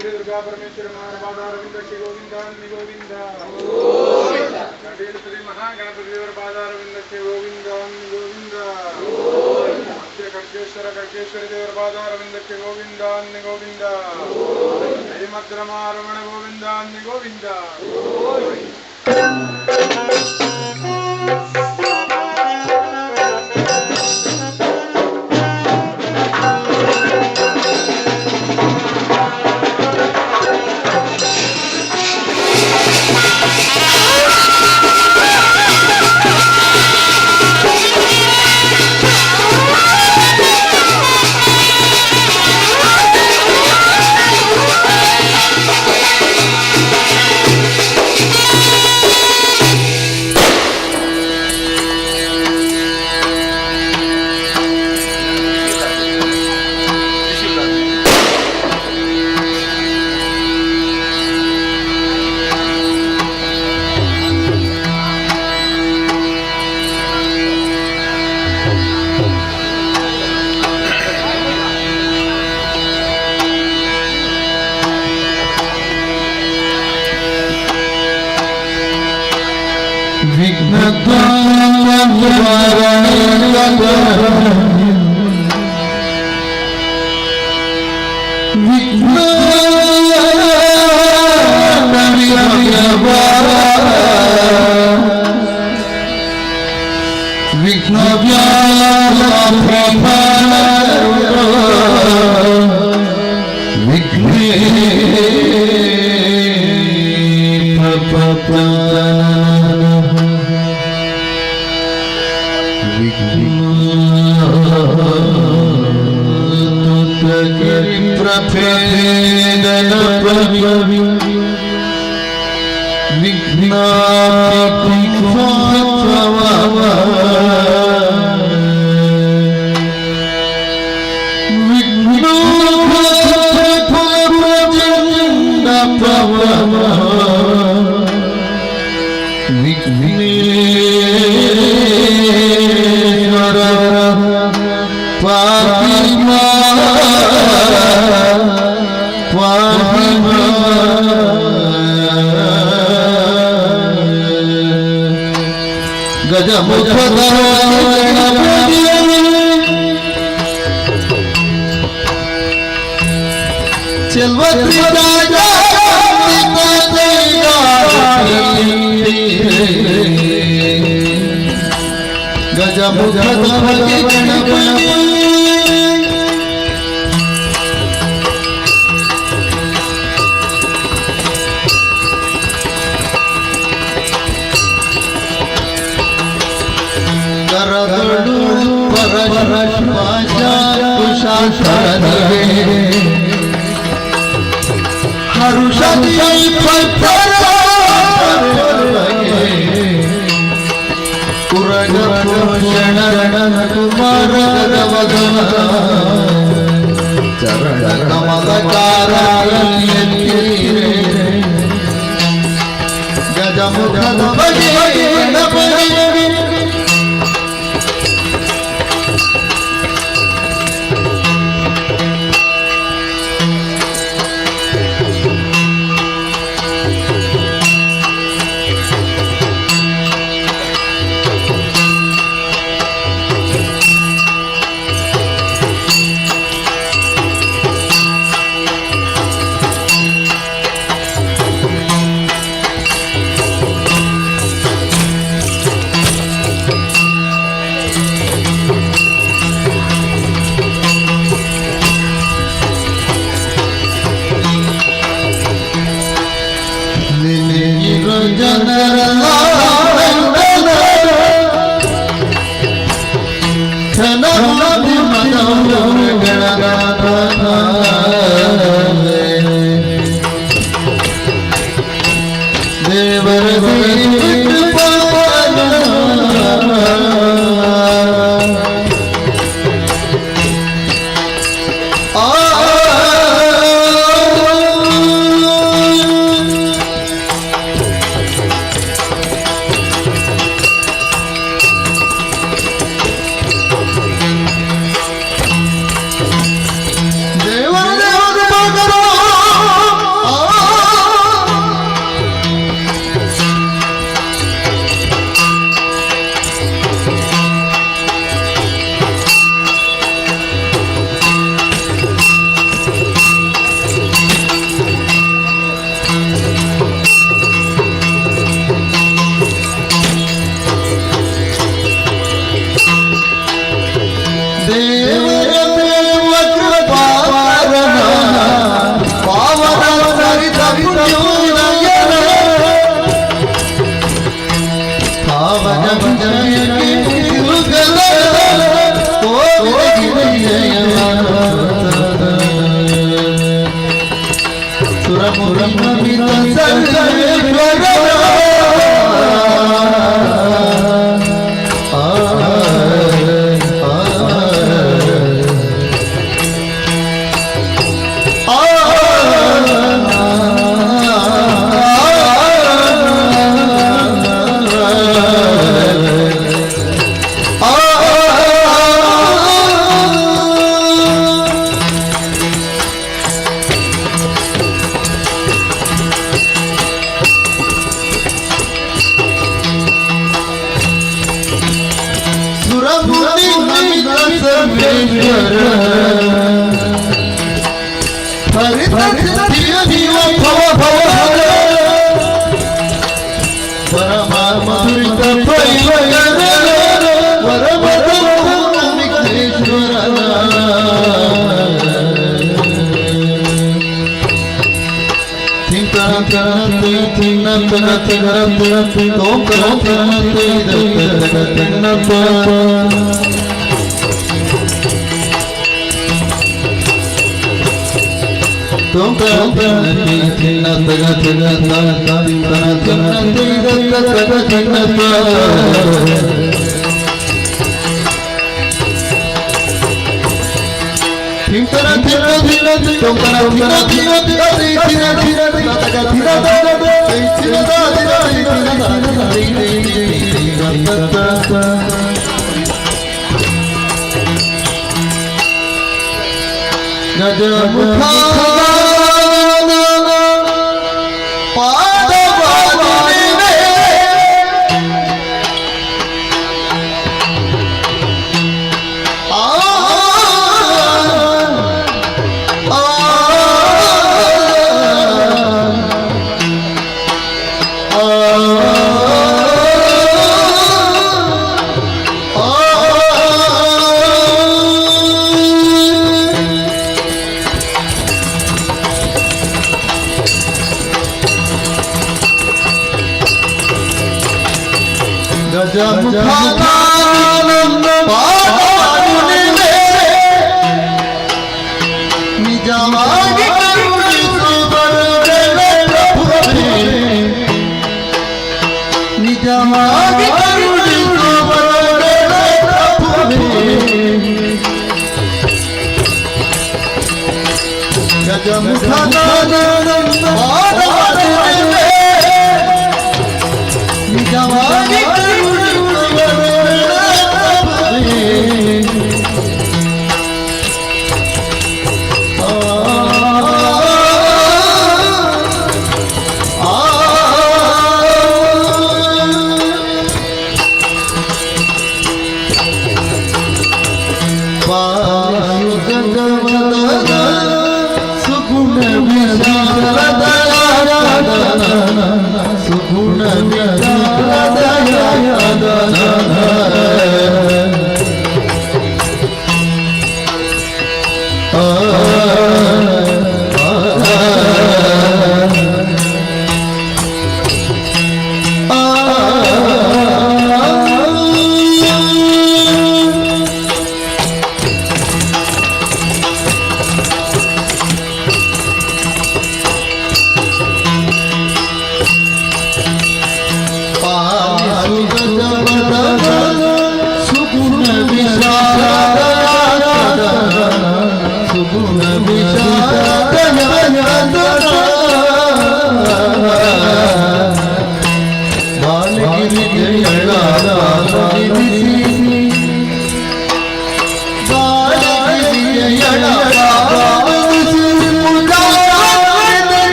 ಶ್ರೀ ದುರ್ಗಾ ಪರಮೇಶ್ವರ ಪಾದಾರವಿಂದ ಶ್ರೀ ಗೋವಿಂದ ಗೋವಿಂದ ಶ್ರೀ ಮಹಾಗಣಪತಿ ದೇವರ ಪಾದಾರವಿಂದ ಶ್ರೀ ಗೋವಿಂದ ಗೋವಿಂದ ಖಡ್ಗೇಶ್ವರ ಖಡ್ಗೇಶ್ವರಿ ದೇವರ ಪಾದಾರವಿಂದ Shri Govinda Govinda ಶ್ರೀಮದ್ರಮಾರಮಣ Govinda Govinda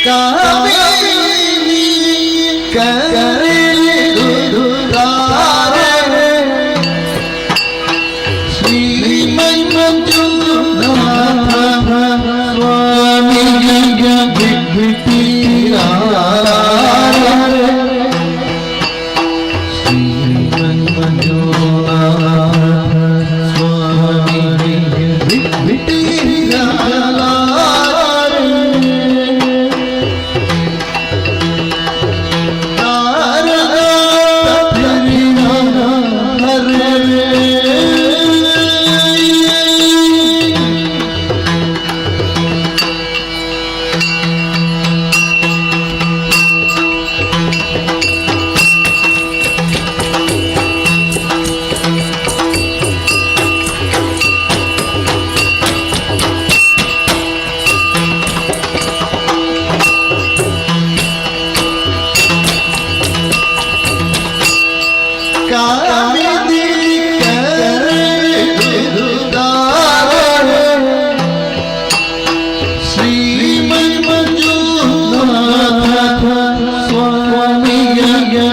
Ah Thank you.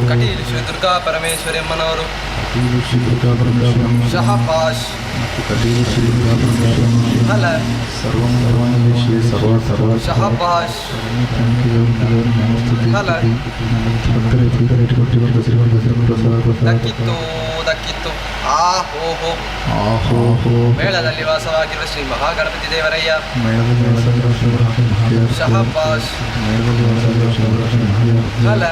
Kateel Shri Durga Parameshwari ಅಮ್ಮನವರು ಶಹಬಾಷ್ ಹಲ ಶಹಬಾಷ್ ಹಲ ದಕ್ಕಿತ್ತು ದಕ್ಕಿತ್ತು ಮೇಳದಲ್ಲಿ ವಾಸವಾಗಿರುವ ಶ್ರೀ ಮಹಾಗಣಪತಿ ದೇವರಯ್ಯ ಶಹಬಾಷ್ ಹಲ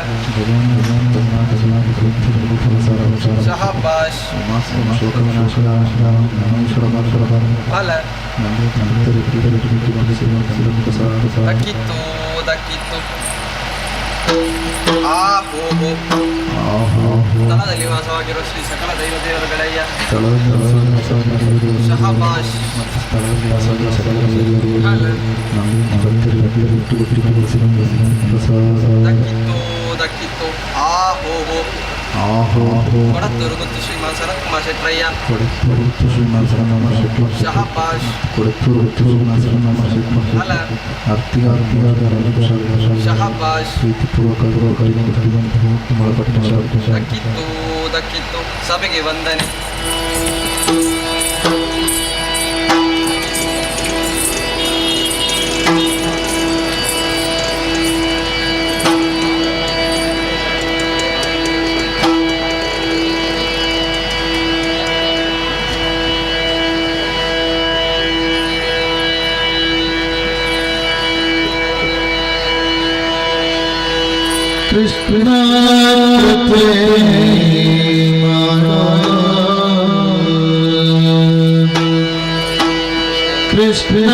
ಶಹಬಾಷ್ ಹಲ ದಕ್ಕಿತ್ತು ದಕ್ಕಿತ್ತು ಸ್ಥಳದಲ್ಲಿ ವಾಸವಾಗಿರುವ ಶ್ರೀ ಸಕಲ ದೈವ ದೇವರುಗಳಯ್ಯ ಶಹಬಾಷ್ ದಕ್ಕಿತ್ತು ದಕ್ಕಿತ್ತು ಕೊಡತ್ತೂರು ಗುತ್ತು ಶ್ರೀಮಾನ್ ಸನತ್ ಕುಮಾರ್ ಶೆಟ್ರಯ್ಯ ಶಹಬಾಷ್ ಹಲ ಶಹಬಾಷ್ ದಕ್ಕಿತ್ತು ದಕ್ಕಿತ್ತು ಸಭೆಗೆ ವಂದನೆ कृष्ण कृष्ण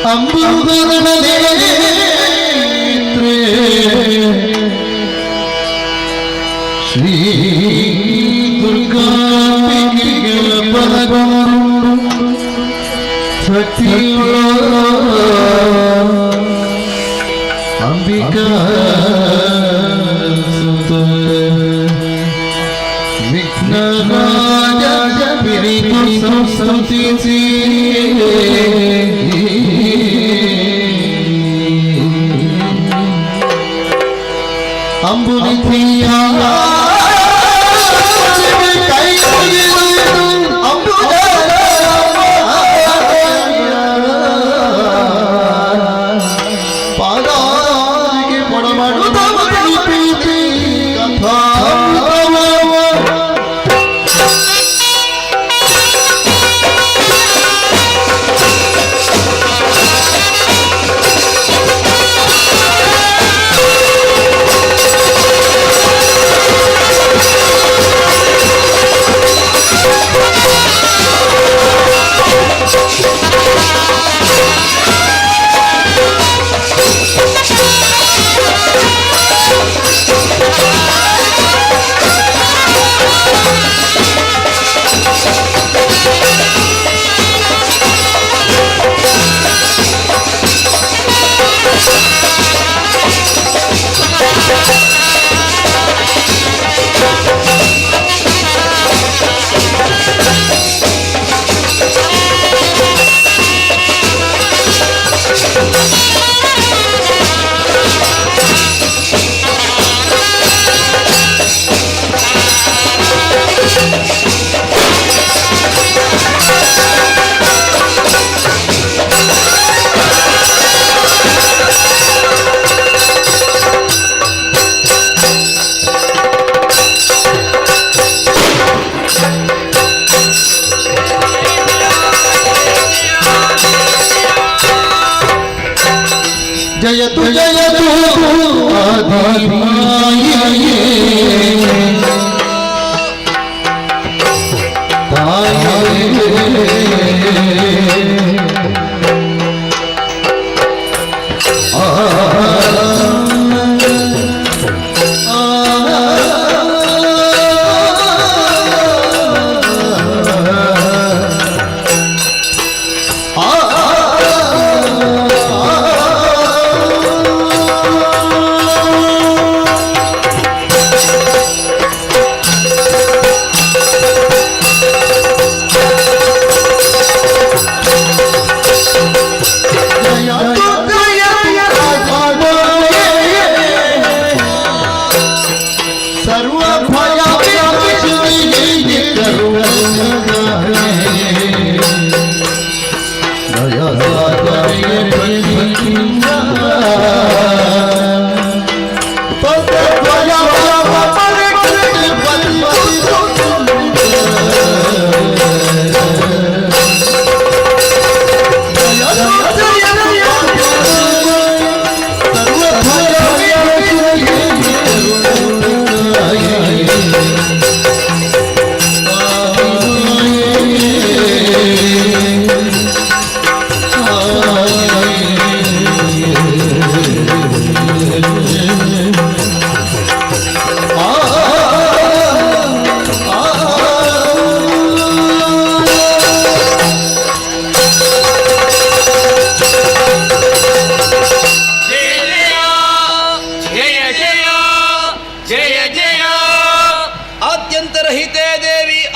ಅಂಬುಗನ ನೇತ್ರೇ ಶ್ರೀ ದುರ್ಗಾಂಬಿಕೆಯ ಪದಗೊಂಡು ಸತಿಯ ಅಂಬಿಕಾ ಸುತ ವಿಘ್ನರಾಜ ಬಿರಿದು ಸಂಸ್ತುತಿಸಿ ಅಂಬುನಿಧಿಯ ಕೈ ಪಾದಾಗೆ ಮೊಡಮಾಡುತ್ತ ಪ್ರೀತಿ ಕಥಾ ಜಯತು ಜಯತು ಆದಿಮಾಯೇ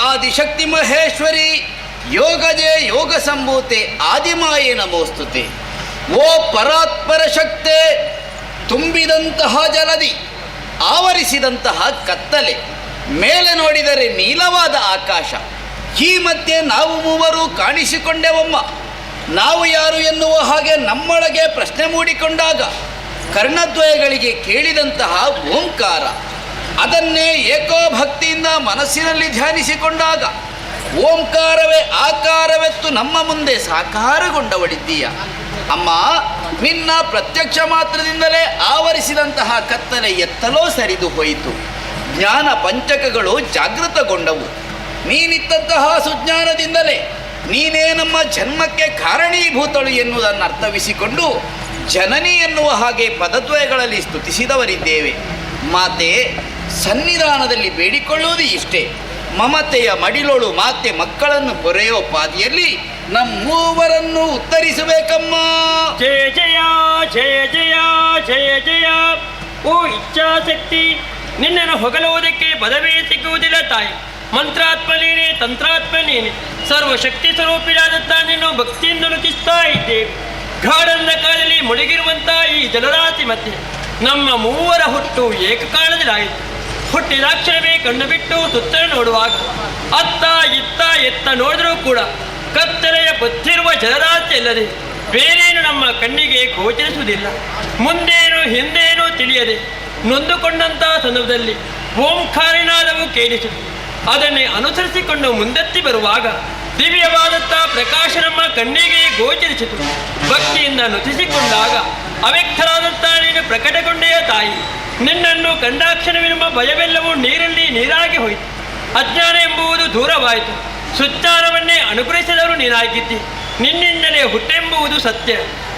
ಆದಿಶಕ್ತಿ ಮಹೇಶ್ವರಿ ಯೋಗಜೆ ಯೋಗ ಸಂಭೂತೆ ಆದಿಮಾಯೇ ನಮೋಸ್ತುತೆ. ಓ ಪರಾತ್ಪರ ಶಕ್ತೆ, ತುಂಬಿದಂತಹ ಜಲದಿ ಆವರಿಸಿದಂತಹ ಕತ್ತಲೆ, ಮೇಲೆ ನೋಡಿದರೆ ನೀಲವಾದ ಆಕಾಶ, ಈ ಮಧ್ಯೆ ನಾವು ಮೂವರು ಕಾಣಿಸಿಕೊಂಡೆವಮ್ಮ. ನಾವು ಯಾರು ಎನ್ನುವ ಹಾಗೆ ನಮ್ಮೊಳಗೆ ಪ್ರಶ್ನೆ ಮೂಡಿಕೊಂಡಾಗ ಕರ್ಣದ್ವಯಗಳಿಗೆ ಕೇಳಿದಂತಹ ಓಂಕಾರ, ಅದನ್ನೇ ಏಕೋಭಕ್ತಿಯಿಂದ ಮನಸ್ಸಿನಲ್ಲಿ ಧ್ಯಾನಿಸಿಕೊಂಡಾಗ ಓಂಕಾರವೇ ಆಕಾರವೆತ್ತು ನಮ್ಮ ಮುಂದೆ ಸಾಕಾರಗೊಂಡವಳಿದ್ದೀಯ ಅಮ್ಮ. ನಿನ್ನ ಪ್ರತ್ಯಕ್ಷ ಮಾತ್ರದಿಂದಲೇ ಆವರಿಸಿದಂತಹ ಕತ್ತಲೆ ಎತ್ತಲೋ ಸರಿದು ಹೋಯಿತು. ಜ್ಞಾನ ಪಂಚಕಗಳು ಜಾಗೃತಗೊಂಡವು. ನೀನಿತ್ತಂತಹ ಸುಜ್ಞಾನದಿಂದಲೇ ನೀನೇ ನಮ್ಮ ಜನ್ಮಕ್ಕೆ ಕಾರಣೀಭೂತಳು ಎನ್ನುವುದನ್ನು ಅರ್ಥವಿಸಿಕೊಂಡು ಜನನಿ ಎನ್ನುವ ಹಾಗೆ ಪದದ್ವಯಗಳಲ್ಲಿ ಸ್ತುತಿಸಿದವರಿದ್ದೇವೆ. ಮಾತೆ, ಸನ್ನಿಧಾನದಲ್ಲಿ ಬೇಡಿಕೊಳ್ಳುವುದು ಇಷ್ಟೇ. ಮಮತೆಯ ಮಡಿಲೋಳು ಮಾತೆ ಮಕ್ಕಳನ್ನು ಪೊರೆಯೋ ಪಾದಿಯಲ್ಲಿ ನಮ್ಮೂವರನ್ನು ಉತ್ತರಿಸಬೇಕಮ್ಮ. ಜಯ ಜಯ ಜಯ ಜಯ ಜಯ ಜಯ. ಓ ಇಚ್ಛಾಶಕ್ತಿ, ನಿನ್ನನ್ನು ಹೊಗಲುವುದಕ್ಕೆ ಪದವೇ ಸಿಗುವುದಿಲ್ಲ ತಾಯಿ. ಮಂತ್ರಾತ್ಮ ನೀನೆ, ತಂತ್ರಾತ್ಮ ನೀನೆ, ಸರ್ವಶಕ್ತಿ ಸ್ವರೂಪಿಯಾದಂಥ ನಿನ್ನು ಭಕ್ತಿಯಿಂದ ನುತಿಸ್ತಾ ಇದ್ದೇವೆ. ಗಾಢಂದ ಕಾಲದಲ್ಲಿ ಮುಳುಗಿರುವಂಥ ಈ ಜಲರಾಶಿ ಮಧ್ಯೆ ನಮ್ಮ ಮೂವರ ಹುಟ್ಟು ಏಕಕಾಲದಲ್ಲಾಯಿತು. ಹುಟ್ಟಿದಾಕ್ಷಣವೇ ಕಣ್ಣು ಬಿಟ್ಟು ಸುತ್ತ ನೋಡುವಾಗ ಅತ್ತ ಇತ್ತ ಎತ್ತ ನೋಡಿದರೂ ಕೂಡ ಕತ್ತಲೆಯ ಬುದ್ಧಿರುವ ಜಲರಾಶಿ ಅಲ್ಲದೆ ಬೇರೇನು ನಮ್ಮ ಕಣ್ಣಿಗೆ ಗೋಚರಿಸುವುದಿಲ್ಲ. ಮುಂದೇನು ಹಿಂದೇನು ತಿಳಿಯದೆ ನೊಂದುಕೊಂಡಂಥ ಸಂದರ್ಭದಲ್ಲಿ ಓಂಕಾರನಾದವು ಕೇಳಿಸಿತು. ಅದನ್ನೇ ಅನುಸರಿಸಿಕೊಂಡು ಮುಂದೆತ್ತಿ ಬರುವಾಗ ದಿವ್ಯವಾದಂಥ ಪ್ರಕಾಶ ನಮ್ಮ ಕಣ್ಣಿಗೆ ಗೋಚರಿಸಿತು. ಭಕ್ತಿಯಿಂದ ನುತಿಸಿಕೊಂಡಾಗ ಅವ್ಯಕ್ತರಾದಂಥ ನೀನು ಪ್ರಕಟಗೊಂಡೆಯ ತಾಯಿ. ನಿನ್ನನ್ನು ಕಂಡಾಕ್ಷಣವೆಂಬ ಭಯವೆಲ್ಲವೂ ನೀರಲ್ಲಿ ನೀರಾಗಿ ಹೋಯಿತು. ಅಜ್ಞಾನ ಎಂಬುದು ದೂರವಾಯಿತು. ಸುಚ್ಚಾರವನ್ನೇ ಅನುಗ್ರಹಿಸಿದವರು ನೀನಾಗಿದ್ದಿ. ನಿನ್ನಿಂದಲೇ ಹುಟ್ಟೆಂಬುದು ಸತ್ಯ.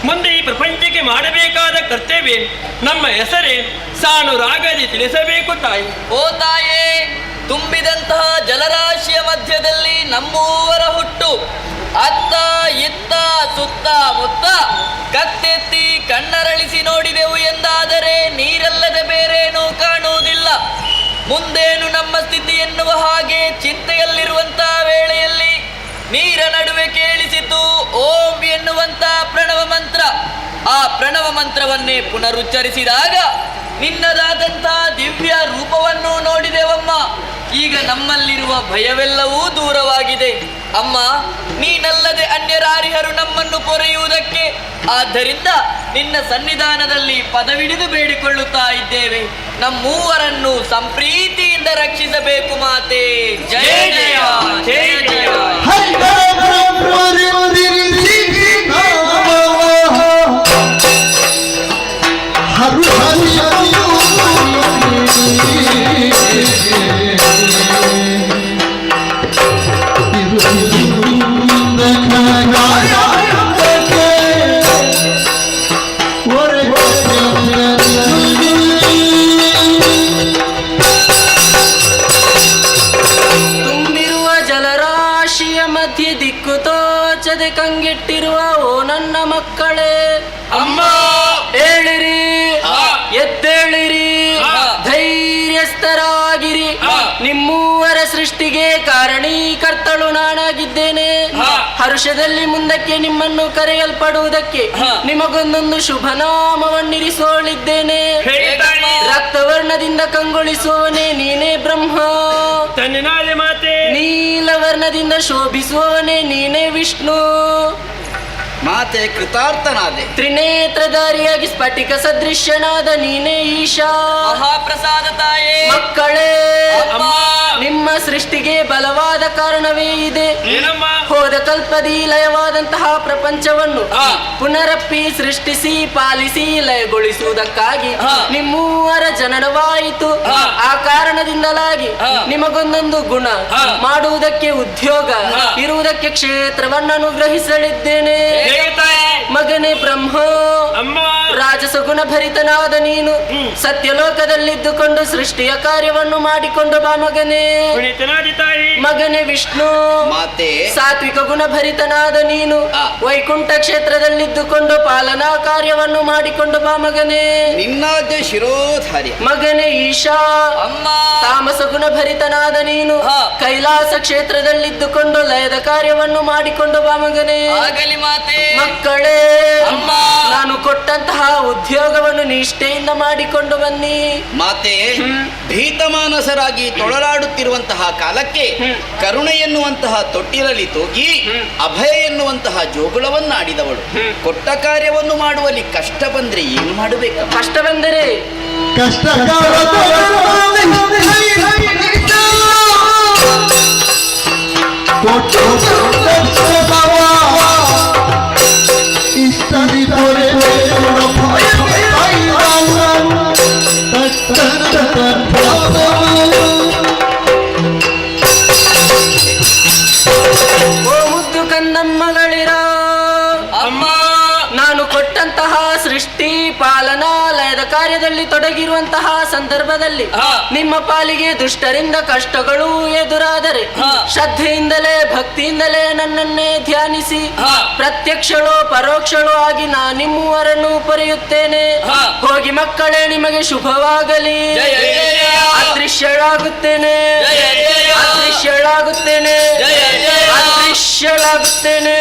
ಮುಂದೆ ಈ ಪ್ರಪಂಚಕ್ಕೆ ಮಾಡಬೇಕಾದ ಕರ್ತವ್ಯ ನಮ್ಮ ಹೆಸರೇ ಸಾನು ರಾಗದಿ ತಿಳಿಸಬೇಕು ತಾಯಿ. ಓ ತಾಯೇ, ತುಂಬಿದಂತಹ ಜಲರಾಶಿಯ ಮಧ್ಯದಲ್ಲಿ ನಮ್ಮೂವರ ಹುಟ್ಟು. ಅತ್ತ ಇತ್ತ ಸುತ್ತ ಮುತ್ತ ಕತ್ತೆತ್ತಿ ಕಣ್ಣರಳಿಸಿ ನೋಡಿದೆವು ಎಂದಾದರೆ ನೀರಲ್ಲದೆ ಬೇರೇನೂ ಕಾಣುವುದಿಲ್ಲ. ಮುಂದೇನು ನಮ್ಮ ಸ್ಥಿತಿ ಎನ್ನುವ ಹಾಗೆ ಚಿಂತೆಯಲ್ಲಿರುವಂತಹ ವೇಳೆಯಲ್ಲಿ ನೀರ ನಡುವೆ ಕೇಳಿಸಿತು ಓಂ ಎನ್ನುವಂತ ಪ್ರಣವ ಮಂತ್ರ. ಆ ಪ್ರಣವ ಮಂತ್ರವನ್ನೇ ಪುನರುಚ್ಚರಿಸಿದಾಗ ನಿನ್ನದಾದಂತಹ ದಿವ್ಯ ರೂಪವನ್ನು ನೋಡಿದೆವಮ್ಮ. ಈಗ ನಮ್ಮಲ್ಲಿರುವ ಭಯವೆಲ್ಲವೂ ದೂರವಾಗಿದೆ. ಅಮ್ಮ, ನೀನಲ್ಲದೆ ಅನ್ಯರಾರಿಹರು ನಮ್ಮನ್ನು ಪೊರೆಯುವುದಕ್ಕೆ. ಆದ್ದರಿಂದ ನಿನ್ನ ಸನ್ನಿಧಾನದಲ್ಲಿ ಪದವಿಡಿದು ಬೇಡಿಕೊಳ್ಳುತ್ತಾ ಇದ್ದೇವೆ. ನಮ್ಮೂವರನ್ನು ಸಂಪ್ರೀತಿಯಿಂದ ರಕ್ಷಿಸಬೇಕು ಮಾತೆ. ಜಯ ಜಯ ಜಯ ಜಯ. ದಿಕ್ಕು ತೋಚದೆ ಕಂಗೆಟ್ಟಿರುವ ಓ ನನ್ನ ಮಕ್ಕಳೇ, ಅಮ್ಮ ಹೇಳಿರಿ, ಎದ್ದೇಳಿರಿ, ಧೈರ್ಯಸ್ಥರಾಗಿರಿ. ನಿಮ್ಮೂವರ ಸೃಷ್ಟಿಗೆ ಕಾರಣೀಕರ್ತಳು ನಾನಾಗಿದ್ದೇನೆ. ಹರ್ಷದಲ್ಲಿ ಮುಂದಕ್ಕೆ ನಿಮ್ಮನ್ನು ಕರೆಯಲ್ಪಡುವುದಕ್ಕೆ ನಿಮಗೊಂದೊಂದು ಶುಭ ನಾಮವನ್ನಿರಿಸೋಳಿದ್ದೇನೆ. ರಕ್ತವರ್ಣದಿಂದ ಕಂಗೊಳಿಸುವವನೇ ನೀನೇ ಬ್ರಹ್ಮ. ಮಾತೆ ನೀಲವರ್ಣದಿಂದ ಶೋಭಿಸುವವನೇ ನೀನೇ ವಿಷ್ಣು. ಮಾತೆ, ಕೃತಾರ್ಥನಾದೆ. ತ್ರಿನೇತ್ರಧಾರಿಯಾಗಿ ಸ್ಫಟಿಕ ಸದೃಶ್ಯನಾದ ನೀನೇ ಈಶಾ. ಮಹಾಪ್ರಸಾದ ತಾಯೇ. ಮಕ್ಕಳೇ, ನಿಮ್ಮ ಸೃಷ್ಟಿಗೆ ಬಲವಾದ ಕಾರಣವೇ ಇದೆ. ಹೋದ ಕಲ್ಪದಿ ಲಯವಾದಂತಹ ಪ್ರಪಂಚವನ್ನು ಪುನರಪ್ಪಿ ಸೃಷ್ಟಿಸಿ ಪಾಲಿಸಿ ಲಯಗೊಳಿಸುವುದಕ್ಕಾಗಿ ನಿಮ್ಮೂವರ ಜನನವಾಯಿತು. ಆ ಕಾರಣದಿಂದಲಾಗಿ ನಿಮಗೊಂದೊಂದು ಗುಣ, ಮಾಡುವುದಕ್ಕೆ ಉದ್ಯೋಗ, ಇರುವುದಕ್ಕೆ ಕ್ಷೇತ್ರವನ್ನು ಅನುಗ್ರಹಿಸಲಿದ್ದೇನೆ. ಮಗನೇ ಬ್ರಹ್ಮ, ರಾಜಸಗುಣ ಭರಿತನಾದ ನೀನು ಸತ್ಯಲೋಕದಲ್ಲಿದ್ದುಕೊಂಡು ಸೃಷ್ಟಿಯ ಕಾರ್ಯವನ್ನು ಮಾಡಿಕೊಂಡು ಬಾ ಮಗನೇ. ಮಗನೇ ವಿಷ್ಣು, ಸಾತ್ವಿಕ ಗುಣ ಭರಿತನಾದ ನೀನು ವೈಕುಂಠ ಕ್ಷೇತ್ರದಲ್ಲಿದ್ದುಕೊಂಡು ಪಾಲನಾ ಕಾರ್ಯವನ್ನು ಮಾಡಿಕೊಂಡು ಬಾ ಮಗನೇ. ನಿನ್ನಾಜ್ಞೆ ಶಿರೋಧಾರ್ಯ. ಮಗನೇ ಈಶಾ, ತಾಮಸ ಗುಣ ಭರಿತನಾದ ನೀನು ಕೈಲಾಸ ಕ್ಷೇತ್ರದಲ್ಲಿದ್ದುಕೊಂಡು ಲಯದ ಕಾರ್ಯವನ್ನು ಮಾಡಿಕೊಂಡು ಬಾ ಮಗನೇ. ಮಕ್ಕಳೇ, ನಾನು ಕೊಟ್ಟಂತಹ ಉದ್ಯೋಗವನ್ನು ನಿಷ್ಠೆಯಿಂದ ಮಾಡಿಕೊಂಡು ಬನ್ನಿ. ಮಾತೆ, ಭೀತಮಾನಸರಾಗಿ ತೊಳಲಾಡುತ್ತಿರುವಂತಹ ಕಾಲಕ್ಕೆ ಕರುಣೆ ಎನ್ನುವಂತಹ ತೊಟ್ಟಿಲಲ್ಲಿ ತೂಗಿ ಅಭಯ ಎನ್ನುವಂತಹ ಜೋಗುಳವನ್ನು ಆಡಿದವಳು. ಕೊಟ್ಟ ಕಾರ್ಯವನ್ನು ಮಾಡುವಲ್ಲಿ ಕಷ್ಟ ಬಂದ್ರೆ ಏನು ಮಾಡಬೇಕು? ಕಷ್ಟ ಬಂದರೆ ಕಷ್ಟ ಇಷ್ಟದಿ ದೊರೆ ಓ ಮುದ್ದು ಕಂದ ನೀನಂತಹ ಸೃಷ್ಟಿ ಪಾಲನಾ ಲಯದ ಕಾರ್ಯದಲ್ಲಿ ತೊಡಗಿರುವಂತಹ ಸಂದರ್ಭದಲ್ಲಿ ನಿಮ್ಮ ಪಾಲಿಗೆ ದುಷ್ಟರಿಂದ ಕಷ್ಟಗಳು ಎದುರಾದರೆ ಶ್ರದ್ಧೆಯಿಂದಲೇ ಭಕ್ತಿಯಿಂದಲೇ ನನ್ನನ್ನೇ ಧ್ಯಾನಿಸಿ ಪ್ರತ್ಯಕ್ಷಳೋ ಪರೋಕ್ಷಳೋ ಆಗಿ ನಾ ನಿಮ್ಮೂವರನ್ನು ಪೊರೆಯುತ್ತೇನೆ. ಹೋಗಿ ಮಕ್ಕಳೇ, ನಿಮಗೆ ಶುಭವಾಗಲಿ. ಅದೃಶ್ಯಳಾಗುತ್ತೇನೆ, ಅದೃಶ್ಯಳಾಗುತ್ತೇನೆ, ಅದೃಶ್ಯಳಾಗುತ್ತೇನೆ.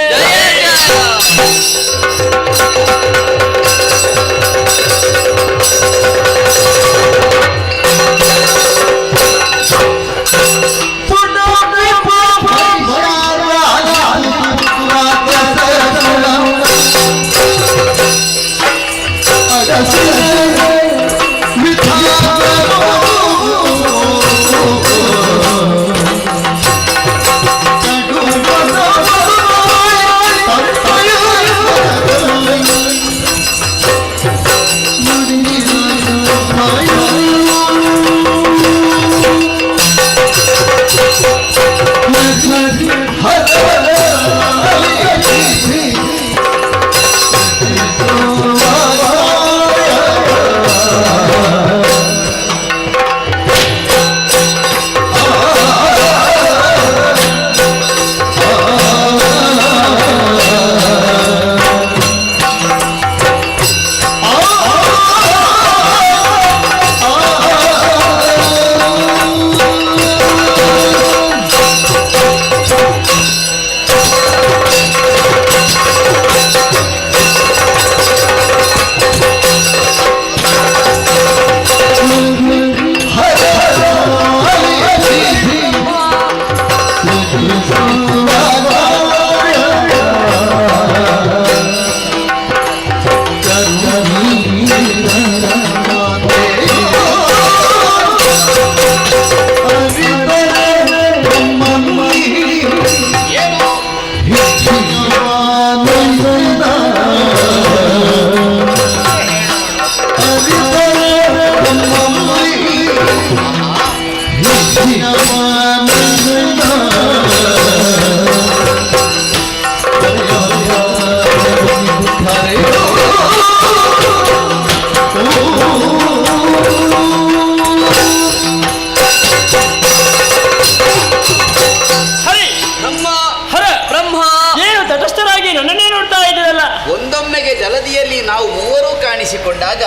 ಜಲದಿಯಲ್ಲಿ ನಾವು ಮೂವರೂ ಕಾಣಿಸಿಕೊಂಡಾಗ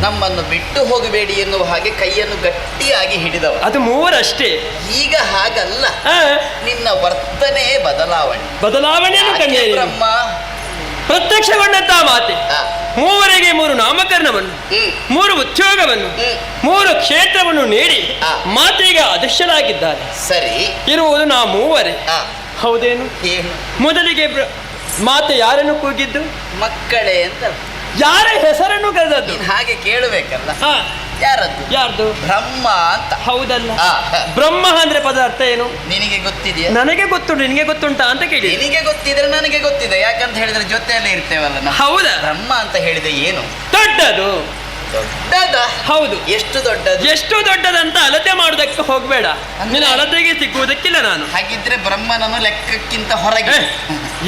ನಮ್ಮನ್ನು ಬಿಟ್ಟು ಹೋಗಬೇಡಿ ಎನ್ನುವ ಹಾಗೆ ಕೈಯನ್ನು ಗಟ್ಟಿಯಾಗಿ ಹಿಡಿದವ. ಅದು ಮೂವರಷ್ಟೇ. ಈಗ ಹಾಗಲ್ಲ, ನಿನ್ನ ವರ್ತನೆ ಬದಲಾವಣೆಯನ್ನು ಬ್ರಹ್ಮ ಪ್ರತ್ಯಕ್ಷಗೊಂಡಂತ ಮಾತೆ ಮೂವರಿಗೆ 3 ನಾಮಕರಣವನ್ನು 3 ಉದ್ಯೋಗವನ್ನು 3 ಕ್ಷೇತ್ರವನ್ನು ನೀಡಿ ಮಾತೆಗೆ ಅದೃಶ್ಯರಾಗಿದ್ದಾರೆ. ಸರಿ, ಇರುವುದು ನಾ ಮೂವರೇ. ಹೌದೇನು? ಮೊದಲಿಗೆ ಮಾತೆ ಯಾರನ್ನು ಕೂಗಿದ್ದು? ಮಕ್ಕಳೇ ಅಂತ. ಯಾರ ಹೆಸರನ್ನು ಕರೆದದ್ದು? ಹಾಗೆ ಕೇಳಬೇಕಲ್ಲ. ಯಾರದ್ದು? ಬ್ರಹ್ಮ ಅಂತ. ಹೌದಲ್ಲ? ಬ್ರಹ್ಮ ಅಂದ್ರೆ ಪದ ಅರ್ಥ ಏನು ನಿನಗೆ ಗೊತ್ತಿದೆಯಾ? ನನಗೆ ಗೊತ್ತುಂಟು, ನಿನಗೆ ಗೊತ್ತುಂಟಾ ಅಂತ ಕೇಳಿ. ನಿನಗೆ ಗೊತ್ತಿದ್ರೆ ನನಗೆ ಗೊತ್ತಿದೆ, ಯಾಕಂತ ಹೇಳಿದ್ರೆ ಜೊತೆಯಲ್ಲೇ ಇರ್ತೇವಲ್ಲ. ಹೌದಾ? ಬ್ರಹ್ಮ ಅಂತ ಹೇಳಿದೆ ಏನು? ದೊಡ್ಡದು. ದೊಡ್ಡದ? ಹೌದು. ಎಷ್ಟು ದೊಡ್ಡದು? ಎಷ್ಟು ದೊಡ್ಡದಂತ ಅಳತೆ ಮಾಡುವುದಕ್ಕೆ ಹೋಗ್ಬೇಡ, ನಿನ್ನ ಅಳತೆಗೆ ಸಿಕ್ಕುವುದಕ್ಕಿಲ್ಲ ನಾನು. ಹಾಗಿದ್ರೆ ಬ್ರಹ್ಮನನ್ನು ಲೆಕ್ಕಕ್ಕಿಂತ ಹೊರಗೆ.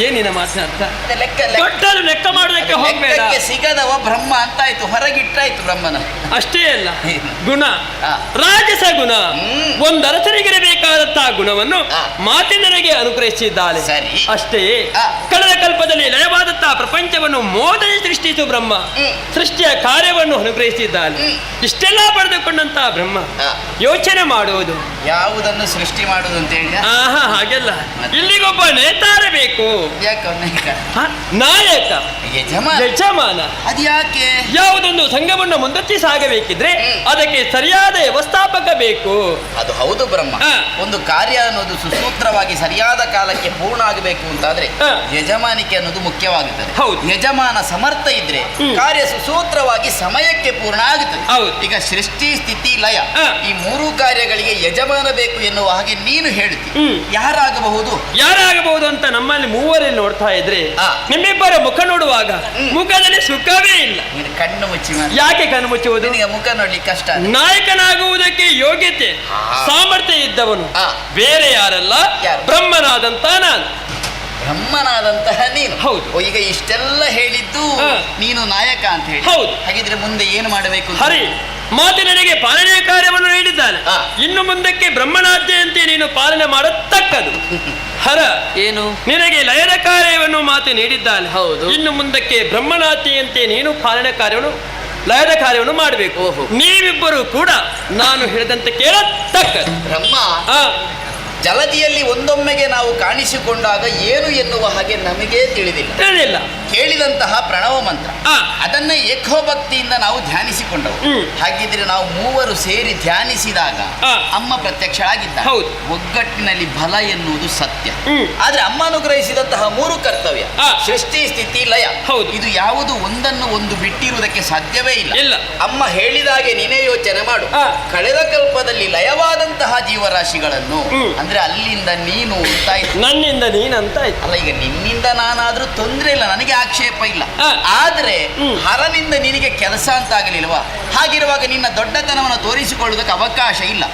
ಏನಿನ ಮಾತಿನ ಅರ್ಥ? ದೊಡ್ಡದು ಲೆಕ್ಕ ಮಾಡುವುದಕ್ಕೆ ಹೋಗ್ಬೇಡ. ಸಿಗದವ ಬ್ರಹ್ಮ ಅಂತಾಯ್ತು, ಹೊರಗಿಟ್ಟಾಯ್ತು ಬ್ರಹ್ಮನ. ಅಷ್ಟೇ ಅಲ್ಲ, ಗುಣ ರಾಜಸ ಗುಣ, ಒಂದರಸರಿಗಿರಬೇಕಾದಂತಹ ಗುಣವನ್ನು ಮಾತೆ ನನಗೆ ಅನುಗ್ರಹಿಸಿದ್ದಾಳೆ. ಅಷ್ಟೇ, ಕಳೆದ ಕಲ್ಪದಲ್ಲಿ ಲಯವಾದಂತಹ ಪ್ರಪಂಚವನ್ನು ಮೋದನೆ ಸೃಷ್ಟಿಸು ಬ್ರಹ್ಮ ಸೃಷ್ಟಿಯ ಕಾರ್ಯವನ್ನು ಅನುಗ್ರಹಿಸಿದ್ದಾನೆ. ಇಷ್ಟೆಲ್ಲ ಪಡೆದುಕೊಂಡಂತಹ ಬ್ರಹ್ಮ ಯೋಚನೆ ಮಾಡುವುದು ಯಾವುದನ್ನು ಸೃಷ್ಟಿ ಮಾಡುವುದು ಅಂತ ಹೇಳಿ. ಹಾಗೆಲ್ಲ, ಇಲ್ಲಿಗೊಬ್ಬ ನೇತಾರ ಬೇಕು. ನಾಯಕ, ಯಜಮಾನ. ಅದ್ಯಾಕೆ? ಯಾವುದೊಂದು ಸಂಘವನ್ನು ಮುಂದಚ್ಚಿ ಸಾಗಬೇಕಿದ್ರೆ ಅದಕ್ಕೆ ಸರಿಯಾದ ವ್ಯವಸ್ಥಾಪಕ ಬೇಕು. ಅದು ಹೌದು ಬ್ರಹ್ಮ. ಒಂದು ಕಾರ್ಯ ಅನ್ನೋದು ಸುಸೂತ್ರವಾಗಿ ಸರಿಯಾದ ಕಾಲಕ್ಕೆ ಪೂರ್ಣ ಆಗಬೇಕು ಅಂತಾದ್ರೆ ಯಜಮಾನಿಕೆ ಅನ್ನೋದು ಮುಖ್ಯವಾಗುತ್ತದೆ. ಹೌದು. ಯಜಮಾನ ಸಮರ್ಥ ಇದ್ರೆ ಕಾರ್ಯ ಸುಸೂತ್ರವಾಗಿ ಸಮಯಕ್ಕೆ ಪೂರ್ಣ ಆಗುತ್ತದೆ. ಈಗ ಸೃಷ್ಟಿ ಸ್ಥಿತಿ ಲಯ ಈ 3 ಕಾರ್ಯಗಳಿಗೆ ಯಜಮಾನ ಬೇಕು ಎನ್ನುವ ಹಾಗೆ ನೀನು ಹೇಳುತ್ತಿ. ಯಾರಾಗಬಹುದು ಅಂತ ನಮ್ಮಲ್ಲಿ ಮೂವರಲ್ಲಿ ನೋಡ್ತಾ ಇದ್ರೆ ನಿಮ್ಮಿಬ್ಬರ ಮುಖ ನೋಡುವಾಗ ಮುಖದಲ್ಲಿ ಸುಖವೇ ಇಲ್ಲ. ಕಣ್ಣು ಮುಚ್ಚಿ. ಯಾಕೆ ಕಣ್ಣು ಮುಚ್ಚುವುದು? ಮುಖ ನೋಡ್ಲಿಕ್ಕೆ ಕಷ್ಟ. ನಾಯಕನಾಗುವುದಕ್ಕೆ ಯೋಗ್ಯತೆ ಸಾಮರ್ಥ್ಯ ಇದ್ದವನು ಬೇರೆ ಯಾರಲ್ಲ, ಬ್ರಹ್ಮನಾದಂತ ನಾನು. ಬ್ರಹ್ಮನಾದಂತಹ ನೀನು. ಹೌದು. ಈಗ ಇಷ್ಟೆಲ್ಲ ಹೇಳಿದ್ದು ನೀನು ನಾಯಕ ಅಂತ ಹೇಳಿ. ಹೌದು. ಹಾಗಿದ್ರೆ ಮುಂದೆ ಏನು ಮಾಡಬೇಕು? ಹರಿ ಮಾತಿನಡೆಗೆ ಪಾಲನೆಯ ಕಾರ್ಯವನ್ನು ನೀಡಿದ್ದಾನೆ. ಹಾ. ಇನ್ನು ಮುಂದಕ್ಕೆ ಬ್ರಹ್ಮನಾಜ್ಞೆಯಂತೆ ನೀನು ಪಾಲನೆ ಮಾಡತಕ್ಕದು. ಹರ ಏನು? ನಿನಗೆ ಲಯದ ಕಾರ್ಯವನ್ನು ಮಾತು ನೀಡಿದ್ದಾನೆ. ಹೌದು. ಇನ್ನು ಮುಂದಕ್ಕೆ ಬ್ರಹ್ಮನಾಜ್ಞೆಯಂತೆ ನೀನು ಪಾಲನೆ ಕಾರ್ಯವನ್ನು ಲಯದ ಕಾರ್ಯವನ್ನು ಮಾಡಬೇಕು. ನೀವಿಬ್ಬರು ಕೂಡ ನಾನು ಹೇಳಿದಂತೆ ಕೇಳತಕ್ಕದು. ಬ್ರಹ್ಮ ಆ ಜಲದಿಯಲ್ಲಿ ಒಂದೊಮ್ಮೆಗೆ ನಾವು ಕಾಣಿಸಿಕೊಂಡಾಗ ಏನು ಎನ್ನುವ ಹಾಗೆ ನಮಗೆ ತಿಳಿದಿಲ್ಲ. ಕೇಳಿದಂತಹ ಪ್ರಣವ ಮಂತ್ರ ಅದನ್ನ ಏಕೋಭಕ್ತಿಯಿಂದ ನಾವು ಧ್ಯಾನಿಸಿಕೊಂಡವು. ಹಾಗಿದ್ರೆ ನಾವು ಮೂವರು ಸೇರಿ ಧ್ಯಾನಿಸಿದಾಗ ಅಮ್ಮ ಪ್ರತ್ಯಕ್ಷಳಾಗಿದ್ದ. ಒಗ್ಗಟ್ಟಿನಲ್ಲಿ ಬಲ ಎನ್ನುವುದು ಸತ್ಯ. ಆದ್ರೆ ಅಮ್ಮ ಅನುಗ್ರಹಿಸಿದಂತಹ ಮೂರು ಕರ್ತವ್ಯ ಸೃಷ್ಟಿ ಸ್ಥಿತಿ ಲಯ, ಇದು ಯಾವುದು ಒಂದನ್ನು ಒಂದು ಬಿಟ್ಟಿರುವುದಕ್ಕೆ ಸಾಧ್ಯವೇ ಇಲ್ಲ. ಅಮ್ಮ ಹೇಳಿದಾಗೆ ನೀನೇ ಯೋಚನೆ ಮಾಡು. ಕಳೆದ ಕಲ್ಪದಲ್ಲಿ ಲಯವಾದಂತಹ ಜೀವರಾಶಿಗಳನ್ನು ಅಂದ್ರೆ ಅಲ್ಲಿಂದ ನೀನು ಉಂಟಾಯ್ತು, ನನ್ನಿಂದ ನೀನಂತಾಯ್ತು. ಅಲ್ಲ, ಈಗ ನಿನ್ನಿಂದ ನಾನಾದ್ರೂ ತೊಂದ್ರೆ ಇಲ್ಲ, ನನಗೆ ಆಕ್ಷೇಪ ಇಲ್ಲ. ಆದ್ರೆ ಹರನಿಂದ ನಿನಗೆ ಕೆಲಸ ಅಂತ ಆಗಲಿಲ್ವಾ? ಹಾಗಿರುವಾಗ ನಿನ್ನ ದೊಡ್ಡತನವನ್ನು ತೋರಿಸಿಕೊಳ್ಳುವುದಕ್ಕೆ ಅವಕಾಶ ಇಲ್ಲ.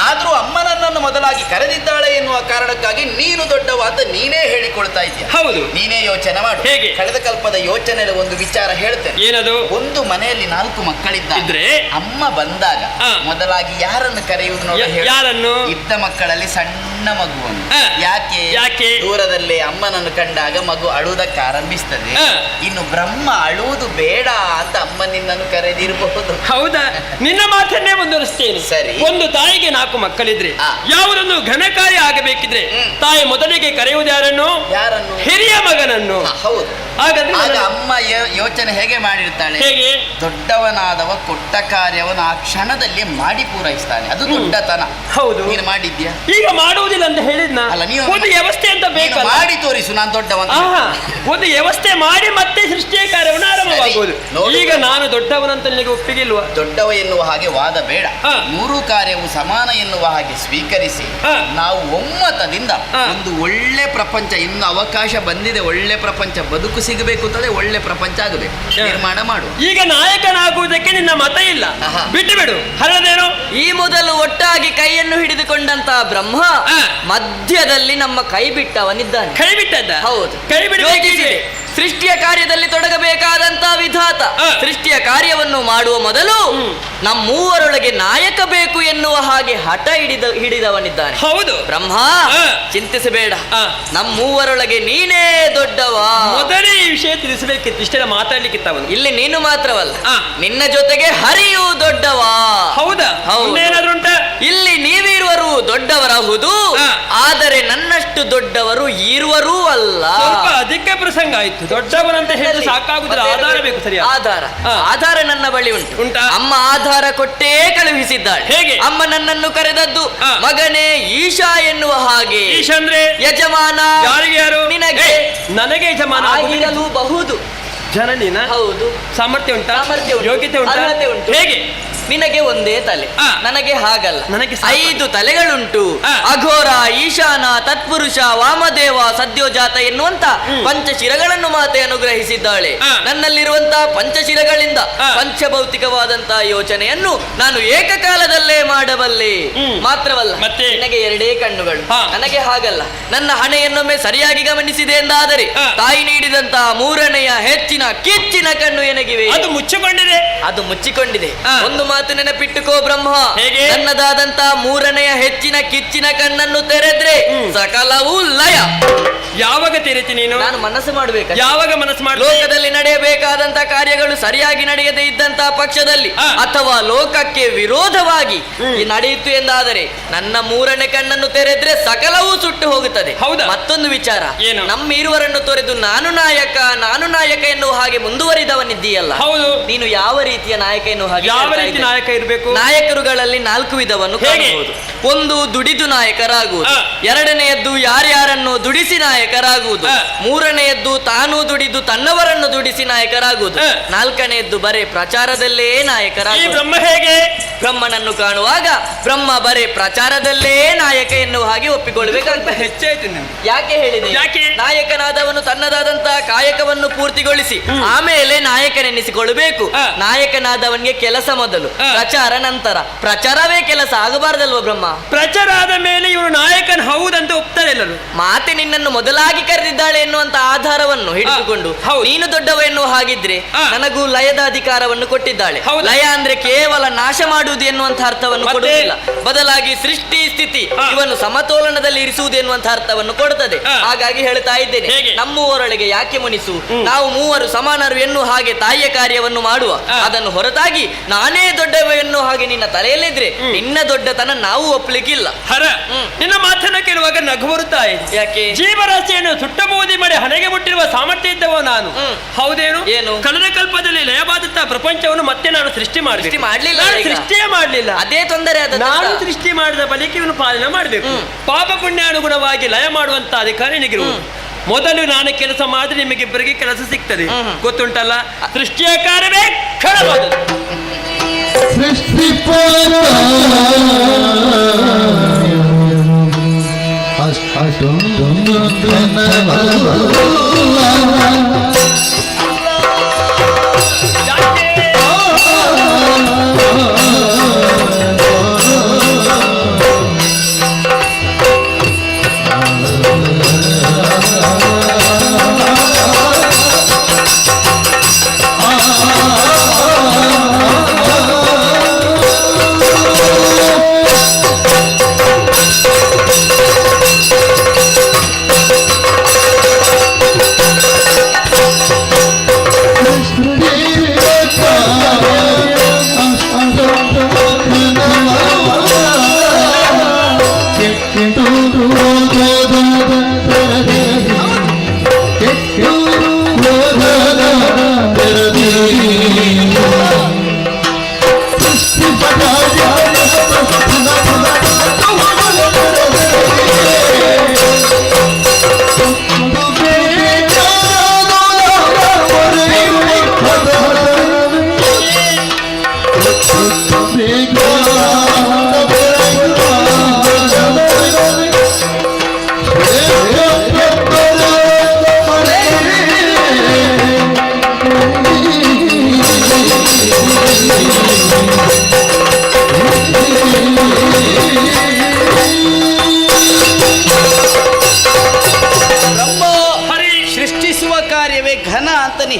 ಆದ್ರೂ ಅಮ್ಮನನ್ನು ಮೊದಲಾಗಿ ಕರೆದಿದ್ದಾಳೆ ಎನ್ನುವ ಕಾರಣಕ್ಕಾಗಿ ನೀನು ದೊಡ್ಡವ ಅಂತ ನೀನೇ ಹೇಳಿಕೊಳ್ತಾ ಇದ್ದೀಯ. ಹೌದು, ನೀನೇ ಯೋಚನೆ ಮಾಡು. ಹೇಗೆ? ಕಳೆದ ಕಲ್ಪದ ಯೋಚನೆಯಲ್ಲಿ ಒಂದು ವಿಚಾರ ಹೇಳ್ತೇನೆ. ಏನದು? ಒಂದು ಮನೆಯಲ್ಲಿ 4 ಮಕ್ಕಳಿದ್ದಾರೆ. ಅಮ್ಮ ಬಂದಾಗ ಮೊದಲಾಗಿ ಯಾರನ್ನು ಕರೆಯುವುದು ನೋಡಿ? ಯಾರನ್ನು? ಇದ್ದ ಮಕ್ಕಳಲ್ಲಿ ಸಣ್ಣ ಮಗುವನ್ನು. ಯಾಕೆ? ದೂರದಲ್ಲೇ ಅಮ್ಮನನ್ನು ಕಂಡಾಗ ಮಗು ಅಳುವುದಕ್ಕೆ ಆರಂಭಿಸ್ತದೆ. ಇನ್ನು ಬ್ರಹ್ಮ ಅಳುವುದು ಬೇಡ ಅಂತ ಅಮ್ಮ ನಿನ್ನನ್ನು ಕರೆದಿರಬಹುದು. ಹೌದಾ? ನಿನ್ನ ಮಾತನ್ನೇ ಮುಂದುವರಿಸ್ತೇನೆ. ಸರಿ. ಒಂದು ತಾಯಿಗೆ 4 ಮಕ್ಕಳಿದ್ರೆ ಯಾವುದೊಂದು ಘನ ಕಾರ್ಯ ಆಗಬೇಕಿದ್ರೆ ತಾಯಿ ಮೊದಲಿಗೆ ಕರೆಯುವುದು ಯಾರನ್ನು? ಹಿರಿಯ ಮಗನನ್ನು. ಹೌದು. ಹಾಗಾದ್ರೆ ಆಗ ಅಮ್ಮ ಯೋಚನೆ ಹೇಗೆ ಮಾಡಿರ್ತಾಳೆ? ಹೇಗೆ? ದೊಡ್ಡವನಾದವ ಕೊಟ್ಟ ಕಾರ್ಯವನ್ನು ಆ ಕ್ಷಣದಲ್ಲಿ ಮಾಡಿ ಪೂರೈಸ್ತಾನೆ. ಅದು ದೊಡ್ಡತನ. ಹೌದು. ನೀನು ಮಾಡಿದ್ಯಾ? ಈಗ ಮಾಡುವುದಿಲ್ಲ ಅಂತ ಹೇಳಿದ್ನ. ಅಲ್ಲ, ನೀವು ಒಂದು ವ್ಯವಸ್ಥೆ ಅಂತ ಬೇಕಲ್ಲ. ಮಾಡಿ ತೋರಿಸು, ನಾನು ದೊಡ್ಡವ. ಒಂದು ವ್ಯವಸ್ಥೆ ಮಾಡಿ ಮತ್ತೆ ಸೃಷ್ಟಿಯ ಕಾರ್ಯವನ್ನು ಆರಂಭವಾಗುವುದು. ಈಗ ನಾನು ದೊಡ್ಡವನಂತ ನಿನಗೆ ಒಪ್ಪಿಗಿಲ್ವಾ? ದೊಡ್ಡವ ಎನ್ನುವ ಹಾಗೆ ವಾದ ಬೇಡ. 3 ಕಾರ್ಯವು ಸಮಾನ ಎನ್ನುವ ಹಾಗೆ ಸ್ವೀಕರಿಸಿ ನಾವು ಒಮ್ಮತದಿಂದ ಒಂದು ಒಳ್ಳೆ ಪ್ರಪಂಚ, ಇನ್ನು ಅವಕಾಶ ಬಂದಿದೆ, ಒಳ್ಳೆ ಪ್ರಪಂಚ ಬದುಕು ಸಿಗಬೇಕು ಅಂತಂದ್ರೆ ಒಳ್ಳೆ ಪ್ರಪಂಚ ಆಗಬೇಕು, ನಿರ್ಮಾಣ ಮಾಡು. ಈಗ ನಾಯಕನಾಗುವುದಕ್ಕೆ ನಿನ್ನ ಮತ ಇಲ್ಲ, ಬಿಟ್ಟು ಬಿಡು. ಹರದೇನೋ ಈ ಮೊದಲು ಒಟ್ಟಾಗಿ ಕೈಯನ್ನು ಹಿಡಿದುಕೊಂಡಂತ ಬ್ರಹ್ಮ ಮಧ್ಯದಲ್ಲಿ ನಮ್ಮ ಕೈ ಬಿಟ್ಟವನಿದ್ದಾನೆ. ಕೈ ಬಿಟ್ಟದ್ದ? ಹೌದು. ಕೈ ಬಿಡಬೇಕಿದೆ. ಸೃಷ್ಟಿಯ ಕಾರ್ಯದಲ್ಲಿ ತೊಡಗಬೇಕಾದಂತ ವಿಧಾತ ಸೃಷ್ಟಿಯ ಕಾರ್ಯವನ್ನು ಮಾಡುವ ಮೊದಲು ನಮ್ಮೂವರೊಳಗೆ ನಾಯಕ ಬೇಕು ಎನ್ನುವ ಹಾಗೆ ಹಠ ಹಿಡಿದವನಿದ್ದಾನೆ. ಹೌದು. ಬ್ರಹ್ಮ, ಚಿಂತಿಸಬೇಡ, ನಮ್ಮೂವರೊಳಗೆ ನೀನೇ ದೊಡ್ಡವ. ಮೊದಲೇ ಈ ವಿಷಯ ತಿಳಿಸಬೇಕಿತ್ತು, ಇಷ್ಟೆಲ್ಲ ಮಾತಾಡ್ಲಿಕ್ಕಿತ್ತ ಅವನು. ಇಲ್ಲಿ ನೀನು ಮಾತ್ರವಲ್ಲ, ನಿನ್ನ ಜೊತೆಗೆ ಹರಿಯೂ ದೊಡ್ಡವ. ಹೌದಾ? ಏನಾದ್ರೂ ಉಂಟ? ಇಲ್ಲಿ ನೀವಿರುವರು ದೊಡ್ಡವರಹುದು, ಆದರೆ ನನ್ನಷ್ಟು ದೊಡ್ಡವರು ಇರುವರೂ ಅಲ್ಲ. ಸ್ವಲ್ಪ ಅಧಿಕ ಪ್ರಸಂಗ ಆಯ್ತು. ದೊಡ್ಡವನಂತ ಹೇಳಿ ಸಾಕಾಗುದಿಲ್ಲ, ಆಧಾರ ಬೇಕು. ಸರಿ, ಆಧಾರ ನನ್ನ ಬಳಿ ಉಂಟು. ಅಮ್ಮ ಆಧಾರ ಕೊಟ್ಟೇ ಕಳುಹಿಸಿದ್ದಾಳೆ. ಹೇಗೆ? ಅಮ್ಮ ನನ್ನನ್ನು ಕರೆದದ್ದು ಮಗನೇ ಈಶಾ ಎನ್ನುವ ಹಾಗೆ. ಈಶಾ ಅಂದ್ರೆ ಯಜಮಾನ. ಯಾರಿಗೆ? ಯಾರು? ನಿನಗೆ. ನನಗೆ ಯಜಮಾನ ಆಗಿರಲು ಬಹುದು. ಜನನಿನ? ಹೌದು. ಸಾಮರ್ಥ್ಯ ಉಂಟಾ? ಯೋಗ್ಯತೆ ಉಂಟು? ಹೇಗೆ? ನಿನಗೆ ಒಂದೇ ತಲೆ, ನನಗೆ ಹಾಗಲ್ಲ. ನನಗೆ 5 ತಲೆಗಳುಂಟು. ಅಘೋರ, ಈಶಾನ, ತತ್ಪುರುಷ, ವಾಮದೇವ, ಸದ್ಯೋಜಾತ ಎನ್ನುವಂತ ಪಂಚಶಿರಗಳನ್ನು ಮಾತೆ ಅನುಗ್ರಹಿಸಿದ್ದಾಳೆ. ನನ್ನಲ್ಲಿರುವಂತಹ ಪಂಚಶಿರಗಳಿಂದ ಪಂಚಭೌತಿಕವಾದಂತಹ ಯೋಚನೆಯನ್ನು ನಾನು ಏಕಕಾಲದಲ್ಲೇ ಮಾಡಬಲ್ಲೆ. ಮಾತ್ರವಲ್ಲ, ನಿನಗೆ 2 ಕಣ್ಣುಗಳು, ನನಗೆ ಹಾಗಲ್ಲ. ನನ್ನ ಹಣೆಯನ್ನೊಮ್ಮೆ ಸರಿಯಾಗಿ ಗಮನಿಸಿದೆ ಎಂದಾದರೆ ತಾಯಿ ನೀಡಿದಂತಹ 3ನೆಯ ಹೆಚ್ಚಿನ ಕಿಚ್ಚಿನ ಕಣ್ಣು ಎನಗಿವೆ. ಅದು ಮುಚ್ಚಿಕೊಂಡಿದೆ. ಅದು ಮುಚ್ಚಿಕೊಂಡಿದೆ. ಒಂದು ಮಾತು ನೆನಪಿಟ್ಟುಕೋ ಬ್ರಹ್ಮ, ಹೇಗೆ? ನನ್ನದಾದಂತ 3ನೆಯ ಹೆಚ್ಚಿನ ಕಿಚ್ಚಿನ ಕಣ್ಣನ್ನು ತೆರೆದ್ರೆ ಸಕಲವೂ ಲಯ. ಯಾವಾಗ ತೆರೆತಿ ನೀನು? ನಾನು ಮನಸ್ಸು ಮಾಡಬೇಕು. ಯಾವಾಗ ಮನಸ್ಸು ಮಾಡಿ? ಲೋಕದಲ್ಲಿ ನಡೆಯಬೇಕಾದಂತ ಕಾರ್ಯಗಳು ಸರಿಯಾಗಿ ನಡೆಯದೇ ಇದ್ದಂತಹ ಪಕ್ಷದಲ್ಲಿ ಅಥವಾ ಲೋಕಕ್ಕೆ ವಿರೋಧವಾಗಿ ನಡೆಯಿತು ಎಂದಾದರೆ ನನ್ನ 3ನೇ ಕಣ್ಣನ್ನು ತೆರೆದ್ರೆ ಸಕಲವೂ ಸುಟ್ಟು ಹೋಗುತ್ತದೆ. ಹೌದಾ? ಮತ್ತೊಂದು ವಿಚಾರ, ಏನು? ನಮ್ಮ ಇರುವರನ್ನು ತೊರೆದು ನಾನು ನಾಯಕ ಎನ್ನುವ ಹಾಗೆ ಮುಂದುವರಿದವನಿದ್ದೀಯಲ್ಲ. ಹೌದು. ನೀನು ಯಾವ ರೀತಿಯ ನಾಯಕ ಎನ್ನುವ ಹಾಗೆ? ಯಾವ ರೀತಿ ನಾಯಕ ಇರಬೇಕು? ನಾಯಕರುಗಳಲ್ಲಿ 4 ವಿಧವನ್ನು ಕಾಣಬಹುದು. ಒಂದು, ದುಡಿದು ನಾಯಕರಾಗುವುದು. 2ನೆಯದ್ದು ಯಾರ್ಯಾರನ್ನು ದುಡಿಸಿ ನಾಯಕರಾಗುವುದು. 3ನೆಯದ್ದು ತಾನು ದುಡಿದು ತನ್ನವರನ್ನು ದುಡಿಸಿ ನಾಯಕರಾಗುವುದು. 4ನೆಯದ್ದು ಬರೇ ಪ್ರಚಾರದಲ್ಲೇ ನಾಯಕರಾಗುವುದು. ಬ್ರಹ್ಮ ಹೇಗೆ? ಬ್ರಹ್ಮನನ್ನು ಕಾಣುವಾಗ ಬ್ರಹ್ಮ ಬರೇ ಪ್ರಚಾರದಲ್ಲೇ ನಾಯಕ ಎನ್ನುವ ಹಾಗೆ ಒಪ್ಪಿಕೊಳ್ಳಬೇಕಾಗ್ತದೆ. ಹೆಚ್ಚಾಯ್ತು. ಯಾಕೆ ಹೇಳಿದೆ? ನಾಯಕನಾದವನು ತನ್ನದಾದಂತಹ ಕಾಯಕವನ್ನು ಪೂರ್ತಿಗೊಳಿಸಿ ಆಮೇಲೆ ನಾಯಕನೆನ್ನಿಸಿಕೊಳ್ಳಬೇಕು. ನಾಯಕನಾದವನಿಗೆ ಕೆಲಸ ಮೊದಲು, ಪ್ರಚಾರ ನಂತರ. ಪ್ರಚಾರವೇ ಕೆಲಸ ಆಗಬಾರ್ದಲ್ವ ಬ್ರಹ್ಮ? ಪ್ರಚಾರ ಆದ ಮೇಲೆ ಇವನು ನಾಯಕನ ಹೌದಂತ ಒಪ್ತಾರೆ ಎಲ್ಲರೂ. ಮಾತೆ ನಿನ್ನನ್ನು ಮೊದಲಾಗಿ ಕರೆದಿದ್ದಾಳೆ ಎನ್ನುವಂತ ಆಧಾರವನ್ನು ಹಿಡಿದುಕೊಂಡು ನೀನು ದೊಡ್ಡವ ಎನ್ನುವ ಹಾಗೆ ಹಾಗಿದ್ರೆ ಆ. ನನಗೂ ಲಯದ ಅಧಿಕಾರವನ್ನು ಕೊಟ್ಟಿದ್ದಾಳೆ. ಹೌದು. ಲಯ ಅಂದ್ರೆ ಕೇವಲ ನಾಶ ಮಾಡುವುದು ಎನ್ನುವಂತ ಅರ್ಥವನ್ನು ಮತ್ತೆ? ಕೊಡುವುದಿಲ್ಲ, ಬದಲಾಗಿ ಸೃಷ್ಟಿ ಸ್ಥಿತಿ ಆ. ಇವನ್ನು ಸಮತೋಲನದಲ್ಲಿ ಇರಿಸುವುದು ಎನ್ನುವಂತ ಅರ್ಥವನ್ನು ಕೊಡುತ್ತದೆ. ಆ. ಹಾಗಾಗಿ ಹೇಳ್ತಾ ಇದ್ದೇನೆ, ಹೇಗೆ? ನಮ್ಮೂರೊಳಗೆ ಯಾಕೆ ಮುನಿಸು, ನಾವು ಮೂವರು ಸಮಾನರು ಎನ್ನುವ ಹಾಗೆ ತಾಯಿಯ ಕಾರ್ಯವನ್ನು ಮಾಡುವ. ಆ. ಅದನ್ನು ಹೊರತಾಗಿ ನಾನೇ ದೊಡ್ಡವ ಎನ್ನುವ ಹಾಗೆ ನಿನ್ನ ತಲೆಯಲ್ಲಿದ್ರೆ ನಿನ್ನ ದೊಡ್ಡತನ ನಾವು ಒಪ್ಪಲಿಕ್ಕಿಲ್ಲ. ಹರ ನಿನ್ನ ಮಾತನ್ನ ಕೇಳುವಾಗ ನಗು ಬರುತ್ತಾ ಇದೆ. ಯಾಕೆ? ಜೀವರಾಶಿಯನ್ನು ಸುಟ್ಟಬೂದಿ ಮಾಡಿ ಹಣೆಗೆ ಮುಟ್ಟಿರುವ ಸಾಮರ್ಥ್ಯ ಇದ್ದವ ನಾನು. ಹೌದೇನು? ಏನು? ಕಳೆದ ಕಲ್ಪದಲ್ಲಿ ಲಯವಾದಂತ ಪ್ರಪಂಚವನ್ನು ಮತ್ತೆ ನಾನು ಸೃಷ್ಟಿ ಸೃಷ್ಟಿ ಮಾಡ್ಲಿಲ್ಲ ಈಗ. ಸೃಷ್ಟಿಯೇ ಮಾಡಲಿಲ್ಲ. ಅದೇ ತೊಂದರೆ ನಾನು ಸೃಷ್ಟಿ ಮಾಡಿದ ಬಳಿಕ ಇವನು ಪಾಲನೆ ಮಾಡಬೇಕು. ಪಾಪ ಪುಣ್ಯಾನುಗುಣವಾಗಿ ಲಯ ಮಾಡುವಂತ ಅಧಿಕಾರ ನಿನಗಿರುವುದು. ಮೊದಲು ನಾನು ಕೆಲಸ ಮಾಡಿದ್ರೆ ನಿಮಗಿಬ್ಬರಿಗೆ ಕೆಲಸ ಸಿಗ್ತದೆ. ಗೊತ್ತುಂಟಲ್ಲ, ಸೃಷ್ಟಿಯ ಕಾರ್ಯವೇ ಖಳವಾದದ್ದು. ಸೃಷ್ಟಿ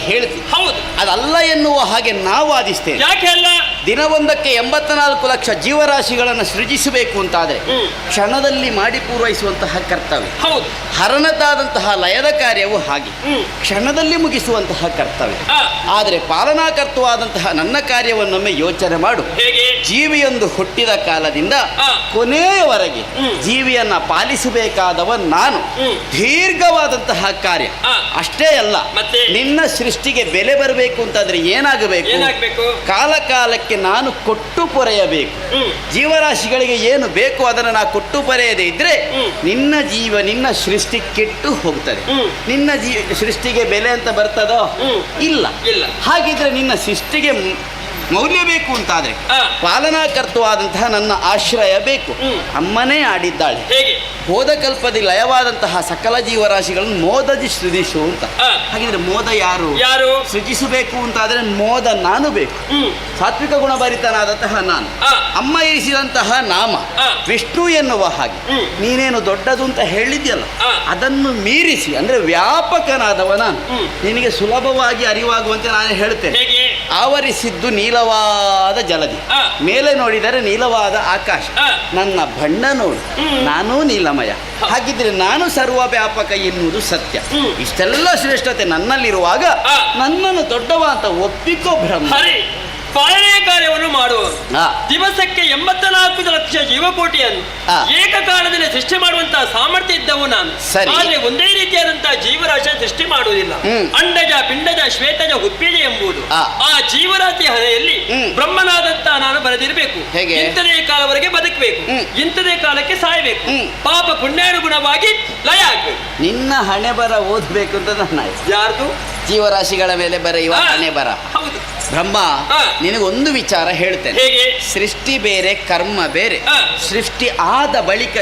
ಹೇಳ್ತಿ. ಹೌದು, ಅದಲ್ಲ ಎನ್ನುವ ಹಾಗೆ ನಾವು ವಾದಿಸ್ತೇವೆ. ಯಾಕೆ ಅಲ್ಲ? ದಿನವೊಂದಕ್ಕೆ 84 ಲಕ್ಷ ಜೀವರಾಶಿಗಳನ್ನು ಸೃಜಿಸಬೇಕು ಅಂತಾದರೆ ಕ್ಷಣದಲ್ಲಿ ಮಾಡಿ ಪೂರೈಸುವಂತಹ ಕರ್ತವ್ಯ. ಹೌದು, ಹರನತಾದಂತಹ ಲಯದ ಕಾರ್ಯವು ಹಾಗೆ ಕ್ಷಣದಲ್ಲಿ ಮುಗಿಸುವಂತಹ ಕರ್ತವ್ಯ. ಆದರೆ ಪಾಲನಾಕರ್ತವಾದಂತಹ ನನ್ನ ಕಾರ್ಯವನ್ನೊಮ್ಮೆ ಯೋಚನೆ ಮಾಡು. ಹೇಗೆ? ಜೀವಿಯೊಂದು ಹುಟ್ಟಿದ ಕಾಲದಿಂದ ಕೊನೆಯವರೆಗೆ ಜೀವಿಯನ್ನ ಪಾಲಿಸಬೇಕಾದವ ನಾನು. ದೀರ್ಘವಾದಂತಹ ಕಾರ್ಯ. ಅಷ್ಟೇ ಅಲ್ಲ, ನಿನ್ನ ಸೃಷ್ಟಿಗೆ ಬೆಲೆ ಬರಬೇಕು ಅಂತಾದ್ರೆ ಏನಾಗಬೇಕು? ಕಾಲ ಕಾಲಕ್ಕೆ ನಾನು ಕೊಟ್ಟು ಪೊರೆಯಬೇಕು. ಜೀವರಾಶಿಗಳಿಗೆ ಏನು ಬೇಕು ಅದನ್ನು ನಾ ಕೊಟ್ಟು ಪೊರೆಯದೇ ಇದ್ರೆ ನಿನ್ನ ಸೃಷ್ಟಿ ಕೆಟ್ಟು ಹೋಗ್ತದೆ. ನಿನ್ನ ಸೃಷ್ಟಿಗೆ ಬೆಲೆ ಅಂತ ಬರ್ತದೋ? ಇಲ್ಲ. ಹಾಗಿದ್ರೆ ನಿನ್ನ ಸೃಷ್ಟಿಗೆ ಮೌಲ್ಯ ಬೇಕು ಅಂತಾದ್ರೆ ಪಾಲನಾಕರ್ತವಾದಂತಹ ನನ್ನ ಆಶ್ರಯ ಬೇಕು. ಅಮ್ಮನೇ ಆಡಿದ್ದಾಳೆ, ಹೋದ ಕಲ್ಪದಿ ಲಯವಾದಂತಹ ಸಕಲ ಜೀವರಾಶಿಗಳನ್ನು ಮೋದದಿ ಸೃಜಿಸು ಅಂತ. ಹಾಗಿದ್ರೆ ಮೋದ ಯಾರು? ಸೃಜಿಸಬೇಕು ಅಂತಾದ್ರೆ ಮೋದ ನಾನು ಬೇಕು. ಸಾತ್ವಿಕ ಗುಣಭರಿತನಾದಂತಹ ನಾನು. ಅಮ್ಮ ಇರಿಸಿದಂತಹ ನಾಮ ವಿಷ್ಣು ಎನ್ನುವ ಹಾಗೆ ನೀನೇನು ದೊಡ್ಡದು ಅಂತ ಹೇಳಿದ್ಯಲ್ಲ, ಅದನ್ನು ಮೀರಿಸಿ ಅಂದ್ರೆ ವ್ಯಾಪಕನಾದವ ನಾನು. ನಿನಗೆ ಸುಲಭವಾಗಿ ಅರಿವಾಗುವಂತೆ ನಾನು ಹೇಳ್ತೇನೆ. ಆವರಿಸಿದ್ದು ನೀಲವಾದ ಜಲದಿ, ಮೇಲೆ ನೋಡಿದರೆ ನೀಲವಾದ ಆಕಾಶ. ನನ್ನ ಬಣ್ಣ ನೋಡು, ನಾನೂ ನೀಲಮಯ. ಹಾಗಿದ್ರೆ ನಾನು ಸರ್ವ ವ್ಯಾಪಕ ಎನ್ನುವುದು ಸತ್ಯ. ಇಷ್ಟೆಲ್ಲ ಶ್ರೇಷ್ಠತೆ ನನ್ನಲ್ಲಿರುವಾಗ ನನ್ನನ್ನು ದೊಡ್ಡವ ಅಂತ ಒಪ್ಪಿಕೋ ಬ್ರಹ್ಮ. ಪಾಲನೆ ಕಾರ್ಯವನ್ನು ಮಾಡುವ ದಿವಸಕ್ಕೆ 84 ಲಕ್ಷ ಜೀವಕೋಟಿಯನ್ನು ಏಕಕಾಲದಲ್ಲಿ ಸೃಷ್ಟಿ ಮಾಡುವಂತಹ ಸಾಮರ್ಥ್ಯ ಇದ್ದವು ನಾನು. ಆದ್ರೆ ಒಂದೇ ರೀತಿಯಾದಂತಹ ಜೀವರಾಶಿ ಸೃಷ್ಟಿ ಮಾಡುವುದಿಲ್ಲ. ಅಂಡಜ, ಪಿಂಡಜ, ಶ್ವೇತಜ, ಉತ್ಪೀಜ ಎಂಬುದು ಆ ಜೀವರಾಶಿ ಹಣೆಯಲ್ಲಿ ಬ್ರಹ್ಮನಾದಂತ ನಾನು ಬರೆದಿರಬೇಕು. ಇಂಥದೇ ಕಾಲವರೆಗೆ ಬದುಕಬೇಕು, ಇಂಥದೇ ಕಾಲಕ್ಕೆ ಸಾಯಬೇಕು, ಪಾಪ ಪುಣ್ಯಾನುಗುಣವಾಗಿ ಲಯ ಆಗ್ಬೇಕು. ನಿನ್ನ ಹಣೆ ಬರ ಓದ್ಬೇಕು ಅಂತ ನನ್ನ ಯಾರ್ದು? ಜೀವರಾಶಿಗಳ ಮೇಲೆ ಬರೆಯುವ ಹಣೆ ಬರ. ಹೌದು ಬ್ರಹ್ಮ, ನಿನಗೊಂದು ವಿಚಾರ ಹೇಳ್ತೇನೆ. ಸೃಷ್ಟಿ ಬೇರೆ, ಕರ್ಮ ಬೇರೆ. ಸೃಷ್ಟಿ ಆದ ಬಳಿಕ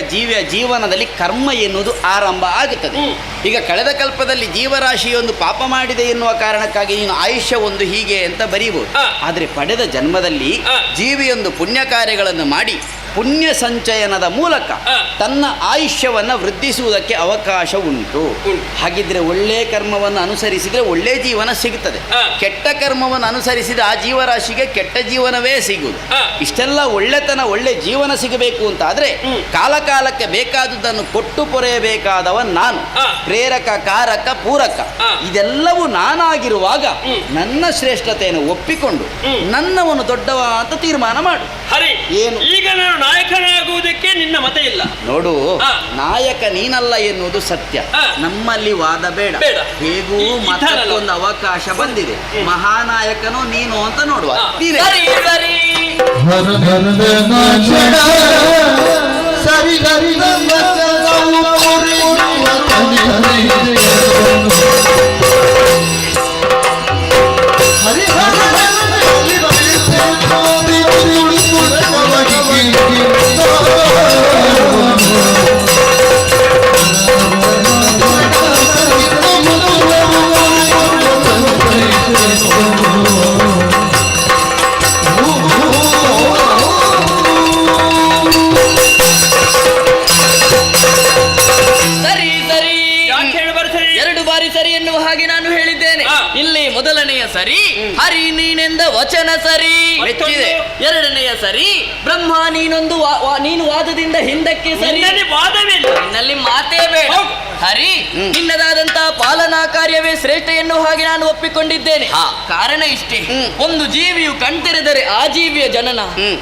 ಜೀವನದಲ್ಲಿ ಕರ್ಮ ಎನ್ನುವುದು ಆರಂಭ ಆಗುತ್ತದೆ. ಈಗ ಕಳೆದ ಕಲ್ಪದಲ್ಲಿ ಜೀವರಾಶಿಯೊಂದು ಪಾಪ ಮಾಡಿದೆ ಎನ್ನುವ ಕಾರಣಕ್ಕಾಗಿ ನೀನು ಆಯುಷ್ಯ ಒಂದು ಹೀಗೆ ಅಂತ ಬರೀಬಹುದು. ಆದರೆ ಪಡೆದ ಜನ್ಮದಲ್ಲಿ ಜೀವಿಯೊಂದು ಪುಣ್ಯ ಕಾರ್ಯಗಳನ್ನು ಮಾಡಿ ಪುಣ್ಯ ಸಂಚಯನದ ಮೂಲಕ ತನ್ನ ಆಯುಷ್ಯವನ್ನು ವೃದ್ಧಿಸುವುದಕ್ಕೆ ಅವಕಾಶ ಉಂಟು. ಹಾಗಿದ್ರೆ ಒಳ್ಳೆ ಕರ್ಮವನ್ನು ಅನುಸರಿಸಿದರೆ ಒಳ್ಳೆ ಜೀವನ ಸಿಗುತ್ತದೆ. ಕೆಟ್ಟ ಕರ್ಮವನ್ನು ಅನುಸರಿಸಿದ ಆ ಜೀವರಾಶಿಗೆ ಕೆಟ್ಟ ಜೀವನವೇ ಸಿಗುವುದು. ಇಷ್ಟೆಲ್ಲ ಒಳ್ಳೆತನ ಒಳ್ಳೆ ಜೀವನ ಸಿಗಬೇಕು ಅಂತಾದ್ರೆ ಕಾಲಕಾಲಕ್ಕೆ ಬೇಕಾದುದನ್ನು ಕೊಟ್ಟು ಪೊರೆಯಬೇಕಾದವ ನಾನು. ಪ್ರೇರಕ, ಕಾರಕ, ಪೂರಕ ಇದೆಲ್ಲವೂ ನಾನಾಗಿರುವಾಗ ನನ್ನ ಶ್ರೇಷ್ಠತೆಯನ್ನು ಒಪ್ಪಿಕೊಂಡು ನನ್ನವನು ದೊಡ್ಡವ ಅಂತ ತೀರ್ಮಾನ ಮಾಡು. ಹರಿ, ಏನು ಈಗ ನಾನು ನಾಯಕನಾಗುವುದಕ್ಕೆ ನಿನ್ನ ಮತ ಇಲ್ಲ. ನೋಡು, ನಾಯಕ ನೀನಲ್ಲ ಎನ್ನುವುದು ಸತ್ಯ. ನಮ್ಮಲ್ಲಿ ವಾದ ಬೇಡ. ಹೇಗೂ ಮತ್ತೊಂದು ಅವಕಾಶ ಬಂದಿದೆ. ಮಹಾನಾಯಕನು ನೀನು ಅಂತ ನೋಡುವ. ಸರಿ ಸರಿ ಹರ ಹರದ ನಾಚಡ ಸರಿ ಹರಿ ಮೊದಲನೆಯ ಸರಿ ಹರಿ ನೀನೆಂದ ವಚನ ಸರಿ, ಎರಡನೆಯ ಸರಿ ಬ್ರಹ್ಮ ನೀನೊಂದು ನೀನು ವಾದದಿಂದ ಹಿಂದಕ್ಕೆ ಸರಿ. ನಿನ್ನಲ್ಲಿ ಮಾತೇ ಬೇಡ. ಹರಿ ನಿನ್ನದಾದಂತಹ ಪಾಲನಾ ಕಾರ್ಯವೇ ಶ್ರೇಷ್ಠ ಎನ್ನುವ ಹಾಗೆ ನಾನು ಒಪ್ಪಿಕೊಂಡಿದ್ದೇನೆ. ಕಾರಣ ಇಷ್ಟೇ, ಒಂದು ಜೀವಿಯು ಕಣ್ತೆರೆದರೆ ಆ ಜೀವಿಯ ಜನನ,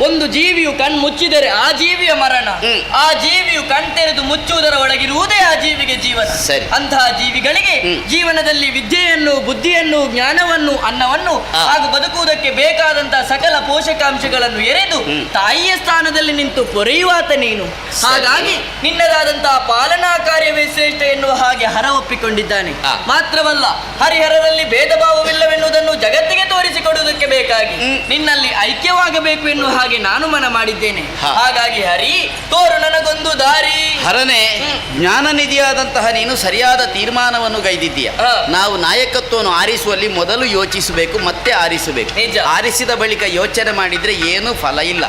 ಒಂದು ಜೀವಿಯು ಮುಚ್ಚಿದರೆ ಆ ಜೀವಿಯ ಮರಣ, ಆ ಜೀವಿಯು ಕಣ್ತೆರೆದು ಮುಚ್ಚುವುದರ ಒಳಗಿರುವುದೇ ಆ ಜೀವಿಗೆ ಜೀವನ. ಅಂತಹ ಜೀವಿಗಳಿಗೆ ಜೀವನದಲ್ಲಿ ವಿದ್ಯೆಯನ್ನು, ಬುದ್ಧಿಯನ್ನು, ಜ್ಞಾನವನ್ನು, ಅನ್ನವನ್ನು ಹಾಗೂ ಬದುಕುವುದಕ್ಕೆ ಬೇಕಾದಂತಹ ಸಕಲ ಪೋಷಕಾಂಶಗಳನ್ನು ಎರೆದು ತಾಯಿಯ ಸ್ಥಾನದಲ್ಲಿ ನಿಂತು ಪೊರೆಯುವಾತ ನೀನು. ಹಾಗಾಗಿ ನಿನ್ನದಾದಂತಹ ಪಾಲನಾ ಕಾರ್ಯವೇ ಶ್ರೇಷ್ಠ ಎನ್ನುವ ಹಾಗೆ ಹರ ಒಪ್ಪಿಕೊಂಡಿದ್ದಾನೆ. ಮಾತ್ರವಲ್ಲ, ಹರಿಹರದಲ್ಲಿ ಭೇದ ಭಾವವಿಲ್ಲವೆನ್ನುವುದನ್ನು ಜಗತ್ತಿಗೆ ತೋರಿಸಿಕೊಡುವುದಕ್ಕೆ ಬೇಕಾಗಿ ನಿನ್ನಲ್ಲಿ ಐಕ್ಯವಾಗಬೇಕು ಎನ್ನುವ ಹಾಗೆ ನಾನು ಮನ ಮಾಡಿದ್ದೇನೆ. ಹಾಗಾಗಿ ಹರಿ ತೋರು ನನಗೊಂದು ದಾರಿ. ಹರನೇ, ಜ್ಞಾನ ನಿಧಿಯಾದಂತಹ ನೀನು ಸರಿಯಾದ ತೀರ್ಮಾನವನ್ನು ಗೈದಿದ್ದೀಯ. ನಾವು ನಾಯಕತ್ವವನ್ನು ಆರಿಸುವಲ್ಲಿ ಮೊದಲು ಯೋಚಿಸಬೇಕು, ಮತ್ತೆ ಆರಿಸಬೇಕು. ಆರಿಸಿದ ಬಳಿಕ ಯೋಚನೆ ಮಾಡಿದ್ರೆ ಏನು ಫಲ ಇಲ್ಲ.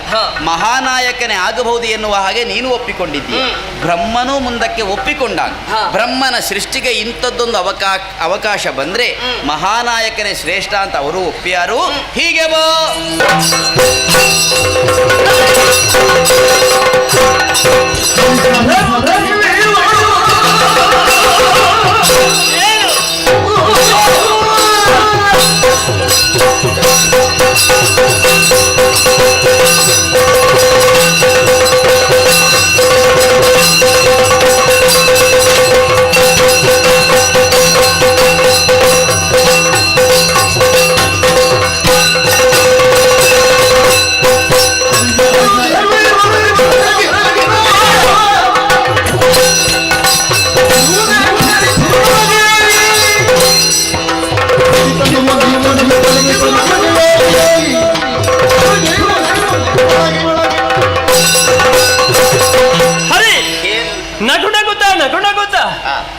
ಮಹಾನಾಯಕನೇ ಆಗಬಹುದು ಎನ್ನುವ ಹಾಗೆ ನೀನು ಒಪ್ಪಿಕೊಂಡಿದ್ದೀಯ. ಬ್ರಹ್ಮನೂ ಮುಂದಕ್ಕೆ ಒಪ್ಪಿಕೊಂಡಾಗ ಬ್ರಹ್ಮನ ಸೃಷ್ಟಿಗೆ ಇಂಥದ್ದೊಂದು ಅವಕಾಶ ಬಂದ್ರೆ ಮಹಾನಾಯಕನೇ ಶ್ರೇಷ್ಠ ಅಂತ ಅವರು ಒಪ್ಪಿಯಾರು. ಹೀಗೆ ಬಾ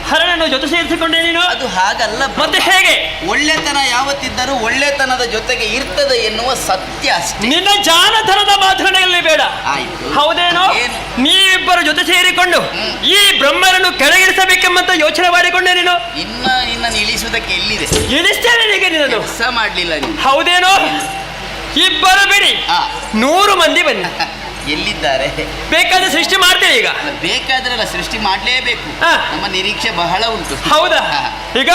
ಹರನನ್ನು ಜೊತೆ ಸೇರಿಸಿಕೊಂಡೆ ನೀನು. ಅದು ಹಾಗಲ್ಲ. ಮತ್ತೆ ಹೇಗೆ? ಒಳ್ಳೆತನ ಯಾವತ್ತಿದ್ದರೂ ಒಳ್ಳೆತನದ ಜೊತೆಗೆ ಇರ್ತದೆ ಎನ್ನುವ ಸತ್ಯ ಅಷ್ಟೇ. ನಿನ್ನ ಜಾನತನದ ಮಾತುಗಳಲ್ಲಿ ಬೇಡ. ಹೌದೇನೋ? ನೀವಿಬ್ಬರು ಜೊತೆ ಸೇರಿಕೊಂಡು ಈ ಬ್ರಹ್ಮನನ್ನು ಕೆಳಗಿಳಿಸಬೇಕೆಂಬಂತ ಯೋಚನೆ ಮಾಡಿಕೊಂಡೆ ನೀನು. ಇನ್ನ ಇಳಿಸುವುದಕ್ಕೆ ಎಲ್ಲಿದೆ? ಇಳಿಸ್ತೇನೆ ಈಗ ನೀನು. ಕೆಲಸ ಮಾಡ್ಲಿಲ್ಲ ನೀನು. ಹೌದೇನೋ? ಇಬ್ಬರು ಬಿಡಿ, 100 ಮಂದಿ ಬನ್ನಿ. ಎಲ್ಲಿದ್ದಾರೆ? ಬೇಕಾದ್ರೆ ಸೃಷ್ಟಿ ಮಾಡ್ತೇವೆ. ಈಗ ಬೇಕಾದ್ರಲ್ಲ, ಸೃಷ್ಟಿ ಮಾಡಲೇಬೇಕು. ನಮ್ಮ ನಿರೀಕ್ಷೆ ಬಹಳ ಉಂಟು. ಹೌದಾ? ಈಗ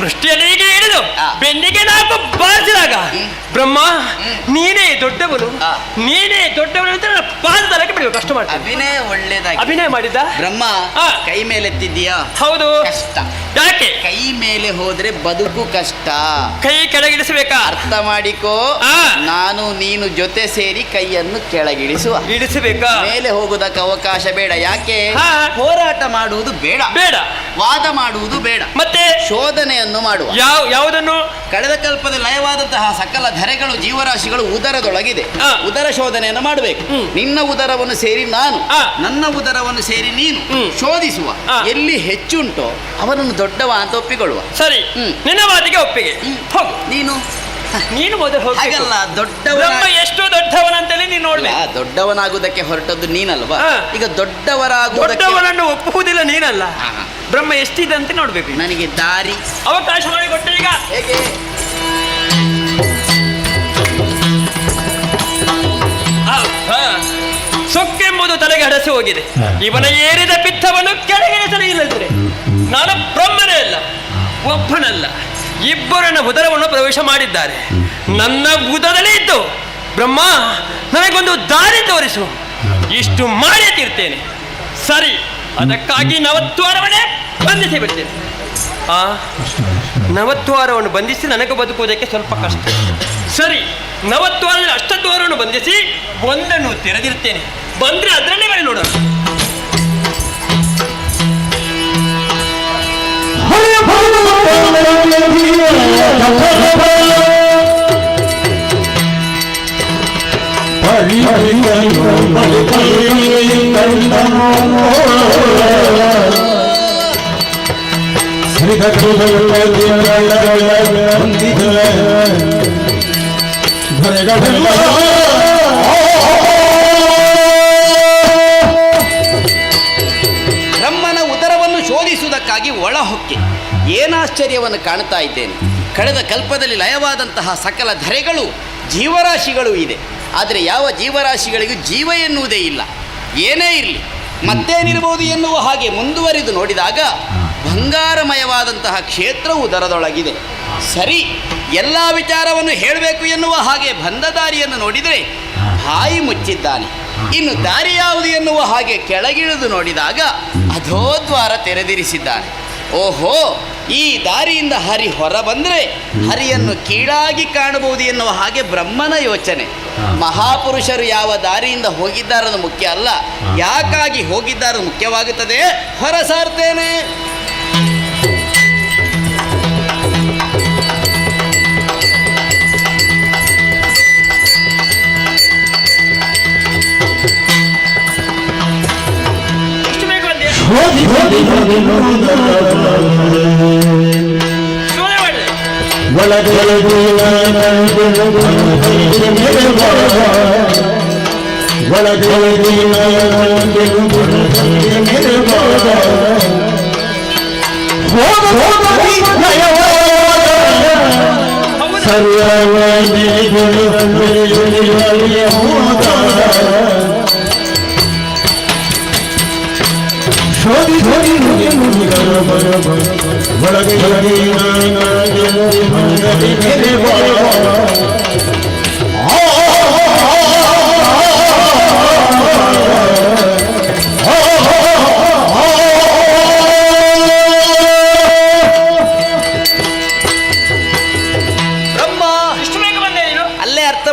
ಸೃಷ್ಟಿಯಲ್ಲಿ ಹೀಗೆ ಹಿಡಿದು ಬೆನ್ನಿಗೆ 4 ಬಾರಿಸಿದಾಗ ಬ್ರಹ್ಮ ನೀನೇ ದೊಡ್ಡವನು, ನೀನೇ ದೊಡ್ಡವನು ಅಂತ ಪಾದದಳಕ್ಕೆ ಬಿಡಬೇಕು. ಕಷ್ಟ ಮಾಡ್ತೀನಿ. ಅಭಿನಯ ಒಳ್ಳೇದಾಗಿ ಅಭಿನಯ ಮಾಡಿದ್ದ ಬ್ರಹ್ಮ ಕೈ ಮೇಲೆ ಎತ್ತಿದ್ದೀಯಾ? ಹೌದು. ಕಷ್ಟ. ಯಾಕೆ? ಕೈ ಮೇಲೆ ಹೋದ್ರೆ ಬದುಕು ಕಷ್ಟ. ಕೈ ಕೆಳಗಿಳಿಸಬೇಕಾ? ಅರ್ಥ ಮಾಡಿಕೋ. ನಾನು ನೀನು ಜೊತೆ ಸೇರಿ ಕೈಯನ್ನು ಕೆಳಗಿಳಿಸುವ. ಇಳಿಸಬೇಕಾ? ಮೇಲೆ ಹೋಗುವುದಕ್ಕೆ ಅವಕಾಶ ಬೇಡ. ಯಾಕೆ? ಹೋರಾಟ ಮಾಡುವುದು ಬೇಡ, ಬೇಡ ವಾದ ಮಾಡುವುದು ಬೇಡ. ಮತ್ತೆ ಶೋಧನೆಯನ್ನು ಮಾಡುವ. ಯಾವುದನ್ನು? ಕಳೆದ ಕಲ್ಪದ ಲಯವಾದಂತಹ ಸಕಲ ಧರೆಗಳು, ಜೀವರಾಶಿಗಳು ಉದರದೊಳಗಿದೆ. ಉದರ ಶೋಧನೆಯನ್ನು ಮಾಡಬೇಕು. ನಿನ್ನ ಉದರವನ್ನು ಸೇರಿ ನಾನು, ನನ್ನ ಉದರವನ್ನು ಸೇರಿ ನೀನು ಶೋಧಿಸುವ. ಎಲ್ಲಿ ಹೆಚ್ಚುಂಟೋ ಅವನನ್ನು ದೊಡ್ಡವ ಅಂತ ಒಪ್ಪಿಕೊಳ್ಳುವ. ಸರಿ, ನಿನ್ನ ಮಾತಿಗೆ ಒಪ್ಪಿಗೆ. ಹೋಗು. ನೀನು ನೀನು ಮೊದಲು ಹೋಗಿ. ಹಾಗಲ್ಲ, ಬ್ರಹ್ಮ ಎಷ್ಟು ದೊಡ್ಡವನಂತಲೇ ನೀನು ನೋಡ್ಬೇಕು. ದೊಡ್ಡವನಾಗುವುದಕ್ಕೆ ಹೊರಟದ್ದು ನೀನಲ್ವಾ? ಹಾ. ಈಗ ದೊಡ್ಡವನನ್ನು ಒಪ್ಪುವುದಿಲ್ಲ ನೀನಲ್ಲ. ಬ್ರಹ್ಮ ಎಷ್ಟಿದೆ ಅಂತ ನೋಡ್ಬೇಕು. ನನಗೆ ದಾರಿ ಅವಕಾಶ ಮಾಡಿಕೊಟ್ಟೆ ಈಗ. ಹೇಗೆ? ಸೊಕ್ಕೆಂಬುದು ತಲೆಗೆ ಹಡಸಿ ಹೋಗಿದೆ. ಇವನ ಏರಿದ ಪಿತ್ತವನ್ನು ಕೆಳಗೆ ಇಲ್ಲದ್ರೆ ನಾನು ಬ್ರಹ್ಮನೇ ಅಲ್ಲ, ಒಬ್ಬನಲ್ಲ, ಇಬ್ಬರನ್ನ ಉದರವನ್ನು ಪ್ರವೇಶ ಮಾಡಿದ್ದಾರೆ. ನನ್ನ ಉದರದಲ್ಲಿ ಇದ್ದು ಬ್ರಹ್ಮ ನನಗೊಂದು ದಾರಿ ತೋರಿಸು, ಇಷ್ಟು ಮಾಡೇ ತೀರ್ತೇನೆ. ಸರಿ, ಅದಕ್ಕಾಗಿ ನವದ್ವಾರವನ್ನೇ ಬಂಧಿಸಿ ಬಿಡ್ತೇನೆ. ಆ ನವದ್ವಾರವನ್ನು ಬಂಧಿಸಿ ನನಗೆ ಬದುಕುವುದಕ್ಕೆ ಸ್ವಲ್ಪ ಕಷ್ಟ. ಸರಿ, ನವದ್ವಾರದಲ್ಲಿ ಅಷ್ಟದ್ವಾರವನ್ನು ಬಂಧಿಸಿ ಒಂದನ್ನು ತೆರೆದಿರ್ತೇನೆ. ಬಂದ್ರೆ ಅದರಲ್ಲೇ ಬರೀ ನೋಡೋಣ. ಬ್ರಹ್ಮನ ಉದರವನ್ನು ಶೋಧಿಸುವುದಕ್ಕಾಗಿ ಒಳಹೊಕ್ಕೆ ಏನಾಶ್ಚರ್ಯವನ್ನು ಕಾಣ್ತಾ ಇದ್ದೇನೆ. ಕಳೆದ ಕಲ್ಪದಲ್ಲಿ ಲಯವಾದಂತಹ ಸಕಲ ಧರೆಗಳು ಜೀವರಾಶಿಗಳು ಇದೆ. ಆದರೆ ಯಾವ ಜೀವರಾಶಿಗಳಿಗೂ ಜೀವ ಎನ್ನುವುದೇ ಇಲ್ಲ. ಏನೇ ಇರಲಿ, ಮತ್ತೇನಿರ್ಬೋದು ಎನ್ನುವ ಹಾಗೆ ಮುಂದುವರಿದು ನೋಡಿದಾಗ ಬಂಗಾರಮಯವಾದಂತಹ ಕ್ಷೇತ್ರವು ಉದರದೊಳಗಿದೆ. ಸರಿ, ಎಲ್ಲ ವಿಚಾರವನ್ನು ಹೇಳಬೇಕು ಎನ್ನುವ ಹಾಗೆ ಬಂದ ದಾರಿಯನ್ನು ನೋಡಿದರೆ ಬಾಯಿ ಮುಚ್ಚಿದ್ದಾನೆ. ಇನ್ನು ದಾರಿ ಯಾವುದು ಎನ್ನುವ ಹಾಗೆ ಕೆಳಗಿಳಿದು ನೋಡಿದಾಗ ಅಧೋದ್ವಾರ ತೆರೆದಿರಿಸಿದ್ದಾನೆ. ಓಹೋ, ಈ ದಾರಿಯಿಂದ ಹರಿ ಹೊರ ಬಂದರೆ ಹರಿಯನ್ನು ಕೀಳಾಗಿ ಕಾಣಬಹುದು ಎನ್ನುವ ಹಾಗೆ ಬ್ರಹ್ಮನ ಯೋಚನೆ. ಮಹಾಪುರುಷರು ಯಾವ ದಾರಿಯಿಂದ ಹೋಗಿದ್ದಾರದು ಮುಖ್ಯ ಅಲ್ಲ, ಯಾಕಾಗಿ ಹೋಗಿದ್ದಾರದು ಮುಖ್ಯವಾಗುತ್ತದೆ. ಹೊರ ಸಾರ್ತೇನೆ.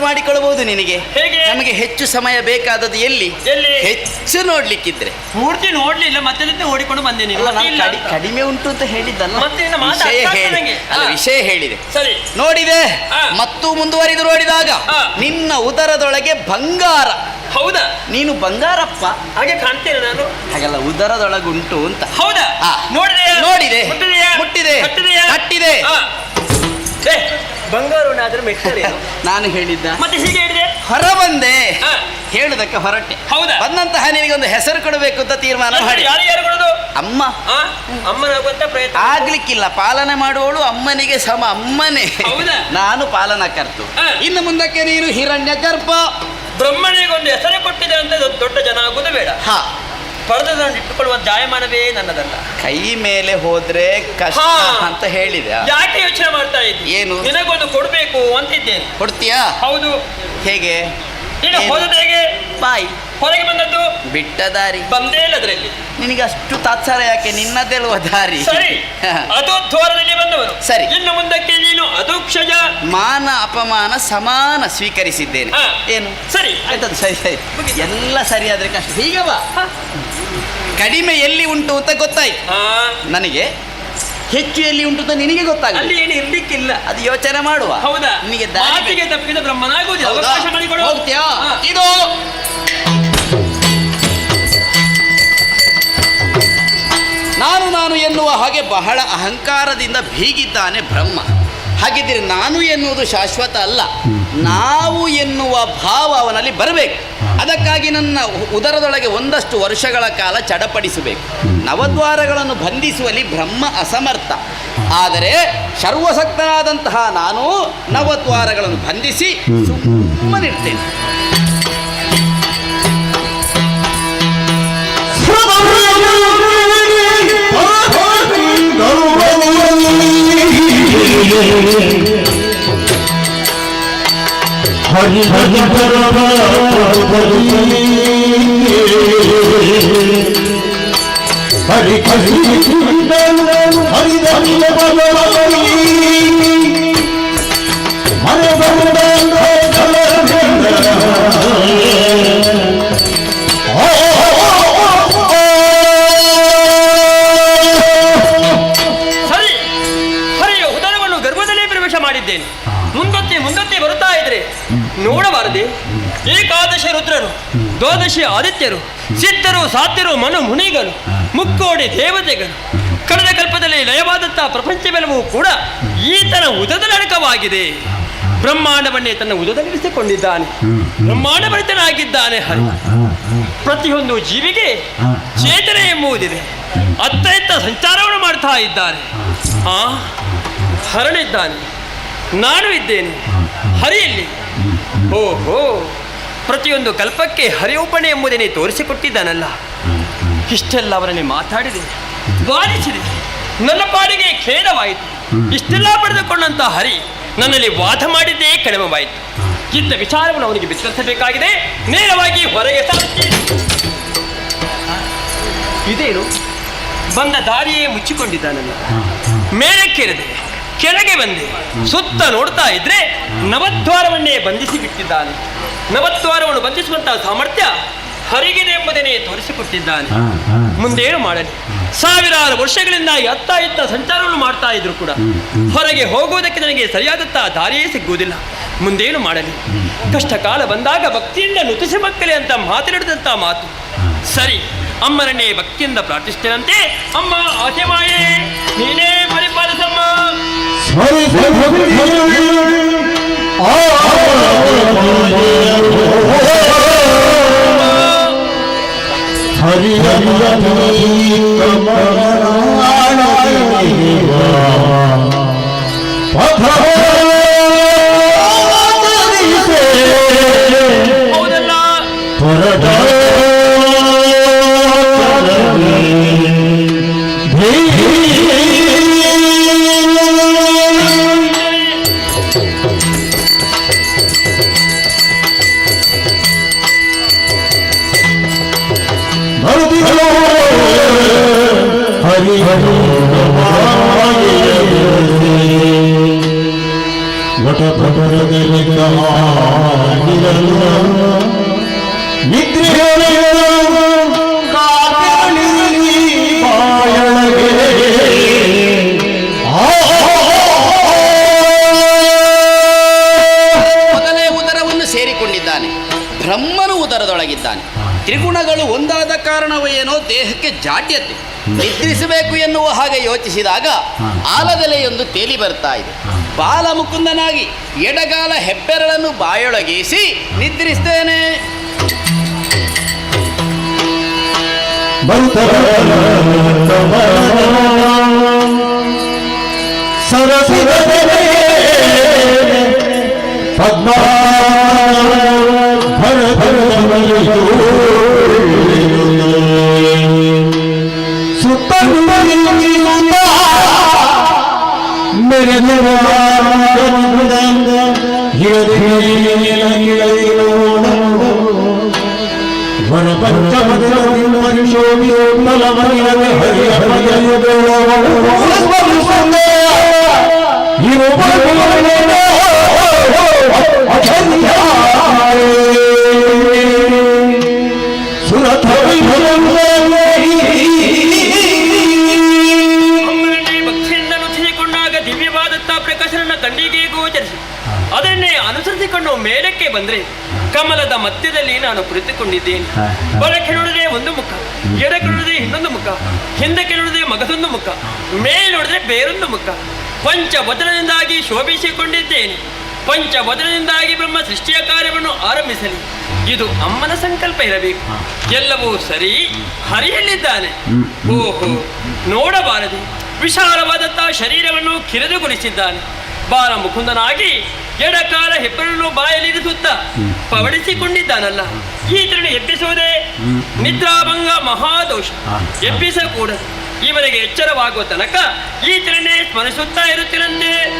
ಮಾಡಿಕೊಳ್ಳಬಹುದು ನಿನಗೆ. ನಮಗೆ ಹೆಚ್ಚು ಸಮಯ ಬೇಕಾದದ್ದು ಎಲ್ಲಿ ಹೆಚ್ಚು ನೋಡ್ಲಿಕ್ಕಿದ್ರೆ ಪೂರ್ತಿ ನೋಡ್ಲಿಲ್ಲ, ಮತ್ತೆ ಓಡಿಕೊಂಡು ಬಂದೇನೆ. ಕಡಿಮೆ ಉಂಟು ಅಂತ ಹೇಳಿದ್ದಲ್ಲ, ಮತ್ತೆ ವಿಷಯ ಹೇಳಿದೆ. ಸರಿ, ನೋಡಿದೆ. ಮತ್ತು ಮುಂದುವರಿದು ನೋಡಿದಾಗ ನಿನ್ನ ಉದರದೊಳಗೆ ಬಂಗಾರ. ಹೌದಾ? ನೀನು ಬಂಗಾರಪ್ಪ ಹಾಗೆ ಕಾಣ್ತೇನೆ ನಾನು. ಹಾಗೆಲ್ಲ ಉದರದೊಳಗುಂಟು ಅಂತ. ಹೌದಾ? ನೋಡಿದೆ, ಮುಟ್ಟಿದೆ, ಕಟ್ಟಿದೆ. ಬಂಗಾರನಾದ್ರೆ ಮೆಟ್ಟರೆ ನಾನು ಹೇಳಿದ್ದ. ಮತ್ತೆ ಹೀಗೆ ಹೇಳಿದೆ, ಹೊರ ಬಂದೆ, ಹೇಳುದಕ್ಕೆ ಹೊರಟೆ. ಹೌದಾ? ಬಂದಂತಹ ನಿನಗೆ ಒಂದು ಹೆಸರು ಕೊಡಬೇಕು ಅಂತ ತೀರ್ಮಾನ ಮಾಡಿ. ಯಾರು ಕೊಡೋದು? ಅಮ್ಮ. ಅಮ್ಮನಾಗುವಂತ ಪ್ರಯತ್ನ ಆಗ್ಲಿಕ್ಕಿಲ್ಲ, ಪಾಲನೆ ಮಾಡುವವಳು ಅಮ್ಮನಿಗೆ ಸಮ. ಅಮ್ಮನೇ. ನಾನು ಪಾಲನಕರ್ತು. ಇನ್ನು ಮುಂದಕ್ಕೆ ನೀನು ಹಿರಣ್ಯ ಗರ್ಭ. ಬ್ರಹ್ಮನಿಗೆ ಒಂದು ಹೆಸರು ಕೊಟ್ಟಿದೆ ಅಂತ ದೊಡ್ಡ ಜನ ಆಗುವುದು ಬೇಡ. ಪರದನ್ನು ಇಟ್ಟುಕೊಳ್ಳುವ ಜಾಯಮಾನವೇ ನನ್ನದಲ್ಲ. ಕೈ ಮೇಲೆ ಹೋದ್ರೆ ಕಷ್ಟ ಅಂತ ಹೇಳಿದೆ. ಯಾಕೆ ಯೋಚನೆ ಮಾಡ್ತಾ ಇದ್ದಿ? ಏನು? ನಿನಗೊಂದು ಕೊಡ್ಬೇಕು ಅಂತಿದ್ದೇನೆ. ಕೊಡ್ತೀಯಾ? ಹೌದು. ಹೇಗೆ? ನೀನು ಹೋದದ್ದು ಹೇಗೆ? ಬಾಯಿ ಹೊರಗೆ ಬಂದದ್ದು ಬಿಟ್ಟ ದಾರಿ. ಬಂದೇ ಇಲ್ಲ ಅದರಲ್ಲಿ. ನಿನಗೆ ಅಷ್ಟು ತಾತ್ಸಾರ ಯಾಕೆ? ನಿನ್ನದೆಳುವ ದಾರಿ. ಸರಿ, ಅದು ದ್ವಾರದಲ್ಲಿ ಬಂದವರು. ಸರಿ, ಇನ್ನು ಮುಂದಕ್ಕೆ ನೀನು ಅಧೋಕ್ಷಜ. ಮಾನ ಅಪಮಾನ ಸಮಾನ ಸ್ವೀಕರಿಸಿದ್ದೇನೆ. ಏನು? ಸರಿ ಆಯ್ತದು. ಸರಿ ಸರಿ, ಎಲ್ಲ ಸರಿ ಆದ್ರೆ ಕಷ್ಟ. ಹೀಗೆ ಬಾ. ಕಡಿಮೆ ಎಲ್ಲಿ ಉಂಟು ಅಂತ ಗೊತ್ತಾಯ್ತು ನನಗೆ, ಹೆಚ್ಚು ಎಲ್ಲಿ ಉಂಟು ಅಂತ ನಿನಗೆ ಗೊತ್ತಾಗಲ್ಲ. ಅಲ್ಲಿ ಏನು ಇರ್ಲಿಕ್ಕಿಲ್ಲ, ಅದು ಯೋಚನೆ ಮಾಡುವ. ಹೌದಾ? ನಿನಗೆ ದಾರಿಗೆ ತಪ್ಪಿದ ಬ್ರಹ್ಮನಾಗುವುದಿಲ್ಲ. ಅವಕಾಶ ಮಾಡಿಕೊಡು. ಹೋಗ್ತೀಯಾ? ಇದು ನಾನು ಎನ್ನುವ ಹಾಗೆ ಬಹಳ ಅಹಂಕಾರದಿಂದ ಬೀಗಿದ್ದಾನೆ ಬ್ರಹ್ಮ. ಹಾಗಿದ್ರೆ ನಾನು ಎನ್ನುವುದು ಶಾಶ್ವತ ಅಲ್ಲ, ನಾವು ಎನ್ನುವ ಭಾವ ಅವನಲ್ಲಿ ಬರಬೇಕು. ಅದಕ್ಕಾಗಿ ನನ್ನ ಉದರದೊಳಗೆ ಒಂದಷ್ಟು ವರ್ಷಗಳ ಕಾಲ ಚಡಪಡಿಸಬೇಕು. ನವದ್ವಾರಗಳನ್ನು ಬಂಧಿಸುವಲ್ಲಿ ಬ್ರಹ್ಮ ಅಸಮರ್ಥ. ಆದರೆ ಸರ್ವಶಕ್ತನಾದಂತಹ ನಾನು ನವದ್ವಾರಗಳನ್ನು ಬಂಧಿಸಿ ಸುಮ್ಮನಿರ್ತೇನೆ. ಹರಿ ಹರಿ ಹರಿ ಹರಿಯ ಉದರವನ್ನು ಗರ್ಭದಲ್ಲೇ ಪ್ರವೇಶ ಮಾಡಿದ್ದೇನೆ. ಮುಂದೊತ್ತೆ ಬರುತ್ತಾ ಇದ್ರೆ ನೋಡಬಾರದೆ? ಏಕಾದಶಿ ರುದ್ರರು, ದ್ವಾದಶಿ ಆದಿತ್ಯರು, ಸಿದ್ಧರು, ಸಾತ್ಯರು, ಮನು ಮುನಿಗಳು, ಮುಕ್ಕೋಡಿ ದೇವತೆಗಳು, ಕಳೆದ ಕಲ್ಪದಲ್ಲಿ ಲಯವಾದಂತಹ ಪ್ರಪಂಚವೆಲ್ಲವೂ ಕೂಡ ಈತನ ಉದರದಲ್ಲಿ ಅಡಕವಾಗಿದೆ. ಬ್ರಹ್ಮಾಂಡವನ್ನೇ ತನ್ನ ಉದರದಲ್ಲಿರಿಸಿಕೊಂಡಿದ್ದಾನೆ. ಬ್ರಹ್ಮಾಂಡಭರಿತನಾಗಿದ್ದಾನೆ ಹರಿ. ಪ್ರತಿಯೊಂದು ಜೀವಿಗೆ ಚೇತನ ಎಂಬುವುದಿದೆ. ಅತ್ತ ಇತ್ತ ಸಂಚಾರವನ್ನು ಮಾಡ್ತಾ ಇದ್ದಾನೆ. ಹರಣಿದ್ದಾನೆ, ನಾನು ಇದ್ದೇನೆ. ಹರಿಯಲ್ಲಿ ಓಹೋ, ಪ್ರತಿಯೊಂದು ಕಲ್ಪಕ್ಕೆ ಹರಿಯೊಬ್ಬನೇ ಎಂಬುದನ್ನೇ ತೋರಿಸಿಕೊಟ್ಟಿದ್ದಾನಲ್ಲ. ಇಷ್ಟೆಲ್ಲ ಅವರನ್ನೇ ಮಾತಾಡಿದೆ, ವಾದಿಸಿದೆ. ನನ್ನ ಪಾಡಿಗೆ ಖೇದವಾಯಿತು. ಇಷ್ಟೆಲ್ಲ ಪಡೆದುಕೊಂಡಂತ ಹರಿ ನನ್ನಲ್ಲಿ ವಾದ ಮಾಡಿದ್ದೇ ಕಡಿಮೆವಾಯಿತು. ಇದ್ದ ವಿಚಾರವನ್ನು ಅವನಿಗೆ ಬಿತ್ತರಿಸಬೇಕಾಗಿದೆ. ನೇರವಾಗಿ ಹೊರಗೆ ಇದೇನು ಬಂದ ದಾರಿಯೇ ಮುಚ್ಚಿಕೊಂಡಿದ್ದಾನಲ್ಲ. ಮೇಲಕ್ಕೇರಿದೆ, ಕೆಳಗೆ ಬಂದೆ, ಸುತ್ತ ನೋಡ್ತಾ ಇದ್ರೆ ನವದ್ವಾರವನ್ನೇ ಬಂಧಿಸಿ ಬಿಟ್ಟಿದ್ದಾನೆ. ನವದ್ವಾರವನ್ನು ಬಂಧಿಸುವಂತಹ ಸಾಮರ್ಥ್ಯ ಹರಿಗಿದೆ ಎಂಬುದನ್ನೇ ತೋರಿಸಿಕೊಟ್ಟಿದ್ದಾನೆ. ಮುಂದೇನು ಮಾಡಲಿ? ಸಾವಿರಾರು ವರ್ಷಗಳಿಂದ ಅತ್ತ ಇತ್ತ ಸಂಚಾರವನ್ನು ಮಾಡ್ತಾ ಇದ್ರು ಕೂಡ ಹೊರಗೆ ಹೋಗುವುದಕ್ಕೆ ನನಗೆ ಸರಿಯಾದಂತಹ ದಾರಿಯೇ ಸಿಗುವುದಿಲ್ಲ. ಮುಂದೇನು ಮಾಡಲಿ? ಕಷ್ಟ ಕಾಲ ಬಂದಾಗ ಭಕ್ತಿಯಿಂದ ನುತಿಸಿ ಮಕ್ಕಳೇ ಅಂತ ಮಾತನಾಡಿದಂಥ ಮಾತು ಸರಿ. ಅಮ್ಮನನ್ನೇ ಭಕ್ತಿಯಿಂದ ಪ್ರಾರ್ಥಿಸ್ತೇನಂತೆ. ಅಮ್ಮ ಆಚೆಮಾಯೇ, ನೀನೇ ಪರಿಪಾಲಿಸಮ್ಮ. ಹರಿ ಹೌದಲ್ಲ, ಹರಿ ಹರಿ ವಟ ನಿದ್ರೆ ಮೊದಲೇ ಉದರವನ್ನು ಸೇರಿಕೊಂಡಿದ್ದಾನೆ. ಬ್ರಹ್ಮನು ಉದರದೊಳಗಿದ್ದಾನೆ. ತ್ರಿಗುಣಗಳು ಒಂದಾದ ಕಾರಣವೇನೋ ದೇಹಕ್ಕೆ ಜಾಡ್ಯತೆ. ನಿದ್ರಿಸಬೇಕು ಎನ್ನುವ ಹಾಗೆ ಯೋಚಿಸಿದಾಗ ಆಲದೆಲೆಯೊಂದು ತೇಲಿ ಬರ್ತಾ ಇದೆ. ಬಾಲಮುಕುಂದನಾಗಿ ಎಡಗಾಲ ಹೆಬ್ಬೆರಳನ್ನು ಬಾಯೊಳಗೇಸಿ ನಿದ್ರಿಸ್ತೇನೆ. ಪದ್ಮ ಸುತ್ತ मेरे ಕಣ್ಣಿಗೆ ಗೋಚರಿಸಿ ಅದನ್ನೇ ಅನುಸರಿಸಿಕೊಂಡು ಮೇಲಕ್ಕೆ ಬಂದ್ರೆ ಕಮಲದ ಮಧ್ಯದಲ್ಲಿ ನಾನು ಕುಳಿತುಕೊಂಡಿದ್ದೇನೆ. ಬಲಕ್ಕೆ ನೋಡಿದ್ರೆ ಒಂದು ಮುಖ, ಎಡಕ್ಕೆ ನೋಡಿದ್ರೆ ಇನ್ನೊಂದು ಮುಖ, ಹಿಂದಕ್ಕೆ ನೋಡಿದ್ರೆ ಮಗದೊಂದು ಮುಖ, ಮೇಲೆ ನೋಡಿದ್ರೆ ಬೇರೊಂದು ಮುಖ. ಪಂಚವಚನದಿಂದಾಗಿ ಶೋಭಿಸಿಕೊಂಡಿದ್ದೇನೆ. ಪಂಚವಚನದಿಂದಾಗಿ ಬ್ರಹ್ಮ ಸೃಷ್ಟಿಯ ಕಾರ್ಯವನ್ನು ಆರಂಭಿಸಲಿ. ಇದು ಅಮ್ಮನ ಸಂಕಲ್ಪ ಇರಬೇಕು. ಎಲ್ಲವೂ ಸರಿ. ಹರಿಯಲ್ಲಿದ್ದಾನೆ. ಓಹೋ, ನೋಡಬಾರದೆ. ವಿಶಾಲವಾದಂತಹ ಶರೀರವನ್ನು ಕಿರಿದುಗೊಳಿಸಿದ್ದಾನೆ. ಬಾಲ ಮುಕುಂದನಾಗಿ ಎಡಕಾಲ ಹೆಬ್ಬರನ್ನು ಬಾಯಲ್ಲಿರಿಸುತ್ತಾ ಪವಡಿಸಿಕೊಂಡಿದ್ದಾನಲ್ಲ. ಈತನನ್ನು ಎಬ್ಬಿಸುವುದೇ ನಿದ್ರಾಭಂಗ ಮಹಾದೋಷ. ಎಬ್ಬಿಸಕೂಡದು. ಇವರಿಗೆ ಎಚ್ಚರವಾಗುವ ತನಕ ಈತನನ್ನೇ ಸ್ಮರಿಸುತ್ತಾ ಇರುತ್ತೀರಂತೆ.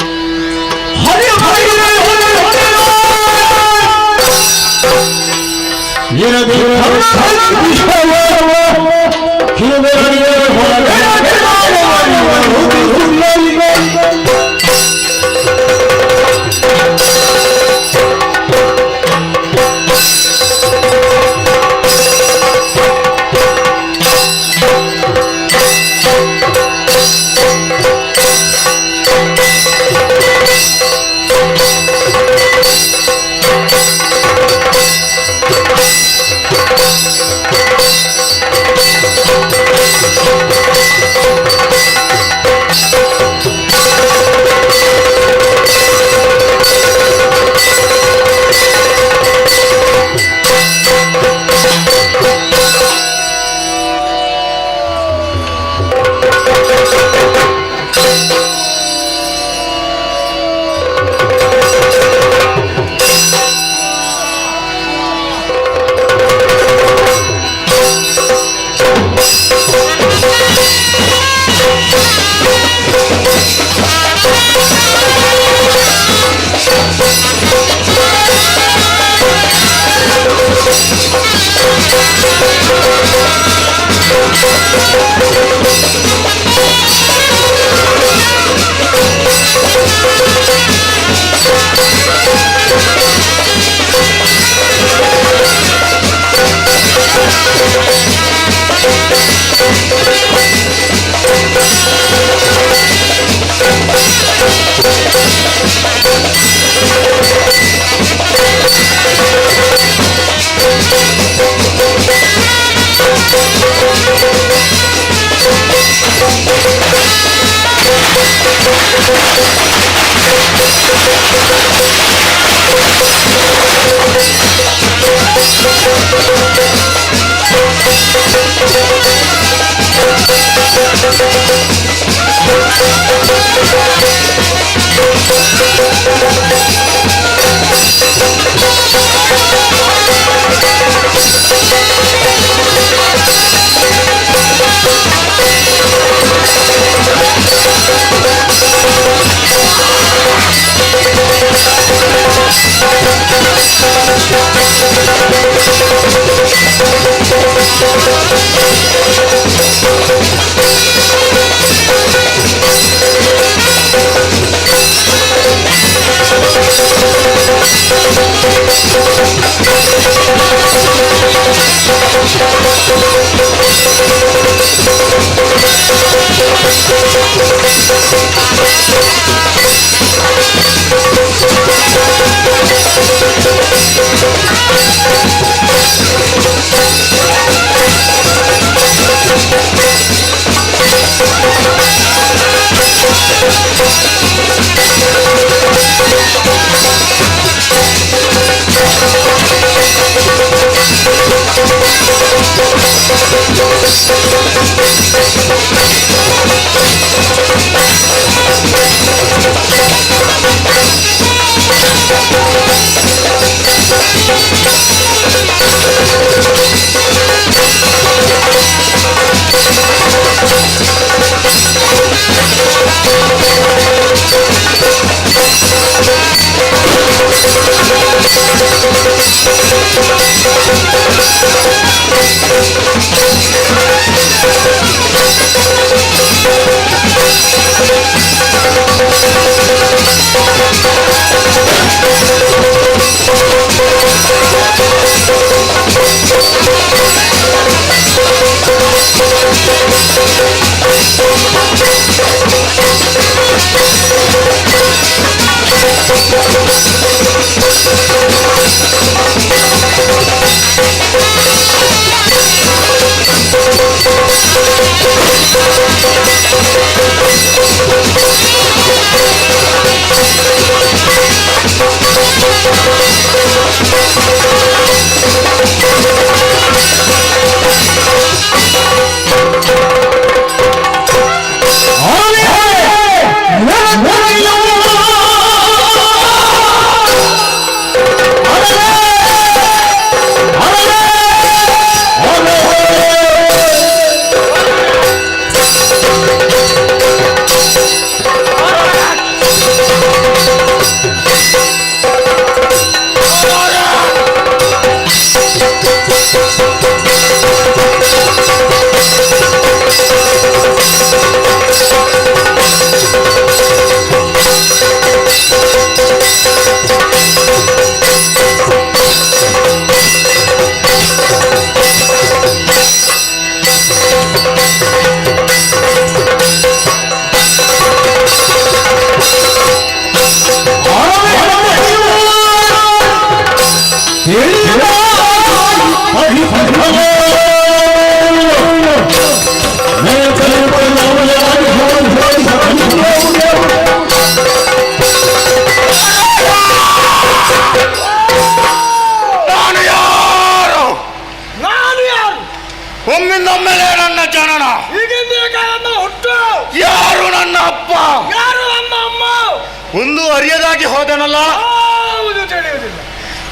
ಆಗಿ ಹೋದನಲ್ಲ, ಯಾವುದು ತಿಳಿಯುವುದಿಲ್ಲ.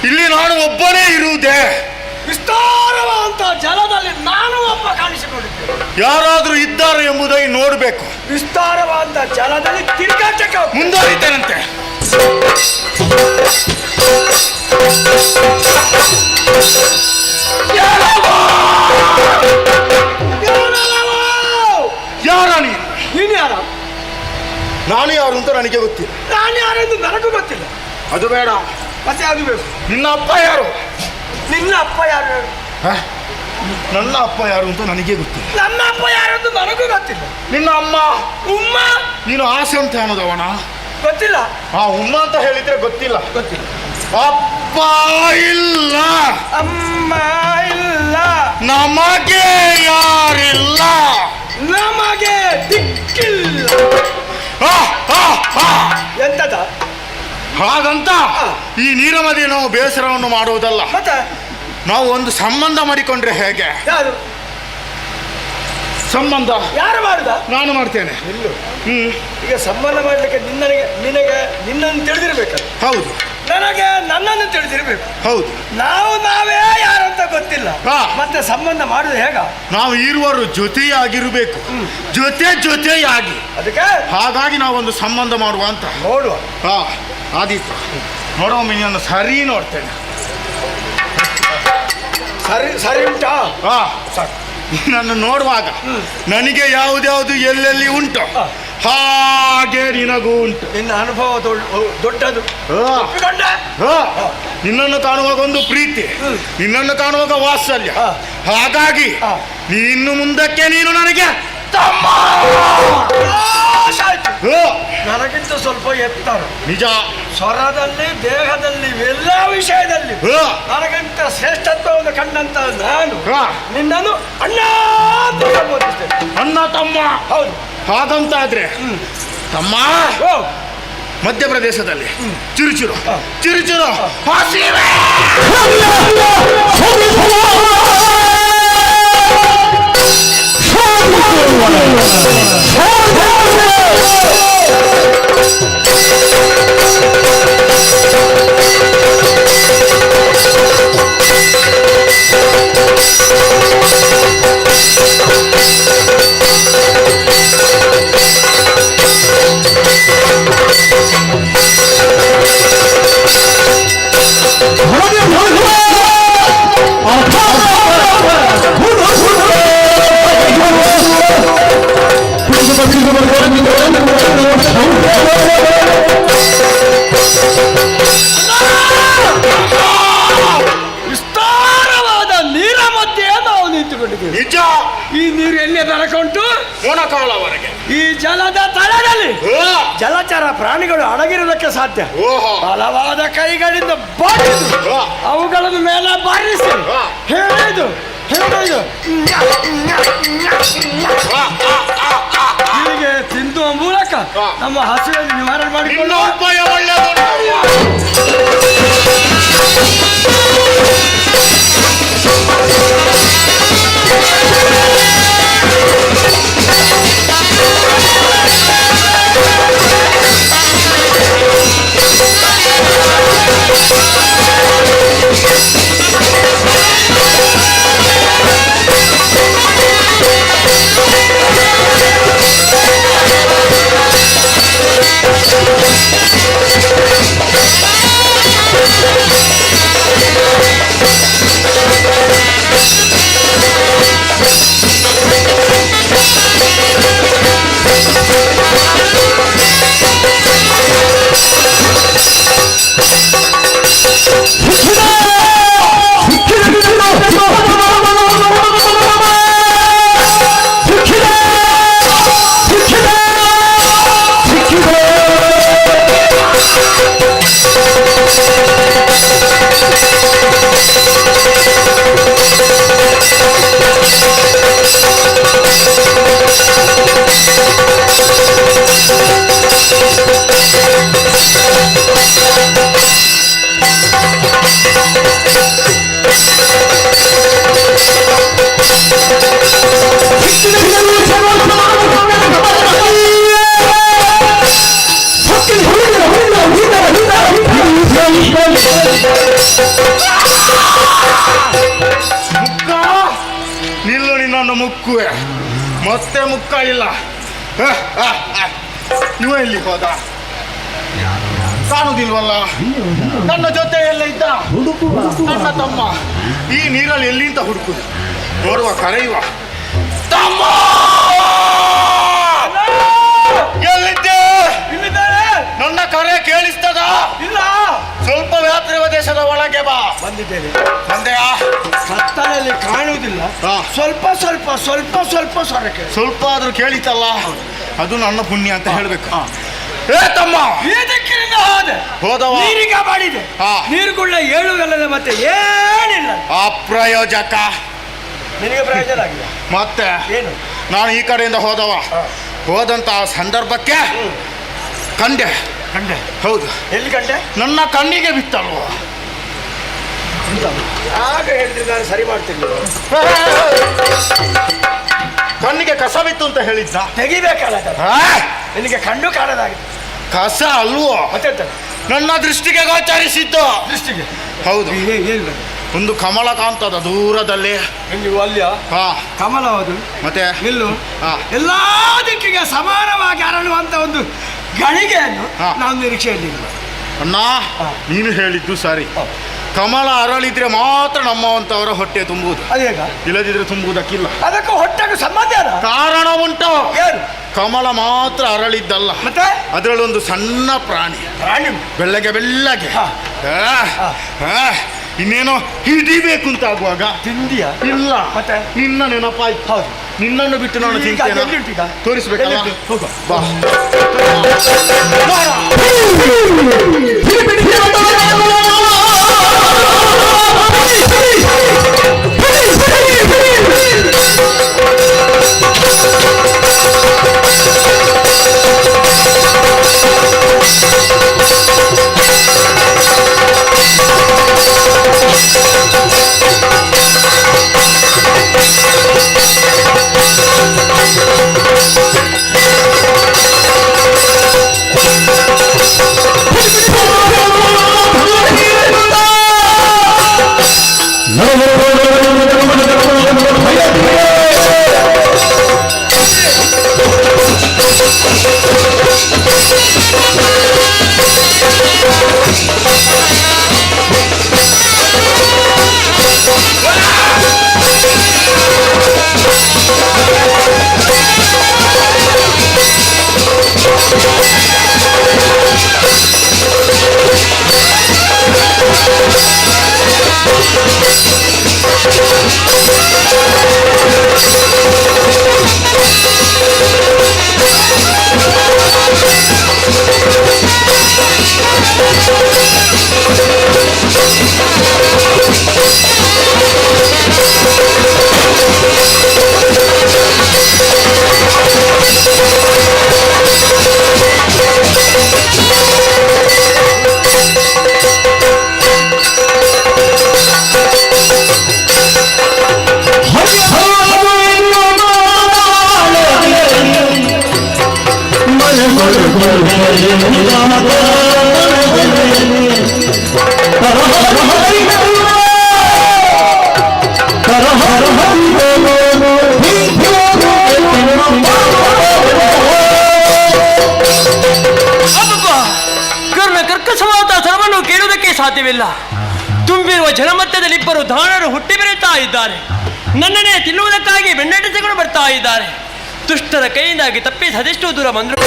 ಇಲ್ಲಿ ನಾನು ಒಬ್ಬನೇ ಇರುವುದೇ. ವಿಸ್ತಾರವಾದಂತ ಜಲದಲ್ಲಿ ನಾನು ಒಬ್ಬ ಕಾಣಿಸಿಕೊಂಡಿದ್ದೇನೆ. ಯಾರಾದ್ರೂ ಇದ್ದಾರೆ ಎಂಬುದಾಗಿ ನೋಡಬೇಕು. ವಿಸ್ತಾರವಾದ ಜಲದಲ್ಲಿ ತಿರುಗಾಟಕ್ಕೆ ಮುಂದುವರಿತೇನಂತೆ. ಯಾರ ನೀನು ಯಾರ? ನಾನು ಯಾರು ಅಂತ ನನಗೆ ಗೊತ್ತಿಲ್ಲ. ನಾನು ಯಾರೆಂದು ನನಗೂ ಗೊತ್ತಿಲ್ಲ. ಅದು ಬೇಡ, ಮತ್ತೆ ಅದು ಬೇಕು. ನಿನ್ನ ಅಪ್ಪ ಯಾರು? ನಿನ್ನ ಅಪ್ಪ ಯಾರು? ನನ್ನ ಅಪ್ಪ ಯಾರು ಅಂತ ನನಗೆ ಗೊತ್ತಿಲ್ಲ. ನನ್ನ ಅಪ್ಪ ಯಾರೆಂದು ನನಗೂ ಗೊತ್ತಿಲ್ಲ. ನಿನ್ನ ಅಮ್ಮ ಉಮ್ಮ? ನೀನು ಆಸೆ ಅಂತ ಅನ್ನೋದವನ? ಗೊತ್ತಿಲ್ಲ. ಉಮ್ಮ ಅಂತ ಹೇಳಿದ್ರೆ ಗೊತ್ತಿಲ್ಲ. ಗೊತ್ತಿಲ್ಲ. ಅಪ್ಪ ಇಲ್ಲ, ಅಮ್ಮ ಇಲ್ಲ, ನಮಗೆ ಯಾರಿಲ್ಲ, ನಮಗೆ ದಿಕ್ಕಿಲ್ಲ. ಎಂತದ? ಹಾಗಂತ ಈ ನೀರಮದಿ ನಾವು ಬೇಸರವನ್ನು ಮಾಡುವುದಲ್ಲ. ಮತ್ತೆ ನಾವು ಒಂದು ಸಂಬಂಧ ಮಾಡಿಕೊಂಡ್ರೆ ಹೇಗೆ? ಯಾರು ಸಂಬಂಧ? ಯಾರು ಮಾಡುದ? ನಾನು ಮಾಡ್ತೇನೆ. ಈಗ ಸಂಬಂಧ ಮಾಡ್ಲಿಕ್ಕೆ ನಿನ್ನನ್ನು ತಿಳಿದಿರ್ಬೇಕಲ್ಲ. ಹೌದು. ನನಗೆ ನನ್ನನ್ನು ತಿಳಿದಿರ್ಬೇಕು. ಹೌದು. ನಾವೇ ಯಾರಂತ ಗೊತ್ತಿಲ್ಲ. ಮತ್ತೆ ಸಂಬಂಧ ಮಾಡುದು ಹೇಗ? ನಾವು ಇರುವರು ಜೊತೆಯಾಗಿರ್ಬೇಕು, ಜೊತೆಯಾಗಿ. ಅದಕ್ಕೆ ಹಾಗಾಗಿ ನಾವೊಂದು ಸಂಬಂಧ ಮಾಡುವ ಅಂತ ನೋಡುವ. ಆದೀತು. ನೋಡುವ, ನಿನ್ನನ್ನು ಸರಿ ನೋಡ್ತೇನೆ. ಸರಿ ಉಂಟಾ? ಸಾಕು. ನನ್ನ ನೋಡುವಾಗ ನನಗೆ ಯಾವುದ್ಯಾವುದು ಎಲ್ಲೆಲ್ಲಿ ಉಂಟು ಹಾಗೆ ನಿನಗೂ ಉಂಟು. ನಿನ್ನ ಅನುಭವ ದೊಡ್ಡದು. ನಿನ್ನನ್ನು ಕಾಣುವಾಗ ಒಂದು ಪ್ರೀತಿ, ನಿನ್ನನ್ನು ಕಾಣುವಾಗ ವಾತ್ಸಲ್ಯ. ಹಾಗಾಗಿ ನೀನು ಮುಂದಕ್ಕೆ ನೀನು ನನಗೆ ತಮ್ಮ. ನನಗಿಂತ ಸ್ವಲ್ಪ ಎತ್ತರ. ನಿಜ. ಸ್ವರದಲ್ಲಿ, ದೇಹದಲ್ಲಿ, ಎಲ್ಲ ವಿಷಯದಲ್ಲಿ ನನಗಿಂತ ಶ್ರೇಷ್ಠತ್ವವನ್ನು ಕಂಡಂತ ನಾನು ನಿನ್ನನ್ನು ಅಣ್ಣ ಅಂತ ಸಂಬೋಧಿಸ್ತೇನೆ. ಅಣ್ಣ ತಮ್ಮ. ಹೌದು. ಹಾಗಂತಾದ್ರೆ ತಮ್ಮ, ಮಧ್ಯಪ್ರದೇಶದಲ್ಲಿ ಚಿರುಚುರು ಹಸಿವೆ. ವಿಸ್ತಾರವಾದ ನೀರ ಮಧ್ಯೆ ನಾವು ನಿಂತುಕೊಂಡಿದ್ದೇವೆ. ನಿಜ. ಈ ನೀರು ಎಲ್ಲಿ ದೊರಕುಂಟು? ಮೊಣಕಾಲವರೆಗೆ. ಈ ಜಲದ ತಳದಲ್ಲಿ ಜಲಚರ ಪ್ರಾಣಿಗಳು ಅಡಗಿರುವುದಕ್ಕೆ ಸಾಧ್ಯ. ಬಲವಾದ ಕೈಗಳಿಂದ ಬಾರಿದು ಅವುಗಳನ್ನು ಮೇಲೆ ಬಾರಿಸಿ ಹೇಳಿದು ಹೀಗೆ ತಿನ್ನುವ ಮೂಲಕ ನಮ್ಮ ಹಸುವನ್ನು ನಿವಾರಣೆ ಮಾಡಿಕೊಳ್ಳುವ ಉಪಾಯ ಒಳ್ಳೆಯದು. ಮುಕ್ಕುವೆ, ಮತ್ತೆ ಮುಕ್ಕ ಇಲ್ಲ. ಇವ ಇಲ್ಲಿ ಹೋದ ಕಾಣುವುದಿಲ್ವಲ್ಲ? ನನ್ನ ಜೊತೆ ಎಲ್ಲ ಇದ್ದ ನನ್ನ ತಮ್ಮ ಈ ನೀರಲ್ಲಿ ಎಲ್ಲಿಂದ ಹುಡುಕುದು? ನೋಡುವ, ಕರೆಯುವ. ತಮ್ಮ ಎಲ್ಲಿದ್ದೆ? ನನ್ನ ಕರೆ ಕೇಳಿಸ್ತದ? ಇಲ್ಲ, ಸ್ವಲ್ಪ ವ್ಯಾಪ್ತಿ ದೇಶದ ಒಳಗೆ ಬಾ. ಬಂದಿದ್ದೇನೆ. ಬಂದೆಯಾ? ಕತ್ತಲಲ್ಲಿ ಕಾಣುವುದಿಲ್ಲ. ಸ್ವಲ್ಪ ಸ್ವಲ್ಪ ಸ್ವಲ್ಪ ಸ್ವಲ್ಪ ಸ್ವರಕ್ಕೆ ಸ್ವಲ್ಪ ಆದ್ರೂ ಕೇಳಿತಲ್ಲ, ಅದು ನನ್ನ ಪುಣ್ಯ ಅಂತ ಹೇಳ್ಬೇಕು. ಏ ತಮ್ಮ, ಏದಕ್ಕಿಂದ ಹೋದೆ? ಹೋದವ ನೀರಿಗ ಮಾಡಿದೆ. ನೀರುಗುಳ್ಳ ಏಳುಗಲ್ಲದ ಮತ್ತೆ ಏನಿಲ್ಲ. ಅಪ್ರಯೋಜಕ. ನಿನಗೆ ಪ್ರಯೋಜನ ಆಗಿದೆ ಮತ್ತೆ ಏನು? ನಾನು ಈ ಕಡೆಯಿಂದ ಹೋದವ, ಹೋದಂತಹ ಸಂದರ್ಭಕ್ಕೆ ಕಂಡೆ. ಕಂಡೆ? ಹೌದು. ಎಲ್ಲಿ ಕಂಡೆ? ನನ್ನ ಕಣ್ಣಿಗೆ ಬಿತ್ತಲ್ವ. ಆಗ ಹೇಳಿದ್ರೆ ನಾನು ಸರಿ ಮಾಡ್ತೀನಿ. ಕಣ್ಣಿಗೆ ಕಸ ಬಿತ್ತು ಅಂತ ಹೇಳಿದ್ದ. ತೆಗಿಬೇಕಲ್ಲ, ನಿನಗೆ ಕಣ್ಣು ಕಾಣದಾಗಿದೆ. ಕಸ ಅಲ್ವೋ, ಮತ್ತೆ ನನ್ನ ದೃಷ್ಟಿಗೆ ಗೋಚರಿಸಿದ್ದು. ದೃಷ್ಟಿಗೆ? ಹೌದು. ಏನು? ಒಂದು ಕಮಲ ಕಾಣ್ತದ ದೂರದಲ್ಲಿ. ನೀವು ಅಲ್ಲಿಯ ಕಮಲ? ಹೌದು. ಮತ್ತೆ ನಿಲ್ಲು. ಎಲ್ಲಾ ದಿಕ್ಕಿಗೆ ಸಮಾನವಾಗಿ ಅರಳುವಂತ ಒಂದು ಗಳಿಗೆಯನ್ನು ನಾವು ನಿರೀಕ್ಷೆಯಲ್ಲಿ. ಅಣ್ಣ, ನೀನು ಹೇಳಿದ್ದು ಸರಿ. ಕಮಲ ಅರಳಿದ್ರೆ ಮಾತ್ರ ನಮ್ಮವಂತವರ ಹೊಟ್ಟೆ ತುಂಬುವುದು. ಅದೇಗ? ಇಲ್ಲದಿದ್ರೆ ತುಂಬುವುದಕ್ಕಿಲ್ಲ. ಅದಕ್ಕೂ ಹೊಟ್ಟೆಗೂ ಸಂಬಂಧ ಕಾರಣ ಉಂಟು. ಏನು? ಕಮಲ ಮಾತ್ರ ಅರಳಿದ್ದಲ್ಲ, ಮತ್ತೆ ಅದರಲ್ಲಿ ಒಂದು ಸಣ್ಣ ಪ್ರಾಣಿ ಬೆಳ್ಳಗೆ ಬೆಳ್ಳಗೆ ಇನ್ನೇನೋ ಹಿಡಿಬೇಕು ಅಂತ ಆಗುವಾಗ ತಿಂದಿಯ? ಇಲ್ಲ. ಮತ್ತೆ ನಿನ್ನ ನೆನಪಾಯ್ತು. ಹೌದು. ನಿನ್ನನ್ನು ಬಿಟ್ಟು ನಾನು ತಿಂತೇನೆ. ತೋರಿಸ್ಬೇಕಲ್ಲ? ಬಾ. ಸಾಧ್ಯವಿಲ್ಲ. ತುಂಬಿರುವ ಜನಮಧ್ಯದಲ್ಲಿ ಇಬ್ಬರು ದಾನರು ಹುಟ್ಟಿ ಬೆರೆಯುತ್ತಾ ಇದ್ದಾರೆ. ನನ್ನನ್ನೇ ತಿನ್ನುವುದಕ್ಕಾಗಿ ಬೆನ್ನಟ್ಟಿಸಿಕೊಂಡು ಬರ್ತಾ ಇದ್ದಾರೆ. ದುಷ್ಟರ ಕೈಯಿಂದಾಗಿ ತಪ್ಪಿ ಅದೆಷ್ಟು ದೂರ ಬಂದರು.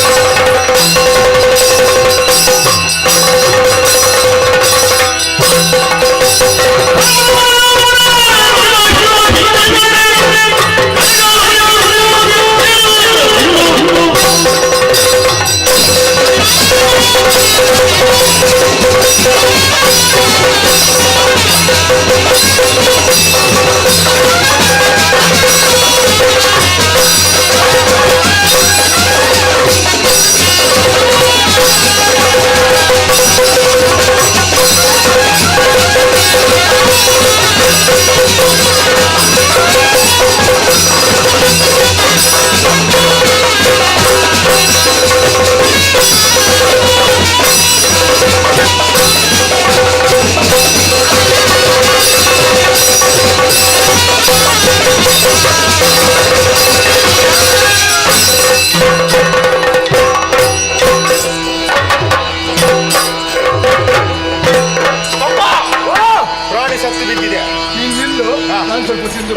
ನಾನು ಸ್ವಲ್ಪ ತಿಂದು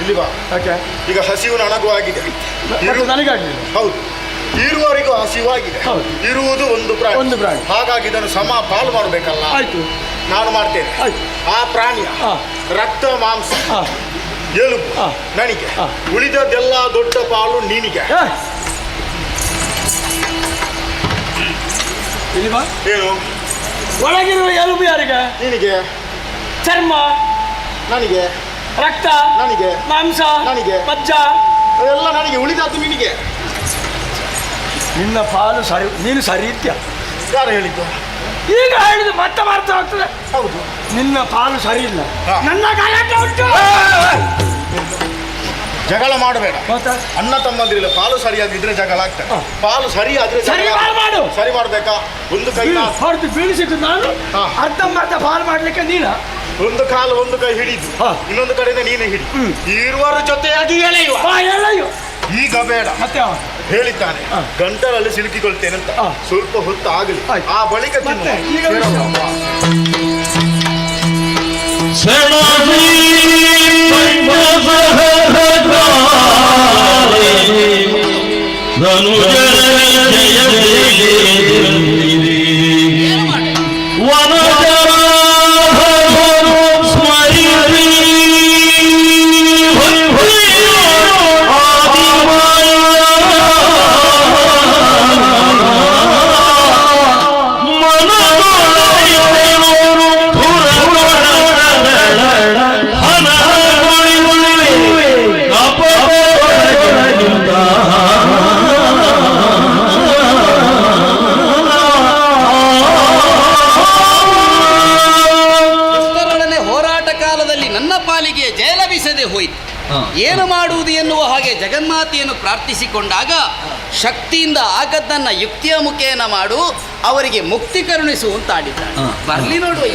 ಇಲ್ಲಿ ಬಾ. ಯಾಕೆ ಈಗ ಹಸಿವು ನನಗೂ ಆಗಿದೆ. ಮತ್ತೆ ನನಗಾಗಲಿಲ್ಲ. ಹೌದು, ಇರುವವರಿಗೂ ಹಸಿವಾಗಿದೆ. ಹೌದು. ಇರುವುದು ಒಂದು ಒಂದು ಪ್ರಾಣಿ. ಹಾಗಾಗಿ ಇದನ್ನು ಸಮ ಪಾಲು ಮಾಡಬೇಕಲ್ಲ. ಆಯ್ತು ನಾನು ಮಾಡ್ತೇನೆ. ಆಯ್ತು. ಆ ಪ್ರಾಣಿಯ ಹಾ. ರಕ್ತ ಮಾಂಸ ಹಾ ಎಲುಬು ಹಾ. ನನಗೆ, ಹಾ. ಉಳಿದದ್ದೆಲ್ಲ ದೊಡ್ಡ ಪಾಲು ನಿನಗೆ. ಏ! ಇಲ್ಲಿ ಬಾ. ಏನು? ಒಳಗಿರುವ ಎಲುಬು ಯಾರಿಗೆ? ನಿನಗೆ. ಚರ್ಮ, ನನಗೆ. ರಕ್ತ, ನನಗೆ. ಮಾಂಸ, ನನಗೆ. ಮಜ್ಜ ಎಲ್ಲ ನನಗೆ, ಉಳಿದದ್ದು ನಿನಗೆ. ನಿನ್ನ ಪಾಲು ಸರಿ, ನೀನು ಸರಿ ಇತ್ಯ. ಯಾರು ಹೇಳಿದ್ದು? ಈಗ ಹೇಳಿದ್ದು ಮತ್ತೆ ಅರ್ಥ ಆಗ್ತದೆ. ಹೌದು, ನಿನ್ನ ಪಾಲು ಸರಿ ಇಲ್ಲ. ಹಾ. ನನ್ನ ಗಲಾಟೆ ಉಂಟು. ಜಗಳ ಮಾಡಬೇಡ. ಮತ್ತೆ ಅಣ್ಣ ತಮ್ಮಂದಿರಿಲ್ಲ, ಪಾಲು ಸರಿಯಾಗಿದ್ರೆ ಜಗಳ ಆಗ್ತದೆ. ಹಾ. ಪಾಲು ಸರಿಯಾದ್ರೆ ಸರಿ ಜಗಳ ಮಾಡು. ಸರಿ ಮಾಡ್ಬೇಕಾ? ಒಂದು ಕೈ ಹೊರತು ಬೀಳಿಸಿದ್ದು ನಾನು, ಹಾ. ಅರ್ಧಂಬರ್ಧ ಪಾಲು ಮಾಡ್ಲಿಕ್ಕೆ ನೀನ. ಒಂದು ಕಾಲು ಒಂದು ಕೈ ಹಿಡಿದು ಹಾ. ಇನ್ನೊಂದು ಕಡೆಯಿಂದ ನೀನು ಹಿಡಿ. ಇರುವರ ಜೊತೆಯಾಗಿ ಎಳೆಯುವ. ಹೇಳಯ್ಯೋ. ಈಗ ಬೇಡ ಮತ್ತೆ ಅವ ಹೇಳಿದ್ದಾನೆ. ಹಾ. ಗಂಟಲಲ್ಲಿ ಸಿಲುಕಿಕೊಳ್ತೇನೆ ಅಂತ. ಹಾ. ಸ್ವಲ್ಪ ಹೊತ್ತು ಆಗಲಿ, ಆಯ್ತು. ಆ ಬಳಿಕ ತಿನ್ನು. ಮತ್ತೆ ಈಗ ಹೇಳಮ್ಮ. ಏನು ಮಾಡುವುದು ಎನ್ನುವ ಹಾಗೆ ಜಗನ್ಮಾತೆಯನ್ನು ಪ್ರಾರ್ಥಿಸಿಕೊಂಡಾಗ ಶಕ್ತಿಯಿಂದ ಆಗದ್ದನ್ನ ಯುಕ್ತಿಯ ಮುಖೇನ ಮಾಡು, ಅವರಿಗೆ ಮುಕ್ತಿ ಕರುಣಿಸುವಂತಾಡಿದ್ದಾಳೆ. ಬರ್ಲಿ ನೋಡುವ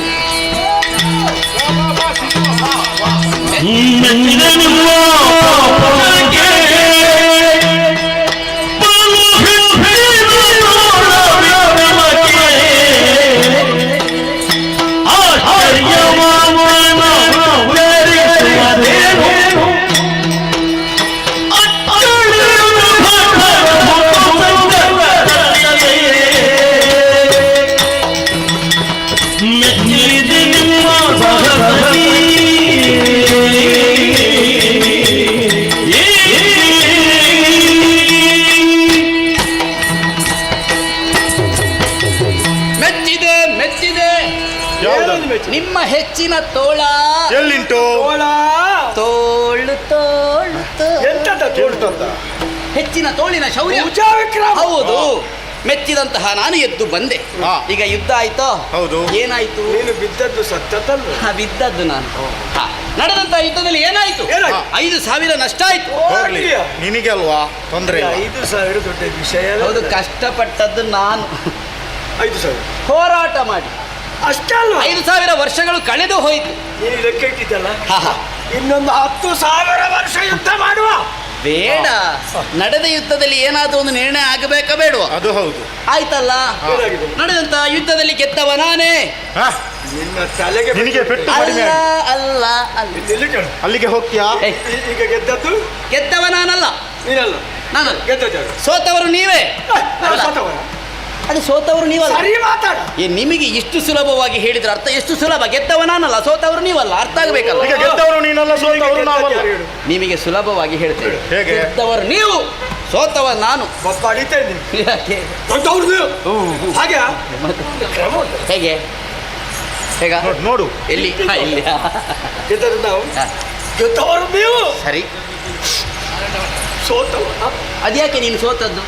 ನಿಮ್ಮ ಹೆಚ್ಚಿನ ತೋಳ ಎಲ್ಲಿಂಟು? ತೋಳು ತೋಳು ಹೆಚ್ಚಿನ ತೋಳಿನ ಶೌರ್ಯ. ಹೌದು, ಮೆಚ್ಚಿದಂತಹ ನಾನು ಎದ್ದು ಬಂದೆ. ಈಗ ಯುದ್ಧ ಆಯ್ತೋ? ಹೌದು. ಏನಾಯ್ತು? ನೀನು ಬಿದ್ದದ್ದು ಸತ್ತದಲ್ಲ. ಬಿದ್ದದ್ದು ನಾನು. ನಡೆದಂತಹ ಯುದ್ಧದಲ್ಲಿ ಏನಾಯ್ತು? 5,000 ನಷ್ಟ ಆಯ್ತು. ನಿನಗೆ ಅಲ್ವಾ ತೊಂದರೆ? 5,000 ದೊಡ್ಡ ವಿಷಯ. ಹೌದು, ಕಷ್ಟಪಟ್ಟದ್ದು ನಾನು. 5,000 ಹೋರಾಟ ಮಾಡಿ ಅಷ್ಟಲ್ಲ. 5,000 ವರ್ಷಗಳು ಕಳೆದು ಹೋಯ್ತು. ನೀನು ಲೆಕ್ಕ ಇಟ್ಟಿದ್ದಲ್ಲ, ಇನ್ನೊಂದು 10,000 ವರ್ಷ ಯುದ್ಧ ಮಾಡುವ. ಬೇಡ, ನಡೆದ ಯುದ್ಧದಲ್ಲಿ ಏನಾದ್ರೂ ಒಂದು ನಿರ್ಣಯ ಆಗಬೇಕಾ ಬೇಡುವ? ಅದು ಹೌದು. ಆಯ್ತಲ್ಲ, ನಡೆದಂತ ಯುದ್ಧದಲ್ಲಿ ಗೆದ್ದವ ನಾನೇ. ನಿನ್ನ ತಲೆಗೆ ನಿನಗೆ ಪೆಟ್ಟು ಕಡಿಮೆ ಅಲ್ಲ ಆಗಿದೆ. ಅಲ್ಲ ಅಲ್ಲ, ಇಲ್ಲಿ ಕೇಳು. ಅಲ್ಲಿಗೆ ಹೋಗ್ತೀಯಾ? ಈಗ ಗೆದ್ದದ್ದು ಗೆದ್ದವ ನಾನಲ್ಲ. ನೀನಲ್ಲ, ನಾನಲ್ಲ. ಗೆದ್ದದ್ದು ಸೋತವರು ನೀವೇ. ನಾನು ಸತ್ತವನ. ಅದು ಸೋತವರು ನೀವಲ್ಲ. ಸರಿ ಮಾತಾಡ. ನಿಮಗೆ ಇಷ್ಟು ಸುಲಭವಾಗಿ ಹೇಳಿದ್ರೆ ಅರ್ಥ ಎಷ್ಟು ಸುಲಭ? ಗೆದ್ದವ ನಾನಲ್ಲ, ಸೋತವರು ನೀವಲ್ಲ, ಅರ್ಥ ಆಗಬೇಕಲ್ಲ. ಈಗ ಗೆದ್ದವರು ನೀನಲ್ಲ, ಸೋತವರು ನಾವಲ್ಲ. ನಿಮಗೆ ಸುಲಭವಾಗಿ ಹೇಳ್ತೇವೆ. ಹೇಗೆ? ಗೆದ್ದವರು ನೀವು, ಸೋತವ ನಾನು. ಬಪ್ಪ ಅಡಿತೇನೆ. ಯಾಕೆ? ಹಾಗೆ ಹೇಗೆ? ಹೇಗ? ನೋಡು ಎಲ್ಲಿ? ಇಲ್ಲಿ. ಗೆದ್ದದ್ದು ನಾವು, ಗೆದ್ದವರು ನೀವು. ಸರಿ, ಸೋತವ ಅದ್ಯಾಕೆ ನೀನು ಸೋತದ್ದು?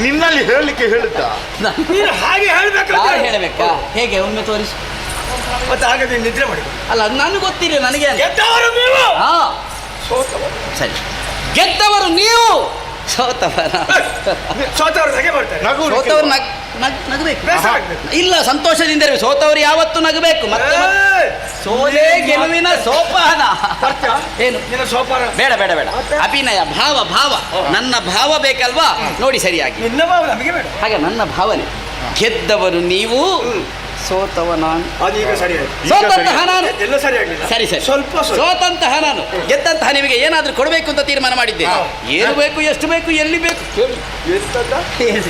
ನಿನ್ನಲ್ಲಿ ಹೇಳಲಿಕ್ಕೆ ಹೇಳಿದ್ದ. ನೀನು ಹಾಗೆ ಹೇಳ್ಬೇಕಂತ ಹೇಳಬೇಕಾ? ಹೇಗೆ? ಒಮ್ಮೆ ತೋರಿಸು. ಮತ್ತೆ ಹಾಗೆ ನೀನು ನಿದ್ರೆ ಮಾಡಿ. ಅಲ್ಲ, ಅದು ನನಗೆ ಗೊತ್ತಿಲ್ಲ, ನನಗೆ. ಗೆದ್ದವರು ನೀವು, ಹಾ ಸೋತವ. ಸರಿ, ಗೆದ್ದವರು ನೀವು, ಸೋತವರ. ಸೋತವರು ಹೇಗೆ ಮಾಡ್ತಾರೆ? ಸೋತವರು ನಗಬೇಕು. ಬೇಸರ ಆಗ್ಬೇಕು. ಇಲ್ಲ, ಸಂತೋಷದಿಂದ ಇರಬೇಕು. ಸೋತವರು ಯಾವತ್ತೂ ನಗಬೇಕು. ಮತ್ತೆ ಸೋಲೆ ಗೆಲುವಿನ ಸೋಪಾನ. ಏನು? ನಿನ್ನ ಸೋಪಾನ ಬೇಡ ಬೇಡ ಬೇಡ, ಅಭಿನಯ, ಭಾವ ಭಾವ. ನನ್ನ ಭಾವ ಬೇಕಲ್ವಾ? ನೋಡಿ ಸರಿಯಾಗಿ. ನಿನ್ನ ಭಾವ ನಮಗೆ ಬೇಡ. ಹಾಗೆ ನನ್ನ ಭಾವನೆ. ಗೆದ್ದವರು ನೀವು, ಸೋತವ ನಾನು. ಅದೀಗ ಸರಿ ಆಯ್ತು. ಸೋತಂತಹ ನಾನು. ಎಲ್ಲ ಸರಿ ಆಗಲಿಲ್ಲ. ಸರಿ ಸರಿ. ಸ್ವಲ್ಪ ಸೋತಂತಹ ನಾನು ಗೆದ್ದಂತಹ ನಿಮಗೆ ಏನಾದ್ರೂ ಕೊಡಬೇಕು ಅಂತ ತೀರ್ಮಾನ ಮಾಡಿದ್ದೇನೆ. ಏನು ಬೇಕು, ಎಷ್ಟು ಬೇಕು, ಎಲ್ಲಿ ಬೇಕು ಕೇಳಿ. ಎಂತದ್ದ?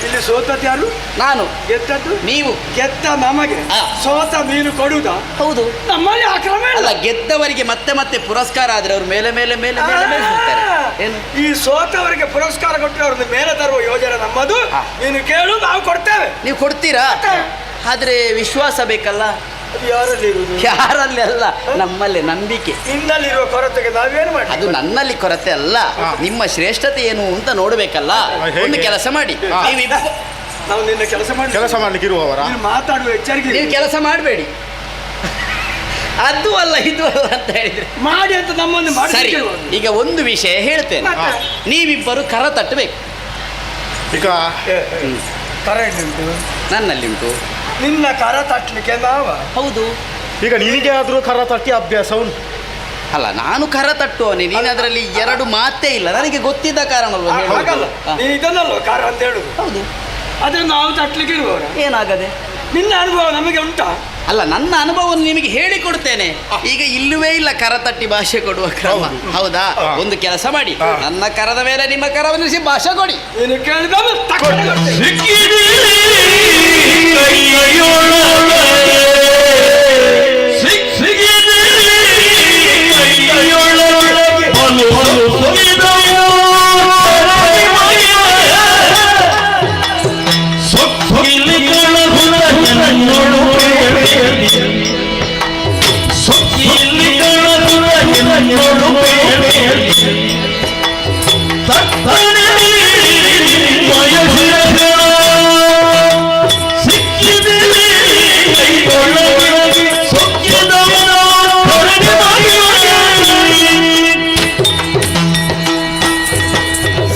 ಇಲ್ಲಿ ಸೋತದ್ದು ಯಾರು? ನಾನು. ಗೆದ್ದದ್ದು ನೀವು. ಗೆದ್ದ ನಮಗೆ ಸೋತ ನೀನು ಕೊಡುವುದಾ? ಹೌದು. ನಮ್ಮಲ್ಲಿ ಆಕ್ರಮ ಅಲ್ಲ, ಗೆದ್ದವರಿಗೆ ಮತ್ತೆ ಮತ್ತೆ ಪುರಸ್ಕಾರ ಆದ್ರೆ ಅವ್ರು ಮೇಲೆ ಮೇಲೆ ಮೇಲೆ ಮೇಲೆ ಮೇಲೆ ಹೋಗ್ತಾರೆ. ಏನು? ಈ ಸೋತವರಿಗೆ ಪುರಸ್ಕಾರ ಕೊಟ್ಟರೆ ಅವ್ರನ್ನ ಮೇಲೆ ತರುವ ಯೋಜನೆ ನಮ್ಮದು. ನೀನು ಕೇಳು, ನಾವು ಕೊಡ್ತೇವೆ. ನೀವು ಕೊಡ್ತೀರಾ? ಆದ್ರೆ ವಿಶ್ವಾಸ ಬೇಕಲ್ಲ. ಅದು ಯಾರಲ್ಲಿ ಇರುವುದು? ಯಾರಲ್ಲಿ ಅಲ್ಲ, ನಮ್ಮಲ್ಲಿ ನಂಬಿಕೆ. ನಿನ್ನಲ್ಲಿರುವ ಕೊರತೆಗೆ ನಾವೇನು ಮಾಡಿ? ಅದು ನನ್ನಲ್ಲಿ ಕೊರತೆ ಅಲ್ಲ, ನಿಮ್ಮ ಶ್ರೇಷ್ಠತೆ ಏನು ಅಂತ ನೋಡ್ಬೇಕಲ್ಲ. ಒಂದು ಕೆಲಸ ಮಾಡಿ, ನಾವು ನಿನ್ನ ಕೆಲಸ ಮಾಡ್ಲಿಕ್ಕೆ ಇರುವವರ ನೀನು ಮಾತಾಡುವ ಎಚ್ಚರಿಕೆ ನೀವು ಕೆಲಸ ಮಾಡಬೇಡಿ. ಅದು ಅಲ್ಲ ಇದು ಅಲ್ಲ ಅಂತ ಹೇಳಿದ್ರೆ ಮಾಡಿ ಅಂತ ನಮ್ಮನ್ನು ಸರಿ. ಈಗ ಒಂದು ವಿಷಯ ಹೇಳ್ತೇನೆ, ನೀವಿಬ್ಬರು ಕರ ತಟ್ಟಬೇಕು. ಈಗ ಕರ ಎಲ್ಲಿಂಟು? ನನ್ನಲ್ಲಿ ಉಂಟು. ನಿನ್ನ ಕರ ತಟ್ಟಲಿಕ್ಕೆ ನಾವ? ಹೌದು. ಈಗ ನಿನಗೆ ಆದ್ರೂ ಕರ ತಟ್ಟಿ ಅಭ್ಯಾಸ ಉಂಟು. ಅಲ್ಲ, ನಾನು ಕರ ತಟ್ಟುವವನೇ, ನೀನು ಅದರಲ್ಲಿ ಎರಡು ಮಾತೇ ಇಲ್ಲ. ನನಗೆ ಗೊತ್ತಿದ್ದ ಕಾರಣ ಹಾಗಲ್ಲ, ನೀನು ಇದನ್ನಲ್ವ ಕರ ಅಂತ ಹೇಳುದು. ಹೌದು. ಆದ್ರೆ ನಾವು ತಟ್ಟಲಿಕ್ಕೆ ಇರುವವರ. ಏನಾಗದೆ? ನಿನ್ನ ಅನುಭವ ನಮಗೆ ಉಂಟಾ? ಅಲ್ಲ, ನನ್ನ ಅನುಭವವನ್ನು ನಿಮಗೆ ಹೇಳಿಕೊಡ್ತೇನೆ. ಈಗ ಇಲ್ಲವೇ ಇಲ್ಲ ಕರ ತಟ್ಟಿ ಭಾಷೆ ಕೊಡುವ ಕ್ರಮ. ಹೌದಾ? ಒಂದು ಕೆಲಸ ಮಾಡಿ, ನನ್ನ ಕರದ ಮೇಲೆ ನಿಮ್ಮ ಕರವನ್ನಿಸಿ ಭಾಷೆ ಕೊಡಿ. ನೀನು ಕೇಳಿದ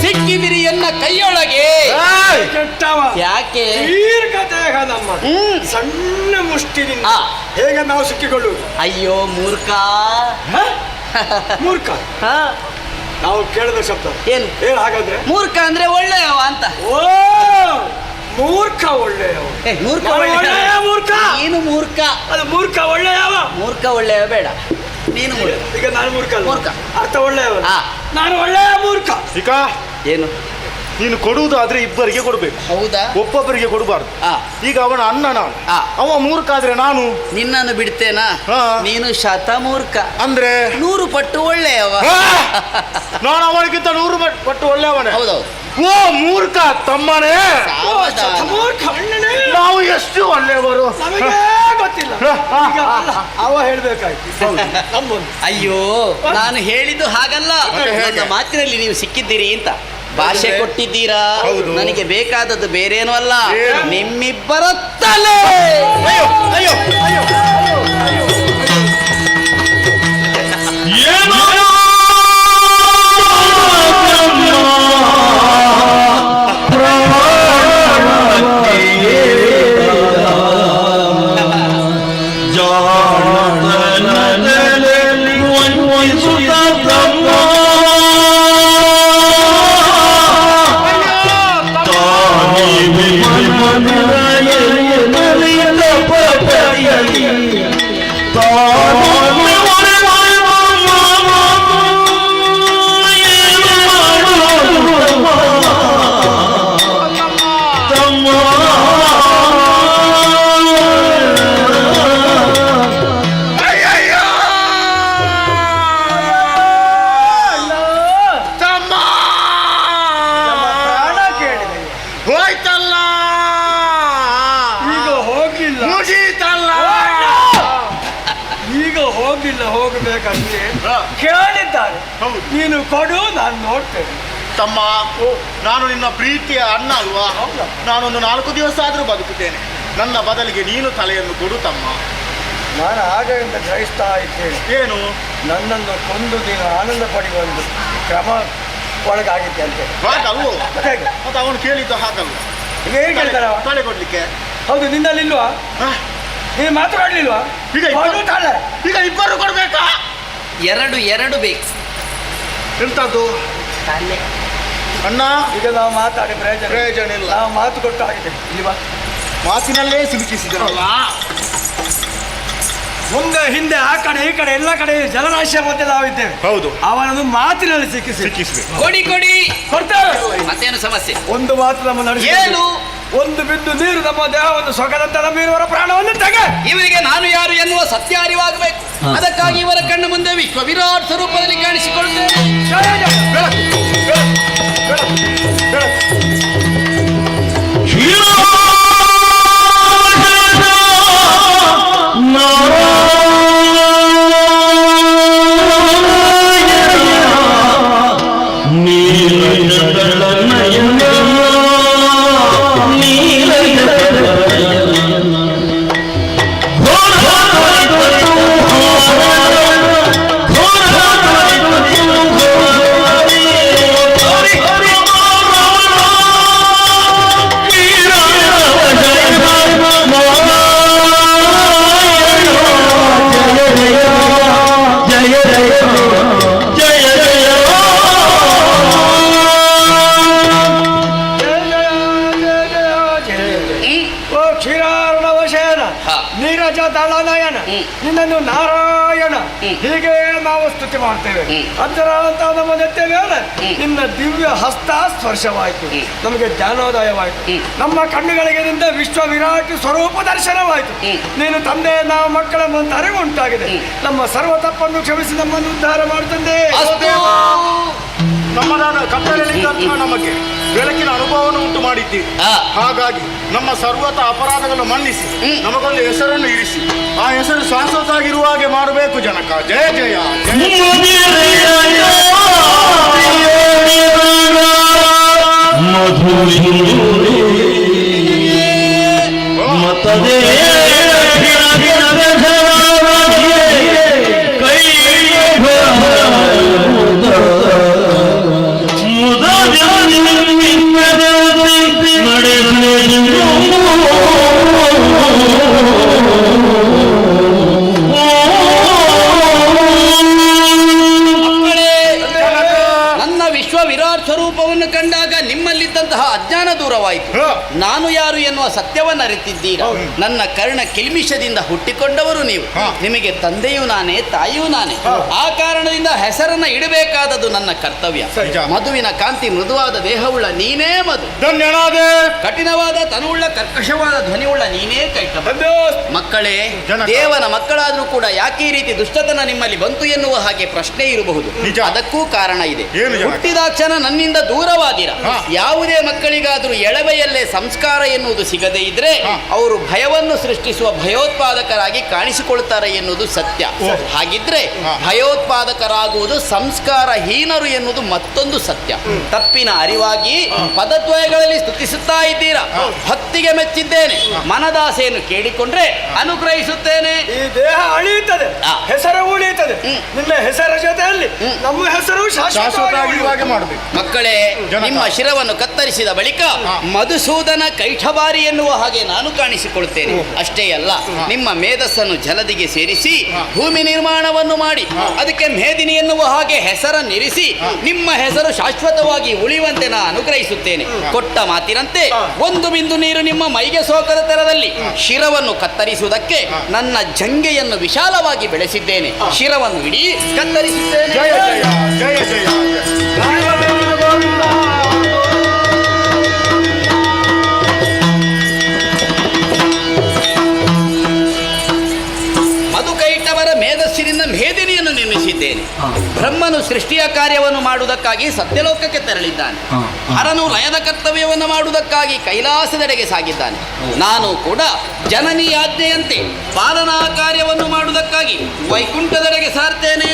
ಸಿಕ್ಕಿದಿರಿ ಎನ್ನ ಕೈಯೊಳಗೆ. ಕೆಟ್ಟವ. ಯಾಕೆ? ದೀರ್ಘದೇಹ ನಮ್ಮ ಸಣ್ಣ ಮುಷ್ಟಿನಿಂದ ಹೇಗೆ ನಾವು ಸಿಕ್ಕಿಕೊಳ್ಳುವುದು? ಅಯ್ಯೋ ಮೂರ್ಖ. ಮೂರ್ಖ ನಾವು ಕೇಳಿದ ಶಬ್ದ ಏನು? ಏನು ಹಾಗಾದ್ರೆ? ಮೂರ್ಖ ಅಂದ್ರೆ ಒಳ್ಳೆಯವ ಅಂತ. ಓ, ಮೂರ್ಖ ಒಳ್ಳೆಯವ. ಮೂರ್ಖ ಒಳ್ಳೆಯ ಮೂರ್ಖ. ನೀನು ಮೂರ್ಖ. ಅದು ಮೂರ್ಖ ಒಳ್ಳೆಯವ. ಮೂರ್ಖ ಒಳ್ಳೆಯವ ಬೇಡ, ನೀನು ಮೂರ್ಖ. ಈಗ ನಾನು ಮೂರ್ಖ ಅಲ್ಲ. ಮೂರ್ಖ ಅರ್ಥ ಒಳ್ಳೆಯವ. ಹಾ. ನಾನು ಒಳ್ಳೆಯ ಮೂರ್ಖ. ಈಗ ಏನು? ನೀನು ಕೊಡುವುದಾದ್ರೆ ಇಬ್ಬರಿಗೆ ಕೊಡ್ಬೇಕು. ಹೌದಾ? ಒಬ್ಬೊಬ್ಬರಿಗೆ ಕೊಡಬಾರ್ದು. ಈಗ ಅವನ ಅಣ್ಣ ನಾನು, ಅವ ಮೂರ್ಖ ಆದ್ರೆ ನಾನು ನಿನ್ನನ್ನು ಬಿಡ್ತೇನಾ? ನೀನು ಶತಮೂರ್ಖ ಅಂದ್ರೆ 100 ಪಟ್ಟು ಒಳ್ಳೆಯವ. ನಾನು ಅವನಿಗಿಂತ 100 ಪಟ್ಟು ಒಳ್ಳೆಯವನೇ. ಹೌದೌದು. ಓ ಮೂರ್ಖ ತಮ್ಮನೇ, ಮೂರ್ಖ ಅಣ್ಣನೇ. ನಾವು ಎಷ್ಟು ಒಳ್ಳೆಯವರು ನಮಗೆ ಗೊತ್ತಿಲ್ಲ. ಈಗ ಅವ ಹೇಳ್ಬೇಕಾಯ್ತು ನಮ್ಮೊಂದು. ಅಯ್ಯೋ, ನಾನು ಹೇಳಿದ್ದು ಹಾಗಲ್ಲ. ನನ್ನ ಮಾತಿನಲ್ಲಿ ನೀವು ಸಿಕ್ಕಿದ್ದೀರಿ ಅಂತ ಭಾಷೆ ಕೊಟ್ಟಿದ್ದೀರಾ. ನನಗೆ ಬೇಕಾದದ್ದು ಬೇರೇನೂ ಅಲ್ಲ, ನಿಮ್ಮಿಬ್ಬರ ತಲೆ. ಅಯ್ಯೋ ಅಯ್ಯೋ ಅಯ್ಯೋ ಅಯ್ಯೋ. ಹೋಗಬೇಕಂದ್ರೆ ಕೇಳಿದ್ದಾರೆ. ನೀನು ಕೊಡು, ನಾನು ನೋಡ್ತೇನೆ. ತಮ್ಮ, ನಾನು ನಿನ್ನ ಪ್ರೀತಿಯ ಅಣ್ಣ ಅಲ್ವಾ? ನಾನೊಂದು 4 ದಿವಸ ಆದರೂ ಬದುಕುತ್ತೇನೆ. ನನ್ನ ಬದಲಿಗೆ ನೀನು ತಲೆಯನ್ನು ಕೊಡು ತಮ್ಮ. ನಾನು ಆಗದಿಂದ ಗ್ರಹಿಸ್ತಾ ಇದ್ದೇನೆ. ಏನು? ನನ್ನನ್ನು ಕೊಂದು ನೀನು ಆನಂದ ಪಡೆಯುವ ಒಂದು ಕ್ರಮ ಒಳಗಾಗಿದ್ದೆ ಅಂತ. ಹಾಗಲ್ವೋ? ಮತ್ತೆ ಅವನು ಕೇಳಿದ್ದು ಹಾಗಲ್ವ? ಈಗ ಹೇಗೆ ಹೇಳ್ತಾರೆ? ತಲೆ ಕೊಡ್ಲಿಕ್ಕೆ. ಹೌದು, ನಿನ್ನಲ್ಲಿಲ್ವಾ? ನೀನು ಮಾತಾಡಲಿಲ್ವಾ? ಈಗ ಇಬ್ಬರು ಕೊಡ್ಬೇಕಾ? ಎರಡು ಬೇಕು. ಎಂತದ್ದು ಅಣ್ಣ? ಈಗ ನಾವು ಮಾತಾಡಿ ಪ್ರಯೋಜನ ಇಲ್ಲ. ನಾವು ಮಾತು ಕೊಟ್ಟು ಆಗಿದೆ. ಇಲ್ಲಿ ಬಾ. ಮಾತಿನಲ್ಲೇ ಸಿಲುಕಿಸಿದರಲ್ಲ. ಮುಂದೆ ಹಿಂದೆ ಆ ಕಡೆ ಈ ಕಡೆ ಎಲ್ಲ ಕಡೆ ಜಲರಾಶಿಯ ಮಧ್ಯೆ ನಾವಿದ್ದೇವೆ. ಹೌದು, ಅವನನ್ನು ಮಾತಿನಲ್ಲಿ ಸಿಕ್ಕಿಸಬೇಕು. ಕೊಡಿ ಕೊಡಿ ಕೊಡ್ತೇವೆ. ಮತ್ತೇನು ಸಮಸ್ಯೆ? ಒಂದು ಮಾತು ನಮ್ಮ ನಡೆಸಿ. ಏನು? ಒಂದು ಬಿದ್ದು ನೀರು ನಮ್ಮ ದೇಹವನ್ನು ಸೊಗದಂತ ನಮ್ಮಿರುವರ ಪ್ರಾಣವನ್ನು ತೆಗೆ. ಇವರಿಗೆ ನಾನು ಯಾರು ಎನ್ನುವ ಸತ್ಯ ಅರಿವಾಗಬೇಕು. ಅದಕ್ಕಾಗಿ ಇವರ ಕಣ್ಣ ಮುಂದೆ ವಿಶ್ವ ವಿರಾಟ್ ಸ್ವರೂಪದಲ್ಲಿ ಕಾಣಿಸಿಕೊಳ್ಳುತ್ತೇನೆ. ನಿನ್ನನ್ನು ನಾರಾಯಣ ಹೀಗೆ ನಾವು ಸ್ತುತಿ ಮಾಡ್ತೇವೆ. ಅದರ ಅಂತ ನಮ್ಮ ನೆತ್ತೆ ಮೇಲೆ ನಿನ್ನ ದಿವ್ಯ ಹಸ್ತ ಸ್ಪರ್ಶವಾಯಿತು, ನಮಗೆ ಜ್ಞಾನೋದಯವಾಯಿತು. ನಮ್ಮ ಕಣ್ಣುಗಳಿಗೆ ನಿಂದ ವಿಶ್ವ ವಿರಾಟ್ ಸ್ವರೂಪ ದರ್ಶನವಾಯಿತು. ನೀನು ತಂದೆ ನಾವು ಮಕ್ಕಳ ಅಂತ ಅರಿವು ಉಂಟಾಗಿದೆ. ನಮ್ಮ ಸರ್ವ ತಪ್ಪನ್ನು ಕ್ಷಮಿಸಿ ನಮ್ಮನ್ನು ಉದ್ಧಾರ ಮಾಡುತ್ತಂದೆ. ನಮ್ಮದಾದ ಕತ್ತಲೆಯಲ್ಲಿದ್ದಂತಹ ನಮಗೆ ಬೆಳಕಿನ ಅನುಭವವನ್ನು ಉಂಟು ಮಾಡಿದ್ದೀರಿ. ಹಾಗಾಗಿ ನಮ್ಮ ಸರ್ವತ ಅಪರಾಧಗಳನ್ನು ಮನ್ನಿಸಿ ನಮಗೊಂದು ಹೆಸರನ್ನು ಇರಿಸಿ ಆ ಹೆಸರು ಶಾಶ್ವತವಾಗಿರುವ ಹಾಗೆ ಮಾಡಬೇಕು ಜನಕ. ಜಯ ಜಯ ಸ್ವರೂಪವನ್ನು ಕಂಡಾಗ ನಿಮ್ಮಲ್ಲಿದ್ದಂತಹ ಅಜ್ಞಾನ ದೂರವಾಯಿತು. ನಾನು ಯಾರು ಎನ್ನುವ ಸತ್ಯವನ್ನು ಅರಿತಿದ್ದೀರಾ. ನನ್ನ ಕರ್ಣ ಕಿಲ್ಮಿಷದಿಂದ ಹುಟ್ಟಿಕೊಂಡವರು ನೀವು. ನಿಮಗೆ ತಂದೆಯೂ ನಾನೇ, ತಾಯಿಯೂ ನಾನೇ. ಆ ಕಾರಣದಿಂದ ಹೆಸರನ್ನ ಇಡಬೇಕಾದದ್ದು ನನ್ನ ಕರ್ತವ್ಯ. ಮಧುವಿನ ಕಾಂತಿ ಮೃದುವಾದ ದೇಹವುಳ್ಳ ನೀನೇ ಮಧು. ಧನ್ಯನಾದೆ. ಕಠಿಣವಾದ ತನುವುಳ್ಳ ಕರ್ಕಶವಾದ ಧ್ವನಿಯುಳ್ಳ ನೀನೇ ಕೈಟಭ. ಮಕ್ಕಳೇ, ದೇವನ ಮಕ್ಕಳಾದ್ರೂ ಕೂಡ ಯಾಕೆ ಈ ರೀತಿ ದುಷ್ಟತನ ನಿಮ್ಮಲ್ಲಿ ಬಂತು ಎನ್ನುವ ಹಾಗೆ ಪ್ರಶ್ನೆ ಇರಬಹುದು. ಅದಕ್ಕೂ ಕಾರಣ ಇದೆ. ಹುಟ್ಟಿದಾಕ್ಷಣ ನನ್ನಿಂದ ದೂರವಾದಿರ. ಯಾವುದೇ ಮಕ್ಕಳಿಗಾದ್ರೂ ಎಳವೆಯಲ್ಲೇ ಸಂಸ್ಕಾರ ಎನ್ನುವುದು ಸಿಗದೇ ಇದ್ರೆ ಅವರು ಭಯವನ್ನು ಸೃಷ್ಟಿಸುವ ಭಯೋತ್ಪಾದಕರಾಗಿ ಕಾಣಿಸಿಕೊಳ್ತಾರೆ ಎನ್ನುವುದು ಸತ್ಯ. ಹಾಗಿದ್ರೆ ಭಯೋತ್ಪಾದಕರಾಗುವುದು ಸಂಸ್ಕಾರಹೀನರು ಎನ್ನುವುದು ಮತ್ತೊಂದು ಸತ್ಯ. ತಪ್ಪಿನ ಅರಿವಾಗಿ ಪದದ್ವಯಗಳಲ್ಲಿ ಸ್ತುತಿಸುತ್ತಾ ಇದ್ದೀರಾ. ಭಕ್ತಿಗೆ ಮೆಚ್ಚಿದ್ದೇನೆ. ಮನದಾಸೆಯನ್ನು ಕೇಳಿಕೊಂಡ್ರೆ ಅನುಗ್ರಹಿಸುತ್ತೇನೆ. ಈ ದೇಹ ಅಳಿಯುತ್ತದೆ, ಹೆಸರು ಉಳಿಯುತ್ತದೆ. ನಿನ್ನ ಹೆಸರ ಜೊತೆಯಲ್ಲಿ ನಮ್ಮ ಹೆಸರು ಶಾಶ್ವತವಾಗಿ ಮಾಡಬೇಕು. ಮಕ್ಕಳೇ, ನಿಮ್ಮ ಶಿರವನ್ನು ಕತ್ತರಿಸಿದ ಬಳಿಕ ಮಧುಸೂದನ ಕೈಠಬಾರಿ ಎನ್ನುವ ಹಾಗೆ ನಾನು ಕಾಣಿಸಿಕೊಳ್ತೇನೆ. ಅಷ್ಟೇ ಅಲ್ಲ, ನಿಮ್ಮ ಮೇಧಸ್ಸನ್ನು ಜಲದಿಗೆ ಸೇರಿಸಿ ಭೂಮಿ ನಿರ್ಮಾಣವನ್ನು ಮಾಡಿ ಅದಕ್ಕೆ ಮೇದಿನಿ ಎನ್ನುವ ಹಾಗೆ ಹೆಸರನ್ನಿರಿಸಿ ನಿಮ್ಮ ಹೆಸರು ಶಾಶ್ವತವಾಗಿ ಉಳಿಯುವಂತೆ ನಾನು ಅನುಗ್ರಹಿಸುತ್ತೇನೆ. ಕೊಟ್ಟ ಮಾತಿನಂತೆ ಒಂದು ಬಿಂದು ನೀರು ನಿಮ್ಮ ಮೈಗೆ ಸೋಕದ ತರದಲ್ಲಿ ಶಿರವನ್ನು ಕತ್ತರಿಸುವುದಕ್ಕೆ ನನ್ನ ಜಂಗೆಯನ್ನು ವಿಶಾಲವಾಗಿ ಬೆಳೆಸಿದ್ದೇನೆ. ಶಿರವನ್ನು ಇಡೀ ಕತ್ತರಿಸಿದ್ದೇನೆ. ಜಯ ಜಯ ಜಯ ಜಯ. ಮಧುಕೈಟವರ ಮೇಧಸ್ಸಿನಿಂದ ಮೇದಿನಿಯನ್ನು ನಿರ್ಮಿಸಿದ್ದೇನೆ. ಬ್ರಹ್ಮನು ಸೃಷ್ಟಿಯ ಕಾರ್ಯವನ್ನು ಮಾಡುವುದಕ್ಕಾಗಿ ಸತ್ಯಲೋಕಕ್ಕೆ ತೆರಳಿದ್ದಾನೆ. ಹರನು ಲಯದ ಕರ್ತವ್ಯವನ್ನು ಮಾಡುವುದಕ್ಕಾಗಿ ಕೈಲಾಸದೆಡೆಗೆ ಸಾಗಿದ್ದಾನೆ. ನಾನು ಕೂಡ ಜನನಿ ಆಜ್ಞೆಯಂತೆ ಪಾಲನಾ ಕಾರ್ಯವನ್ನು ಮಾಡುವುದಕ್ಕಾಗಿ ವೈಕುಂಠದೆಡೆಗೆ ಸಾರ್ತೇನೆ.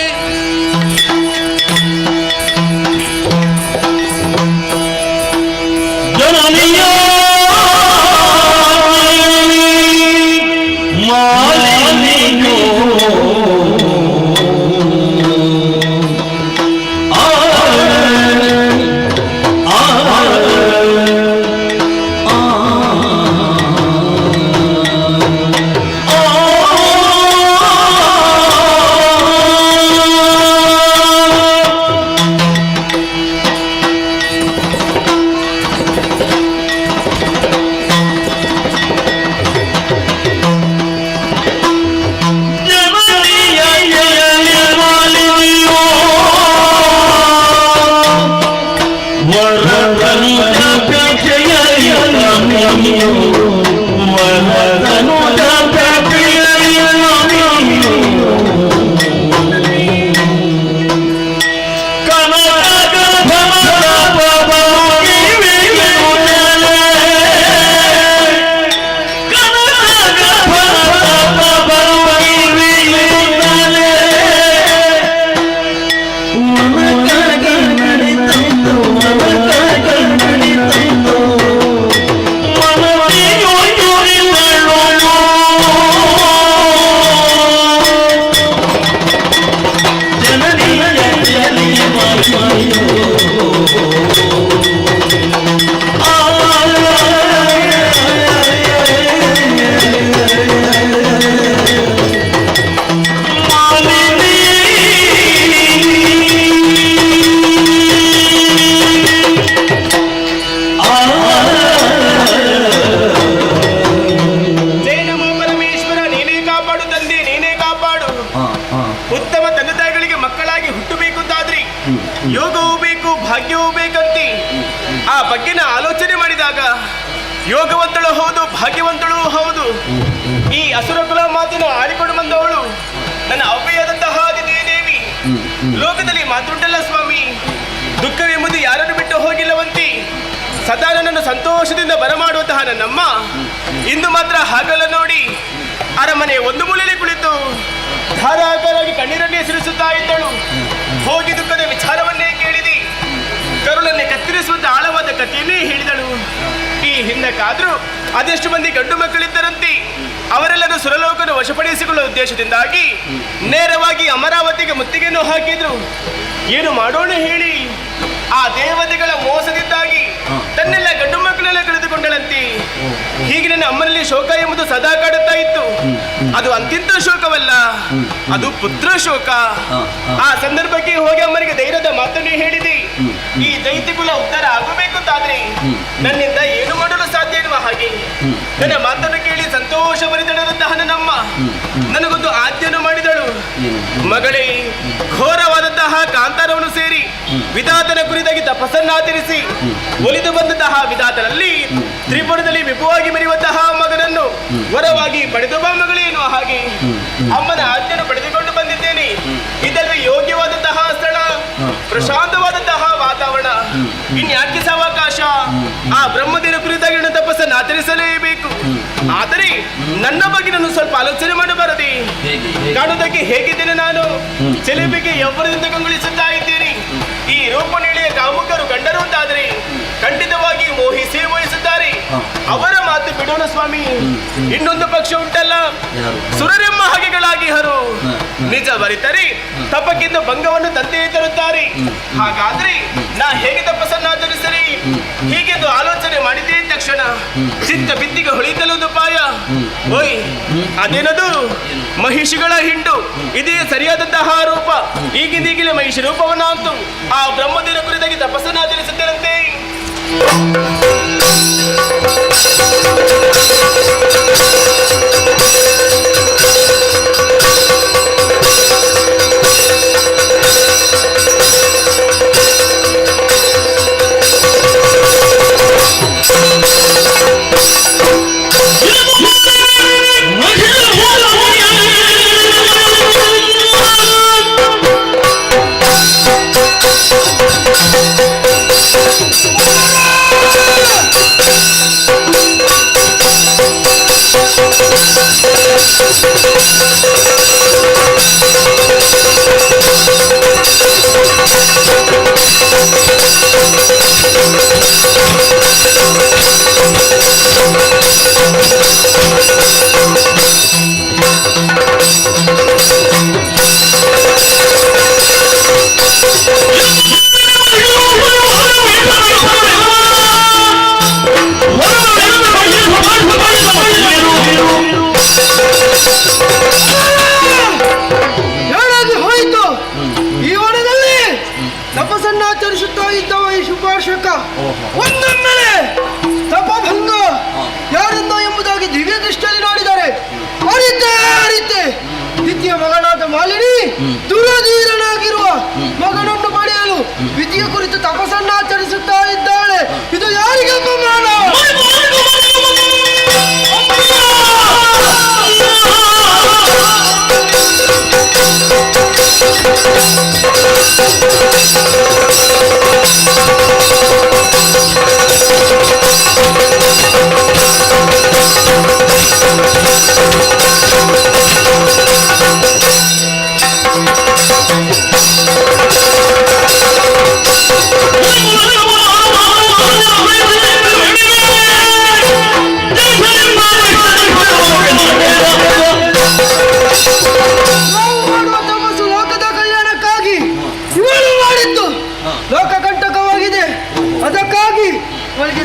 ಯೋಗವೂ ಬೇಕು ಭಾಗ್ಯವೂ ಬೇಕಂತಿ ಆ ಬಗ್ಗೆನ ಆಲೋಚನೆ ಮಾಡಿದಾಗ ಯೋಗವಂತಳು ಹೌದು ಭಾಗ್ಯವಂತಳು ಹೌದು. ಈ ಅಸುರ ಕುಲ ಮಾತಿನ ಆಡಿಕೊಂಡು ಬಂದವಳು ನನ್ನ ಅವ್ವೆಯಾದಂತಹ ದೇವಿ. ಲೋಕದಲ್ಲಿ ಮಾತುಂಟಲ್ಲ ಸ್ವಾಮಿ, ದುಃಖವೆಂಬುದು ಯಾರನ್ನು ಬಿಟ್ಟು ಹೋಗಿಲ್ಲವಂತಿ. ಸದಾ ನನ್ನನ್ನು ಸಂತೋಷದಿಂದ ಬರಮಾಡುವಂತಹ ನನ್ನಮ್ಮ ಇಂದು ಮಾತ್ರ ಹಾಗಲ್ಲ ನೋಡಿ. ಅರಮನೆ ಒಂದು ಮೂಲೆಯಲ್ಲಿ ಕುಳಿತು ಧಾರಾಕಾರಾಗಿ ಕಣ್ಣೀರನ್ನೇ ಸುರಿಸುತ್ತಾ ಇದ್ದಳು. ಹೋಗಿ ದುಃಖದ ವಿಚಾರವನ್ನೇ ಕೇಳಿದಿ, ಕರುಳನ್ನೇ ಕತ್ತರಿಸುವಂತ ಆಳವಾದ ಕಥೆಯನ್ನೇ ಹೇಳಿದಳು. ಈ ಹಿಂದಕ್ಕಾದ್ರೂ ಅದೆಷ್ಟು ಮಂದಿ ಗಂಡು ಮಕ್ಕಳಿದ್ದರಂತೆ. ಅವರೆಲ್ಲರೂ ಸುರಲೋಕನ ವಶಪಡಿಸಿಕೊಳ್ಳುವ ಉದ್ದೇಶದಿಂದಾಗಿ ನೇರವಾಗಿ ಅಮರಾವತಿಗೆ ಮುತ್ತಿಗೆಯನ್ನು ಹಾಕಿದ್ರು. ಏನು ಮಾಡೋಣ ಹೇಳಿ? ಆ ದೇವತೆಗಳ ಮೋಸದಿಂದಾಗಿ ತನ್ನೆಲ್ಲ ಗಂಡು ಮಕ್ಕಳೆಲ್ಲ ಕಳೆದುಕೊಂಡಳಂತೆ. ಹೀಗೆ ನನ್ನ ಅಮ್ಮನಲ್ಲಿ ಶೋಕ ಎಂಬುದು ಸದಾ ಕಾಡುತ್ತಾ ಇತ್ತು. ಅದು ಅಂತಿಂತ ಶೋಕವಲ್ಲ, ಅದು ಪುತ್ರ ಶೋಕ. ಆ ಸಂದರ್ಭಕ್ಕೆ ಹೋಗಿ ಅಮ್ಮನಿಗೆ ಧೈರ್ಯದ ಮಾತನ್ನೇ ಹೇಳಿದೆ. ಈ ದೈತ್ಯ ಕುಲ ಉದ್ಧಾರ ಆಗಬೇಕು ಅಂತಾದ್ರೆ ನನ್ನಿಂದ ಏನು ಮಾಡಲು ಸಾಧ್ಯ ಎನ್ನುವ ಹಾಗೆ ನನ್ನ ಮಾತನ್ನು ಕೇಳಿ ಸಂತೋಷ ಭರಿತಳಂತಹ ನನ್ನಮ್ಮ ನನಗೊಂದು ಆಜ್ಞೆಯನ್ನು ಮಾಡಿದಳು. ಮಗಳೇ, ಘೋರವಾದಂತಹ ಕಾಂತಾರವನ್ನು ಸೇರಿ ವಿಧಾತನ ಕುರಿತಾಗಿ ತಪಸ್ಸನ್ನಾಚರಿಸಿ ಒಲಿದು ಬಂದಂತಹ ವಿಧಾತನಲ್ಲಿ ತ್ರಿಪುರದಲ್ಲಿ ವಿಪುವಾಗಿ ಮೆರೆಯುವಂತಹ ಮಗನನ್ನು ವರವಾಗಿ ಪಡೆದು ಬಾ ಮಗಳೇ ಎನ್ನುವ ಹಾಗೆ ಅಮ್ಮನ ಆಜ್ಞೆಯನ್ನು ಪಡೆದುಕೊಂಡು ಬಂದಿದ್ದೇನೆ. ಇದರಲ್ಲಿ ಯೋಗ್ಯವಾದಂತಹ ಸ್ಥಳ, ಪ್ರಶಾಂತವಾದಂತಹ ವಾತಾವರಣ, ಇನ್ಯಾಕೆ ಸಾವಕಾಶ? ಆ ಬ್ರಹ್ಮದೇವರ ಕುರಿತಾಗಿ ನನ್ನ ತಪಸ್ಸನ್ನು ಆಚರಿಸಲೇಬೇಕು. ಆದರೆ ನನ್ನ ಬಗ್ಗೆ ನಾನು ಸ್ವಲ್ಪ ಆಲೋಚನೆ ಮಾಡಬಾರದೆ. ಕಾಣುವುದಕ್ಕೆ ಹೇಗಿದ್ದೇನೆ ನಾನು? ಚೆಲುವಿಗೆ ಎವ್ವರದಿಂದ ಕಂಗೊಳಿಸುತ್ತಾ ಇದ್ದೇನೆ. ಈ ರೂಪನೀಳಿಯ ಕಾಮುಕರು ಗಂಡರು ಅಂತಾದರೆ ಖಂಡಿತವಾಗಿ ಮೋಹಿಸೇ ಮೋಹಿಸುತ್ತಾರೆ. ಅವರ ಮಾತು ಬಿಡೋಣ ಸ್ವಾಮಿ. ಇನ್ನೊಂದು ಪಕ್ಷ ಉಂಟಲ್ಲ, ಸುರರೆಮ್ಮ ಹಾಗೆಗಳಾಗಿ ಹರು ನಿಜ ಬರಿತರೆ ತಪಕ್ಕಿಂತ ಭಂಗವನ್ನು ತಂದೆಯೇ ತರುತ್ತಾರೆ. ಹಾಗಾದ್ರೆ ನಾ ಹೇಗೆ ತಪಸ್ಸನ್ನು ಆಚರಿಸಲಿ? ಹೀಗೆಂದು ಆಲೋಚನೆ ಮಾಡಿದ್ದೇ ತಕ್ಷಣ ಚಿತ್ತ ಬಿದ್ದಿಗೆ ಹೊಳಿತಲೊಂದು ಪಾಯ. ಓಯ್, ಅದೇನದು? ಮಹಿಷಿಗಳ ಹಿಂಡು, ಇದೇ ಸರಿಯಾದಂತಹ ರೂಪ. ಈಗಿಂದೀಗಲೇ ಮಹಿಷಿ ರೂಪವನ್ನಾಂತು ಆ ಬ್ರಹ್ಮದೇವರ ಕುರಿತಾಗಿ ತಪಸ್ಸನ್ನು ಆಚರಿಸುತ್ತೇನಂತೆ. ತಪಸ್ಸನ್ನಾಚರಿಸುತ್ತಾ ಇದ್ದವ ಈ ಶುಭಾಶಕ ಒಂದೊಮ್ಮೆಲೆ ತಪಭಂಗ ಯಾರಿಂದ ಎಂಬುದಾಗಿ ದಿವ್ಯ ದೃಷ್ಟಿಯಲ್ಲಿ ನೋಡಿದ್ದಾರೆ. ಅರಿತೆ ವಿದ್ಯೆಯ ಮಗನಾದ ಮಾಲಿನಿ ದುರಧೀರನಾಗಿರುವ ಮಗನನ್ನು ಪಡೆಯಲು ವಿದ್ಯೆಯ ಕುರಿತು ತಪಸ್ಸನ್ನಾಚರಿಸುತ್ತಾ ಇದ್ದಾಳೆ. ಇದು ಯಾರಿಗೆ ಅಪಮಾನ?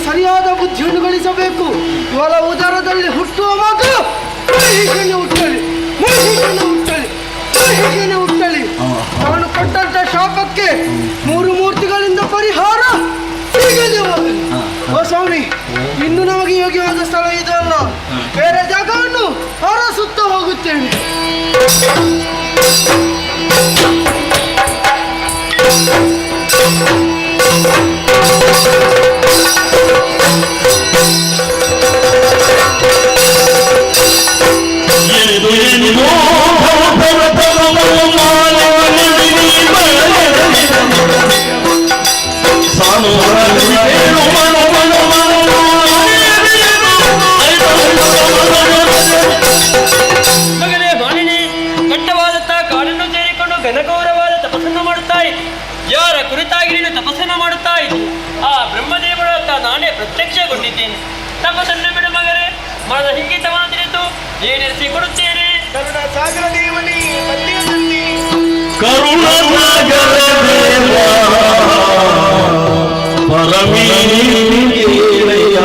ಸರಿಯಾದ ಬುದ್ಧಿಯನ್ನು ಗಳಿಸಬೇಕು. ಇವಳ ಉದರದಲ್ಲಿ ಹುಟ್ಟುವ ಮಗ ಹುಟ್ಟಲಿ. ಅವನು ಕೊಟ್ಟಂತ ಶಾಪಕ್ಕೆ 3 ಮೂರ್ತಿಗಳಿಂದ ಪರಿಹಾರ ಸಿಗದೆ ಹೋಗಲಿ. ಓ ಸ್ವಾಮಿ, ಇನ್ನು ನಮಗೆ ಯೋಗ್ಯವಾದ ಸ್ಥಳ ಇದಲ್ಲ, ಬೇರೆ ಜಾಗವನ್ನು ಹೊರಸುತ್ತಾ ಹೋಗುತ್ತೇನೆ. ಮಗನೇ ಮಾಲಿನಿ, ದಟ್ಟವಾದಂತಹ ಕಾಡನ್ನು ಸೇರಿಕೊಂಡು ಘನಘೋರವಾದ ತಪಸ್ಸನ್ನು ಮಾಡುತ್ತಾ ಇದ್ದೆ. ಯಾರ ಕುರಿತಾಗಿ ನೀನು ತಪಸ್ಸನ್ನು ಮಾಡುತ್ತಾ ಇದ್ದೆ ಆ ಬ್ರಹ್ಮದೇವರ ಹತ್ರ ನಾನೇ ಪ್ರತ್ಯಕ್ಷಗೊಂಡಿದ್ದೇನೆ. ತಪಸ್ಸನ್ನು ಬಿಡು ಮಗನೇ, ಮನದ ಹಿಂಗಿತವನ್ನು ತಿಳಿದು ಏನೆನಿಸಿ ಕೊಡುತ್ತೇನೆ. ಕರುಣಾಸಾಗರ ದೇವನೇ ಮಧ್ಯ ತಂದೆ ಕರುಣಾಸಾಗರ ದೇವ ಪರಮೇಶ್ವರಯ್ಯ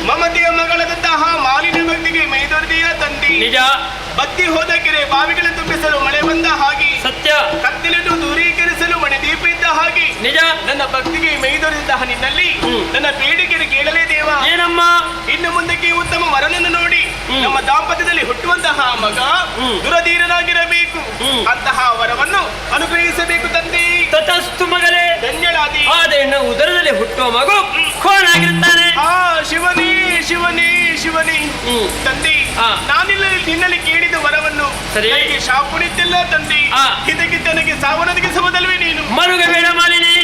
ಮಮತೆಯ ಮಗಳದಂತಹ ಮಾಲಿನ್ಯ ಭಕ್ತಿಗೆ ಮೈದೊರೆದಿಯ ತಂದೆ. ನಿಜ. ಬತ್ತಿ ಹೋದ ಕೆರೆ ಬಾವಿಗಳ ತುಂಬಿಸಲು ಮಳೆ ಬಂದ ಹಾಗೆ, ಸತ್ಯ. ಕತ್ತಲನ್ನು ದೂರೀಕರಿಸಲು ಮನೆ ದೀಪ ಇದ್ದ ಹಾಗೆ, ನಿಜ. ನನ್ನ ಭಕ್ತಿಗೆ ಮೈದೊರೆದಿದ್ದ ನಿನ್ನಲ್ಲಿ ನನ್ನ ಬೇಡಿಕೆಯನ್ನು ಕೇಳಲೇ ದೇವ. ಏನಮ್ಮ? ಇನ್ನು ಮುಂದಕ್ಕೆ ಉತ್ತಮ ವರನನ್ನು ನೋಡಿ ನಮ್ಮ ದಾಂಪತ್ಯದಲ್ಲಿ ಹುಟ್ಟುವಂತಹ ಮಗ ದುರಧೀರನಾಗಿರಬೇಕು. ಅಂತಹ ವರವನ್ನು ಅನುಗ್ರಹಿಸಬೇಕು ತಂದೆ. ತತಸ್ತು ಮಗಳೇ. ಧನ್ಯಳಾದಿ. ಆದ್ರೆ ಉದರದಲ್ಲಿ ಹುಟ್ಟುವ ಮಗು ಕೋಣಾಗಿರುತ್ತಾನೆ. ಶಿವನೇ ಶಿವನೇ ಶಿವನೇ ತಂದೆ, ನಿನ್ನಲ್ಲಿ ಕೇಳಿದ ವರವನ್ನು ನನಗೆ ಶಾಪುಣಿದ್ದೆಲ್ಲ ತಂದೆ. ಇದಕ್ಕೆ ತನಗೆ ಸಾವನದಿಗೆ ಸಮದಲ್ವೇ ನೀನು? ಮರುಗಬೇಡ ಮಾಲಿನಿ.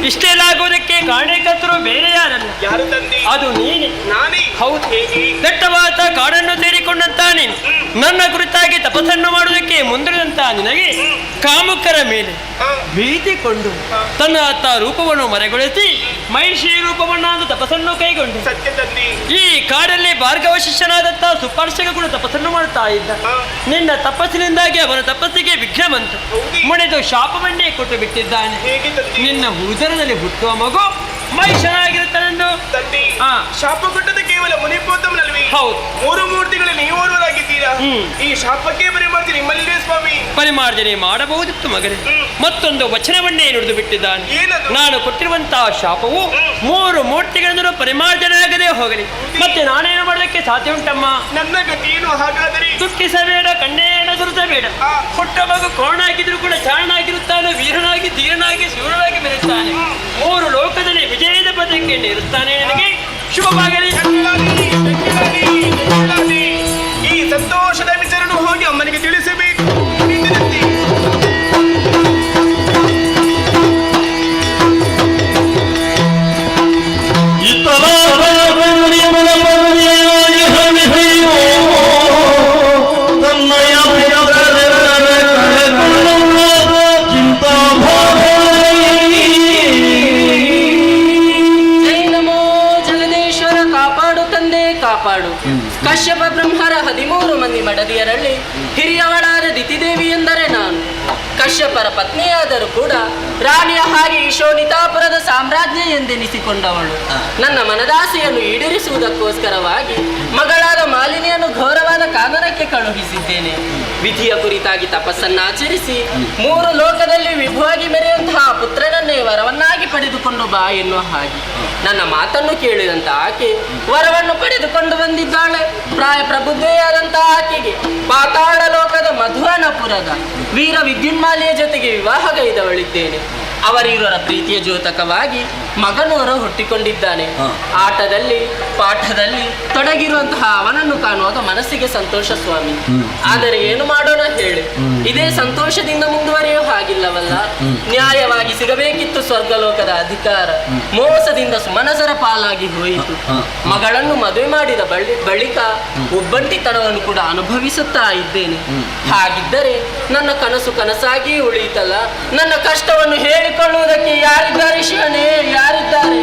ಇಷ್ಟೆಲ್ಲಾಗುವುದಕ್ಕೆ ಕಾರಣಕರ್ತರು ಬೇರೆ ಯಾರಲ್ಲ. ಯಾರು ತಂದೆ? ಅದು ನೀನೆ. ನಾನೇ? ಹೌದು. ದಟ್ಟವಾದ ಕಾಡನ್ನು ಸೇರಿಕೊಂಡಂತ ನೀನು ನನ್ನ ಕುರಿತಾಗಿ ತಪಸ್ಸನ್ನು ಮಾಡುವುದಕ್ಕೆ ಮುಂದಿರುವಂತ ನಿನಗೆ ಕಾಮುಕರ ಮೇಲೆ ಭೀತಿಕೊಂಡು ತನ್ನ ಅತ್ತ ರೂಪವನ್ನು ಮರೆಗೊಳಿಸಿ ಮಹಿಷಿ ರೂಪವನ್ನಾದ ತಪಸ್ಸನ್ನು ಕೈಗೊಂಡು ಸತ್ಯ ತಂದೆ. ಈ ಕಾಡಲ್ಲಿ ಭಾರ್ಗವ ಶಿಷ್ಯನಾದಂತ ಸುಪಾರ್ಶಕ ಕೂಡ ತಪಸ್ಸನ್ನು ಮಾಡುತ್ತಾ ಇದ್ದ. ನಿನ್ನ ತಪಸ್ಸಿನಿಂದಾಗಿ ಅವನ ತಪಸ್ಸಿಗೆ ವಿಘ್ನ ಬಂತು. ಮುಡಿದು ಶಾಪವನ್ನೇ ಕೊಟ್ಟು ಬಿಟ್ಟಿದ್ದಾನೆ. ನಿನ್ನ ಉದರದಲ್ಲಿ ಹುಟ್ಟುವ ಮಗು ಅಮಾಯಕನಾಗಿರುತ್ತಾನೆಂದು ತಂದೆ ಆ. ಶಾಪ ಕೊಟ್ಟದ್ದು ಕೇವಲ ಮುನಿಪೋತಮ್ನಲ್ವಿ? ಹೌದು. 3 ಮೂರ್ತಿಗಳಲ್ಲಿ ನೀವು ಓರ್ವರಾಗಿದ್ದೀರಾ. ಈ ಶಾಪಕ್ಕೆ ಬರೀ ಮಾಡ್ತೀನಿ ನಿಮ್ಮಲ್ಲಿದೆ ಸ್ವಾಮಿ. ಪರಿಮಾರ್ಜನೆ ಮಾಡಬಹುದಿತ್ತು ಮಗನೇ. ಮತ್ತೊಂದು ವಚನವನ್ನೇ ನುಡಿದು ಬಿಟ್ಟಿದ್ದಾನೆ. ಏನದು? ನಾನು ಕೊಟ್ಟಿರುವಂತಹ ಶಾಪವು 3 ಮೂರ್ತಿಗಳನ್ನು ಪರಿಮಾರ್ಜನೆ ಆಗದೆ ಹೋಗಲಿ. ಮತ್ತೆ ನಾನೇನು ಮಾಡೋದಕ್ಕೆ ಸಾಧ್ಯ ಉಂಟಮ್ಮ? ನನ್ನ ಗತಿಯೇನು ಹಾಗಾದರೆ? ದುಃಖಿಸಬೇಡ, ಕಣ್ಣೇನ ಸುರಿಸಬೇಡ. ಹುಟ್ಟ ಮಗು ಕೋಣಾಗಿದ್ರು ಕೂಡ ಚಾರಣಾಗಿರುತ್ತಾನೆ, ವೀರನಾಗಿ ಧೀರನಾಗಿ ಶೂರನಾಗಿ ಬೆರೆಯುತ್ತಾನೆ. 3 ಲೋಕದಲ್ಲಿ ವಿಜಯದ ಪದಕೆಯನ್ನು ಇರುತ್ತಾನೆ. ನನಗೆ ಶುಭವಾಗಲಿ. ಈ ಸಂತೋಷದ ವಿಚಾರನು ಹೋಗಿ ಅಮ್ಮನಿಗೆ ತಿಳಿಸಬೇಕು. ಕಾಪಾಡು. ಕಶ್ಯಪ ಬ್ರಹ್ಮರ 13 ಮಂದಿ ಮಡದಿಯರಲ್ಲಿ ಹಿರಿಯವಳಾದ ದಿತಿದೇವಿ ಎಂದರೆ ನಾನು. ಕಶ್ಯಪರ ಪತ್ನಿಯಾದರೂ ಕೂಡ ರಾಣಿಯ ಹಾಗೆ ಈಶೋನಿತಾಪುರದ ಸಾಮ್ರಾಜ್ಯ ಎಂದೆನಿಸಿಕೊಂಡವಳು. ನನ್ನ ಮನದಾಸೆಯನ್ನು ಈಡೇರಿಸುವುದಕ್ಕೋಸ್ಕರವಾಗಿ ಮಗಳಾದ ಮಾಲಿನಿಯನ್ನು ಘೋರವಾದ ಕಾನನಕ್ಕೆ ಕಳುಹಿಸಿದ್ದೇನೆ. ವಿಧಿಯ ಕುರಿತಾಗಿ ತಪಸ್ಸನ್ನಾಚರಿಸಿ 3 ಲೋಕದಲ್ಲಿ ವಿಭುವಾಗಿ ಮೆರೆಯುವಂತಹ ಪುತ್ರನನ್ನೇ ವರವನ್ನಾಗಿ ಪಡೆದುಕೊಂಡು ಬಾ ಎನ್ನುವ ಹಾಗೆ ನನ್ನ ಮಾತನ್ನು ಕೇಳಿದಂತ ಆಕೆ ವರವನ್ನು ಪಡೆದುಕೊಂಡು ಬಂದಿದ್ದಾಳೆ. ಪ್ರಾಯ ಪ್ರಬುದ್ಧೆಯಾದಂತಹ ಆಕೆಗೆ ಪಾತಾಳ ಲೋಕದ ಮಧುವನಪುರದ ವೀರ ವಿದ್ಯುನ್ಮಾಲಿಯ ಜೊತೆಗೆ ವಿವಾಹಗೈದವಳಿದ್ದೇನೆ. ಅವರಿವರ ಪ್ರೀತಿಯ ದ್ಯೋತಕವಾಗಿ ಮಗನವರು ಹುಟ್ಟಿಕೊಂಡಿದ್ದಾನೆ. ಆಟದಲ್ಲಿ ಪಾಠದಲ್ಲಿ ತೊಡಗಿರುವಂತಹ ಅವನನ್ನು ಕಾಣುವಾಗ ಮನಸ್ಸಿಗೆ ಸಂತೋಷ ಸ್ವಾಮಿ. ಆದರೆ ಏನು ಮಾಡೋಣ ಹೇಳಿ, ಇದೇ ಸಂತೋಷದಿಂದ ಮುಂದುವರಿಯೋ ಹಾಗಿಲ್ಲವಲ್ಲ. ನ್ಯಾಯವಾಗಿ ಸಿಗಬೇಕಿತ್ತು ಸ್ವರ್ಗಲೋಕದ ಅಧಿಕಾರ, ಮೋಸದಿಂದ ಸುಮನಸರ ಪಾಲಾಗಿ ಹೋಯಿತು. ಮಗಳನ್ನು ಮದುವೆ ಮಾಡಿದ ಬಳಿಕ ಒಬ್ಬಂಟಿತನವನ್ನು ಕೂಡ ಅನುಭವಿಸುತ್ತಾ ಇದ್ದೇನೆ. ಹಾಗಿದ್ದರೆ ನನ್ನ ಕನಸು ಕನಸಾಗಿ ಉಳಿಯಿತಲ್ಲ. ನನ್ನ ಕಷ್ಟವನ್ನು ಹೇಳಿಕೊಳ್ಳುವುದಕ್ಕೆ ಯಾರಿದ್ದಾರೆ ಶಿವನೇ, ಯಾರಿದ್ದಾರೆ?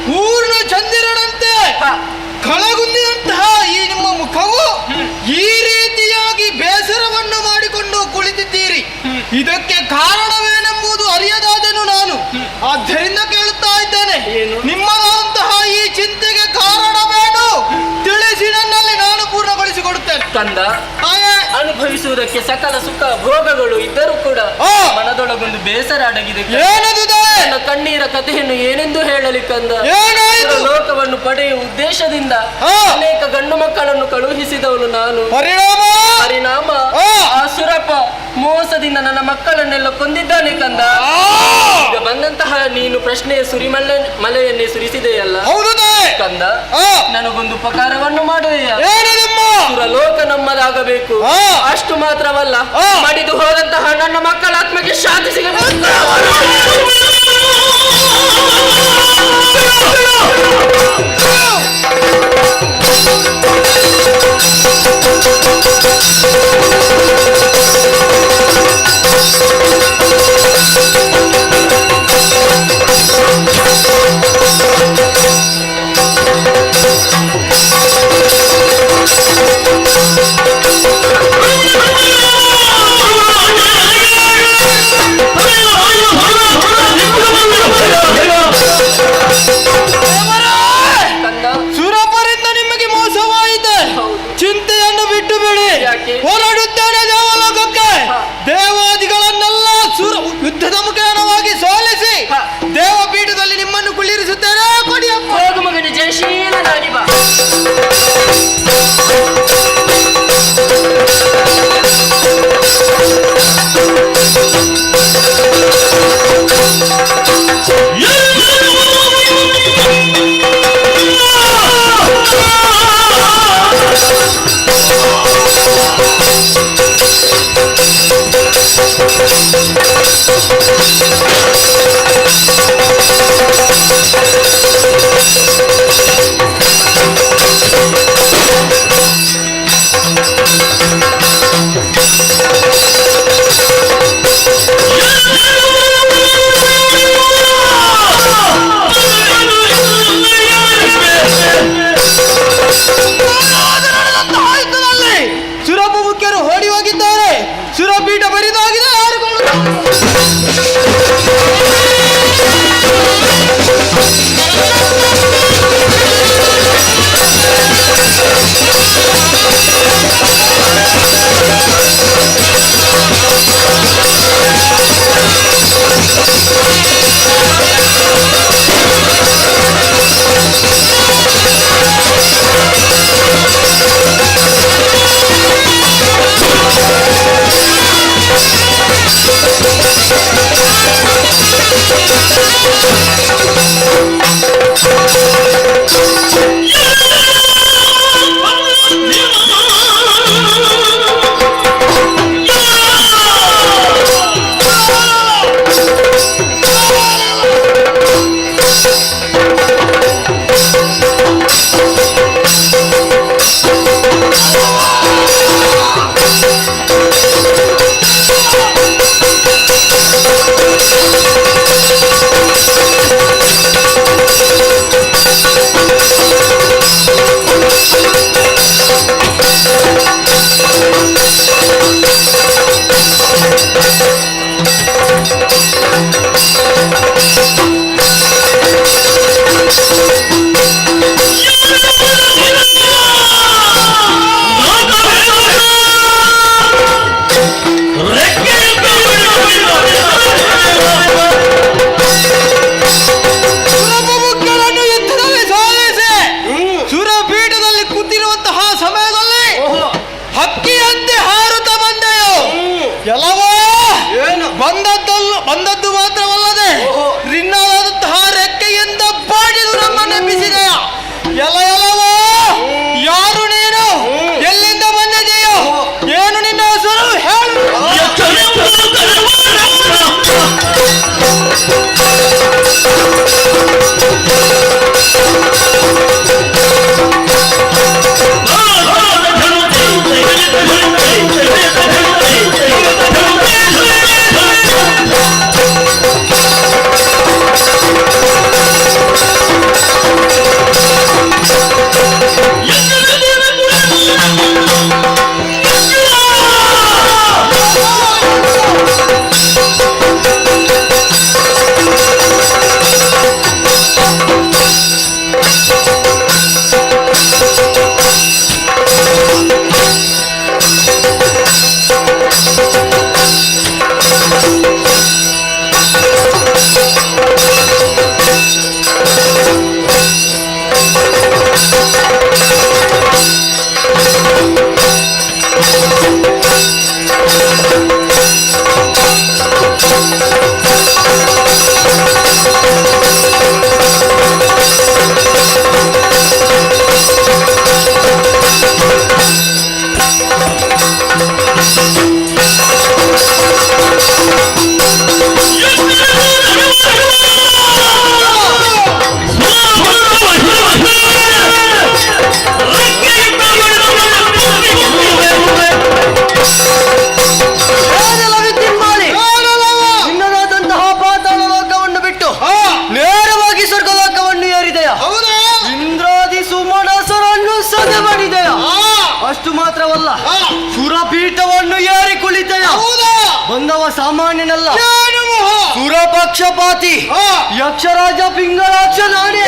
ಪೂರ್ಣ ಚಂದಿರನಂತೆ ಕಳಗುಂದಿದಂತಹ ಈ ನಿಮ್ಮ ಮುಖವು ಈ ರೀತಿಯಾಗಿ ಬೇಸರವನ್ನು ಮಾಡಿಕೊಂಡು ಕುಳಿತಿದ್ದೀರಿ. ಇದಕ್ಕೆ ಕಾರಣವೇನೆಂಬುದು ಅರಿಯದಾದೆನು ನಾನು. ಆದ್ದರಿಂದ ಕೇಳುತ್ತಾ ಇದ್ದೇನೆ, ನಿಮ್ಮದಂತಹ ಈ ಚಿಂತೆಗೆ ಕಾರಣವೇನು ತಿಳಿಸಿ ನನ್ನಲ್ಲಿ ನಾನು ಪೂರ್ಣಗೊಳಿಸಿಕೊಡುತ್ತೇನೆ. ಕಂದ, ಅನುಭವಿಸುವುದಕ್ಕೆ ಸಕಲ ಸುಖ ಭೋಗಗಳು ಇದ್ದರೂ ಕೂಡ ಮನದೊಳಗೊಂದು ಬೇಸರ ಅಡಗಿದೆ. ನನ್ನ ಕಣ್ಣೀರ ಕಥೆಯನ್ನು ಏನೆಂದು ಹೇಳಲಿ ಕಂದ? ಲೋಕವನ್ನು ಪಡೆಯುವ ಉದ್ದೇಶದಿಂದ ಅನೇಕ ಗಂಡು ಮಕ್ಕಳನ್ನು ಕಳುಹಿಸಿದವನು ನಾನು. ಪರಿಣಾಮ ಆ ಸುರಪ ಮೋಸದಿಂದ ನನ್ನ ಮಕ್ಕಳನ್ನೆಲ್ಲ ಕೊಂದಿದ್ದಾನೆ ಕಂದ. ಈಗ ಬಂದಂತಹ ನೀನು ಪ್ರಶ್ನೆಯ ಮಳೆಯನ್ನೇ ಸುರಿಸಿದೆಯಲ್ಲ ಕಂದ, ನನಗೊಂದು ಉಪಕಾರವನ್ನು ಮಾಡುವೆಯ? ಸುರಲೋಕ ನಮ್ಮದಾಗಬೇಕು. ಅಷ್ಟು ಮಾತ್ರವಲ್ಲ, ಮಡಿದು ಹೋದಂತಹ ನನ್ನ ಮಕ್ಕಳ ಆತ್ಮಕ್ಕೆ ಶಾಂತಿ ಸಿಗಬೇಕು. ಹೊರಡುತ್ತೇನೆ ದೇವಲೋಕಕ್ಕೆ. ದೇವಾದಿಗಳನ್ನೆಲ್ಲ ಯುದ್ಧದ ಮುಖೇನವಾಗಿ ಸೋಲಿಸಿ ದೇವಪೀಠದಲ್ಲಿ ನಿಮ್ಮನ್ನು ಕುಳ್ಳಿರಿಸುತ್ತೇನೆ. ಕೊಡಿಯಪ್ಪ. ಹೋಗು ಮಗನ, ಜಯಶೀಲನಾಗಿ ಬಾ. ಬಂದದ್ದು ಮಾತ್ರವಲ್ಲದೆ ರಿನ್ನಾದಂತಹ ರೆಕ್ಕೆಯಿಂದ ಬಾಡಿದು ನಮ್ಮನ್ನೆಬ್ಬಿಸಿದೆಯ. ಎಲ್ಲವೋ ಯಾರು ನೀನು, ಎಲ್ಲಿಂದ ಬಂದಿದೆಯೋ, ಏನು ನಿನ್ನ ಹೆಸರು ಹೇಳು. ಅಷ್ಟು ಮಾತ್ರವಲ್ಲ, ಸುರಪೀಠವನ್ನು ಏರಿ ಕುಳಿತೆಯ. ಬಂದವ ಸಾಮಾನ್ಯನಲ್ಲ, ಸುರಪಕ್ಷಪಾತಿ ಯಕ್ಷರಾಜ ಪಿಂಗಲಾಕ್ಷ ನಾನೇ.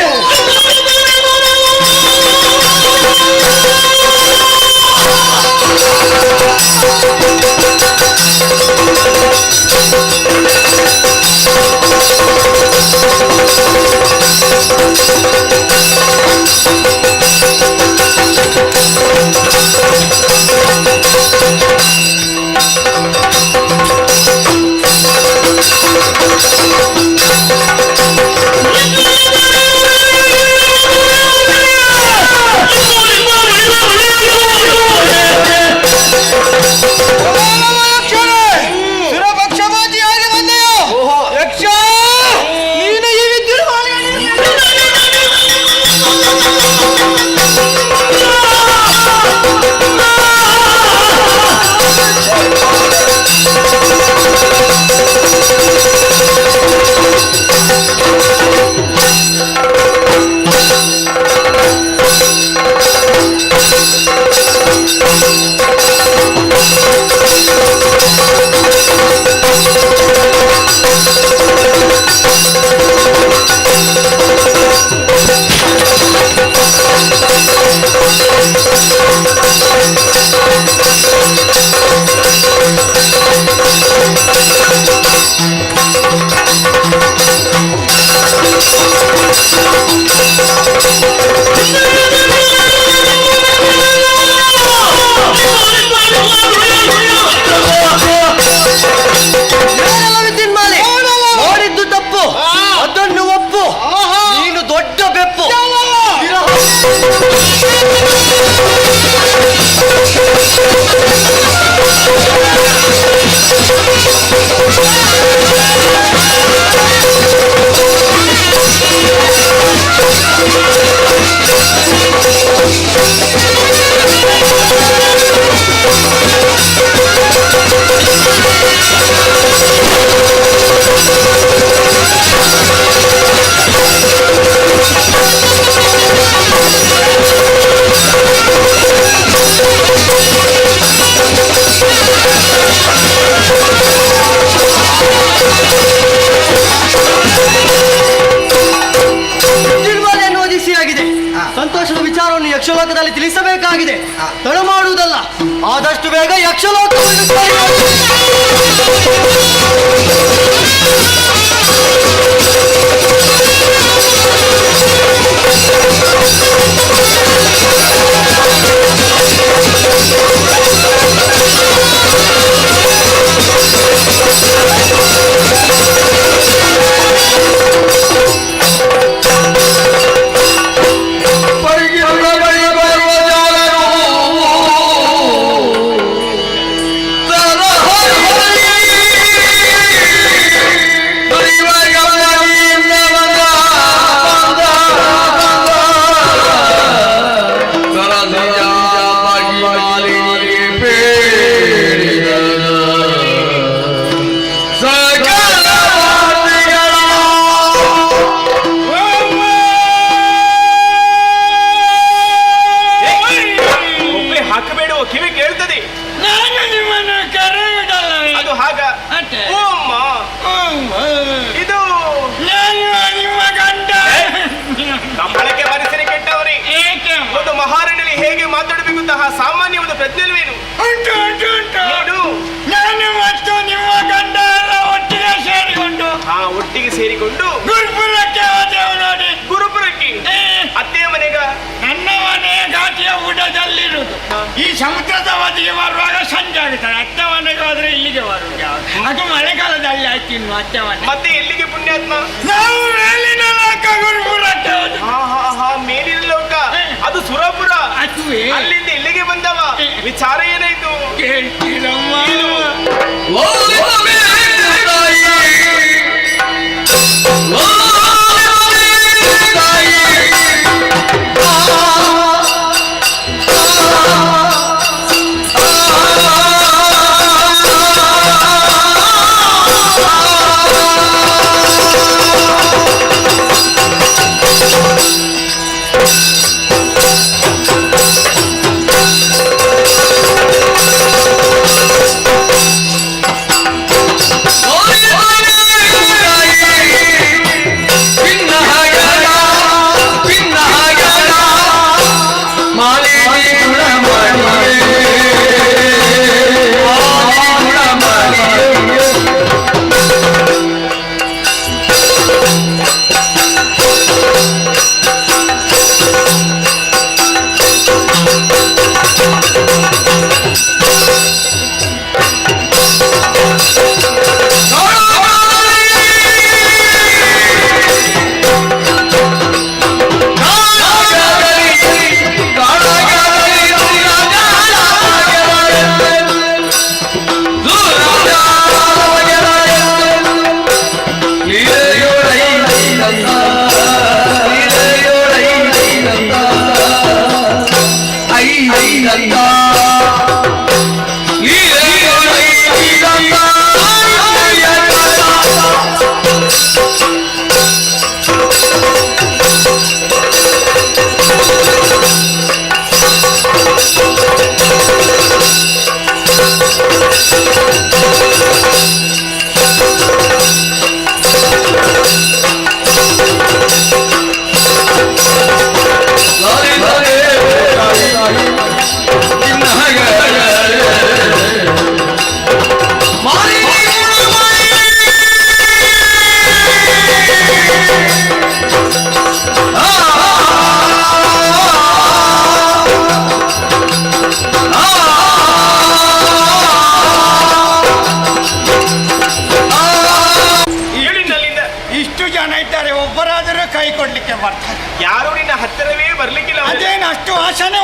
ಸಂತೋಷದ ವಿಚಾರವನ್ನು ಯಕ್ಷಲೋಕದಲ್ಲಿ ತಿಳಿಸಬೇಕಾಗಿದೆ. ತಡ ಮಾಡುವುದಲ್ಲ, ಆದಷ್ಟು ಬೇಗ ಯಕ್ಷಲೋಕವನ್ನು ಸಾಮಾನ್ಯ ಒಂದು ಪ್ರಜ್ಞೆಲ್ವೇನು? ಒಟ್ಟಿಗೆ ಸೇರಿಕೊಂಡು ಗುರುಪುರಕ್ಕೆ ಹೋದೆವು ನೋಡಿ. ಗುರುಪುರಕ್ಕೆ ಅತ್ತೆಯ ಮನೆಗ? ನನ್ನ ಮನೆ ಘಾಟಿಯ ಊಟದಲ್ಲಿರುವುದು. ಈ ಸಮುದ್ರದ ಬದಿಗೆ ಬರುವಾಗ ಸಂಜೆ ಆಗುತ್ತದೆ. ಅತ್ತೆ ಮನೆಗೆ ಹೋದ್ರೆ ಇಲ್ಲಿಗೆ ಬರುವುದು. ಅದು ಮಳೆಗಾಲದಲ್ಲಿ ಆಯ್ತು. ಇನ್ನು ಅತ್ತೆ ಮನೆ ಮತ್ತೆ ಎಲ್ಲಿಗೆ ಪುಣ್ಯಾತ್ಮ? ನಾವು ಮೇಲಿನ ಲೋಕ ಗುರುಪುರಕ್ಕೆ ಹೋದ. ಮೇಲಿನ ಲೋಕ ಅದು ಸುರಪುರ. ಅಲ್ಲಿಂದ ಇಲ್ಲಿಗೆ ಬಂದವ. ವಿಚಾರ ಏನಾಯ್ತು ಕೇಳ್ತೀರಮ್ಮ?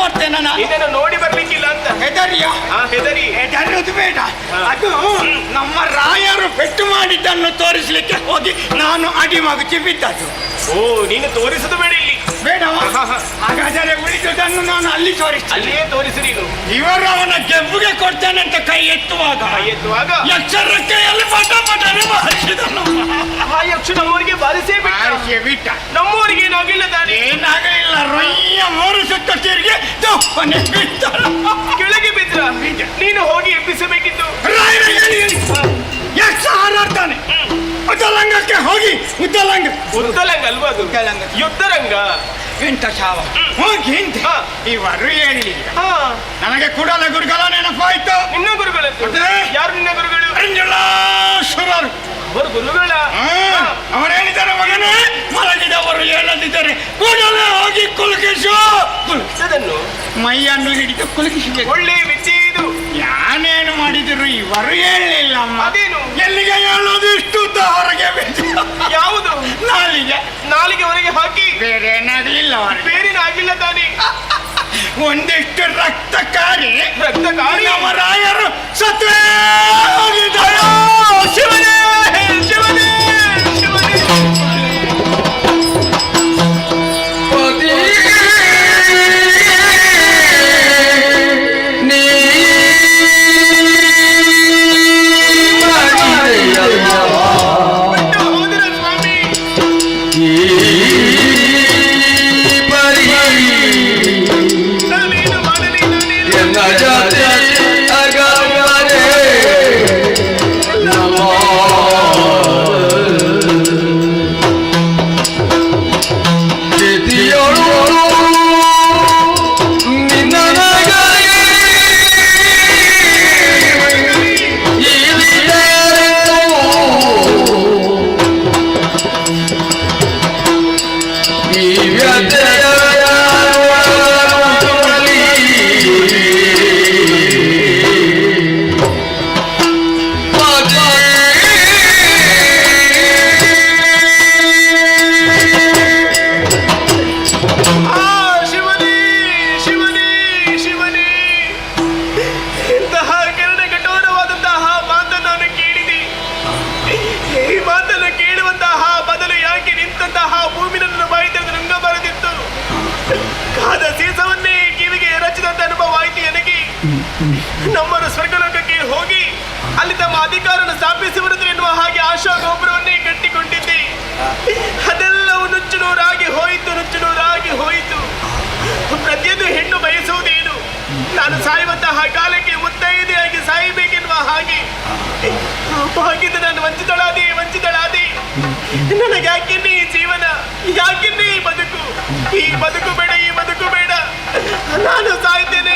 ಬರ್ತೇನೆ ನಾನು. ಇದನ್ನು ನೋಡಿ ಬರ್ಲಿಕ್ಕಿಲ್ಲ ಅಂತ ಹೆದರಿಯ ಹೆದರಿ ಹೆದರುದು ಬೇಡ. ಅದು ನಮ್ಮ ರಾಯರು ಪೆಟ್ಟು ಮಾಡಿದ್ದನ್ನು ತೋರಿಸ್ಲಿಕ್ಕೆ ಹೋಗಿ ನಾನು ಅಡಿಮಗುಚಿ ಬಿದ್ದದ್ದು. ಓ, ನೀನು ತೋರಿಸುದು ಬೇಡ ಇಲ್ಲಿ. ಬೇಡವ? ಹಾಗಾದರೆ ಉಳಿದುದನ್ನು ನಾನು ಅಲ್ಲಿ ತೋರಿಸ್ತೇನೆ. ಅಲ್ಲಿಯೇ ತೋರಿಸು ನೀನು. ಇವರು ಅವನ ಗೆಬ್ಬುಗೆ ಕೊಡ್ತೇನೆ ಅಂತ ಕೈ ಎತ್ತುವಾಗ ಎಚ್ಚರಕ್ಕೆ ಎಲ್ಲಿ ಪಟ ಪಟನೆ ಬಾರಿಸಿದನು. ಆ ಯಕ್ಷ ನಮ್ಮವರಿಗೆ ಬಾರಿಸೇ ಬಿಟ್ಟ. ನಮ್ಮವರಿಗೆ ಏನಾಗಿಲ್ಲ ತಾನೆ? ಏನಾಗಲಿಲ್ಲ. ರೊಯ್ಯ 3 ಸುತ್ತ ತಿರುಗಿ ದಪ್ಪನೆ ಬಿಟ್ಟ. ಕೆಳಗೆ ಬಿದ್ರ ನೀನು ಹೋಗಿ ಎಬ್ಬಿಸಬೇಕಿತ್ತು. ಯಕ್ಷ ಹಾರಾಡ್ತಾನೆ. ಉದ್ದಲಂಗಕ್ಕೆ ಹೋಗಿ ಉದ್ದಲಂಗ ಅಲ್ವಾ ಅದು? ಯುದ್ಧರಂಗ ಎಂತ ಶಾವ ಹೋಗಿ ಇವರು ಹೇಳಿ. ನನಗೆ ಕೂಡಲ ಗುರುಗಳ ನೆನಪಾಯ್ತು. ನಿನ್ನ ಗುರುಗಳು ಯಾರು? ನಿನ್ನ ಗುರುಗಳು ಅಂಜಲಾಸುರರು. ಅವರು ಗುರುಗಳ? ಅವರು ಹೇಳಿದ್ದಾರೆ, ಮಗನೇ ಮಲಗಿದವರು ಹೇಳದಿದ್ದರೆ ಕೂಡಲೇ ಹೋಗಿ ಕುಲುಕಿಸು. ಅದನ್ನು ಮೈಯನ್ನು ಹಿಡಿದು ಕುಲುಕಿಸಬೇಕು. ಒಳ್ಳೆ ವಿದ್ಯೆ ಇದು. ಯಾನೇನು ಮಾಡಿದ್ರು ಇವರು ಹೇಳಲಿಲ್ಲ. ಅದೇನು? ಎಲ್ಲಿಗೆ ಹೇಳೋದು ಇಷ್ಟು ಹೊರಗೆ ಬಿದ್ದು. ಯಾವುದು? ನಾಲಿಗೆ ಹೊರಗೆ ಹಾಕಿ. ಬೇರೆ ಏನಾಗಲಿಲ್ಲ. ಬೇರೆ ಆಗಿಲ್ಲ ತಾನೆ? ಒಂದಿಷ್ಟು ರಕ್ತಕಾರಿ ನಮ್ಮ ರಾಯರು ಸತ್ವೇ ಹೋಗಿದ್ದಾರೆ. ಶಿವನೇ ಶಿವನೇ ಶಿವನೇ. ನಮ್ಮನ್ನು ಸ್ವರ್ಗಲೋಕಕ್ಕೆ ಹೋಗಿ ಅಲ್ಲಿ ತಮ್ಮ ಅಧಿಕಾರವನ್ನು ಸ್ಥಾಪಿಸುವುದು ಎನ್ನುವ ಹಾಗೆ ಆಶಾ ಗೋಪುರವನ್ನೇ ಕಟ್ಟಿಕೊಂಡಿದ್ದೆ. ಅದೆಲ್ಲವೂ ನುಚ್ಚುನೂರಾಗಿ ಹೋಯಿತು. ಪ್ರತಿಯೊಂದು ಹೆಣ್ಣು ಬಯಸುವುದೇನು? ನಾನು ಸಾಯುವಂತಹ ಕಾಲಕ್ಕೆ ಮುತ್ತೈದೆಯಾಗಿ ಸಾಯಬೇಕೆನ್ನುವ ಹಾಗೆ ಭಾಗ್ಯದ ನಾನು ವಂಚಿತಳಾದೆ. ನನಗೆ ಯಾಕೆನ್ನೇ ಈ ಜೀವನ? ಯಾಕೆನ್ನೇ ಈ ಬದುಕು? ಈ ಬದುಕು ಬೇಡ. ನಾನು ಸಾಯ್ತೇನೆ.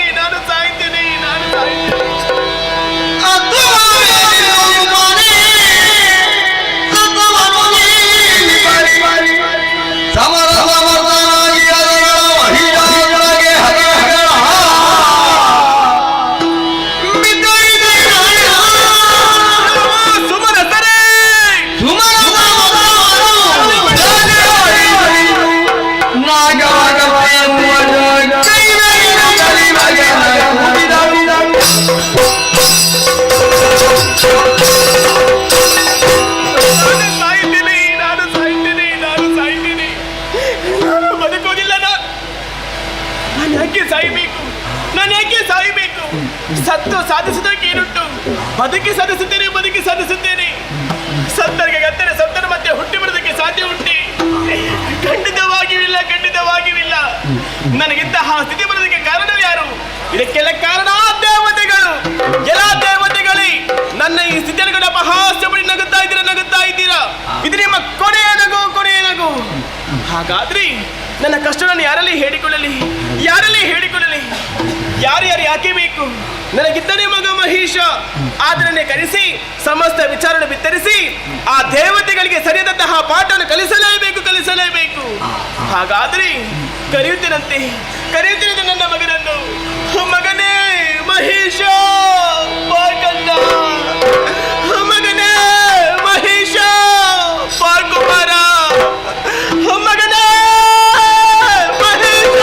ಸತ್ತು ಸಾಧಿಸುವುದಕ್ಕೇನುಂಟು? ಬದುಕಿ ಸಾಧಿಸುತ್ತೇನೆ. ಸತ್ತರಿಗೆ ಗತ್ತರೆ ಸತ್ತರ ಮತ್ತೆ ಹುಟ್ಟಿ ಬರೋದಕ್ಕೆ ಸಾಧ್ಯ ಉಂಟೆ? ಖಂಡಿತವಾಗಿಲ್ಲ. ನನಗಿಂತಹ ಸ್ಥಿತಿ ಬರೋದಕ್ಕೆ ಕಾರಣ ಯಾರು? ಇದಕ್ಕೆಲ್ಲ ಕಾರಣ ದೇವತೆಗಳು. ಎಲ್ಲ ದೇವತೆಗಳೇ ನನ್ನ ಈ ಸ್ಥಿತಿಯನ್ನು ಅಪಹಾಸ್ಯ ಪಡಿ ನಗುತ್ತಾ ಇದ್ದೀರಾ. ಇದು ನಿಮ್ಮ ಕೊನೆಯ ನಗು. ಹಾಗಾದ್ರೆ ನನ್ನ ಕಷ್ಟವನ್ನು ಯಾರಲ್ಲಿ ಹೇಳಿಕೊಳ್ಳಲಿ? ಯಾರು ಯಾಕೆ ಬೇಕು? ನನಗಿದ್ದನೇ ಮಗ ಮಹೇಶ. ಆದರನ್ನೇ ಕರೆಸಿ ಸಮಸ್ತ ವಿಚಾರವನ್ನು ಬಿತ್ತರಿಸಿ ಆ ದೇವತೆಗಳಿಗೆ ಸರಿಯಾದಂತಹ ಪಾಠವನ್ನು ಕಲಿಸಲೇಬೇಕು. ಹಾಗಾದ್ರೆ ಕರೆಯುತ್ತೇನಂತೆ ನನ್ನ ಮಗನನ್ನು. ಮಗನೇ ಮಹೇಶ, ಬಾಕಂದ. ಮಗನೇ ಮಹೇಶ, ಬಾಕುಮಾರ. ಮಗನೇ ಮಹೇಶ,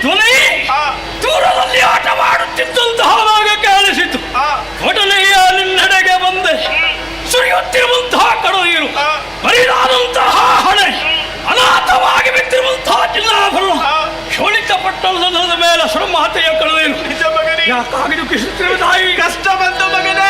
ಧ್ವನಿ ದೂರದಲ್ಲಿ ಆಟವಾಡುತ್ತಿದ್ದಂತಹ ನಾಗ ಕೇಳಿಸಿತು. ಒಡನೆಯ ನಿನ್ನೆಡೆಗೆ ಬಂದೆ. ಸುರಿಯುತ್ತಿರುವಂತಹ ಕಡು ನೀರು, ಬರಿದಾದಂತಹ ಹಣೆ, ಅನಾಥವಾಗಿ ಬಿದ್ದಿರುವಂತಹ ಚಿನ್ನಾಭರಣ, ಶೋಣಿತ ಪಟ್ಟಣದ ಮೇಲೆ ಸುರಮಾತೆಯ ಕಡು ನೀರು. ಯಾಕಾಗಿ ದುಃಖಿಸುತ್ತಿರುವ ತಾಯಿ? ಕಷ್ಟ ಬಂದ ಮಗನೇ.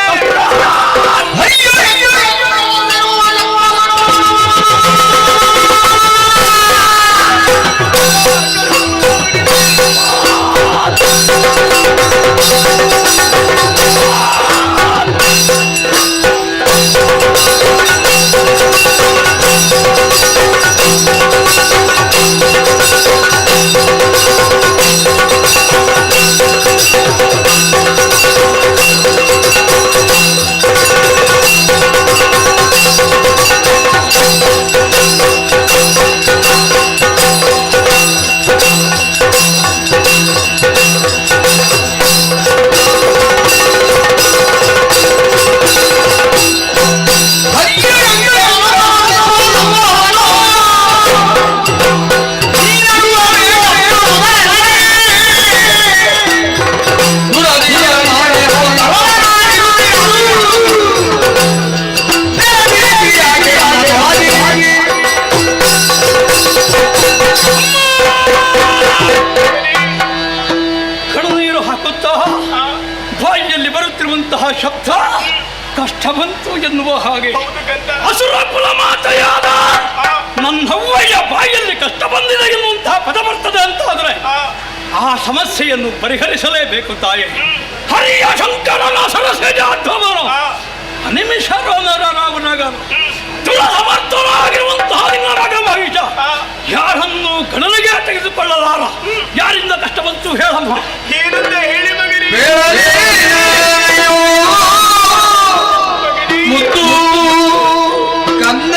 ಶಬ್ದ ಕಷ್ಟ ಬಂತು ಎನ್ನುವ ಹಾಗೆ ಅಸುರ ಕುಲ ಮಾತೆಯಾದ ನನ್ನವ್ವಯ್ಯ ಬಾಯಲ್ಲಿ ಕಷ್ಟ ಬಂದಿದೆ ಎನ್ನುವಂತಹ ಪದ ಬರ್ತದೆ ಅಂತಾದ್ರೆ ಆ ಸಮಸ್ಯೆಯನ್ನು ಪರಿಹರಿಸಲೇಬೇಕು ತಾಯಿ. ಹರಿಯ ಶಂಕರನ ಸರಸೇಜಾಧ್ವಮನು ಅನಿಮಿಷರನರಾಗುನಾಗ ತುಳಸಮರ್ಥನಾಗಿರುವಂತಹ ನಿನ್ನ ರಾಗ ಮಹಿಷ ಯಾರನ್ನು ಗಣನೆಗೆ ತೆಗೆದುಕೊಳ್ಳಲಾರ. ಯಾರಿಂದ ಕಷ್ಟ ಬಂತು ಹೇಳಮ್ಮ? ಏನಂತ ಹೇಳಿ ಮಗನಿಗೆ? ಮುತ್ತು ಕಂದ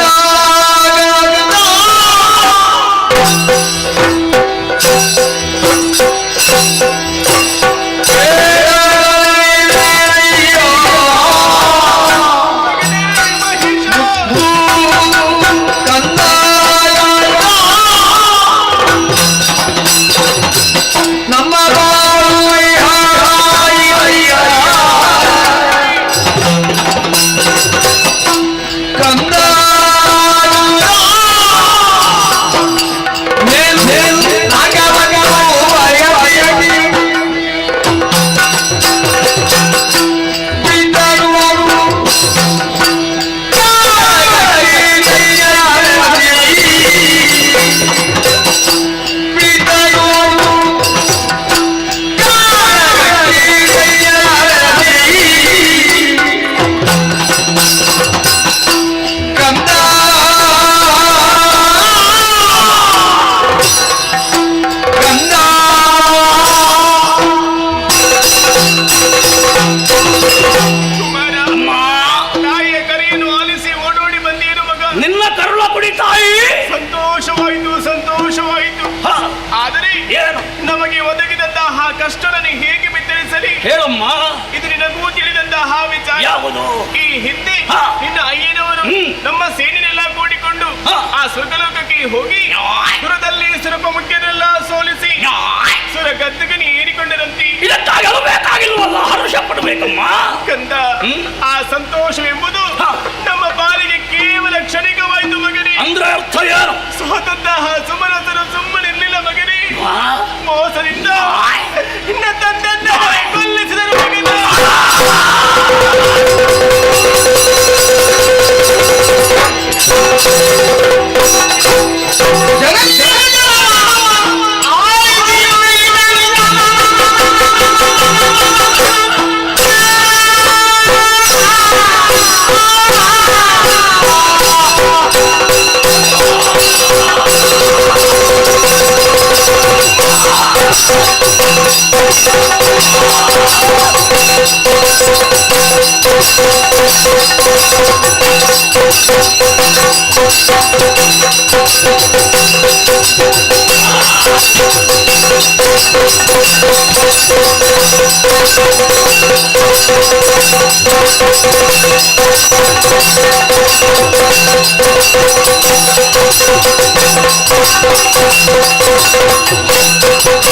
ಹೇಳಮ್ಮ. ಇದು ನಿನಗೂ ತಿಳಿದಂತಹ ವಿಚಾರ. ಯಾವುದು? ಈ ಹಿಂದೆ ನಿನ್ನ ಅಯ್ಯನವರು ನಮ್ಮ ಸೇನೆನೆಲ್ಲ ಕೂಡಿಕೊಂಡು ಆ ಸ್ವರ್ಗಲೋಕಕ್ಕೆ ಹೋಗಿ ಸುರದಲ್ಲಿ ಸುರಪ ಮುಖ್ಯನೆಲ್ಲ ಸೋಲಿಸಿ ಸುರ ಗದ್ದಗನಿ ಏರಿಕೊಂಡರಂತೆ. ಇದಕ್ಕಾಗಲು ಬೇಕಾಗಿಲ್ವಲ್ಲ, ಹರ್ಷ ಪಡಬೇಕಮ್ಮ ಕಂದ. ಆ ಸಂತೋಷವೆಂಬುದು ನಮ್ಮ ಪಾಲಿಗೆ ಕೇವಲ ಕ್ಷಣಿಕವಾಯಿತು ಮಗನೇ. ಅಂದ್ರೆ ಅರ್ಥ ಏನು? ಸೋತಂತಹ ಸುಮನಸರು ಸುಮ್ಮನಿರ್ಲಿಲ್ಲ ಮಗನೇ. ಮೋಸದಿಂದ ನಿನ್ನ ತಂದೆಯನ್ನ ಕೊಲ್ಲಿಸಿದರು ಮಗನೇ.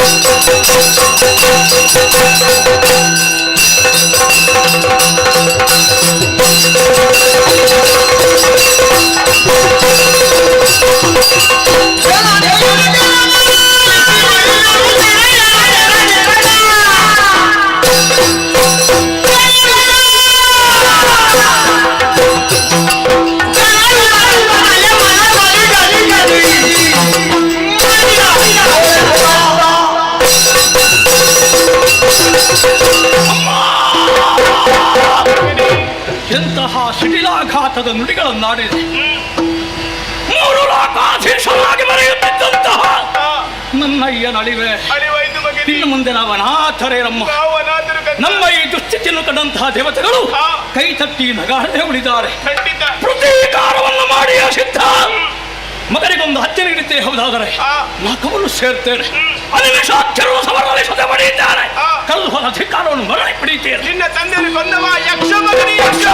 Thank you. ಆಘಾತದ ನುಡಿಗಳನ್ನಾಡಿದೆ. ಮೂರು ಲೋಕಾಧೀಶರಾಗಿ ಮೆರೆಯುತ್ತಿದ್ದಂತಹ ನನ್ನ ಅಳಿವೆ ಅಳಿವಾಯ್ತು ಮಗನೇ. ಇನ್ನು ಮುಂದೆ ನಾವು ಅನಾಥರೇ ನಮ್ಮ ನಾವು ಅನಾಥರು ಕಂದ. ನಮ್ಮ ಈ ದುಸ್ಥಿತಿಯನ್ನು ಕಂಡಂತಹ ದೇವತೆಗಳು ಕೈ ತಟ್ಟಿ ನಗಾಡದೆ ಉಳಿದ್ದಾರೆ. ಖಂಡಿತ ಪ್ರತೀಕಾರವನ್ನು ಮಾಡಿ ಸಿದ್ಧ. ಮಗನಿಗೊಂದು ಹತ್ಯೆ ನೀಡುತ್ತೆ ಹೌದಾದರೆ ನಾಕವನ್ನು ಸೇರ್ತೇನೆ. ಅನಿಮಿಷಾಕ್ಷರು ಸಮರದಲ್ಲಿ ಶುದ್ಧ ಪಡೆಯುತ್ತಾರೆ. ಕಲ್ಲು ಹೋದ ಅಧಿಕಾರವನ್ನು ಮರಳಿ ಪಡೆಯುತ್ತೇನೆ. ನಿನ್ನ ತಂದೆಯನ್ನು ಕೊಂದವ ಯಕ್ಷ ಮಗನೇ, ಯಕ್ಷ.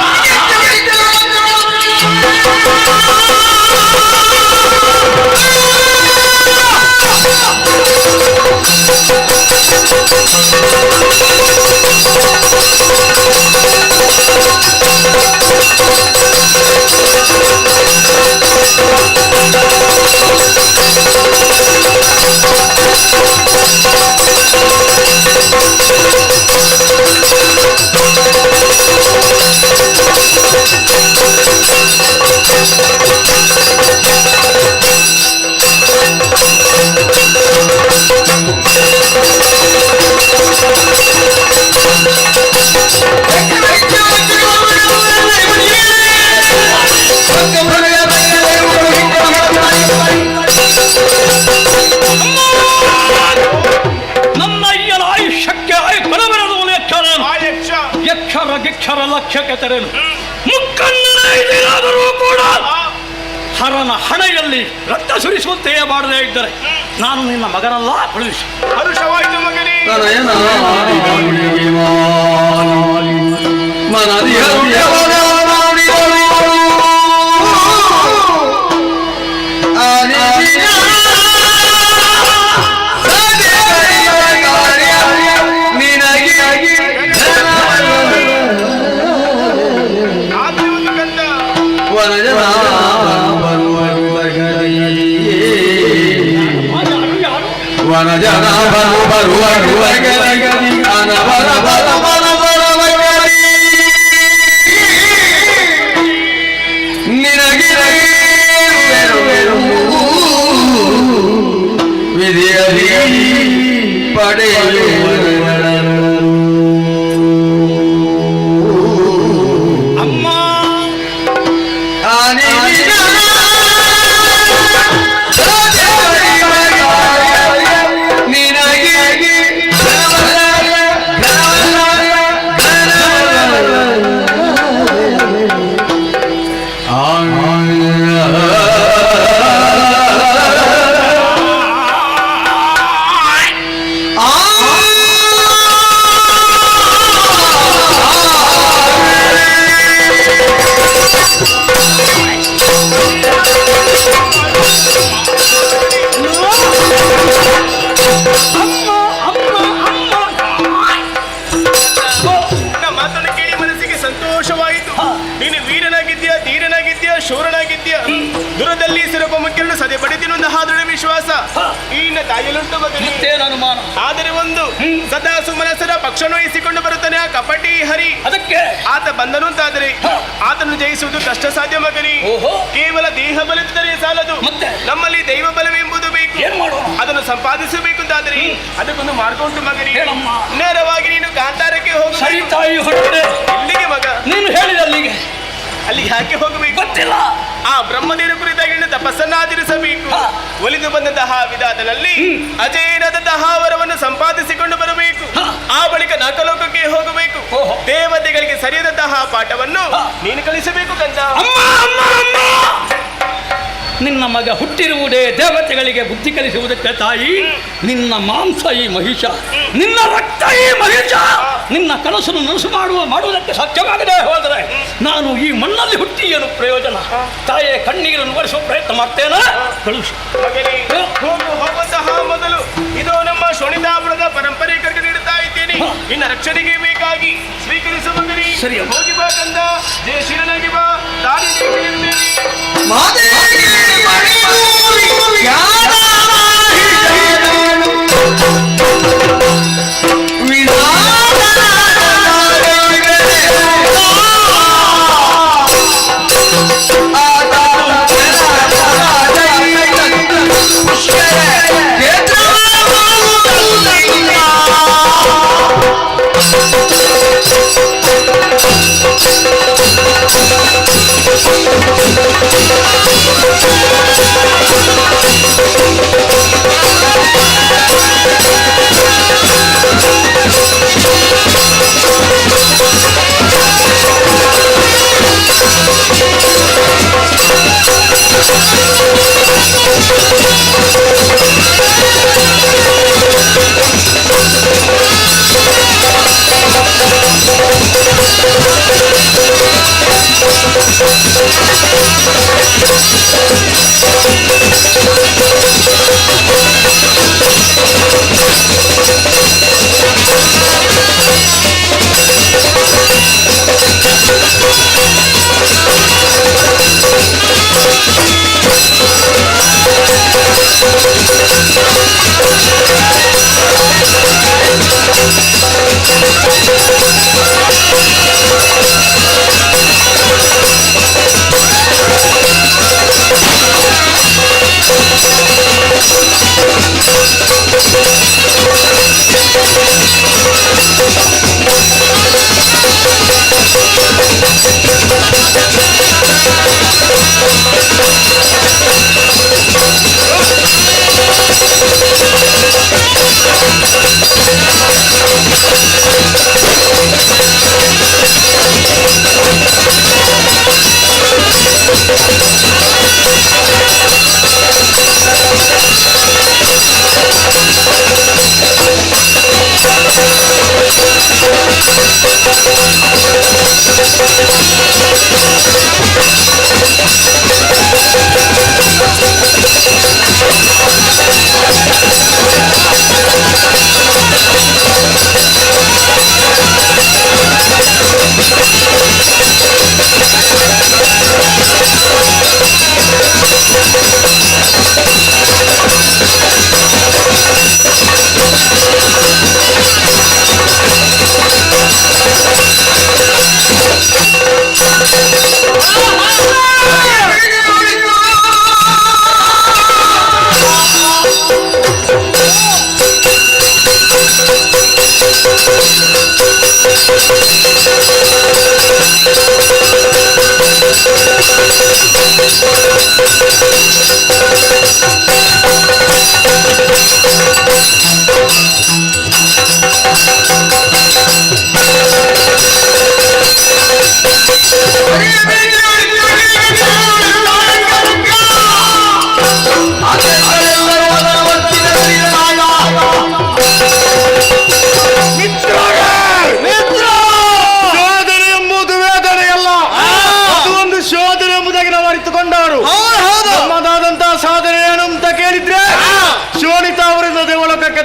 ಯಕ್ಷರ ಲಕ್ಷ್ಯಕ್ಕೆ ತೆರೆನು ಮುಕ್ಕನ್ನಾದರೂ ಕೂಡ ಹರನ ಹಣೆಯಲ್ಲಿ ರಕ್ತ ಸುರಿಸುವಂತೆಯೇ ಮಾಡದೇ ಇದ್ದರೆ ನಾನು ನಿನ್ನ ಮಗನಲ್ಲ ಕಳುಹಿಸಿ. ಹರುಷವಾಯ್ತು ಮಗನೇ. ವನಜನ ಬರು ಬರುವ ನಿನಗೆ ವಿಧಿಯಲ್ಲಿ ಪಡೆಯುವ ಅಮ್ಮ ಶೂರನಾಗಿದ್ಯಾ, ದುರದಲ್ಲಿ ಸಿರಕೊಂಬಕ್ಕೆರಡು ಸದೆ ಬಡಿದಿನೊಂದು ದೃಢ ವಿಶ್ವಾಸ ಈ ತಾಯಿಯಲ್ಲುಂಟು ಮಗನೇ. ಆದರೆ ಒಂದು ಸದಾ ಸುಮನಸರ ಪಕ್ಷ ವಹಿಸಿಕೊಂಡು ಬರುತ್ತಾನೆ ಆ ಕಪಟಿ ಹರಿ. ಅದಕ್ಕೆ ಆತ ಬಂದನು ಅಂತಾದರೆ ಆತನು ಜಯಿಸುವುದು ಕಷ್ಟ ಸಾಧ್ಯ ಮಗನೇ. ಕೇವಲ ದೇಹ ಬಲವಿದ್ದರೆ ಸಾಲದು, ನಮ್ಮಲ್ಲಿ ದೈವ ಬಲವೆಂಬುದು ಬೇಕು. ಅದನ್ನು ಸಂಪಾದಿಸಬೇಕು ಅಂತಾದರೆ ಅದಕ್ಕೊಂದು ಮಾರ್ಗ ಉಂಟು ಮಗನೇ. ನೇರವಾಗಿ ನೀನು ಗಾಂಧಾರಕ್ಕೆ ಹೋಗು. ಇಲ್ಲಿಗೆ ಮಗ ನೀನು ಹೇಳಿದ ಅಲ್ಲಿಗೆ ಅಲ್ಲಿ ಯಾಕೆ ಹೋಗಬೇಕು ಗೊತ್ತಿಲ್ಲ. ಆ ಬ್ರಹ್ಮದೇವರ ಕುರಿತಾಗಿ ತಪಸ್ಸನ್ನಾಚರಿಸಬೇಕು. ಒಲಿದು ಬಂದಂತಹ ವಿಧಾನದಲ್ಲಿ ಅಜೇಯನಾದಂತಹ ವರವನ್ನು ಸಂಪಾದಿಸಿಕೊಂಡು ಬರಬೇಕು. ಆ ಬಳಿಕ ನಾಕಲೋಕಕ್ಕೆ ಹೋಗಬೇಕು. ದೇವತೆಗಳಿಗೆ ಸರಿಯಾದಂತಹ ಪಾಠವನ್ನು ನೀನು ಕಲಿಸಬೇಕು ಕಂದ. ನಿನ್ನ ಮಗ ಹುಟ್ಟಿರುವುದೇ ದೇವತೆಗಳಿಗೆ ಬುದ್ಧಿ ಕಲಿಸುವುದಕ್ಕೆ ತಾಯಿ. ನಿನ್ನ ಮಾಂಸ ಈ ಮಹಿಷ, ನಿನ್ನ ರಕ್ತ ಈ ಮಹಿಷ. ನಿನ್ನ ಕನಸನ್ನು ನನಸು ಮಾಡುವುದಕ್ಕೆ ಸಾಧ್ಯವಾಗದೆ ಹೋದರೆ ನಾನು ಈ ಮಣ್ಣಲ್ಲಿ ಹುಟ್ಟಿ ಏನು ಪ್ರಯೋಜನ? ತಾಯಿಯ ಕಣ್ಣೀರನ್ನು ಒರೆಸುವ ಪ್ರಯತ್ನ ಮಾಡ್ತೇನೆ. ಕಳುಹಿಸು. ಹೋಗುವಂತಹ ಮೊದಲು ಇದು ನಮ್ಮ ಶೋಣಿತಾಪುರದ ಪರಂಪರೆ ಕಡೆಗೆ ನೀಡುತ್ತಾ ಇದ್ದೇನೆ. ಇನ್ನ ರಕ್ಷಣೆಗೆ ಬೇಕಾಗಿ ಸ್ವೀಕರಿಸುವ ಮಗನಿ. ಸರಿ, ಹೋಗಿ ಬಾ ಕಂದ. ಜಯ ಶ್ರೀನಾಗಿ ಬಾ. ದಾರಿ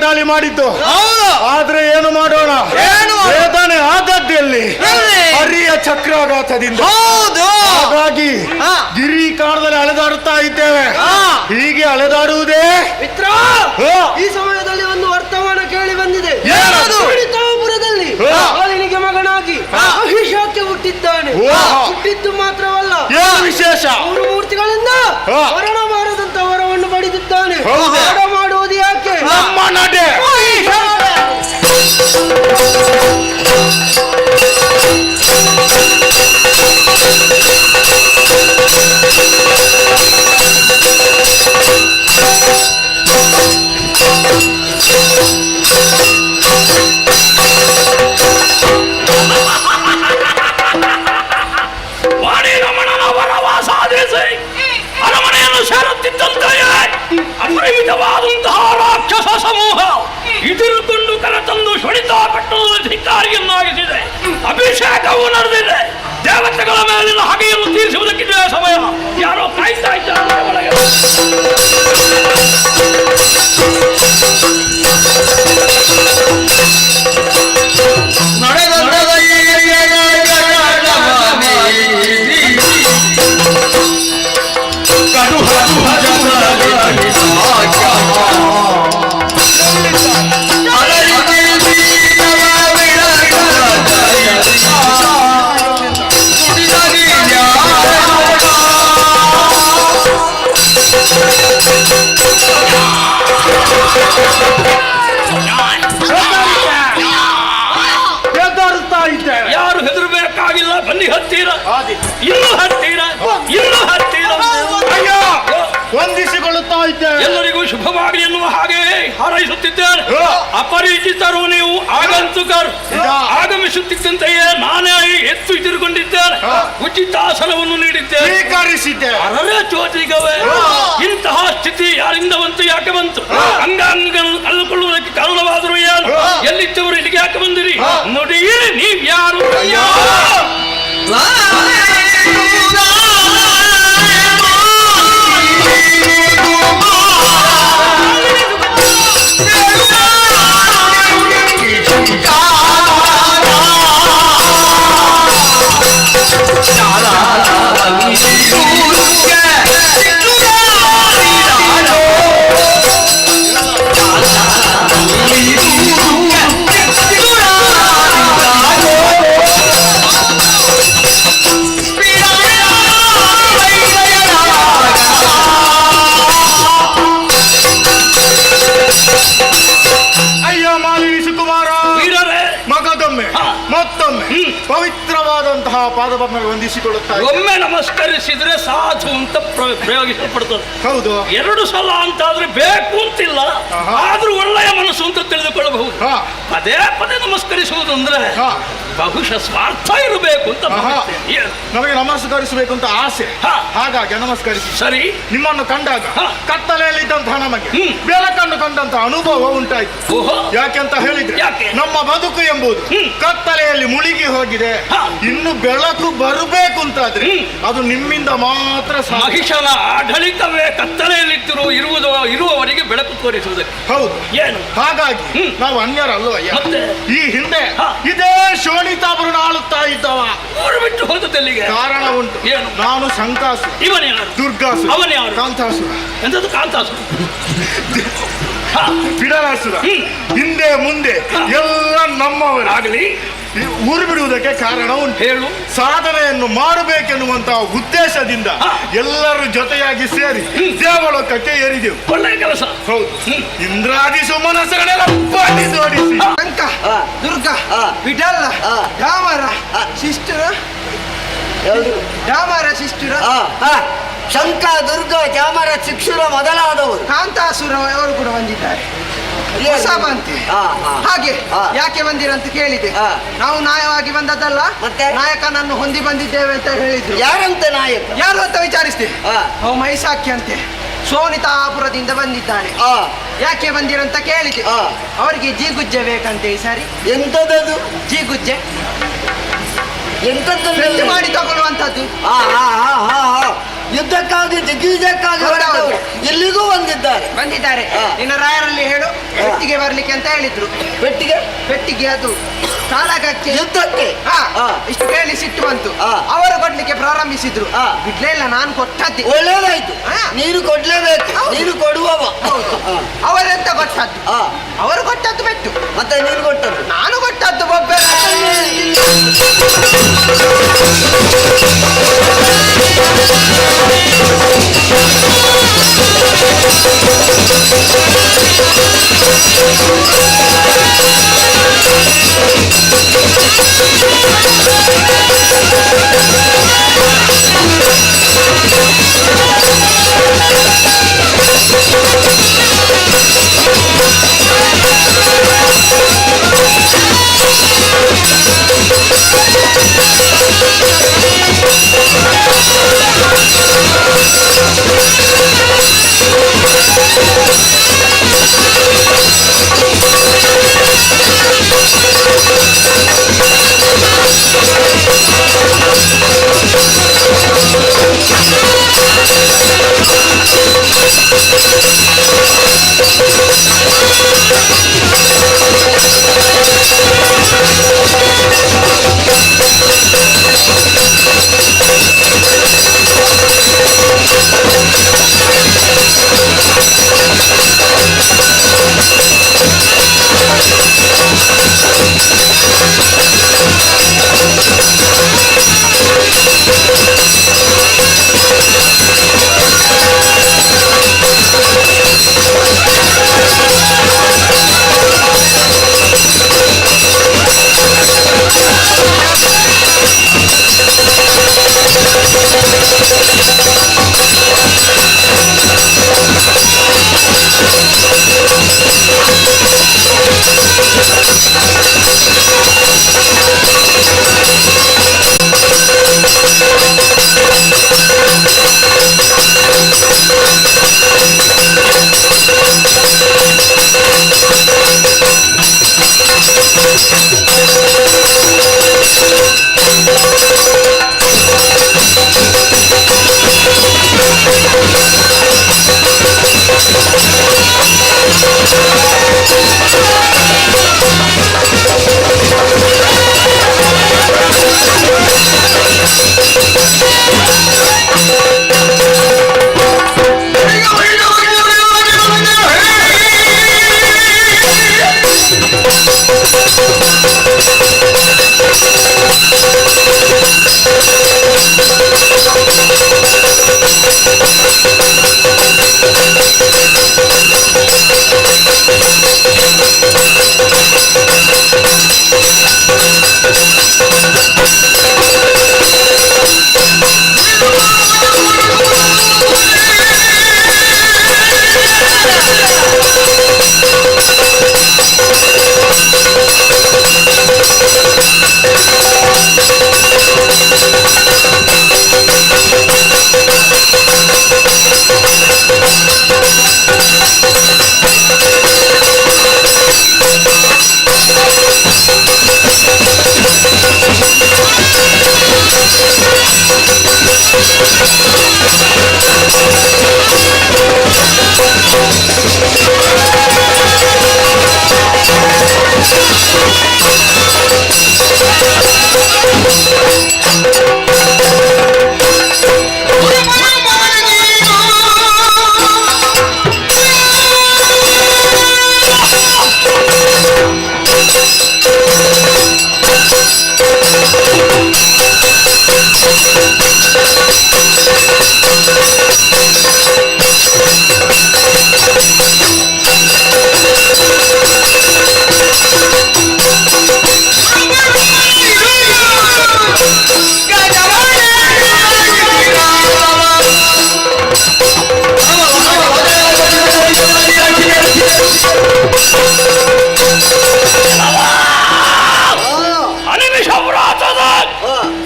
ದಾಳಿ ಮಾಡಿದ್ದು. ಆದ್ರೆ ಏನು ಮಾಡೋಣ, ವೇದನೆ ಆದದ್ದಲ್ಲಿ ಹರಿಯ ಚಕ್ರಾಘಾತದಿಂದ. ಹಾಗಾಗಿ ಗಿರಿ ಕಾಣದಲ್ಲಿ ಅಲೆದಾಡುತ್ತಾ ಇದ್ದೇವೆ. ಹೀಗೆ ಅಲೆದಾಡುವುದೇ ಮಿತ್ರ. ಈ ಸಮಯದಲ್ಲಿ ಒಂದು ವರ್ತಮಾನ ಕೇಳಿ ಬಂದಿದೆ. ಪುರದಲ್ಲಿ ಅವನಿಗೆ ಮಗನಾಗಿ ಮಹಿಷಾಕ್ಕೆ ಹುಟ್ಟಿದ್ದಾನೆ. ಹುಟ್ಟಿದ್ದು ಮಾತ್ರವಲ್ಲ, ಏನು ವಿಶೇಷ, 3 ಮೂರ್ತಿಗಳಿಂದ ಮರಣ ಬಾರದಂತ ವರವನ್ನು ಪಡೆದಿದ್ದಾನೆ. ಮಾಡುವುದು ಯಾಕೆ? ನಮ್ಮ ನಡೆ. ಅರಮನೆಯನ್ನು ಸೇರುತ್ತಿದ್ದಂತೆಯೇ ಅಪರಿಮಿತವಾದಂತಹ ರಾಕ್ಷಸ ಸಮೂಹ ಇದಿರುಕೊಂಡು ಕರೆತಂದು ಶೊಣಿತ ಪಟ್ಟಣದ ಧಿಕ್ಕಾರಿಯನ್ನಾಗಿಸಿದೆ. ಅಭಿಷೇಕವು ನಡೆದಿದೆ. ದೇವತೆಗಳ ಮೇಲಿನ ಹಗೆಯನ್ನು ತೀರಿಸುವುದಕ್ಕಿದೆ ಸಮಯ. ಯಾರೋ ಕಾಯ್ತಾ ಇದ್ದಾರೆ ಒಳಗೆ. ಯಾರು ಹೆದರಬೇಕಾಗಿಲ್ಲ, ಬನ್ನಿ ಹತ್ತೀರ, ಇನ್ನೂ ಹತ್ತೀರ, ಇನ್ನೂ ಹತ್ತೀರ. ವಂದಿಸಿಕೊಳ್ಳುತ್ತಾ ಇದ್ದೇವೆ. ಎಲ್ಲರಿಗೂ ಶುಭವಾಗಲಿ ಎನ್ನುವ ಹಾಗೆ ಹಾರೈಸುತ್ತಿದ್ದೇನೆ. ಅಪರಿಚಿತರು ನೀವು, ಆಗಂತುಕರು. ಆಗಮಿಸುತ್ತಿದ್ದಂತೆಯೇ ನಾನೇ ಎತ್ತು ತಿರುಕೊಂಡಿದ್ದೇನೆ. ಉಚಿತಾಸನವನ್ನು ನೀಡಿದ್ದೇನೆ, ಅರರೆ ಚೋಟಿಗವೇ. ಇಂತಹ ಸ್ಥಿತಿ ಯಾರಿಂದ ಬಂತು, ಯಾಕೆ ಬಂತು? ಅಂಗಾಂಗಗಳನ್ನು ಕಳೆದುಕೊಳ್ಳುವುದಕ್ಕೆ ಕಾರಣವಾದರೂ ಏನು? ಎಲ್ಲಿದ್ದವರು ಇಲ್ಲಿಗೆ ಯಾಕೆ ಬಂದಿರಿ? ನೋಡಿರಿ, ನೀವ್ಯಾರು? ಪವಿತ್ರವಾದಂತಹ ಪಾದಪದ್ಮಗಳು ವಂದಿಸಿಕೊಳ್ಳುತ್ತಾರೆ. ಒಮ್ಮೆ ನಮಸ್ಕರಿಸಿದ್ರೆ ಸಾಧು ಅಂತ ಪ್ರಯೋಗಿಸಲ್ಪಡ್ತದೆ. ಹೌದು. 2 ಸಲ ಅಂತಾದ್ರೆ ಬೇಕು ಅಂತಿಲ್ಲ, ಆದ್ರೂ ಒಳ್ಳೆಯ ಮನಸ್ಸು ಅಂತ ತಿಳಿದುಕೊಳ್ಳಬಹುದು. ಪದೇ ಪದೇ ನಮಸ್ಕರಿಸುವುದು ಅಂದ್ರೆ ಬಹುಶಃ ಸ್ವಾರ್ಥ ಇರಬೇಕು ಅಂತ ನಮಗೆ ನಮಸ್ಕರಿಸಬೇಕು ಅಂತ ಆಸೆ, ಹಾಗಾಗಿ ನಮಸ್ಕರಿಸಿ. ಸರಿ, ನಿಮ್ಮನ್ನು ಕಂಡಾಗ ಕತ್ತಲೆಯಲ್ಲಿದ್ದಂತಹ ನಮಗೆ ಬೆಳಕನ್ನು ಕಂಡಂತಹ ಅನುಭವ ಉಂಟಾಯ್ತು. ಯಾಕೆಂತ ಹೇಳಿದ್ರೆ ನಮ್ಮ ಬದುಕು ಎಂಬುದು ಕತ್ತಲೆಯಲ್ಲಿ ಮುಳುಗಿ ಹೋಗಿದೆ. ಇನ್ನು ಬೆಳಕು ಬರಬೇಕು ಅಂತಾದ್ರೆ ಅದು ನಿಮ್ಮಿಂದ ಮಾತ್ರ. ಮಹಿಷನ ಆಡಳಿತವೇ ಕತ್ತಲೆಯಲ್ಲಿದ್ದರೂ ಇರುವವರಿಗೆ ಬೆಳಕು ತೋರಿಸುವುದಕ್ಕೆ. ಹೌದು. ಏನು? ಹಾಗಾಗಿ ನಾವು ಅನ್ಯರಲ್ವಯ್ಯ. ಈ ಹಿಂದೆ ಇದೇ ಶೋಣಿತಾಪುರನ ಆಳುತ್ತಾ ಇದ್ದವ ಬಿಟ್ಟು ಹೋದಲ್ಲಿಗೆ ಕಾರಣ ಉಂಟು. ಏನು? ನಾನು ಶಂಕಾಸುರ, ಇವನೇ ಯಾರು? ದುರ್ಗಾಸುರ, ಅವನೇ ಯಾರು? ಕಾಂತಾಸುರ. ಎಂತದ್ದು ಕಾಂತಾಸುರ? ಬಿಡಲಾಸುರ. ಹಿಂದೆ ಮುಂದೆ ಎಲ್ಲ ನಮ್ಮವರಾಗಲಿ ಊರು ಬಿಡುವುದಕ್ಕೆ ಕಾರಣ ಉಂಟು. ಹೇಳು. ಸಾಧನೆಯನ್ನು ಮಾಡಬೇಕೆನ್ನುವಂತಹ ಉದ್ದೇಶದಿಂದ ಎಲ್ಲರೂ ಜೊತೆಯಾಗಿ ಸೇರಿ ದೇವಲೋಕಕ್ಕೆ ಏರಿದೆವು. ಒಳ್ಳೆಯ ಕೆಲಸ. ಹೌದು. ಇಂದ್ರಾದಿ ಸುಮನಸಗಳೆಲ್ಲ ಪಾಟಿ ಜೋಡಿಸಿ ಶಂಕ, ದುರ್ಗಾ, ವಿಠಲ್ಲ, ದಾಮರ ಶಿಷ್ಟರ, ದಾಮರ ಶಿಷ್ಟರ, ಶಂಕ, ದುರ್ಗ, ಚಾಮರ, ಶಿಕ್ಷುರ ಮೊದಲಾದವರು, ಕಾಂತಾಸುರ ಅವರು ಕೂಡ ಬಂದಿದ್ದಾರೆ. ಹೊಸ ಬಂತಿ. ಹಾಗೆ ಯಾಕೆ ಬಂದಿರಂತ ಕೇಳಿದೆ. ನಾವು ನ್ಯಾಯವಾಗಿ ಬಂದದ್ದಲ್ಲ, ಮತ್ತೆ ನಾಯಕನನ್ನು ಹೊಂದಿ ಬಂದಿದ್ದೇವೆ ಅಂತ ಹೇಳಿದ್ರು. ಯಾರಂತೆ ನಾಯಕ? ಯಾರು ಅಂತ ವಿಚಾರಿಸ್ತೀನಿ. ಅವು ಮೈಸಾಖಿ ಅಂತೆ ಸೋನಿತಾಪುರದಿಂದ ಬಂದಿದ್ದಾನೆ. ಯಾಕೆ ಬಂದಿರಂತ ಕೇಳಿದೆ. ಅವರಿಗೆ ಜೀಗುಜ್ಜೆ ಬೇಕಂತೆ. ಸರಿ, ಎಂತದದು ಜೀಗುಜ್ಜೆ? ಎಂತದ್ದು ಮಾಡಿ ತಗೊಳ್ಳುವಂತದ್ದು. ಯುದ್ಧಕ್ಕಾಗಿ ದಿಗ್ವಿಜಯಕ್ಕಾಗಿ ಎಲ್ಲಿಗೂ ಬಂದಿದ್ದಾರೆ. ನಿನ್ನ ರಾಯರಲ್ಲಿ ಹೇಳು, ಪೆಟ್ಟಿಗೆ ಬರ್ಲಿಕ್ಕೆ ಅಂತ ಹೇಳಿದ್ರು. ಪೆಟ್ಟಿಗೆ ಅದು ಕಾಳಗಕ್ಕೆ, ಯುದ್ಧಕ್ಕೆ. ಇಷ್ಟು ಕೇಳಿ ಸಿಟ್ಟು ಬಂತು. ಅವರು ಕೊಡ್ಲಿಕ್ಕೆ ಪ್ರಾರಂಭಿಸಿದ್ರು. ಬಿಡ್ಲೇ ಇಲ್ಲ, ನಾನು ಕೊಟ್ಟದ್ದು. ಒಳ್ಳೇದಾಯ್ತು. ನೀನು ಕೊಡ್ಲೇಬೇಕು, ನೀನು ಕೊಡುವವ. ಅವರೆಂತ ಕೊಟ್ಟದ್ದು? ಅವರು ಕೊಟ್ಟದ್ದು ಬೆಟ್ಟು. ಮತ್ತೆ ನೀನು ಕೊಟ್ಟದ್ದು? ನಾನು ಕೊಟ್ಟದ್ದು ಬೊಬ್ಬೆ. Thank you.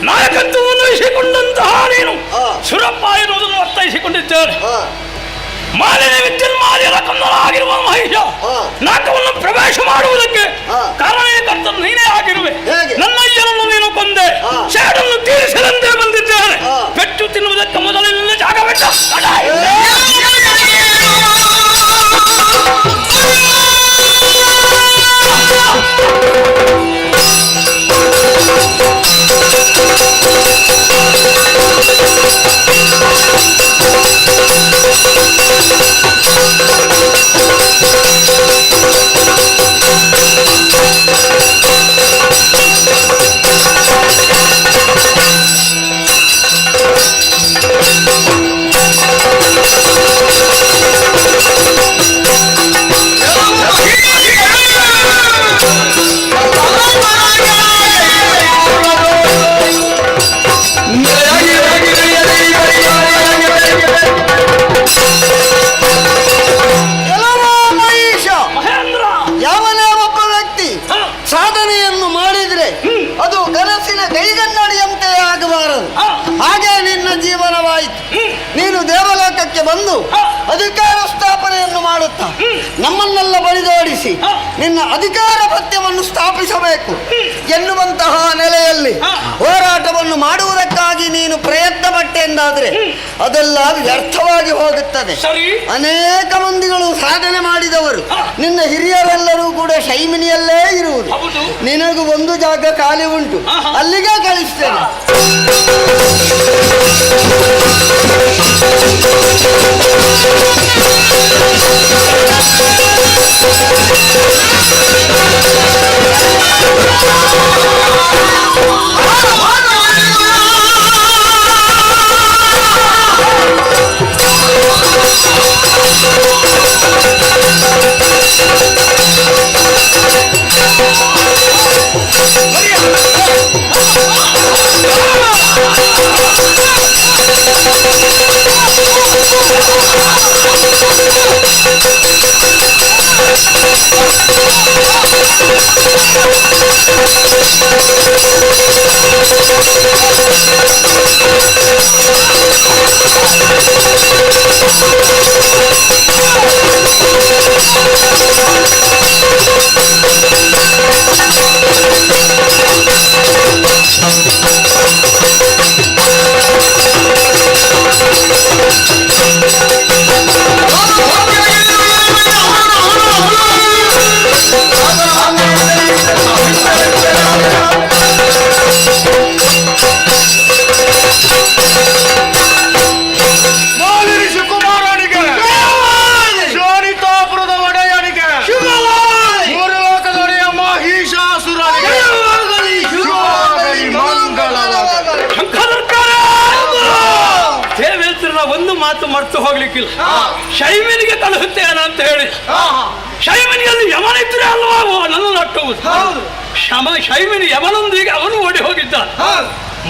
ನಾಯಕತ್ವವನ್ನು ವಹಿಸಿಕೊಂಡಂತಹ ನೀನು ಸುರಪ್ಪ ಎನ್ನುವುದನ್ನು ಅರ್ಥೈಸಿಕೊಂಡಿದ್ದೇನೆ. ಮಾಲಿನ್ಯ ವಿದ್ಯುನ್ಮಾಲಿನ್ಯ ಕಂದರಾಗಿರುವ ಮಹಿಷ ನಾಟವನ್ನು ಪ್ರವೇಶ ಮಾಡುವುದಕ್ಕೆ ಕಾರಣಕರ್ತನು ನೀನೇ ಆಗಿರುವೆ. ನನ್ನ ಅಯ್ಯನನ್ನು ನೀನು ಕೊಂದೆ, ಸೇಡನ್ನು ತೀರಿಸಲೆಂದೇ ಬಂದಿದ್ದೇನೆ. ಪೆಟ್ಟು ತಿನ್ನುವುದಕ್ಕೆ ಮೊದಲಿನಿಂದ ಜಾಗ ಬಿಟ್ಟ ಬಂದು ಅಧಿಕಾರ ಸ್ಥಾಪನೆಯನ್ನು ಮಾಡುತ್ತಾ ನಮ್ಮನ್ನೆಲ್ಲ ಬಳಿದೋಡಿಸಿ ನಿನ್ನ ಅಧಿಕಾರ ಪಥ್ಯವನ್ನು ಸ್ಥಾಪಿಸಬೇಕು ಎನ್ನುವಂತಹ ನೆಲೆಯಲ್ಲಿ ಹೋರಾಟವನ್ನು ಮಾಡುವುದಕ್ಕಾಗಿ ನೀನು ಪ್ರಯತ್ನ ಪಟ್ಟೆ ಎಂದಾದರೆ ಅದೆಲ್ಲ ವ್ಯರ್ಥವಾಗಿ ಹೋಗುತ್ತದೆ. ಅನೇಕ ಮಂದಿಗಳು ಸಾಧನೆ ಮಾಡಿದವರು, ನಿನ್ನ ಹಿರಿಯರೆಲ್ಲರೂ ಕೂಡ ಶೈಮಿನಿಯಲ್ಲೇ ಇರುವುದು. ನಿನಗೂ ಒಂದು ಜಾಗ ಖಾಲಿ ಉಂಟು, ಅಲ್ಲಿಗೆ ಕಳಿಸ್ತೇನೆ. ಮರ್ತು ಹೋಗ್ಲಿಕ್ಕಿಲ್ಲ. ಶೈಮಿನಿಗೆ ಕಳುಹುತ್ತೇನ ಅಂತ ಹೇಳಿ, ಶೈಮಿನಿಯಲ್ಲಿ ಯಮನಿದ್ರೆ ಅಲ್ವಾ ನನ್ನ ನಟ್ಟುವುದು. ಶೈಮಿನಿ ಯಮನೊಂದಿಗೆ ಅವನು ಓಡಿ ಹೋಗಿದ್ದ.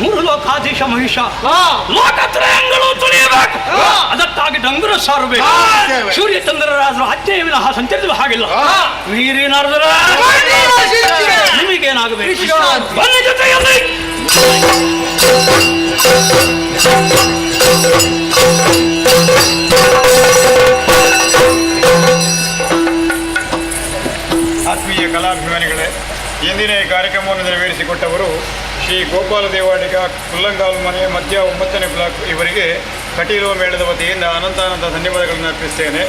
ಮೂರು ಲೋಕಾಧೀಶ ಮಹಿಷ, ಲೋಕತ್ರಯಗಳು ತುಳಿಯಬೇಕು. ಅದಕ್ಕಾಗಿ ಡಂಗುರ ಸಾರಬೇಕು. ಸೂರ್ಯ ಚಂದ್ರರಾದ್ರು ಅಜ್ಜೆಯ ವಿನಃ ಸಂಚರಿಸುವ ಹಾಗಿಲ್ಲ. ನೀರೇನಾದ್ರ ನಿಮಗೇನಾಗಬೇಕು? ಬನ್ನಿ ಜೊತೆಯಲ್ಲಿ. ಆತ್ಮೀಯ ಕಲಾಭಿಮಾನಿಗಳೇ, ಇಂದಿನ ಈ ಕಾರ್ಯಕ್ರಮವನ್ನು ನೆರವೇರಿಸಿಕೊಟ್ಟವರು ಶ್ರೀ ಗೋಪಾಲ ದೇವಾಡಿಗ, ಕುಲ್ಲಂಗಾಲ್ ಮನೆ, ಮಧ್ಯ 9ನೇ ಬ್ಲಾಕ್ ಇವರಿಗೆ ಕಟೀಲು ಮೇಳದ ವತಿಯಿಂದ ಅನಂತ ಧನ್ಯವಾದಗಳನ್ನು ಅರ್ಪಿಸ್ತೇನೆ.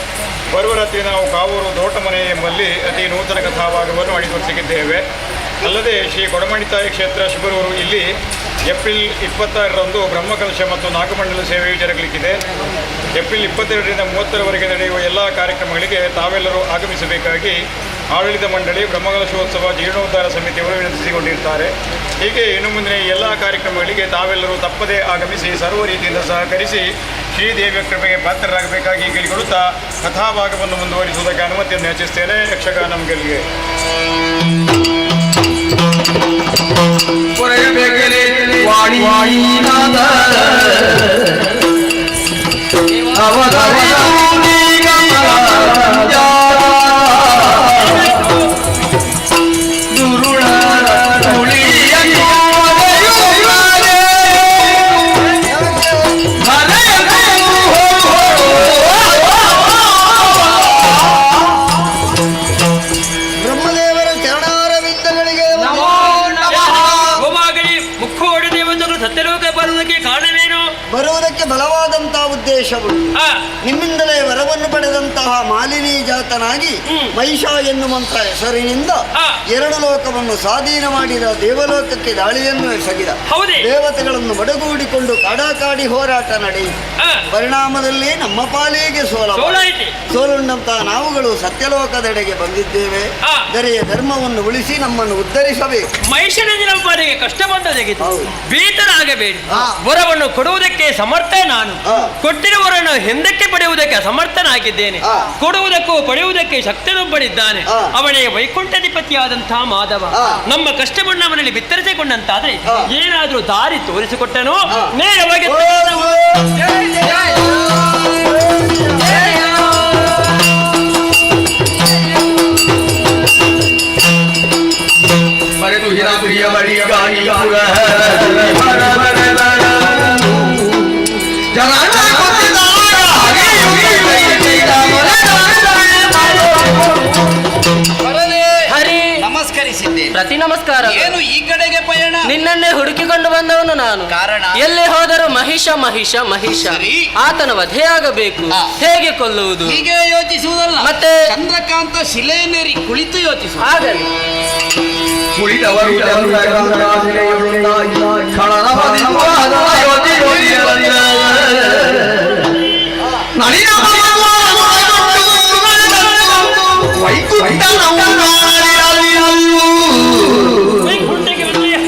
ಬರುವ ರಾತ್ರಿ ನಾವು ಕಾವೂರು ತೋಟಮನೆ ಎಂಬಲ್ಲಿ ಅತಿ ನೂತನ ಕಥಾಭಾಗವನ್ನು ಅಣಿಗೊಳಿಸಿದ್ದೇವೆ. ಅಲ್ಲದೆ ಶ್ರೀ ಕೊಡಮಣಿತಾಯಿ ಕ್ಷೇತ್ರ ಶಿಬರೂರು ಇಲ್ಲಿ ಏಪ್ರಿಲ್ 26ರಂದು ಬ್ರಹ್ಮಕಲಶ ಮತ್ತು ನಾಗಮಂಡಲ ಸೇವೆ ಜರುಗಲಿಕ್ಕಿದೆ. ಏಪ್ರಿಲ್ 22ರಿಂದ 30ರವರೆಗೆ ನಡೆಯುವ ಎಲ್ಲ ಕಾರ್ಯಕ್ರಮಗಳಿಗೆ ತಾವೆಲ್ಲರೂ ಆಗಮಿಸಬೇಕಾಗಿ ಆಡಳಿತ ಮಂಡಳಿ, ಬ್ರಹ್ಮಕಲಶೋತ್ಸವ, ಜೀರ್ಣೋದ್ಧಾರ ಸಮಿತಿಯವರು ವಿನಂತಿಸಿಕೊಂಡಿರ್ತಾರೆ. ಹೀಗೆ ಇನ್ನು ಮುಂದಿನ ಎಲ್ಲ ಕಾರ್ಯಕ್ರಮಗಳಿಗೆ ತಾವೆಲ್ಲರೂ ತಪ್ಪದೇ ಆಗಮಿಸಿ ಸರ್ವ ರೀತಿಯಿಂದ ಸಹಕರಿಸಿ ಶ್ರೀದೇವಿಯ ಕೃಪೆಗೆ ಪಾತ್ರರಾಗಬೇಕಾಗಿ ಕೇಳಿಕೊಳ್ಳುತ್ತಾ ಕಥಾಭಾಗವನ್ನು ಮುಂದುವರಿಸುವುದಕ್ಕೆ ಅನುಮತಿಯನ್ನು ಯಾಚಿಸ್ತೇನೆ. ಯಕ್ಷಗಾನ ಗೆಲ್ಲಿಗೆ ಬರುವುದಕ್ಕೆ ಬಲವಾದಂತಹ ಉದ್ದೇಶವು ನಿಮ್ಮಿಂದಲೇ ವರವನ್ನು ಪಡೆದಂತಹ ಮಾಲಿನಿ ಜಾತನಾಗಿ ಮಹಿಷ ಎನ್ನುವಂತ ಹೆಸರಿನಿಂದ ಎರಡು ಲೋಕವನ್ನು ಸ್ವಾಧೀನ ಮಾಡಿದ ದೇವಲೋಕಕ್ಕೆ ದಾಳಿಯನ್ನು ಎಸಗಿದ ದೇವತೆಗಳನ್ನು ಬಡಗೂಡಿಕೊಂಡು ಕಾಡಾಕಾಡಿ ಹೋರಾಟ ನಡೆಯಿತು. ಪರಿಣಾಮದಲ್ಲಿ ನಮ್ಮ ಪಾಲಿಗೆ ಸೋಲುಂಡಂತಹ ನಾವುಗಳು ಸತ್ಯಲೋಕದೆಡೆಗೆ ಬಂದಿದ್ದೇವೆ. ದರೆಯ ಧರ್ಮವನ್ನು ಉಳಿಸಿ ನಮ್ಮನ್ನು ಉದ್ಧರಿಸಬೇಕು. ಮಹಿಷನಿಂದ ನಮ್ಮ ಪಾಲಿಗೆ ಕಷ್ಟ ಬಂದದಾಗಿದೆ, ಭೀತರಾಗಬೇಡಿ. ವರವನ್ನು ಕೊಡುವುದಕ್ಕೆ ಸಮರ್ಥ ನಾನು, ಕೊಟ್ಟಿರುವವರನ್ನು ಹಿಂದಕ್ಕೆ ಪಡೆಯುವುದಕ್ಕೆ ಅಸಮರ್ಥನಾಗಿದ್ದೇನೆ. ಕೊಡುವುದಕ್ಕೂ ಪಡೆಯುವುದಕ್ಕೆ ಶಕ್ತನೊಬ್ಬನಿದ್ದಾನೆ, ಅವನೇ ವೈಕುಂಠಾಧಿಪತಿಯಾದಂತಹ ಮಾಧವ. ನಮ್ಮ ಕಷ್ಟವನ್ನು ಅವನಲ್ಲಿ ಬಿತ್ತರಿಸಿಕೊಂಡಂತಾದ್ರೆ ಏನಾದ್ರೂ ದಾರಿ ತೋರಿಸಿಕೊಟ್ಟನು ನೇರವಾಗಿ ಮರೆತು ಹಿರಾಪುರಿಯ ಬಳಿಯ ಗಾಳಿ ನಮಸ್ಕರಿಸಿದ್ದೇನೆ. ಪ್ರತಿ ನಮಸ್ಕಾರ. ಏನು ಈ ಕಡೆಗೆ ಪಯಣ? ನಿನ್ನನ್ನೇ ಹುಡುಕಿಕೊಂಡು ಬಂದವನು ನಾನು. ಕಾರಣ? ಎಲ್ಲೇ ಹೋದರೂ ಮಹಿಷ ಮಹಿಷ ಮಹಿಷ, ಆತನ ವಧೆಯಾಗಬೇಕು. ಹೇಗೆ ಕೊಲ್ಲುವುದು? ಹೀಗೆ ಯೋಚಿಸುವುದಲ್ಲ, ಮತ್ತೆ ಚಂದ್ರಕಾಂತ ಶಿಲೆಯನ್ನೇರಿ ಕುಳಿತು ಯೋಚಿಸು. ಆಗಲಿ.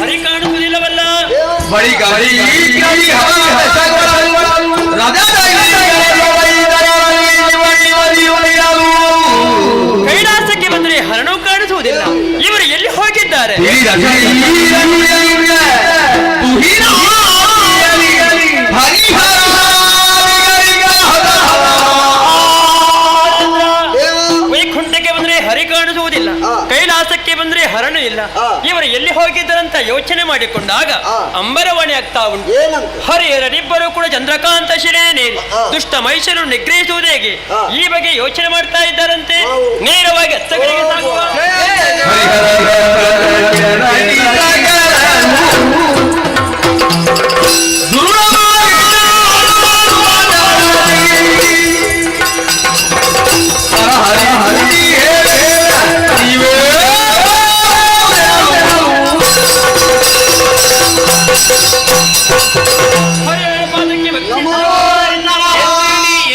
ಹರಿ ಕಾಣುವುದಿಲ್ಲವಲ್ಲ. ಕೈಲಾಸಕ್ಕೆ ಬಂದರೆ ಹರಣು ಕಾಣಿಸುವುದಿಲ್ಲ. ಇವರು ಎಲ್ಲಿ ಹೋಗಿದ್ದಾರೆ? ವೈಕುಂಠಕ್ಕೆ ಬಂದ್ರೆ ಹರಿ ಕಾಣಿಸುವುದಿಲ್ಲ, ಕೈಲಾಸಕ್ಕೆ ಬಂದ್ರೆ ಹರನು ಇಲ್ಲ. ಇವರು ಎಲ್ಲಿ ಹೋಗಿದ್ದರಂತ ಯೋಚನೆ ಮಾಡಿಕೊಂಡಾಗ ಅಂಬರವಾಣಿ ಆಗ್ತಾ ಉಂಟು. ಹರಿಹರರಿಬ್ಬರು ಕೂಡ ಚಂದ್ರಕಾಂತ ಶಿಲೆಯನ್ನೇರಿ ದುಷ್ಟ ಮಹಿಷರು ನಿಗ್ರಹಿಸುವುದು ಹೇಗೆ ಈ ಬಗ್ಗೆ ಯೋಚನೆ ಮಾಡ್ತಾ ಇದ್ದಾರಂತೆ. ನೇರವಾಗಿ ಹಸ್ತಗಳಿಗೆ ಸಾಗುವ.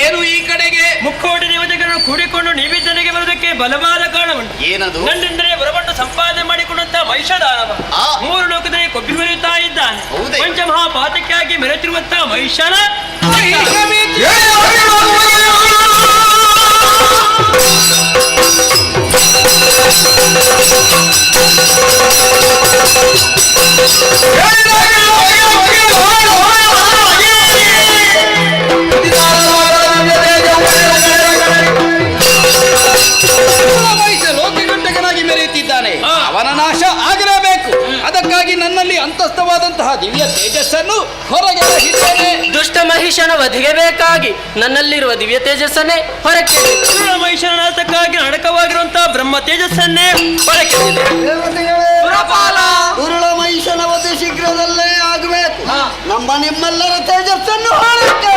ಏನು ಈ ಕಡೆಗೆ ಮುಕ್ಕೋಟಿ ದೇವತೆಗಳನ್ನು ಕೂಡಿಕೊಂಡು ನೀವಿದ್ದನಿಗೆ ಬರುವುದಕ್ಕೆ ಬಲವಾದ ಕಾರಣವುಂಟು. ಏನದು? ನನ್ನಿಂದಲೇ ವರವನ್ನು ಸಂಪಾದನೆ ಮಾಡಿಕೊಂಡಂತ ಮಹಿಷದಾನವ ಮೂರು ಲೋಕದಲ್ಲಿ ಕೊಬ್ಬಿ ಹೊರೆಯುತ್ತಾ ಇದ್ದಾನೆ. ಪಂಚಮಹಾಪಾತಕ್ಕಾಗಿ ಮೆರೆತಿರುವಂತಹ ಮಹಿಷನ ಲೋಕಗಂಟಕನಾಗಿ ಮೆರೆಯುತ್ತಿದ್ದಾನೆ. ಅವನ ನಾಶ ಆಗಲೇಬೇಕು. ಅದಕ್ಕಾಗಿ ನನ್ನಲ್ಲಿ ಅಂತಸ್ಥವಾದಂತಹ ದಿವ್ಯ ತೇಜಸ್ಸನ್ನು ಹೊರಗೆ ಹಿಡಿದೇನೆ. ದುಷ್ಟ ಮಹಿಷನ ವಧೆಗೆ ಬೇಕಾಗಿ ನನ್ನಲ್ಲಿರುವ ದಿವ್ಯ ತೇಜಸ್ಸನ್ನೇ ಹೊರಕ್ಕೆ ಮಹಿಷನ ನಾಶಕ್ಕಾಗಿ ಅಡಕವಾಗಿರುವಂತಹ ಬ್ರಹ್ಮ ತೇಜಸ್ಸನ್ನೇ ಹೊರಕ್ಕೆ ಉರುಳ ಮಹಿಷನ ವಧೆ ಶೀಘ್ರದಲ್ಲೇ ಆಗಬೇಕು. ನಮ್ಮ ನಿಮ್ಮೆಲ್ಲರ ತೇಜಸ್ಸನ್ನು ಹೊರಕ್ಕೆ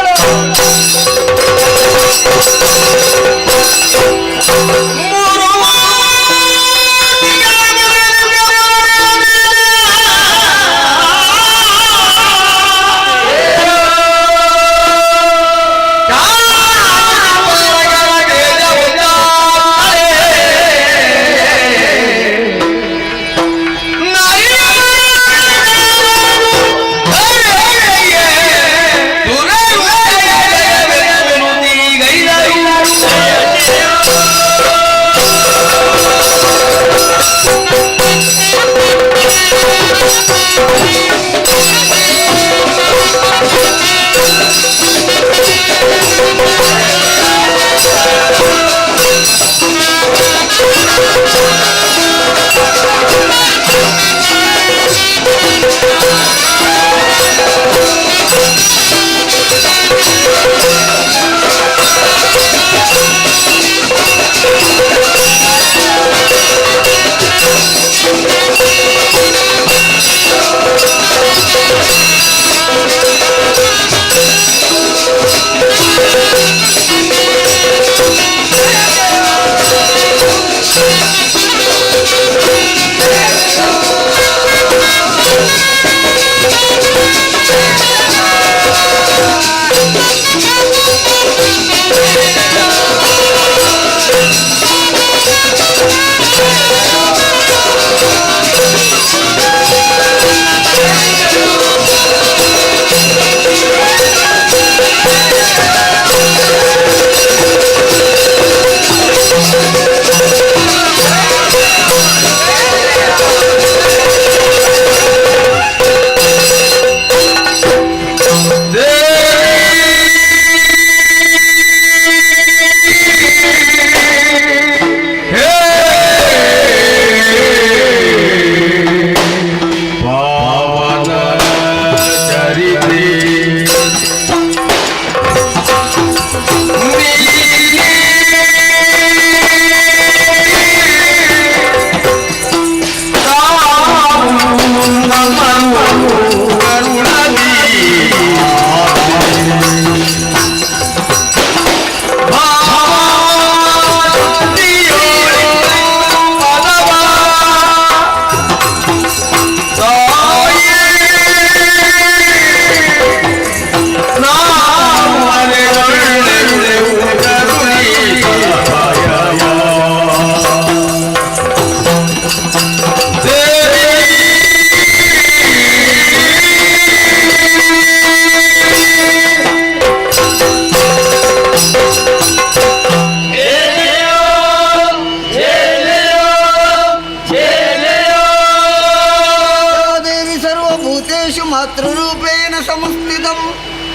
ಮಾತೃರೂಪೇಣ ಸಂಸ್ಥಿತಂ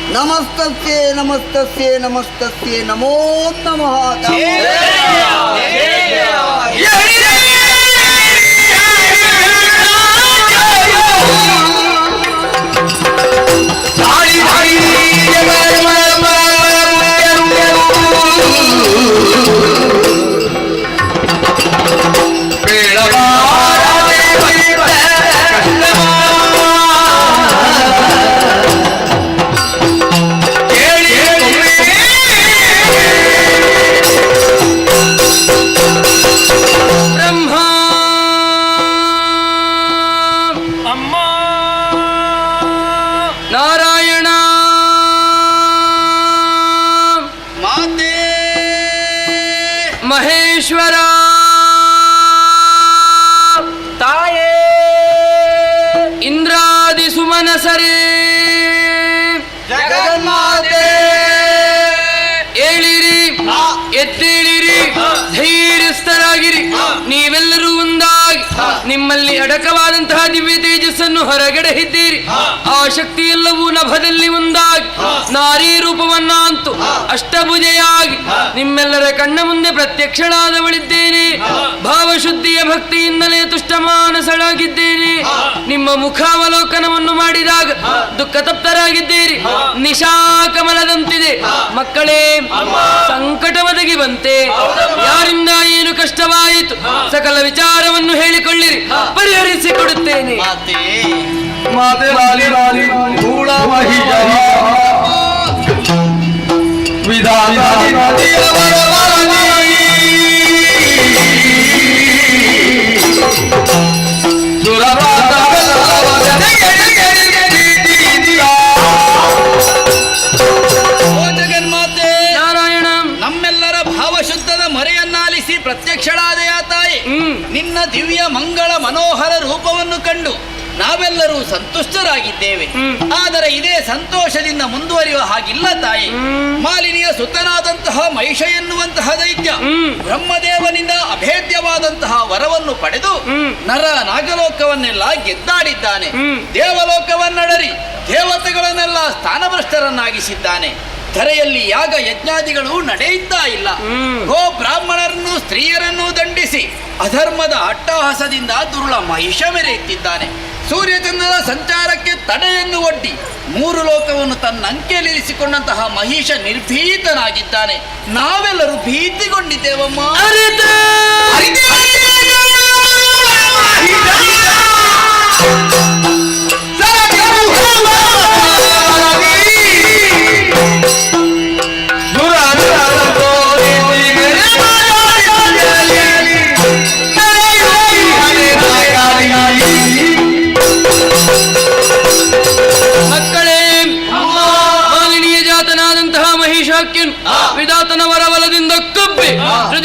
ನಮಸ್ತಸ್ಯೇ ನಮಸ್ತಸ್ಯೇ ನಮಸ್ತಸ್ಯೇ ನಮೋ ನಮಃ. ಮಹೇಶ್ವರ ತಾಯೇ ಇಂದ್ರಾದಿ ಸುಮನಸರೇ ಜಗನ್ಮಾತೆ ಏಳಿರಿ ಎದ್ದೇಳಿರಿ ಧೈರ್ಯಸ್ಥರಾಗಿರಿ ನೀವೆಲ್ಲರೂ ಒಂದಾಗಿ ನಿಮ್ಮಲ್ಲಿ ಅಡಕವಾದಂತಹ ದಿವ್ಯ ತೇಜಸ್ಸನ್ನು ಹೊರಗಡೆಹಿದ್ದೀರಿ ಆ ಶಕ್ತಿ ಎಲ್ಲವೂ ನಭದಲ್ಲಿ ಒಂದಾಗಿ ನಾರೀ ರೂಪವನ್ನಂತೂ ಅಷ್ಟಭುಜೆಯಾಗಿ ನಿಮ್ಮೆಲ್ಲರ ಕಣ್ಣ ಮುಂದೆ ಪ್ರತ್ಯಕ್ಷಳಾದವಳಿದ್ದೇನೆ. ಭಾವಶುದ್ಧಿಯ ಭಕ್ತಿಯಿಂದಲೇ ತುಷ್ಟಮಾನಸಳಾಗಿದ್ದೇನೆ. ನಿಮ್ಮ ಮುಖಾವಲೋಕನವನ್ನು ಮಾಡಿದಾಗ ದುಃಖ ತಪ್ತರಾಗಿದ್ದೀರಿ. ನಿಶಾಕಮಲದಂತಿದೆ ಮಕ್ಕಳೇ, ಸಂಕಟ ಒದಗಿ ಬಂತೆ, ಯಾರಿಂದ ಏನು ಕಷ್ಟವಾಯಿತು ಸಕಲ ವಿಚಾರವನ್ನು ಹೇಳಿಕೊಳ್ಳಿರಿ, ಪರಿಹರಿಸಿಕೊಡುತ್ತೇನೆ. ಮಾತೆ ಲಾಲಿ ಲಾಲಿ ಧೂಳ ಮಹಿಷ ಜಗನ್ಮಾತೆ ನಾರಾಯಣ, ನಮ್ಮೆಲ್ಲರ ಭಾವಶುದ್ಧದ ಮೊರೆಯನ್ನಾಲಿಸಿ ಪ್ರತ್ಯಕ್ಷಳಾದೆಯ ತಾಯಿ, ನಿನ್ನ ದಿವ್ಯ ಮಂಗಳ ಮನೋಹರ ರೂಪವನ್ನು ಕಂಡು ನಾವೆಲ್ಲರೂ ಸಂತುಷ್ಟರಾಗಿದ್ದೇವೆ. ಆದರೆ ಇದೇ ಸಂತೋಷದಿಂದ ಮುಂದುವರಿಯುವ ಹಾಗಿಲ್ಲ ತಾಯಿ. ಮಾಲಿನಿಯ ಸುತನಾದಂತಹ ಮಹಿಷ ಎನ್ನುವಂತಹ ದೈತ್ಯ ಬ್ರಹ್ಮದೇವನಿಂದ ಅಭೇದ್ಯವಾದಂತಹ ವರವನ್ನು ಪಡೆದು ನರ ನಾಗಲೋಕವನ್ನೆಲ್ಲ ಗೆದ್ದಾಡಿದ್ದಾನೆ. ದೇವಲೋಕವನ್ನಡರಿ ದೇವತೆಗಳನ್ನೆಲ್ಲ ಸ್ಥಾನಭ್ರಷ್ಟರನ್ನಾಗಿಸಿದ್ದಾನೆ. ಧರೆಯಲ್ಲಿ ಯಾಗ ಯಜ್ಞಾದಿಗಳು ನಡೆಯುತ್ತಾ ಇಲ್ಲ. ಗೋ ಬ್ರಾಹ್ಮಣರನ್ನು ಸ್ತ್ರೀಯರನ್ನು ದಂಡಿಸಿ ಅಧರ್ಮದ ಅಟ್ಟಹಾಸದಿಂದ ದುರುಳ ಮಹಿಷ ಮೆರೆಯುತ್ತಿದ್ದಾನೆ. ಸೂರ್ಯಚಂದ್ರನ ಸಂಚಾರಕ್ಕೆ ತಡೆಯನ್ನು ಒಡ್ಡಿ 3 ಲೋಕವನ್ನು ತನ್ನ ಅಂಕೆಯಲ್ಲಿರಿಸಿಕೊಂಡಂತಹ ಮಹಿಷ ನಿರ್ಭೀತನಾಗಿದ್ದಾನೆ. ನಾವೆಲ್ಲರೂ ಭೀತಿಗೊಂಡಿದ್ದೇವಮ್ಮ. ವಿಧಾತನ ವರವಲದಿಂದ ಕಬ್ಬಿ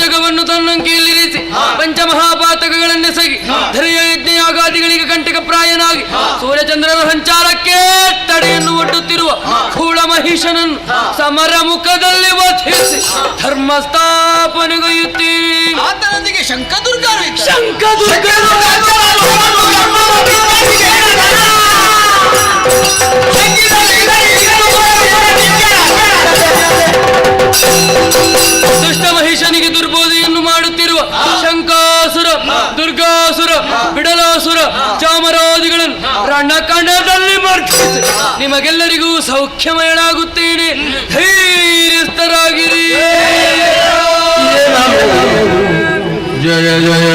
ಜಗವನ್ನು ತನ್ನಂಕೆಯಲ್ಲಿರಿಸಿ ಪಂಚಮಹಾಪಾತಕಗಳನ್ನೆಸಗಿ ಧರೆಯ ಯಜ್ಞಯಾಗಾದಿಗಳಿಗೆ ಕಂಟಕ ಪ್ರಾಯನಾಗಿ ಸೂರ್ಯಚಂದ್ರನ ಸಂಚಾರಕ್ಕೆ ತಡೆಯನ್ನು ಒಡ್ಡುತ್ತಿರುವ ಕೂಳ ಮಹಿಷನನ್ನು ಸಮರ ಮುಖದಲ್ಲಿ ವಧಿಸಿ ಧರ್ಮ ಸ್ಥಾಪನೆಗೈಯುತ್ತೀರಿ. ಆತನೊಂದಿಗೆ ಶಂಕದುರ್ಗ ದುಷ್ಟ ಮಹಿಷನಿಗೆ ದುರ್ಬೋಧೆಯನ್ನು ಮಾಡುತ್ತಿರುವ ಶಂಕಾಸುರ, ದುರ್ಗಾಸುರ, ಬಿಡಲಾಸುರ, ಚಾಮರಾದಿಗಳನ್ನು ರಣಕಂಡದಲ್ಲಿ ಮರ್ತಿಸಿ ನಿಮಗೆಲ್ಲರಿಗೂ ಸೌಖ್ಯಮಯನಾಗುತ್ತೇನೆ. ಧೈರ್ಯಸ್ಥರಾಗಿರಿ. ಜಯ ಜಯ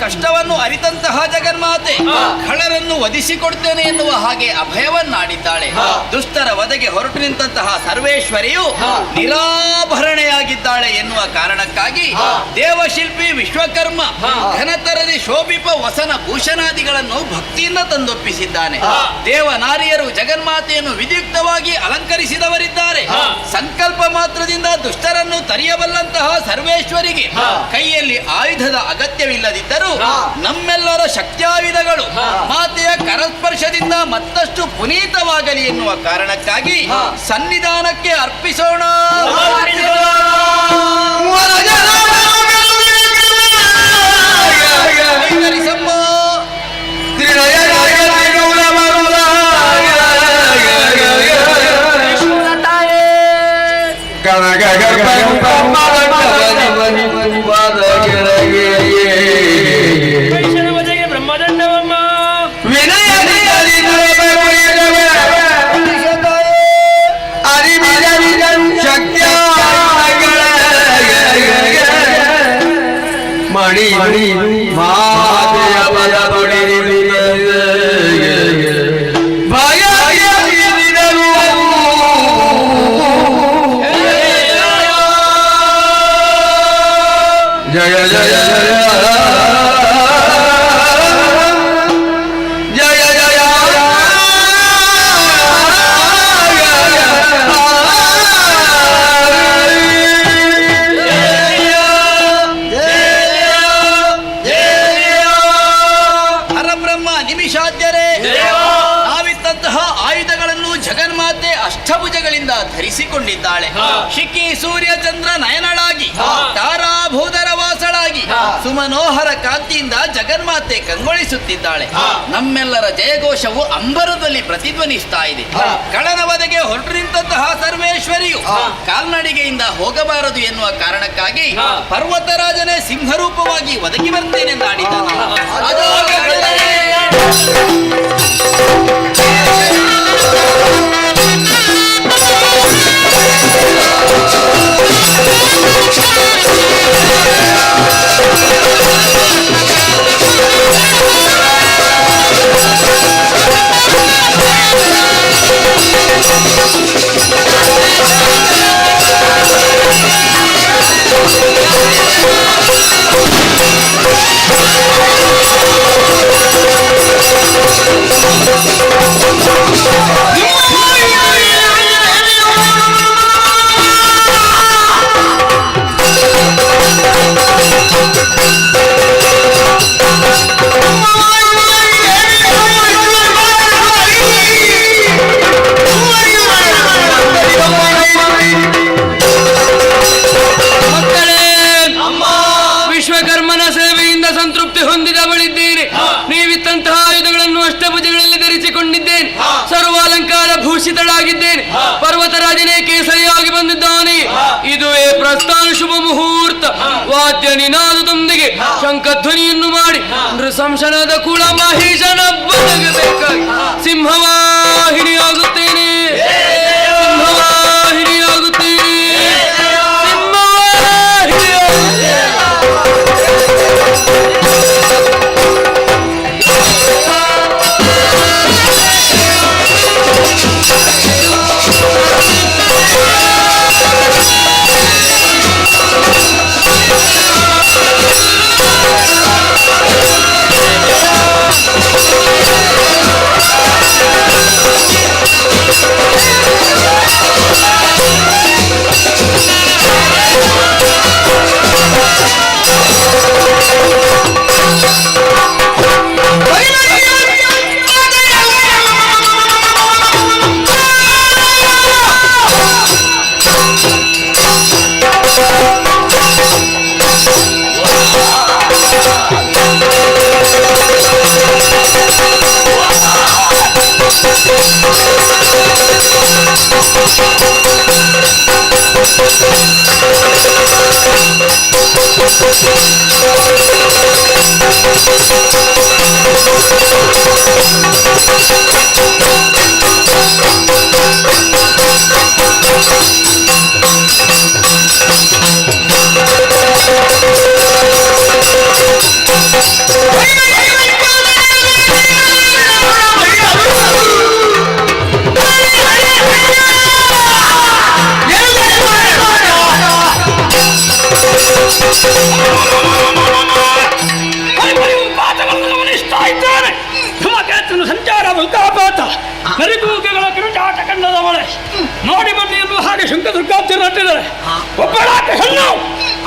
ಕಷ್ಟವನ್ನು ಅರಿತಂತಹ ಜಗನ್ಮಾತೆ ಖಳರನ್ನು ವಧಿಸಿಕೊಡ್ತೇನೆ ಎನ್ನುವ ಹಾಗೆ ಅಭಯವನ್ನಾಡಿದ್ದಾಳೆ. ದುಷ್ಟರ ವಧೆಗೆ ಹೊರಟು ನಿಂತಹ ಸರ್ವೇಶ್ವರಿಯು ನಿರಾಭರಣೆಯಾಗಿದ್ದಾಳೆ ಎನ್ನುವ ಕಾರಣಕ್ಕಾಗಿ ದೇವಶಿಲ್ಪಿ ವಿಶ್ವಕರ್ಮ ಘನತರದಿ ಶೋಭಿಪ ವಸನ ಭೂಷಣಾದಿಗಳನ್ನು ಭಕ್ತಿಯಿಂದ ತಂದೊಪ್ಪಿಸಿದ್ದಾನೆ. ದೇವನಾರಿಯರು ಜಗನ್ಮಾತೆಯನ್ನು ವಿದ್ಯುಕ್ತವಾಗಿ ಅಲಂಕರಿಸಿದವರಿದ್ದಾರೆ. ಸಂಕಲ್ಪ ಮಾತ್ರದಿಂದ ದುಷ್ಟರನ್ನು ತರಿಯಬಲ್ಲಂತಹ ಸರ್ವೇಶ್ವರಿಗೆ ಕೈಯಲ್ಲಿ ಆಯುಧದ ಅಗತ್ಯವಿಲ್ಲದಿದ್ದರೂ ನಮ್ಮೆಲ್ಲರ ಶಕ್ತ್ಯಾಯುಧಗಳು ಮಾತೆಯ ಕರಸ್ಪರ್ಶದಿಂದ ಮತ್ತಷ್ಟು ಪುನೀತವಾಗಲಿ ಎನ್ನುವ ಕಾರಣಕ್ಕಾಗಿ ಸನ್ನಿಧಾನಕ್ಕೆ ಅರ್ಪಿಸೋಣ. ಶಿಖಿ ಸೂರ್ಯ ಚಂದ್ರ ನಯನಳಾಗಿ ತಾರಾಭೂಧರ ವಾಸಳಾಗಿ ಸುಮನೋಹರ ಕಾಂತಿಯಿಂದ ಜಗನ್ಮಾತೆ ಕಂಗೊಳಿಸುತ್ತಿದ್ದಾಳೆ. ನಮ್ಮೆಲ್ಲರ ಜಯಘೋಷವು ಅಂಬರದಲ್ಲಿ ಪ್ರತಿಧ್ವನಿಸ್ತಾ ಇದೆ. ಕಳನ ವಧೆಗೆ ಹೊರಟು ನಿಂತಹ ಸರ್ವೇಶ್ವರಿಯು ಕಾಲ್ನಡಿಗೆಯಿಂದ ಹೋಗಬಾರದು ಎನ್ನುವ ಕಾರಣಕ್ಕಾಗಿ ಪರ್ವತರಾಜನೇ ಸಿಂಹರೂಪವಾಗಿ ಒದಗಿ ಬರ್ತೇನೆಂದು ಆಡಿದ್ದಾನೆ. ಪರ್ವತರಾಜನೇ ಕೇಸರಿಯಾಗಿ ಬಂದಿದ್ದಾನೆ. ಇದುವೇ ಪ್ರಸ್ಥಾನ ಶುಭ ಮುಹೂರ್ತ. ವಾದ್ಯ ನಿನಾದದೊಂದಿಗೆ ಶಂಖಧ್ವನಿಯನ್ನು ಮಾಡಿ ನೃಶಂಸನದ ಕುಳ ಮಹಿಷನ ಬದಗಬೇಕಾಗಿ ಸಿಂಹವಾಹಿನಿಯಾಗುತ್ತೇನೆ, ಸಿಂಹವಾಹಿನಿಯಾಗುತ್ತೇನೆ, ಸಂಚಾರ ಉಲ್ಕಾಪಾತ ನರಿಗೂಗೆಗಳ ಕಿರುಚಾಟ ಕಂಡದ ಮಳೆ ನೋಡಿ ಬನ್ನಿ ಎಂದು ಹಾಗೆ ಶಂಕದುರ್ಗಾಬ್ಜರು ನಟ್ಟಿದ್ದಾರೆ. ಒಬ್ಬಳಾಟ ಹೆಣ್ಣು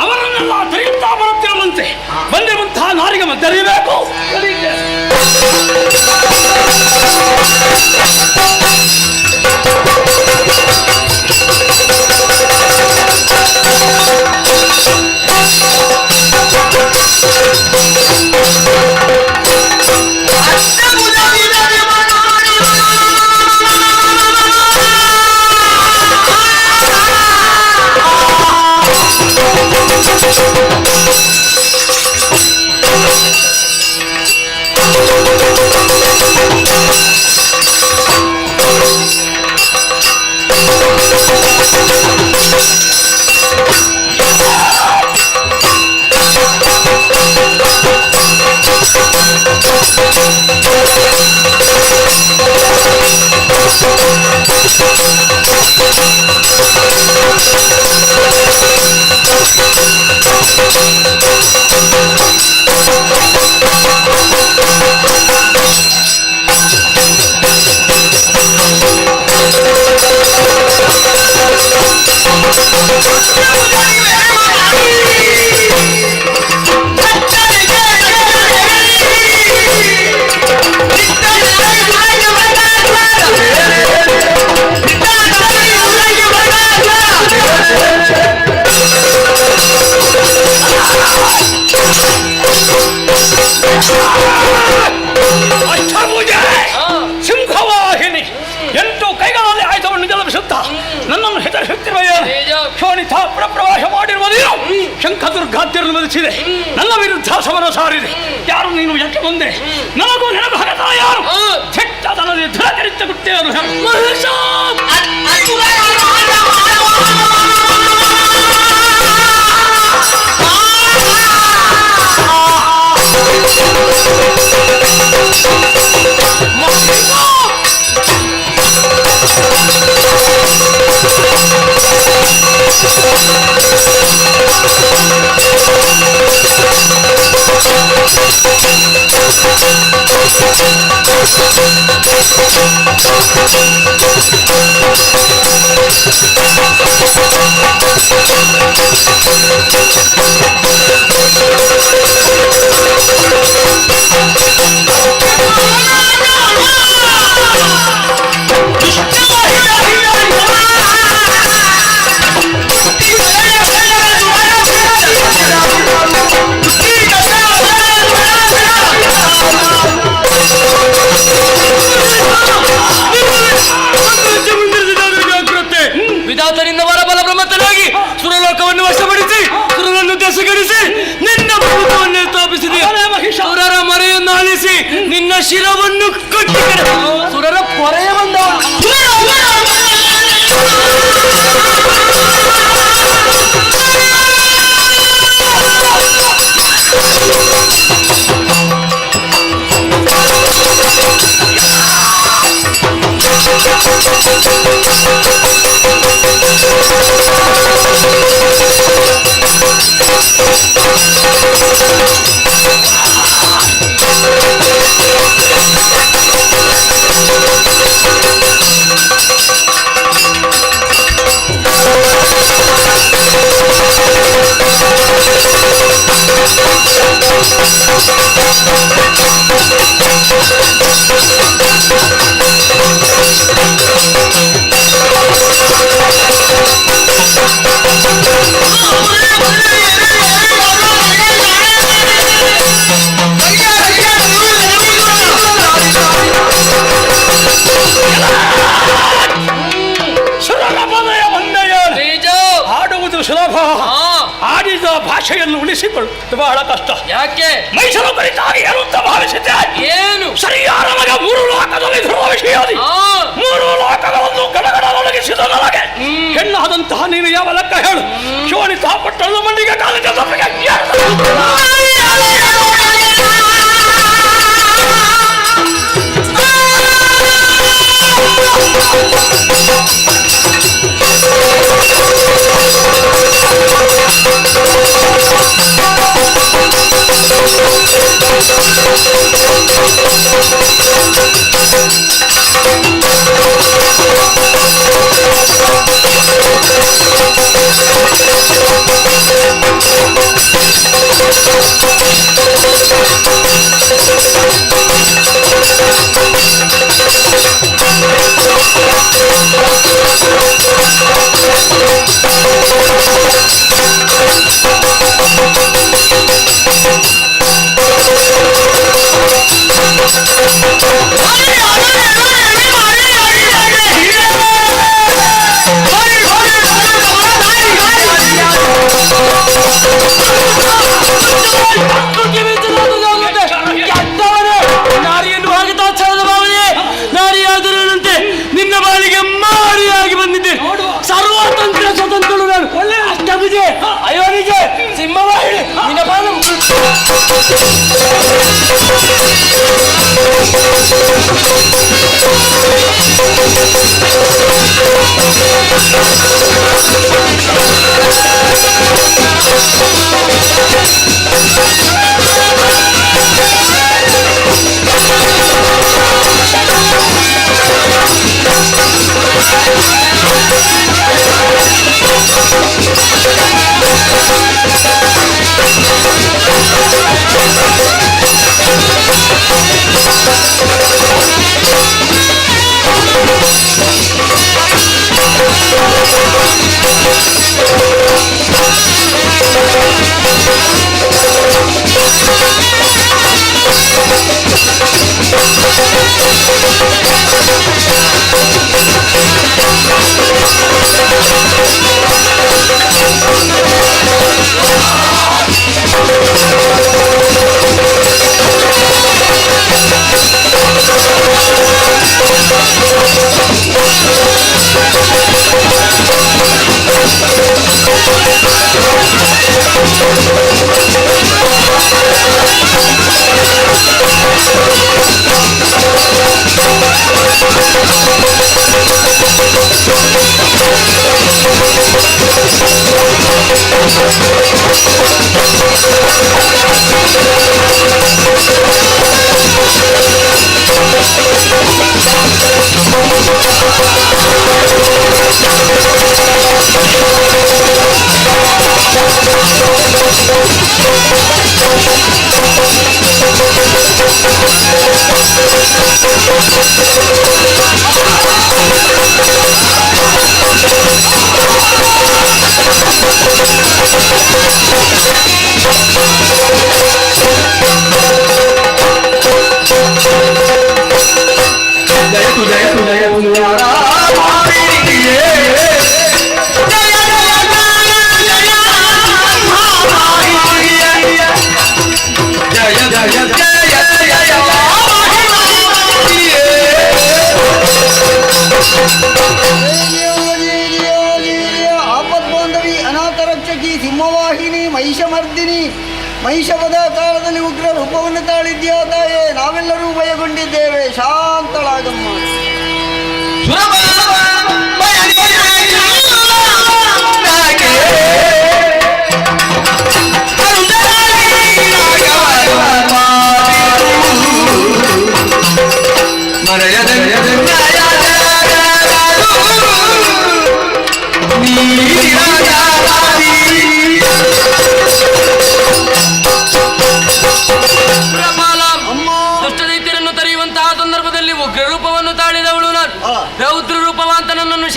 ಅವರನ್ನೆಲ್ಲ ತೆರೆಯುತ್ತಾ ಬರುತ್ತಿರುವಂತೆ ಬಂದಿರುವಂತಹ ನಾರಿಗೆ ಮದ್ದರಿಯಬೇಕು. ಅಷ್ಟಭುಜೆ ಸಿಂಹವಾಹಿನಿ 8 ಕೈಗಳಲ್ಲಿ ಆಯುಧವನ್ನು ಜಲಭಿಸುತ್ತ ನನ್ನನ್ನು ಹೆದರಿಸುತ್ತಿರುವ ಶೋಣಿತ ಪ್ರವಾಸ ಮಾಡಿರುವ ನೀನು ಶಂಖದುರ್ಗಾದ್ಯರನ್ನು ಮದಿಸಿದೆ. ನನ್ನ ವಿರುದ್ಧ ಸಮರ ಸಾರಿದೆ. ಯಾರು ನೀನು ಯಾಕೆ ಮುಂದೆ ನನಗೂ ನೆನಪು ಹಗತ ಯಾರು ಕೆಟ್ಟದನದಿ ಧುರಚರಿತ ಗುಟ್ಟೆಯನ್ನು ವಿಧಾತನಿಂದ ವರಬಲ ಬ್ರಹ್ಮತನಾಗಿ ಸುರಲೋಕವನ್ನು ವಶಪಡಿಸಿ ಸುರರನ್ನು ದೆಸೆಗಡಿಸಿ ನಿನ್ನ ಪ್ರಭುತ್ವವನ್ನು ಸ್ಥಾಪಿಸಿದೆ. ಸುರರ ಮರೆಯನ್ನು ಆಲಿಸಿ ನಿನ್ನ ಶಿರವನ್ನು ಕಟ್ಟಿ ಸುರರ ಪೊರೆಯ ಬಂದ ಸುಲಭ. ಆಡಿದ ಭಾಷೆಯನ್ನು ಉಳಿಸಿಕೊಳ್ಳುವುದು ಬಹಳ ಕಷ್ಟ. ಯಾಕೆ? ಮೈಸೂರು ಕುರಿತಾಗಿ ಏನಂತ ಭಾವಿಸಿದ್ದೆ? ಏನು? ಸರಿಯಾದ ನಮಗೆ 3 ಲೋಕದಲ್ಲಿ ಧ್ರುವ ವಿಷಯದಿ 3 ಲೋಕಗಳನ್ನು ಗಡಗಡಲೊಳಗಿಸಿದ ನನಗೆ ಹೆಣ್ಣಾದಂತಹ ನೀನು ಯಾವ ಲೆಕ್ಕ ಹೇಳು? ಶೋಣಿತ ಪಟ್ಟಣದ ಮಂಡಿಗೆ ಕಾಲಿಗೆ ತಪ್ಪಿಗೆ ಸಿಂಹವಾಹಿನಿ ನಿನ್ನ ಬಾಳು ಮಹಿಷಮರ್ದಿನಿ ಮಹಿಷವದ ಕಾಲದಲ್ಲಿ ಉಗ್ರ ರೂಪವನ್ನು ತಾಳಿದ್ಯೋ ತಾಯೇ, ನಾವೆಲ್ಲರೂ ಭಯಗೊಂಡಿದ್ದೇವೆ, ಶಾಂತಳಾಗಮ್ಮ.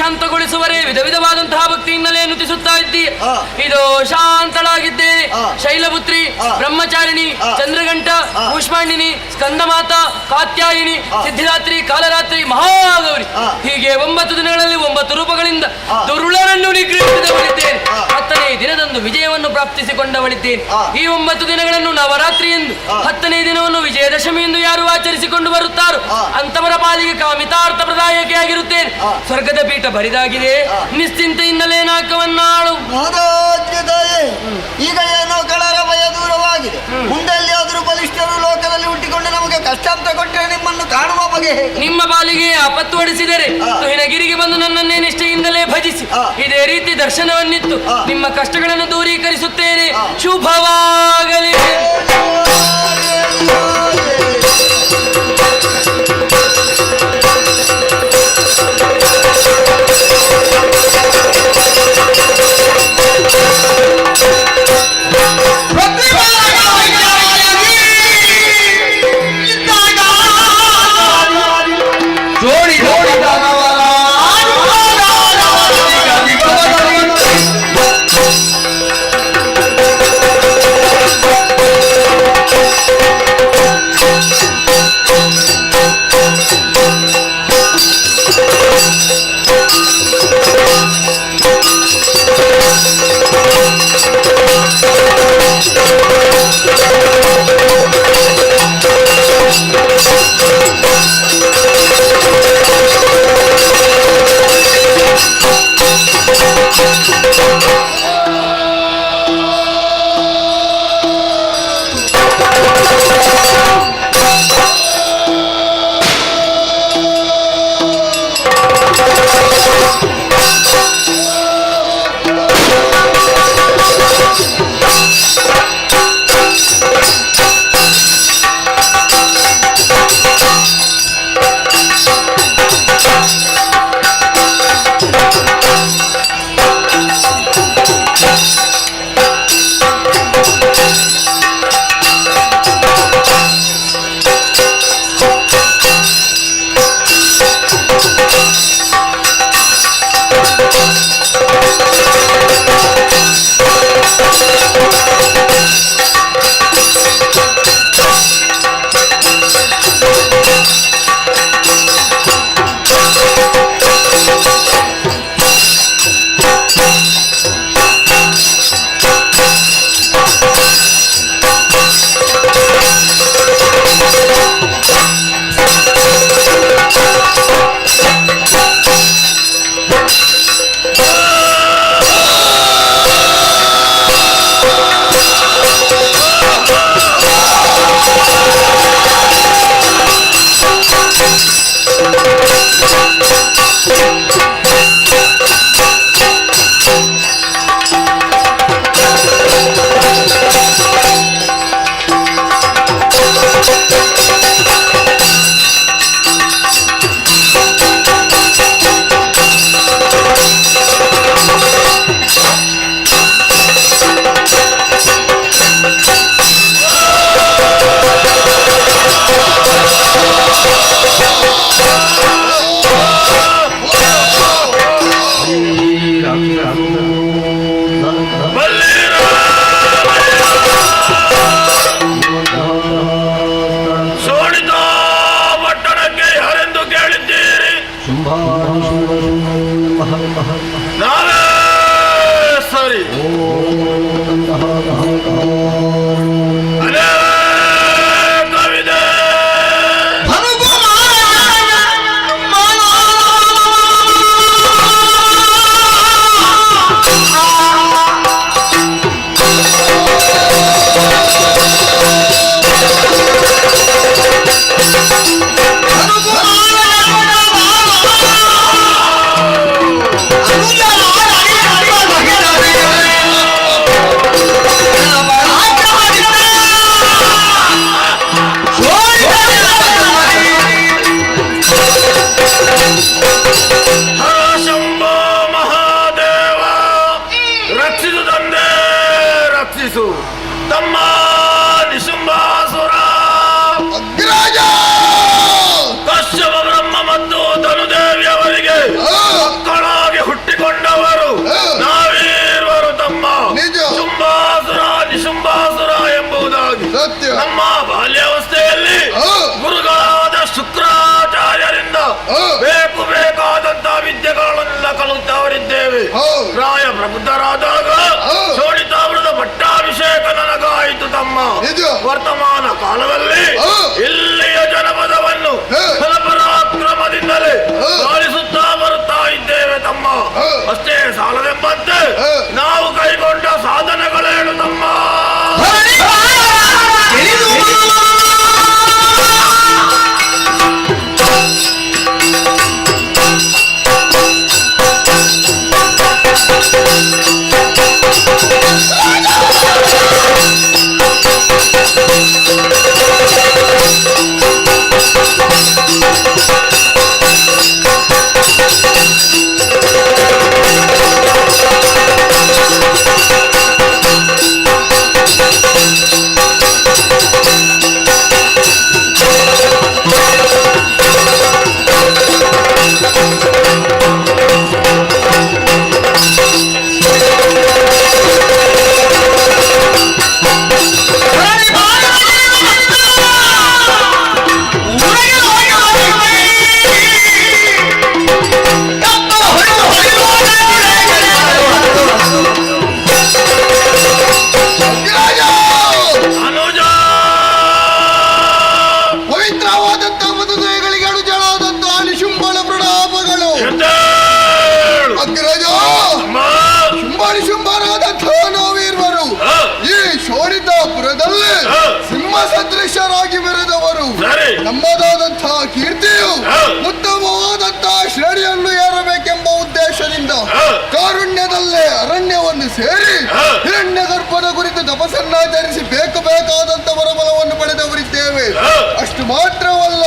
ಶಾಂತಗೊಳಿಸುವರೇ ವಿಧ ವಿಧವಾದಂತಹ ಭಕ್ತಿಯಿಂದಲೇ ನುತಿಸುತ್ತಾ ಇದ್ದೀ. ಇದು ಶಾಂತಳಾಗಿದ್ದೇನೆ, ಶೈಲಪುತ್ರಿ, ಬ್ರಹ್ಮಚಾರಿಣಿ, ಚಂದ್ರಗಂಟ, ಕೂಷ್ಮಾಂಡಿನಿ, ಸ್ಕಂದಮಾತ, ಕಾತ್ಯಾಯಿನಿ, ಸಿದ್ಧಿರಾತ್ರಿ, ಕಾಲರಾತ್ರಿ, ಮಹಾಗೌರಿ, ಹೀಗೆ 9 ದಿನಗಳಲ್ಲಿ 9 ರೂಪಗಳಿಂದ ದುರುಳರನ್ನು ನಿಗ್ರಹಿಸಿದವಳಿದ್ದೇನೆ. 10ನೇ ದಿನದಂದು ವಿಜಯವನ್ನು ಪ್ರಾಪ್ತಿಸಿಕೊಂಡವಳಿದ್ದೇನೆ. ಈ 9 ದಿನಗಳನ್ನು ನವರಾತ್ರಿ ಎಂದು, 10ನೇ ದಿನವನ್ನು ವಿಜಯದಶಮಿ ಎಂದು ಯಾರು ಆಚರಿಸಿಕೊಂಡು ಬರುತ್ತಾರೋ ಅಂತವರ ಪಾಲಿಗೆ ಕಾಮಿತಾರ್ಥ ಪ್ರದಾಯಕ್ಕೆ ಆಗಿರುತ್ತೇನೆ. ಸ್ವರ್ಗದ ಪೀಠ ಬರಿದಾಗಿದೆ, ನಿಶ್ಚಿಂತೆಯಿಂದಲೇ ನಾಕವನ್ನಾಳು. ಈಗ ಏನೋ ಕಳರ ಭಯ ದೂರವಾಗಿದೆ. ಮುಂದೆ ಎಲ್ಲಿಯಾದರೂ ಬಲಿಷ್ಠರು ಲೋಕದಲ್ಲಿ ಹುಟ್ಟಿಕೊಂಡು ನಮಗೆ ಕಷ್ಟ ಅಂತ ಕೊಟ್ಟರೆ ನಿಮ್ಮನ್ನು ಕಾಣುವ ಬಗೆ ಹೇಗೆ? ನಿಮ್ಮ ಪಾಲಿಗೆ ಆಪತ್ತು ಹೊಡಿಸಿದರೆ ಹಿನಗಿರಿಗೆ ಬಂದು ನನ್ನನ್ನೇ ನಿಷ್ಠೆಯಿಂದಲೇ ಭಜಿಸಿ ಇದೇ ರೀತಿ ದರ್ಶನವನ್ನಿತ್ತು ನಿಮ್ಮ ಕಷ್ಟಗಳನ್ನು ದೂರೀಕರಿಸುತ್ತೇನೆ. ಶುಭವಾಗಲಿ. ತಂದೆ ರಕ್ಷಿಸು ತಮ್ಮ ನಿಶುಂಬಾಸುರ. ಕಶ್ಯಪ ಬ್ರಹ್ಮ ಮತ್ತು ಧನುದೇವಿಯವರಿಗೆ ಮಕ್ಕಳಾಗಿ ಹುಟ್ಟಿಕೊಂಡವರು ನಾವೀರ್ವರು ತಮ್ಮ ಶುಂಭಾಸುರ ನಿಶುಂಭಾಸುರ ಎಂಬುದಾಗಿ ನಮ್ಮ ಬಾಲ್ಯಾವಸ್ಥೆಯಲ್ಲಿ ಗುರುಗಳಾದ ಶುಕ್ರಾಚಾರ್ಯರಿಂದ ಬೇಕಾದಂತ ವಿದ್ಯೆಗಳನ್ನೆಲ್ಲ ಕಲಿತವರಿದ್ದೇವೆ. ಪ್ರಾಯ ಪ್ರಬುದ್ಧರಾದಾಗ ಶೋಣಿತಾವೃತ ಪಟ್ಟಾಭಿಷೇಕ ನನಗಾಯಿತು ತಮ್ಮ. ವರ್ತಮಾನ ಕಾಲದಲ್ಲಿ ಇಲ್ಲಿಯ ಜನಪದವನ್ನು ಫಲಪರಾಕ್ರಮದಿಂದಲೇ ಪಾಲಿಸುತ್ತಾ ಬರುತ್ತಾ ಇದ್ದೇವೆ ತಮ್ಮ. ಅಷ್ಟೇ ಸಾಲವೆಂಬಂತೆ ನಾವು ಕೈಗೊಂಡ ಸಾಧನೆಗಳೇನು ತಮ್ಮ? ಸದೃಶರಾಗಿ ಮೆರೆದವರು ನಮ್ಮದಾದಂತಹ ಕೀರ್ತಿಯು ಉತ್ತಮವಾದಂತಹ ಶ್ರೇಣಿಯನ್ನು ಏರಬೇಕೆಂಬ ಉದ್ದೇಶದಿಂದ ಕಾರುಣ್ಯದಲ್ಲೇ ಅರಣ್ಯವನ್ನು ಸೇರಿ ಹಿರಣ್ಯ ಗರ್ಭದ ಕುರಿತು ತಪಸ್ಸನ್ನಾಚರಿಸಿ ಬೇಕಾದಂತ ವರಬಲವನ್ನು ಪಡೆದವರಿದ್ದೇವೆ. ಅಷ್ಟು ಮಾತ್ರವಲ್ಲ,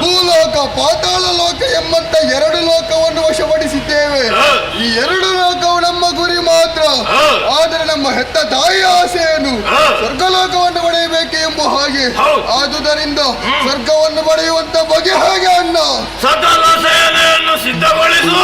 ಭೂಲೋಕ ಪಾತಾಳ ಲೋಕ ಎಂಬಂತ ಎರಡು ಲೋಕವನ್ನು ವಶಪಡಿಸಿದ್ದೇವೆ. ಈ ಎರಡು ಲೋಕವು ನಮ್ಮ ಗುರಿ ಮಾತ್ರ. ಆದರೆ ನಮ್ಮ ಹೆತ್ತ ತಾಯಿಯ ಆಸೆಯನ್ನು ಸ್ವರ್ಗಲೋಕವನ್ನು ಪಡೆಯಬೇಕು ಎಂಬ ಹಾಗೆ. ಆದುದರಿಂದ ಸ್ವರ್ಗವನ್ನು ಪಡೆಯುವಂತ ಬಗೆ ಹಾಗೆ ಅಣ್ಣ ಸಕಲ ಸೇನೆಯನ್ನು ಸಿದ್ಧಗೊಳಿಸು.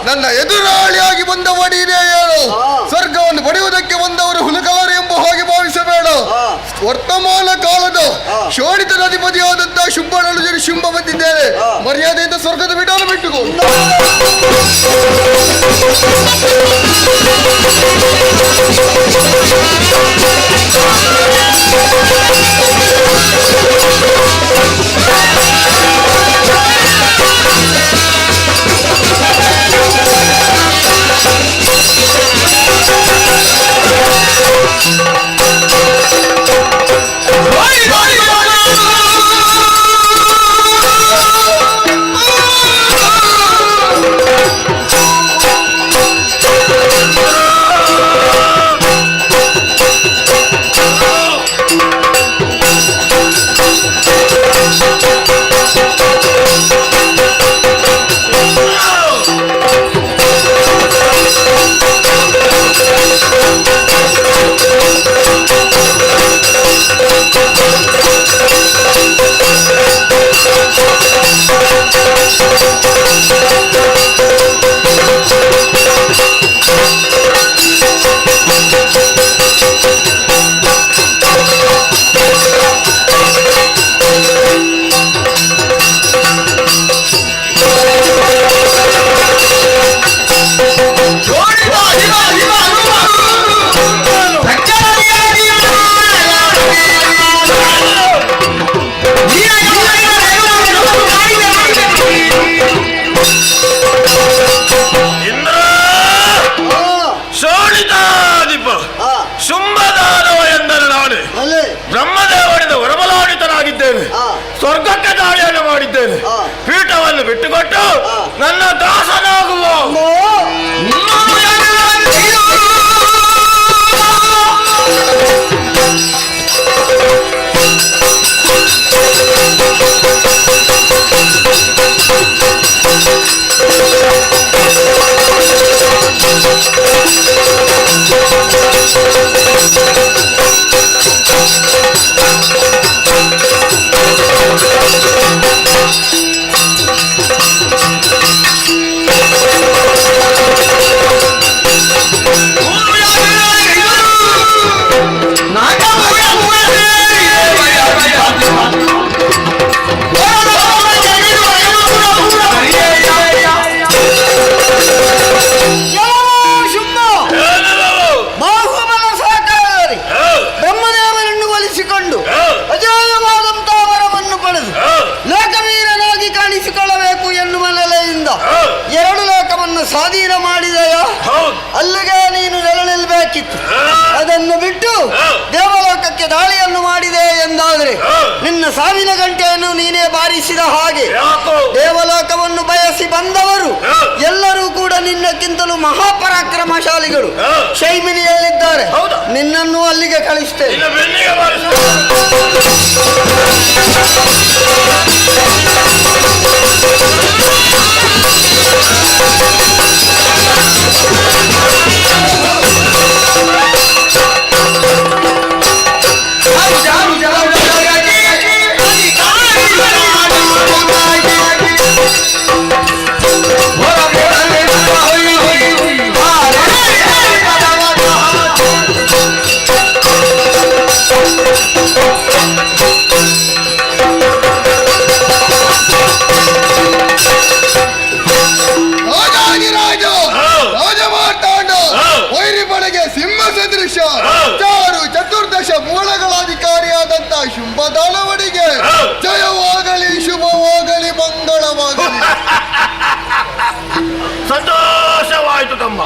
ನನ್ನ ಎದುರಾಳಿಯಾಗಿ ಬಂದ ಒಡಿನೇ ಹೇಳು. ಸ್ವರ್ಗವನ್ನು ಪಡೆಯುವುದಕ್ಕೆ ಬಂದವರು ಹುಲುಗಾರ ಎಂಬ ಹಾಗೆ ಭಾವಿಸಬೇಡ. ವರ್ತಮಾನ ಕಾಲದ ಶೋಣಿತದ ಅಧಿಪತಿಯಾದಂತಹ ಶುಂಭನಳು ಶುಂಭ ಬಂದಿದ್ದೇನೆ. ಮರ್ಯಾದೆಯಿಂದ ಸ್ವರ್ಗದ ಬಿಡಾಲ ಬಿಟ್ಟುಕೋ. ಎರಡು ಲೋಕವನ್ನು ಸ್ವಾಧೀನ ಮಾಡಿದೆಯಾ? ಅಲ್ಲಿಗೆ ನೀನು ನೆಲೆ ನಿಲ್ಬೇಕಿತ್ತು. ಅದನ್ನು ಬಿಟ್ಟು ದೇವಲೋಕಕ್ಕೆ ದಾಳಿಯನ್ನು ಮಾಡಿದೆ ಎಂದಾದರೆ ನಿನ್ನ ಸಾವಿನ ಗಂಟೆಯನ್ನು ನೀನೇ ಬಾರಿಸಿದ ಹಾಗೆ. ದೇವಲೋಕವನ್ನು ಬಯಸಿ ಬಂದವರು ಎಲ್ಲರೂ ಕೂಡ ನಿನ್ನಕ್ಕಿಂತಲೂ ಮಹಾಪರಾಕ್ರಮಶಾಲಿಗಳು ಶೈಮಿನಿಯಲ್ಲಿದ್ದಾರೆ. ನಿನ್ನನ್ನು ಅಲ್ಲಿಗೆ ಕಳಿಸ್ತೇನೆ. ಚತುರ್ದಶ ಮೂಲಗಳಾಧಿಕಾರಿಯಾದಂತ ಶುಂಭದಾನವನಿಗೆ ಜಯವಾಗಲಿ, ಶುಭವಾಗಲಿ, ಮಂಗಳವಾಗಲಿ. ಸಂತೋಷವಾಯಿತು ತಮ್ಮ.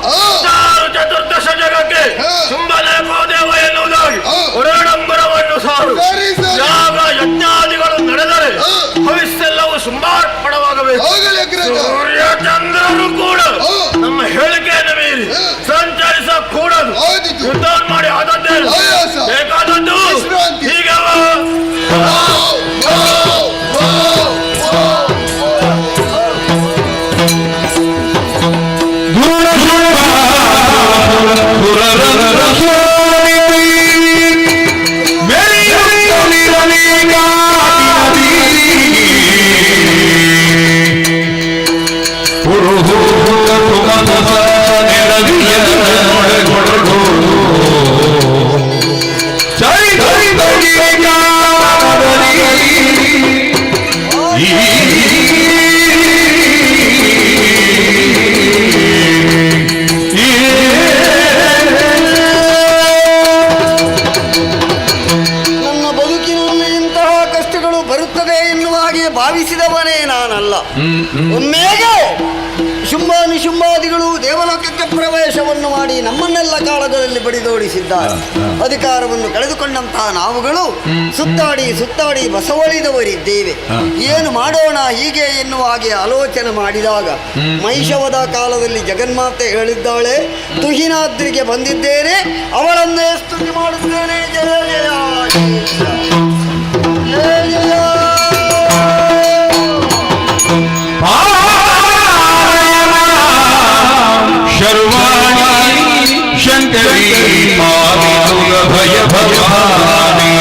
ಚತುರ್ದಶ ಜಗಕ್ಕೆ ಶುಂಭದೇವ ಎನ್ನುವುದಾಗಿ ಹೊರಡಂಬರವನ್ನು ಸಾರು. ಯಾಗ ಯಜ್ಞಾದಿಗಳು ನಡೆದರೆ ಭವಿಷ್ಯೆಲ್ಲವೂ ಶುಂಭಾರ್ಪಣವಾಗಬೇಕು. ಸೂರ್ಯ ಚಂದ್ರರು ಕೂಡ ನಮ್ಮ ಹೇಳಿಕೆಯನ್ನು ಮೀರಿ ಸಂಚರಿಸಕೂಡದು. ಯುದ್ಧ ಮಾಡಿ ಆದದ್ದೇ ಬೇಕಾದದ್ದು ಹೀಗೆ ಭಾವಿಸಿದವನೇ ನಾನಲ್ಲ. ಒಮ್ಮೆಗೆ ಶುಂಭ ನಿಶುಂಭಾದಿಗಳು ದೇವಲೋಕಕ್ಕೆ ಪ್ರವೇಶವನ್ನು ಮಾಡಿ ನಮ್ಮನ್ನೆಲ್ಲ ಕಾಳಗದಲ್ಲಿ ಬಡಿದೋಡಿಸಿದ್ದಾರೆ. ಅಧಿಕಾರವನ್ನು ಕಳೆದುಕೊಂಡಂತಹ ನಾವುಗಳು ಸುತ್ತಾಡಿ ಸುತ್ತಾಡಿ ಬಸವಳಿದವರಿದ್ದೇವೆ. ಏನು ಮಾಡೋಣ ಹೀಗೆ ಎನ್ನುವ ಹಾಗೆ ಆಲೋಚನೆ ಮಾಡಿದಾಗ ಮಹಿಷವದ ಕಾಲದಲ್ಲಿ ಜಗನ್ಮಾತೆ ಹೇಳಿದ್ದಾಳೆ, ತುಹಿನಾದ್ರಿಗೆ ಬಂದಿದ್ದೇನೆ, ಅವಳನ್ನೇ ಸ್ತುತಿ ಮಾಡುತ್ತೇನೆ. ಜಯ ಜಯ ಜಯ ಜಯ. ಶರ್ವಾಣಿ ಶಂಕರಿ ಮಾತುಲ ಭಯ ಭವಾನಿ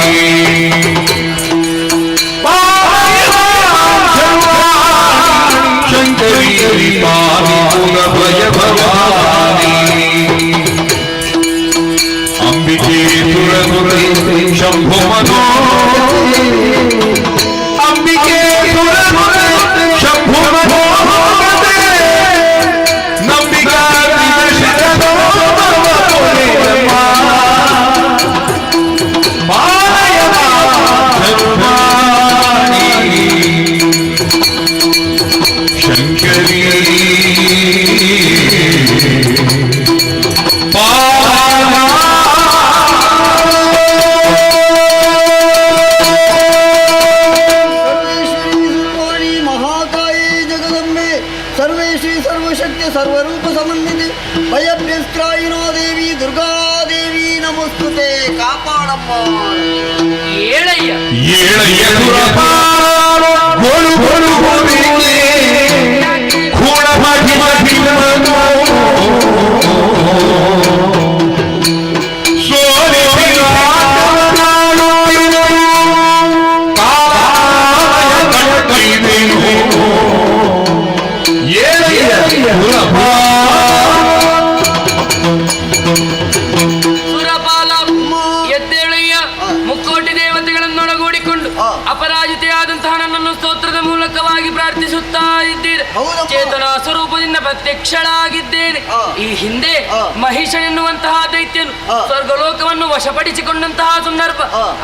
ಶಂಕರಿ ಮಾತುಲ ಭಯ ಭವಾನಿ ಅಂಬಿಕೆ ಸುರಸುರ ಶಂಭು ಮನೋ ಅಂಬಿಕೆ ಸುರಸುರ ಶಂಭು ಮನೋ ಶಂಕರಿ ಮಹಾಕಾಯೇ ಜಗದಂಬೆ ಸರ್ವೇಶ್ವರಿ ಸರ್ವಶಕ್ತಿ ಸರ್ವರೂಪ ಸಮನ್ವಿತೆ ಭಯಭ್ಯಸ್ತ್ರಾಯಿನೋ ದೇವಿ ದುರ್ಗಾದೇವಿ ನಮಸ್ತುತೆ. ಕಾಪಾಡಮ್ಮ. ಏಳಯ್ಯ ಗೋಳು ಗೋಳು ಕೂಳ ಮಾಡಿ ಸುರಪಾಲ ಎದ್ದೇಳಯ್ಯ. ಮುಕ್ಕೋಟಿ ದೇವತೆಗಳನ್ನೊಳಗೂಡಿಕೊಂಡು ಅಪರಾಜಿತೆಯಾದ ಭಗವಂತನಾದಂತಹ ನನ್ನನ್ನು ಸ್ತೋತ್ರದ ಮೂಲಕವಾಗಿ ಪ್ರಾರ್ಥಿಸುತ್ತಾ ಇದ್ದೀರಿ. ಚೇತನ ಸ್ವರೂಪದಿಂದ ಪ್ರತ್ಯಕ್ಷಳಾಗಿದ್ದೇನೆ. ಈ ಹಿಂದೆ ಮಹಿಷನೆನ್ನುವಂತಹ ದೈತ್ಯನು ಸ್ವರ್ಗಲೋಕವನ್ನು ವಶಪಡಿಸಿಕೊಂಡಂತಹ ಸಂದರ್ಭ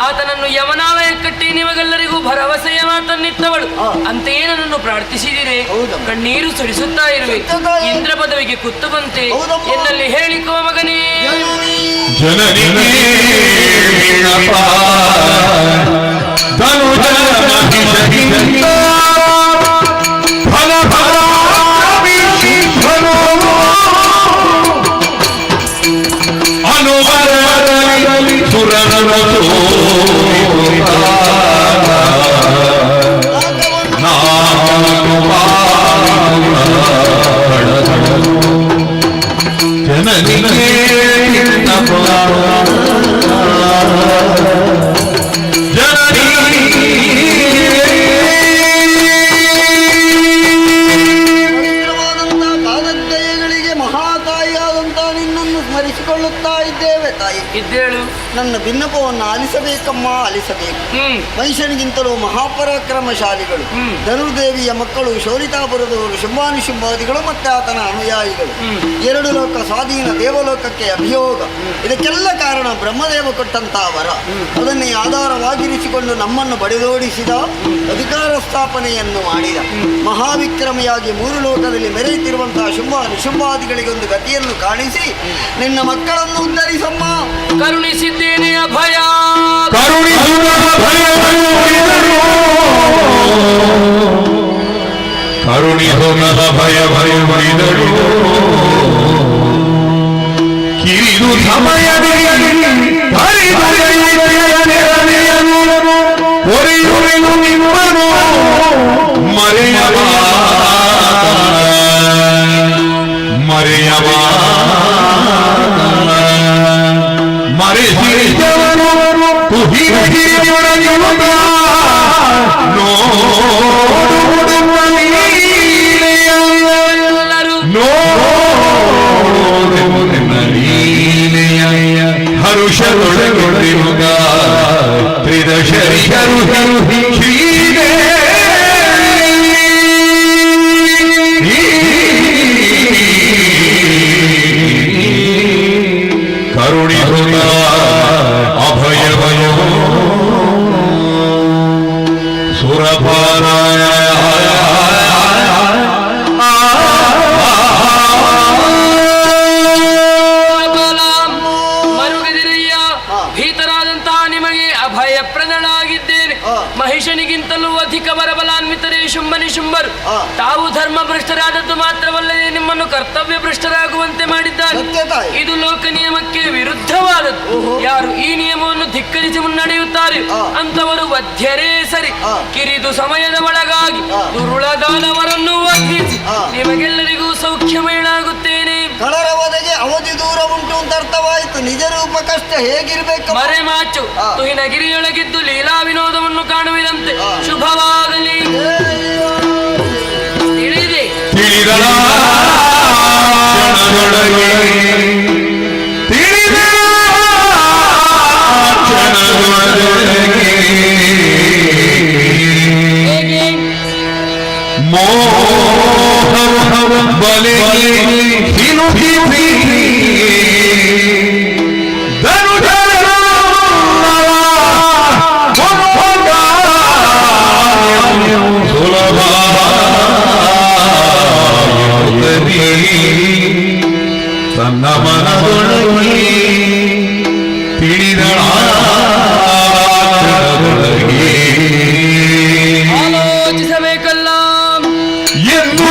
ಆತನನ್ನು ಯಮನಾಲಯ ಕಟ್ಟಿ ನಿಮಗೆಲ್ಲರಿಗೂ ಭರವಸೆಯ ಮಾತನ್ನಿತ್ತವಳು. ಅಂತೆಯೇ ನನ್ನನ್ನು ಪ್ರಾರ್ಥಿಸಿದಿರಿ. ಕಣ್ಣೀರು ಸುರಿಸುತ್ತಾ ಇರುವೆ. ಇಂದ್ರ ಪದವಿಗೆ ಕುತ್ತು ಬಂತೆ ಎನ್ನಲ್ಲಿ ಹೇಳಿಕೋ ಮಗನೇ. ನನ್ನ ಬಿನ್ನಪವನ್ನು ಆಲಿಸಬೇಕಮ್ಮ, ಆಲಿಸಬೇಕು. ಮನುಷ್ಯನಿಗಿಂತಲೂ ಮಹಾಪರಾಕ್ರಮಶಾಲಿಗಳು ಧನುರ್ದೇವಿಯ ಮಕ್ಕಳು ಶೋರಿತಾಪುರದವರು ಶುಂಭಾನುಶುಂಭಾದಿಗಳು ಮತ್ತೆ ಆತನ ಅನುಯಾಯಿಗಳು. 2 ಲೋಕ ಸ್ವಾಧೀನ ದೇವಲೋಕಕ್ಕೆ ಅಭಿಯೋಗ. ಇದಕ್ಕೆಲ್ಲ ಕಾರಣ ಬ್ರಹ್ಮದೇವ ಕೊಟ್ಟಂತಹ ವರ. ಅದನ್ನೇ ಆಧಾರವಾಗಿರಿಸಿಕೊಂಡು ನಮ್ಮನ್ನು ಬಡಿದೋಡಿಸಿದ, ಅಧಿಕಾರ ಸ್ಥಾಪನೆಯನ್ನು ಮಾಡಿದ. ಮಹಾವಿಕ್ರಮಿಯಾಗಿ 3 ಲೋಕದಲ್ಲಿ ಮೆರೆಯುತ್ತಿರುವಂತಹ ಶುಂಭಾನುಶುಂಭಾದಿಗಳಿಗೆ ಒಂದು ಗತಿಯನ್ನು ಕಾಣಿಸಿ ನಿನ್ನ ಮಕ್ಕಳನ್ನು ಉದ್ಧರಿಸಮ್ಮ. ಕರುಣಿಸಿದ್ದೇನೆ ಅಭಯ. ಕರುಣಿಸುವ ಭಯ ಭಯವಿದರು ಕಿರಿದು ಸಮಯದಲ್ಲಿ ಒರೆಯುವೆನು ನಿಮ್ಮನು ಮರೆಯವ ಮರೆಯವ ಮರೆಸಿದವನು ತುಹಿರಗಿರಿಯೊಳಗೆ ಹರುಷದೊಳಗೊಳಿರುಗ ತ್ರಿದಶರಿ ಶ್ರೀರೇ ಕರುಣಿಸುತ್ತ ಅಭಯವಯ ಸುರಪಾರಾಯ ಮಹಿಷನಿಗಿಂತಲೂ ಅಧಿಕ ಬರಬಲಾನ್ವಿತರೇ ಶುಂಭರು. ತಾವು ಧರ್ಮ ಭ್ರಷ್ಟರಾದದ್ದು ಮಾತ್ರವಲ್ಲದೆ ನಿಮ್ಮನ್ನು ಕರ್ತವ್ಯ ಭ್ರಷ್ಟರಾಗುವಂತೆ ಮಾಡಿದ್ದಾರೆ. ಇದು ಲೋಕ ನಿಯಮಕ್ಕೆ ವಿರುದ್ಧವಾದದ್ದು. ಯಾರು ಈ ನಿಯಮವನ್ನು ಧಿಕ್ಕರಿಸಿ ಮುನ್ನಡೆಯುತ್ತಾರೆ ಅಂತವರು ವಧ್ಯರೇ ಸರಿ. ಕಿರಿದು ಸಮಯದ ಒಳಗಾಗಿ ದುರುಳಗಾದವರನ್ನು ವಧಿಸಿ ನಿಮಗೆಲ್ಲರಿಗೂ ಸೌಖ್ಯಮಯನಾಗುತ್ತೇನೆ. ಕಳರ ಒದಗೆ ಅವಧಿ ದೂರ ಉಂಟು ಅಂತ ಅರ್ಥವಾಯಿತು. ನಿಜ ರೂಪ ಕಷ್ಟ ಹೇಗಿರ್ಬೇಕು? ಮರೆಮಾಚು ತುಹಿನಗಿರಿಯೊಳಗಿದ್ದು ಲೀಲಾ ವಿನೋದವನ್ನು ಕಾಣುವಿದಂತೆ ಶುಭವಾಗಲಿ. ತಿಳಿದೆ ತನ್ನ ಮನದೊಳಗೆ ತಿಳಿದಳ ಆಲೋಚಿಸಬೇಕಲ್ಲ ಎಂದು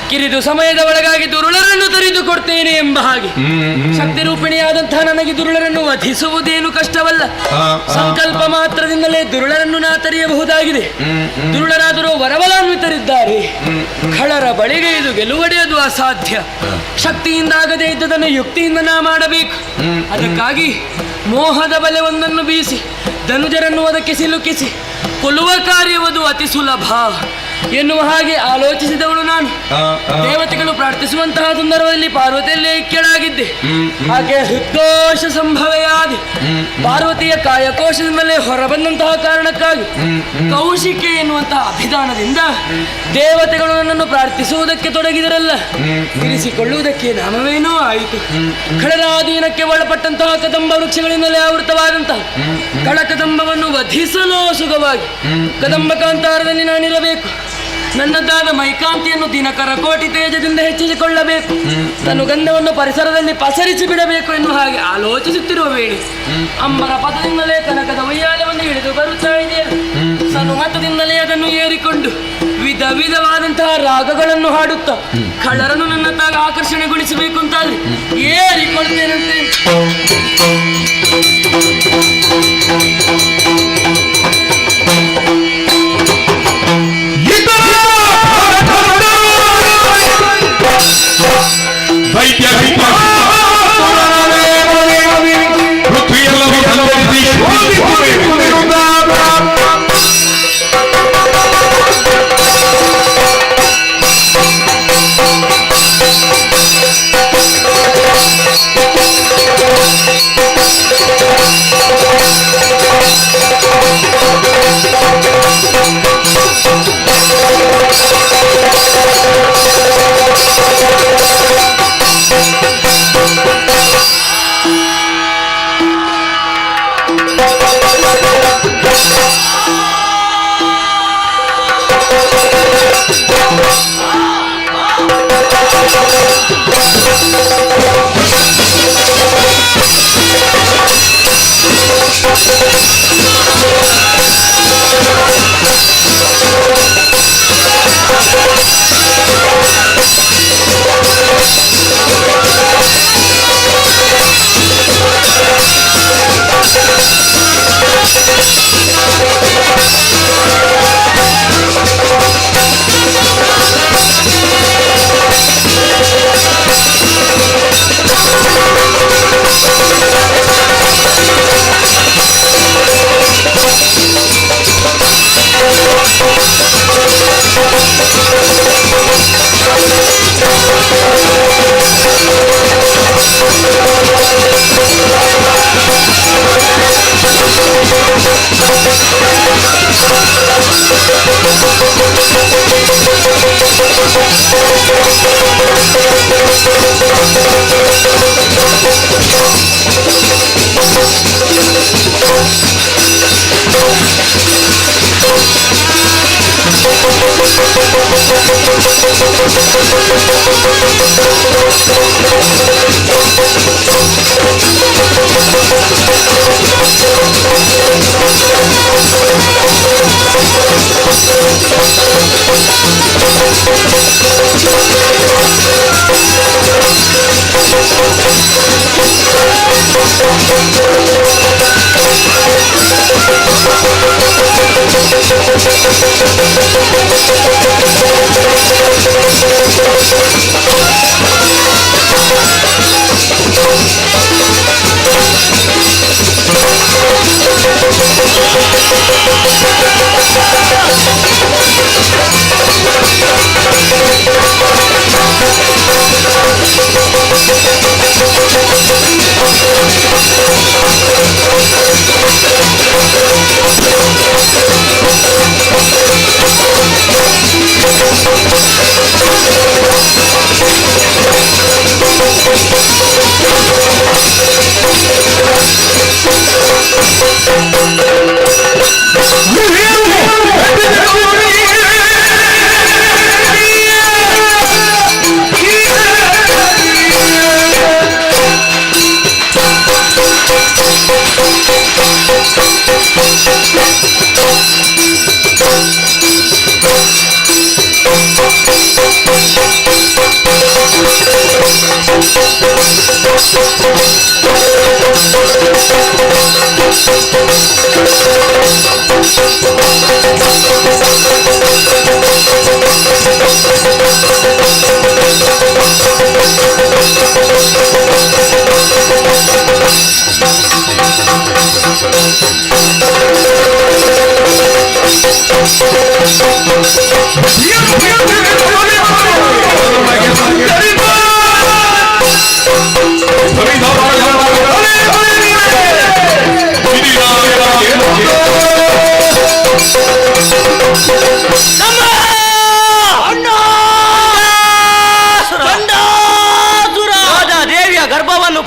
ಕಿರಿದು ಸಮಯದ ಒಳಗಾಗಿ ದುರುಳರನ್ನು ತೆರೆದುಕೊಡ್ತೇನೆ ಎಂಬ ಹಾಗೆ ಶಕ್ತಿ ರೂಪಿಣಿಯಾದಂತಹ ನನಗೆ ದುರುಳರನ್ನು ವಧಿಸುವುದೇನು ಕಷ್ಟವಲ್ಲ. ಸಂಕಲ್ಪ ಮಾತ್ರದಿಂದಲೇ ದುರುಳರನ್ನು ನಾ ತೆರೆಯಬಹುದಾಗಿದೆ. ದುರುಳರಾದರೂ ವರಬಲಾನ್ವಿತರಿದ್ದಾರೆ. ಖಳರ ಬಳಿಗೆ ಇದು ಗೆಲುವಡೆಯದು ಅಸಾಧ್ಯ. ಶಕ್ತಿಯಿಂದಾಗದೇ ಇದ್ದದನ್ನು ಯುಕ್ತಿಯಿಂದ ನಾ ಮಾಡಬೇಕು. ಅದಕ್ಕಾಗಿ ಮೋಹದ ಬಲೆ ಒಂದನ್ನು ಬೀಸಿ ಧನುಜರನ್ನು ಅದಕ್ಕೆ ಸಿಲುಕಿಸಿ ಕೊಲ್ಲುವ ಕಾರ್ಯವದು ಅತಿ ಸುಲಭ ಎನ್ನುವ ಹಾಗೆ ಆಲೋಚಿಸಿದವಳು ನಾನು. ದೇವತೆಗಳು ಪ್ರಾರ್ಥಿಸುವಂತಹ ಸಂದರ್ಭದಲ್ಲಿ ಪಾರ್ವತಿಯಲ್ಲಿ ಐಕ್ಯಳಾಗಿದ್ದೆ. ಆಕೆ ಹೃದ್ಘೋಷ ಸಂಭವೆಯಾದಿ ಪಾರ್ವತಿಯ ಕಾಯಕೋಶದಿಂದಲೇ ಹೊರಬಂದಂತಹ ಕಾರಣಕ್ಕಾಗಿ ಕೌಶಿಕೆ ಎನ್ನುವಂತಹ ಅಭಿಧಾನದಿಂದ ದೇವತೆಗಳು ನನ್ನನ್ನು ಪ್ರಾರ್ಥಿಸುವುದಕ್ಕೆ ತೊಡಗಿದರಲ್ಲ, ಇರಿಸಿಕೊಳ್ಳುವುದಕ್ಕೆ ನಾಮವೇನೋ ಆಯಿತು. ಖಳರಾಧೀನಕ್ಕೆ ಒಳಪಟ್ಟಂತಹ ಕದಂಬ ವೃಕ್ಷಗಳಿಂದಲೇ ಆವೃತವಾದಂತಹ ಕಳಕದಂಬವನ್ನು ವಧಿಸಲು ಸುಖವಾಗಿ ಕದಂಬ ಕಾಂತಾರದಲ್ಲಿ ನಾನಿರಬೇಕು. ನನ್ನದಾದ ಮೈಕಾಂತಿಯನ್ನು ದಿನಕರ ಕೋಟಿ ತೇಜದಿಂದ ಹೆಚ್ಚಿಸಿಕೊಳ್ಳಬೇಕು. ತನ್ನ ಗಂಧವನ್ನು ಪರಿಸರದಲ್ಲಿ ಪಸರಿಸಿ ಬಿಡಬೇಕು ಎನ್ನುವ ಹಾಗೆ ಆಲೋಚಿಸುತ್ತಿರುವ ವೇಳೆ ಅಂಬರ ಪದದಿಂದಲೇ ಕನಕದ ಉಯ್ಯಾಲವನ್ನು ಹಿಡಿದು ಬರುತ್ತಾ ಇದೆಯಲ್ಲ, ಸನುಮತದಿಂದಲೇ ಅದನ್ನು ಏರಿಕೊಂಡು ವಿಧ ವಿಧವಾದಂತಹ ರಾಗಗಳನ್ನು ಹಾಡುತ್ತಾ ಖಳರನ್ನು ನನ್ನ ತಾಗ ಆಕರ್ಷಣೆಗೊಳಿಸಬೇಕು ಅಂತಾದ್ರೆ ಏರಿಕೊಳ್ತೇನಂತೆ.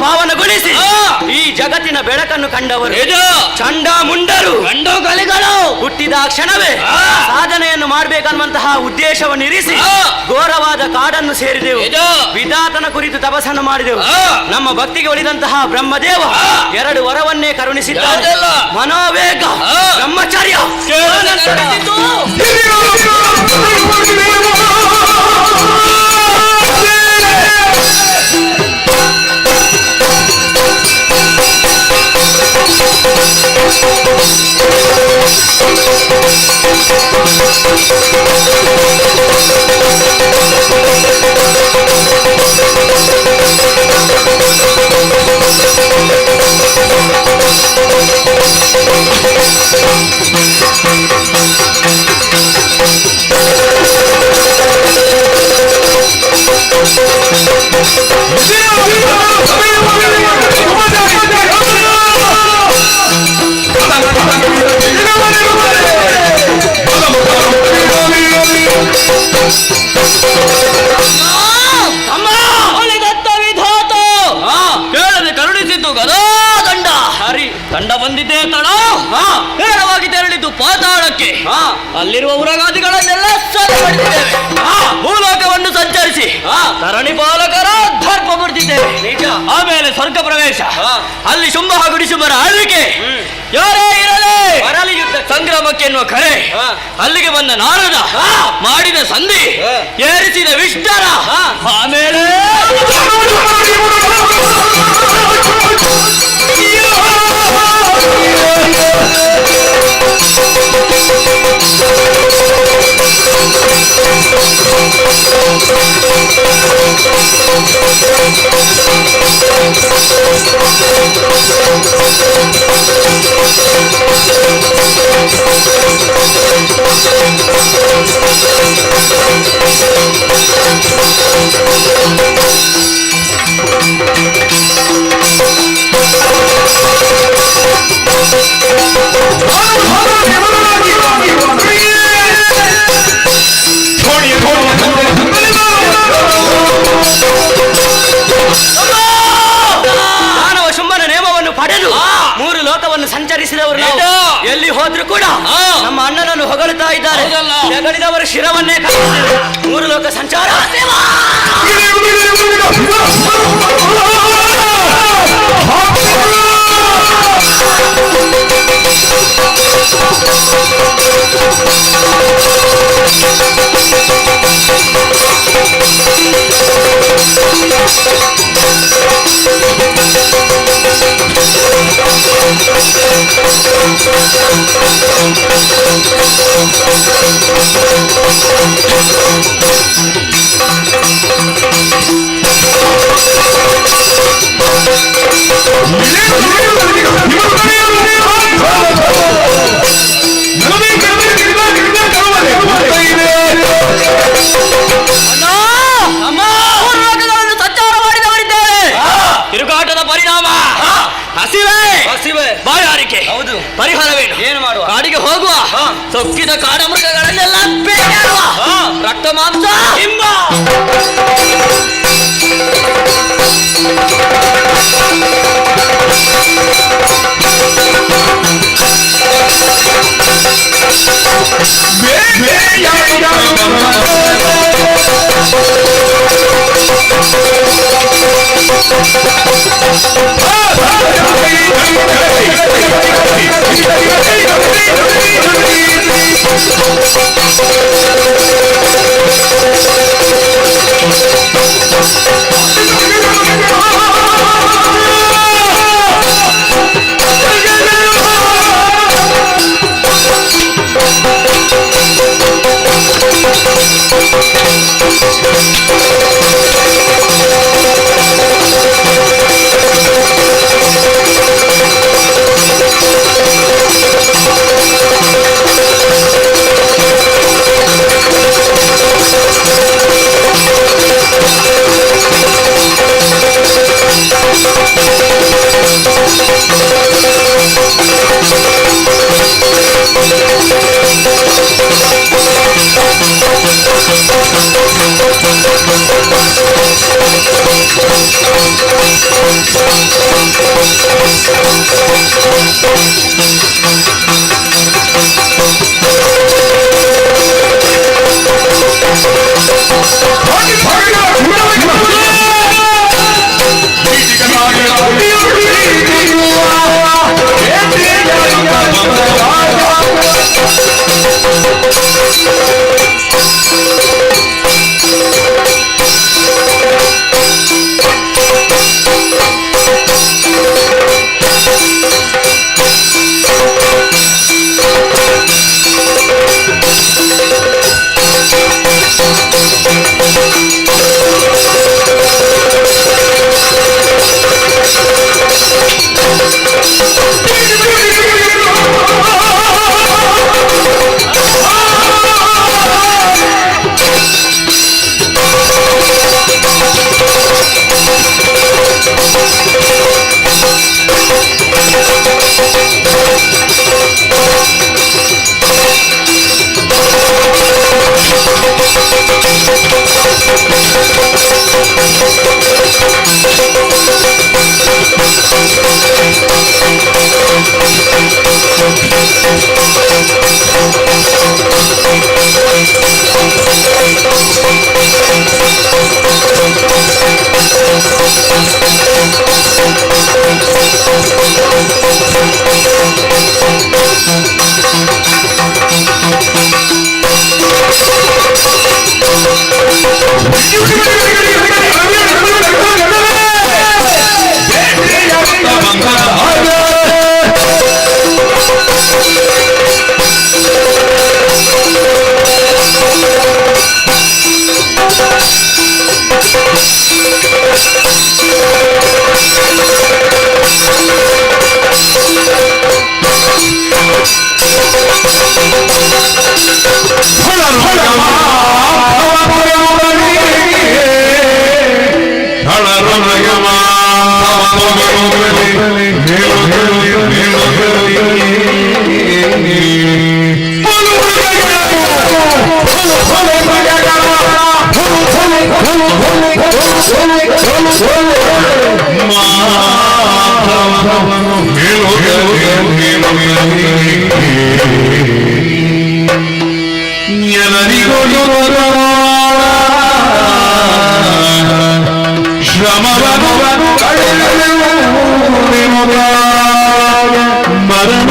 ಪಾವನಗೊಳಿಸಿ ಈ ಜಗತ್ತಿನ ಬೆಳಕನ್ನು ಕಂಡವರು ಚಂಡ ಮುಂಡರು ಗಂಡುಗಲಿಗಳು ಹುಟ್ಟಿದ ಕ್ಷಣವೇ ಸಾಧನೆಯನ್ನು ಮಾಡಬೇಕನ್ನುವಂತಹ ಉದ್ದೇಶವನ್ನು ಇರಿಸಿ ಘೋರವಾದ ಕಾಡನ್ನು ಸೇರಿದೆವು. ವಿಧಾತನ ಕುರಿತು ತಪಸ್ಸನ್ನು ಮಾಡಿದೆವು. ನಮ್ಮ ಭಕ್ತಿಗೆ ಒಲಿದಂತಹ ಬ್ರಹ್ಮದೇವ 2 ವರವನ್ನೇ ಕರುಣಿಸಿದ್ದಾರೆ. ಮನೋವೇಗ, ಬ್ರಹ್ಮಚರ್ಯ. ಕೇಳದೆ ಕರುಣಿಸಿದ್ದು ಗದಾ ದಂಡ. ಹರಿ ದಂಡ ಬಂದಿದ್ದೇ ತಡ ನೇರವಾಗಿ ತೆರಳಿದ್ದು ಅಲ್ಲಿರುವ ಉರಗಾದಿಗಳನ್ನೆಲ್ಲ ಸಾಧನೆ ಮಾಡಿದ್ದೇವೆ. ಭೂಲೋಕವನ್ನು ಸಂಚರಿಸಿ ಧರಣಿ ಪಾಲಕರ ಧರ್ಮ ಮುರಿದಿದ್ದೇವೆ. ಆಮೇಲೆ ಸ್ವರ್ಗ ಪ್ರವೇಶ, ಅಲ್ಲಿ ಶುಂಭ ಹಾಗೂ ನಿಶುಂಭರ ಆಳ್ವಿಕೆ, ಯಾರೇ ಇರಲಿ ಸಂಗ್ರಾಮಕ್ಕೆ ಎನ್ನುವ ಕರೆ, ಅಲ್ಲಿಗೆ ಬಂದ ನಾರದ ಮಾಡಿದ ಸಂಧಿ, ಏರಿಸಿದ ವಿಷ್ಣರ, ಆಮೇಲೆ ಸಂಚರಿಸಿದವರು ಎಲ್ಲಿ ಹೋದ್ರು ಕೂಡ ನಮ್ಮ ಅಣ್ಣನನ್ನು ಹೊಗಳುತ್ತಾ ಇದ್ದಾರೆ. ಜಗಳಿದವರು ಶಿರವನ್ನೇ ಕಟ್ಟಿದ್ದಾರೆ. 3 ಲೋಕ ಸಂಚಾರ. ತಿರುಗಾಟದ ಪರಿಣಾಮ ಹಸಿವೆ ಬಾಯಾರಿಕೆ. ಹೌದು, ಪರಿಹಾರವೇನು? ಏನು ಮಾಡುವ? ಕಾಡಿಗೆ ಹೋಗುವ, ಸೊಕ್ಕಿದ ಕಾಡ ಮೃಗಗಳನ್ನೆಲ್ಲ ಬೇಟೆಯಾಡುವ, ರಕ್ತ ಮಾಂಸ ಹಿಂಬ. ಶ್ರಮವನ್ನು ಮರಣ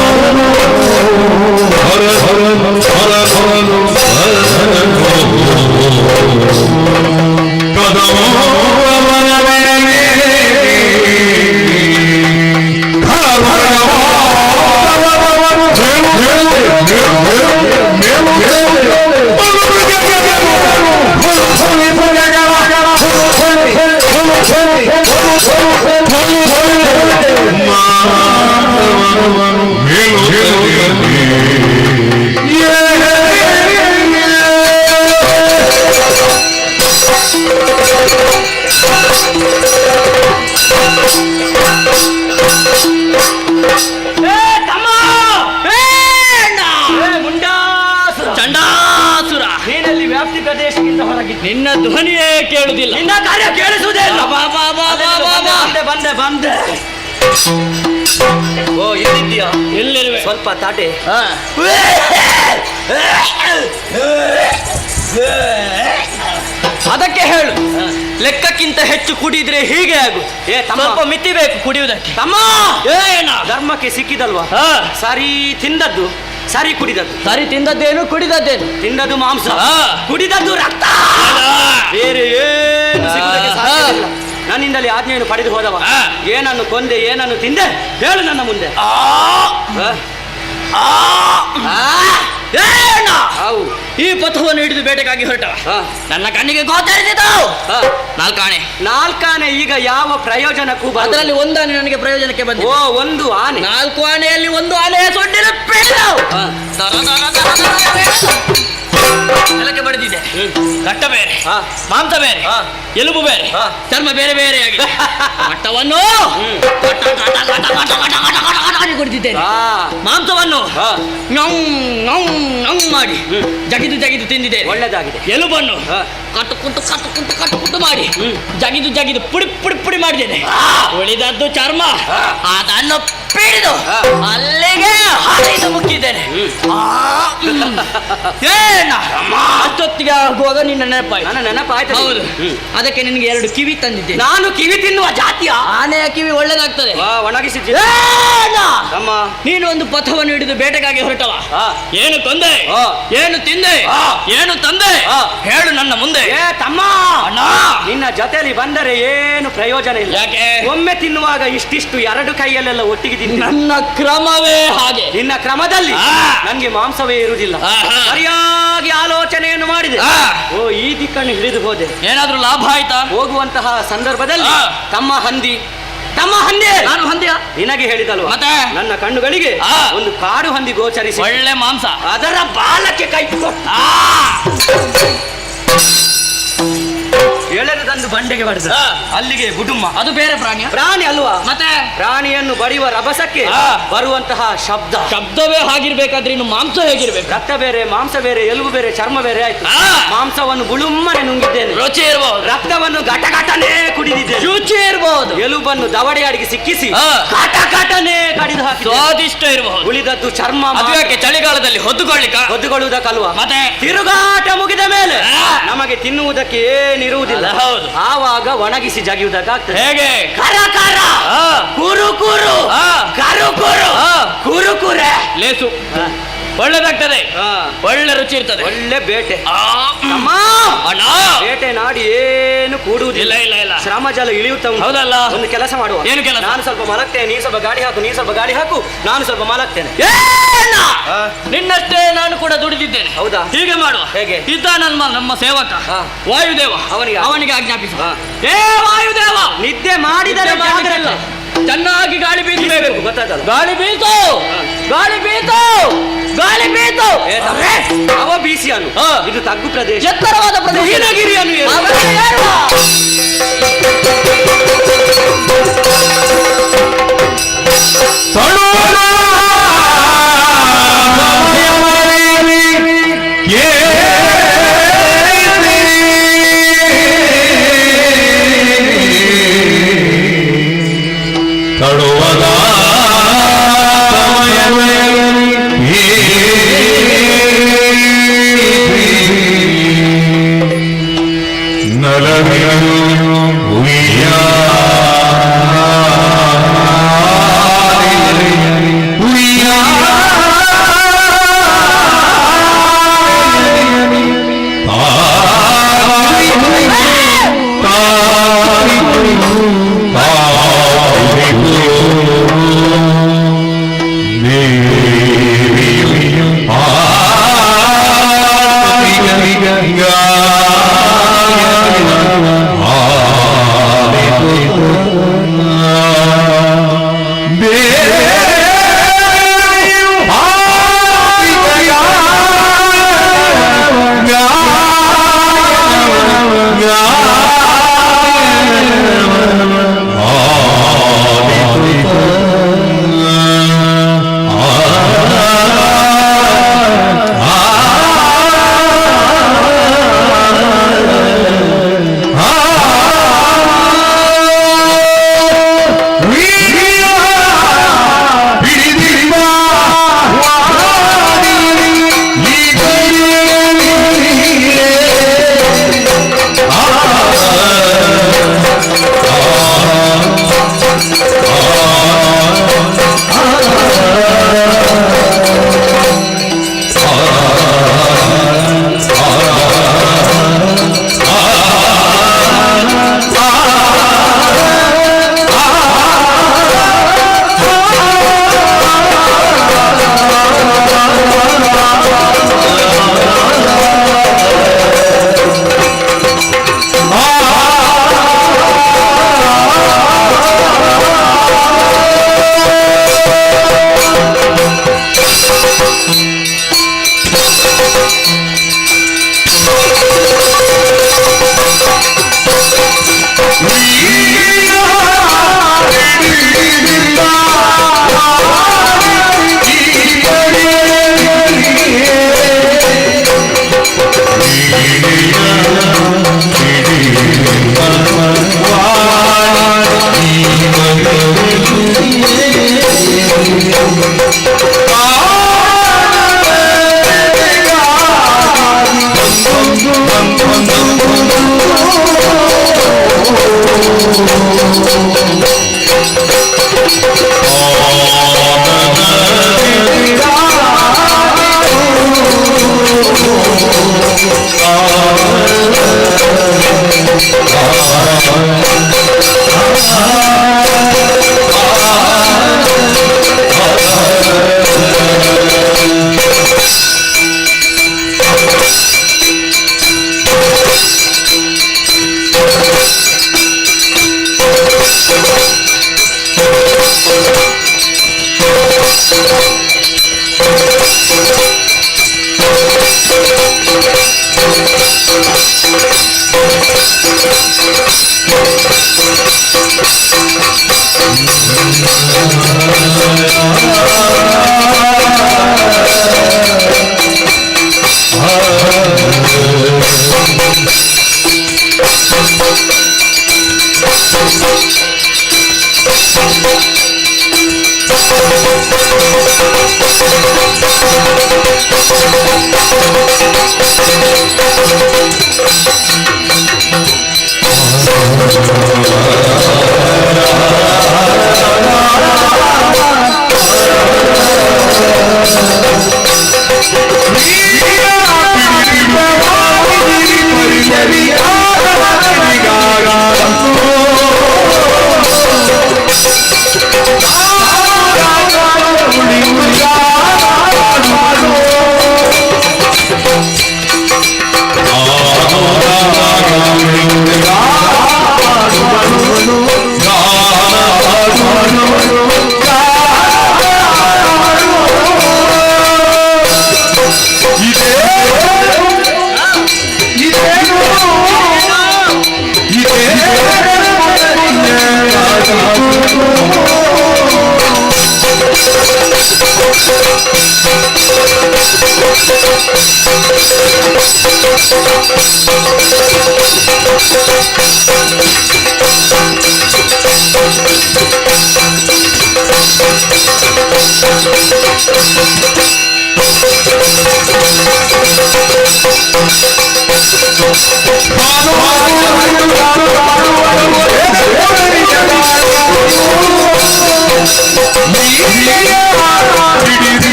ನಿನ್ನ ಧ್ವನಿಯೇ ಕೇಳುವುದಿಲ್ಲ, ನಿನ್ನ ಕಾರ್ಯ ಕೇಳಿಸುವುದೇ ಇಲ್ಲ. ಬಂದೆ ಬಂದೆ. ಓ ಇಲ್ಲಿದ್ದೀಯಾ? ಎಲ್ಲಿರುವೆ? ಸ್ವಲ್ಪ ತಾಟೆ. ಅದಕ್ಕೆ ಹೇಳು, ಲೆಕ್ಕಕ್ಕಿಂತ ಹೆಚ್ಚು ಕುಡಿದ್ರೆ ಹೀಗೆ ಆಗು. ಸ್ವಲ್ಪ ಮಿತಿ ಬೇಕು ಕುಡಿಯುವುದಕ್ಕೆ. ತಮ್ಮ ಏನ ಧರ್ಮಕ್ಕೆ ಸಿಕ್ಕಿದಲ್ವಾ? ಸರಿ ತಿಂದದ್ದು, ಸರಿ ಕುಡಿದದ್ದು. ಸರಿ ತಿಂದದ್ದೇನು, ಕುಡಿದದ್ದೇನು? ತಿಂದದ್ದು ಮಾಂಸ, ಕುಡಿದದ್ದು ರಕ್ತ. ಬೇರೆ ಏನು ಸಿಗುವುದಕ್ಕೆ ಸಾಧ್ಯವಿಲ್ಲ. ನನ್ನಿಂದಲೇ ಆಜ್ಞೆಯನ್ನು ಪಡೆದು ಹೋದವ. ಏನನ್ನು ಕೊಂದೆ, ಏನನ್ನು ತಿಂದೆ, ಹೇಳು ನನ್ನ ಮುಂದೆ. ಈ ಪಥವನ್ನು ಹಿಡಿದು ಬೇಟೆಗಾಗಿ ಹೊರಟವ. ನನ್ನ ಕಣ್ಣಿಗೆ ಗೋಚರಿಸಿದವು ನಾಲ್ಕಾನೆ. ಈಗ ಯಾವ ಪ್ರಯೋಜನಕ್ಕೂ ಅದರಲ್ಲಿ ಒಂದು ಆನೆ ನನಗೆ ಪ್ರಯೋಜನಕ್ಕೆ ಬಂದಿದೆ. ಓ, ಒಂದು ಆನೆ. 4 ಆನೆಯಲ್ಲಿ ಒಂದು ಆನೆಯ ಸೊಡ್ಡಿನ ನೆಲಕ್ಕೆ ಬಡಿದಿದೆ. ಕಟ್ಟ ಬೇರೆ, ಮಾಂಸ ಬೇರೆ, ಎಲುಬು ಬೇರೆ, ಚರ್ಮ ಬೇರೆ ಬೇರೆಯಾಗಿದೆ. ಮಟ್ಟವನ್ನು ಕುಡಿದಿದ್ದೇನೆ. ಮಾಂಸವನ್ನು ಮಾಡಿ ಜಗಿದು ಜಗಿದು ತಿಂದಿದ್ದೇನೆ. ಒಳ್ಳೆದಾಗಿದೆ. ಎಲುಬನ್ನು ಕಟ್ಟು ಕುಟ್ಟು ಮಾಡಿ ಜಗಿದು ಜಗಿದು ಪುಡಿ ಪುಡಿ ಪುಡಿ ಮಾಡಿದ್ದೇನೆ. ಉಳಿದದ್ದು ಚರ್ಮ, ಅದನ್ನು ಪಿಡಿದು ಅಲ್ಲಿಗೆ ಹಾರಿದು ಮುಕ್ಕಿದ್ದೇನೆ. ಅಷ್ಟೊತ್ತಿಗೆ ಆಗುವಾಗ ನಿನ್ನ ನೆನಪಾಯ್ತು. ನನ್ನ ನೆನಪಾಯ್ತು. ಹೌದು, ಅದಕ್ಕೆ ನಿನಗೆ 2 ಕಿವಿ ತಂದಿದ್ದೇನೆ. ನಾನು ಕಿವಿ ತಿನ್ನುವ ಜಾತಿಯ? ಆನೆಯ ಕಿವಿ ಒಳ್ಳೆದಾಗ್ತದೆ. ಒಣಗಿಸಿದ್ದೀನಿ. ನೀನು ಒಂದು ಪಥವನ್ನು ಹಿಡಿದು ಬೇಟೆಗಾಗಿ ಹೊರಟವ. ಏನು ಕೊಂದೆ, ಏನು ತಿಂದೆ, ಏನು ತಂದೆ, ಹೇಳು ನನ್ನ ಮುಂದೆ. ತಮ್ಮ, ನಿನ್ನ ಜೊತೆಯಲ್ಲಿ ಬಂದರೆ ಏನು ಪ್ರಯೋಜನ ಇಲ್ಲ. ಯಾಕೆ? ಒಮ್ಮೆ ತಿನ್ನುವಾಗ ಇಷ್ಟಿಷ್ಟು 2 ಕೈಯಲ್ಲೆಲ್ಲ ಒಟ್ಟಿಗೆ ತಿಂದು. ನನ್ನ ಕ್ರಮವೇ ಹಾಗೆ. ನಿನ್ನ ಕ್ರಮದಲ್ಲಿ ನನಗೆ ಮಾಂಸವೇ ಇರುವುದಿಲ್ಲ. ಸರಿಯಾಗಿ ಆಲೋಚನೆಯನ್ನು ಮಾಡಿದೆ. ಓ, ಈ ದಿಕ್ಕನ್ನು ಹಿಡಿದು ಹೋದೆ. ಏನಾದ್ರೂ ಲಾಭ ಆಯ್ತಾ? ಹೋಗುವಂತಹ ಸಂದರ್ಭದಲ್ಲಿ ತಮ್ಮ ಹಂದಿ ನಾನು ಹಂದಿಯ ನಿನಗೆ ಹೇಳಿದಲ್ವ? ಮತ್ತೆ ನನ್ನ ಕಣ್ಣುಗಳಿಗೆ ಒಂದು ಕಾಡು ಹಂದಿ ಗೋಚರಿಸಿ ಒಳ್ಳೆ ಮಾಂಸ, ಅದರ ಬಾಲಕ್ಕೆ ಕೈ ಎಳೆದು ತಂದು ಬಂಡೆಗೆ ಬಡಿದ. ಅಲ್ಲಿಗೆ ಗುಡುಮ್ಮ. ಅದು ಬೇರೆ ಪ್ರಾಣಿ ಅಲ್ವಾ? ಮತ್ತೆ ಪ್ರಾಣಿಯನ್ನು ಬಡಿಯುವ ರಭಸಕ್ಕೆ ಬರುವಂತಹ ಶಬ್ದವೇ ಹಾಗಿರ್ಬೇಕಾದ್ರೆ ಇನ್ನು ಮಾಂಸ ಹೇಗಿರ್ಬೇಕು? ರಕ್ತ ಬೇರೆ, ಮಾಂಸ ಬೇರೆ, ಎಲುಬು ಬೇರೆ, ಚರ್ಮ ಬೇರೆ ಆಯ್ತು. ಮಾಂಸವನ್ನು ಬುಳುಮ್ಮನೆ ನುಂಗಿದ್ದೇನೆ. ರುಚಿ ಇರಬಹುದು. ರಕ್ತವನ್ನು ಘಟಘಟನೆ ಕುಡಿದಿದ್ದೇನೆ. ರುಚಿ ಇರಬಹುದು. ಎಲುಬನ್ನು ದವಡೆಯಾಡಿಗೆ ಸಿಕ್ಕಿಸಿ ಘಟಘಟನೆ ಕಡಿದು ಹಾಕಿ ಸ್ವಾದಿಷ್ಟ ಇರಬಹುದು. ಉಳಿದದ್ದು ಚರ್ಮ. ಅದಕ್ಕೆ ಚಳಿಗಾಲದಲ್ಲಿ ಹೊದ್ದುಕೊಳ್ಳುವುದಕ್ಕಲ್ವಾ? ಮತ್ತೆ ತಿರುಗಾಟ ಮುಗಿದ ಮೇಲೆ ನಮಗೆ ತಿನ್ನುವುದಕ್ಕೆ ಏನಿರುವುದಿಲ್ಲ. ಹೌದು, ಆವಾಗ ಒಣಗಿಸಿ ಜಗಿಯುವುದಕ್ಕಾಗ್ತದೆ. ಹೇಗೆ? ಕರ ಕರ, ಕುರು ಕುರು, ಕರು ಕುರು, ಕುರು ಕುರೆ ಲೇಸು ಒಳ್ಳೆದಾಗ್ತದೆ. ಒಳ್ಳೆ ರುಚಿ ಇರ್ತದೆ. ಒಳ್ಳೆ ಬೇಟೆ. ಅಮ್ಮ, ಅಣ್ಣ, ಬೇಟೆ ನಾಡಿ ಏನು ಕೂಡುವುದಿಲ್ಲ. ಇಲ್ಲ. ಶ್ರಮ ಜಲ ಇಳಿಯುತ್ತ. ಹೌದಲ್ಲ? ಒಂದು ಕೆಲಸ ಮಾಡುವ. ಏನು ಕೆಲಸ? ನಾನು ಸ್ವಲ್ಪ ಮಲಗ್ತೇನೆ, ನೀ ಸ್ವಲ್ಪ ಗಾಡಿ ಹಾಕು, ನೀ ಸ್ವಲ್ಪ ಗಾಡಿ ಹಾಕು, ನಾನು ಸ್ವಲ್ಪ ಮಲಗ್ತೇನೆ. ನಿನ್ನಷ್ಟೇ ನಾನು ಕೂಡ ದುಡಿದಿದ್ದೇನೆ. ಹೌದಾ? ಹೀಗೆ ಮಾಡುವ. ಹೇಗೆ? ಇದ್ದ ನಮ್ಮ ಸೇವಕ ವಾಯುದೇವ, ಅವನಿಗೆ ಆಜ್ಞಾಪಿಸುವ. ಏ ವಾಯುದೇವ, ನಿದ್ದೆ ಮಾಡಿದರೆ ಜಾಗ್ರತೆ. ಚೆನ್ನಾಗಿ ಗಾಳಿ ಬೀಸಬೇಕು. ಗೊತ್ತಾಗಲ್ಲ. ಗಾಳಿ ಬೀಸು, ಗಾಳಿ ಬೀಸು, ಗಾಳಿ ಬೀಸು. ಅವ ಬೀಸಿಯನ್ನು. ಇದು ತಗ್ಗು ಪ್ರದೇಶ, ಎತ್ತರವಾದ ಪ್ರದೇಶ. ಹೀನಗಿರಿಯನ್ನು ಕಾಲ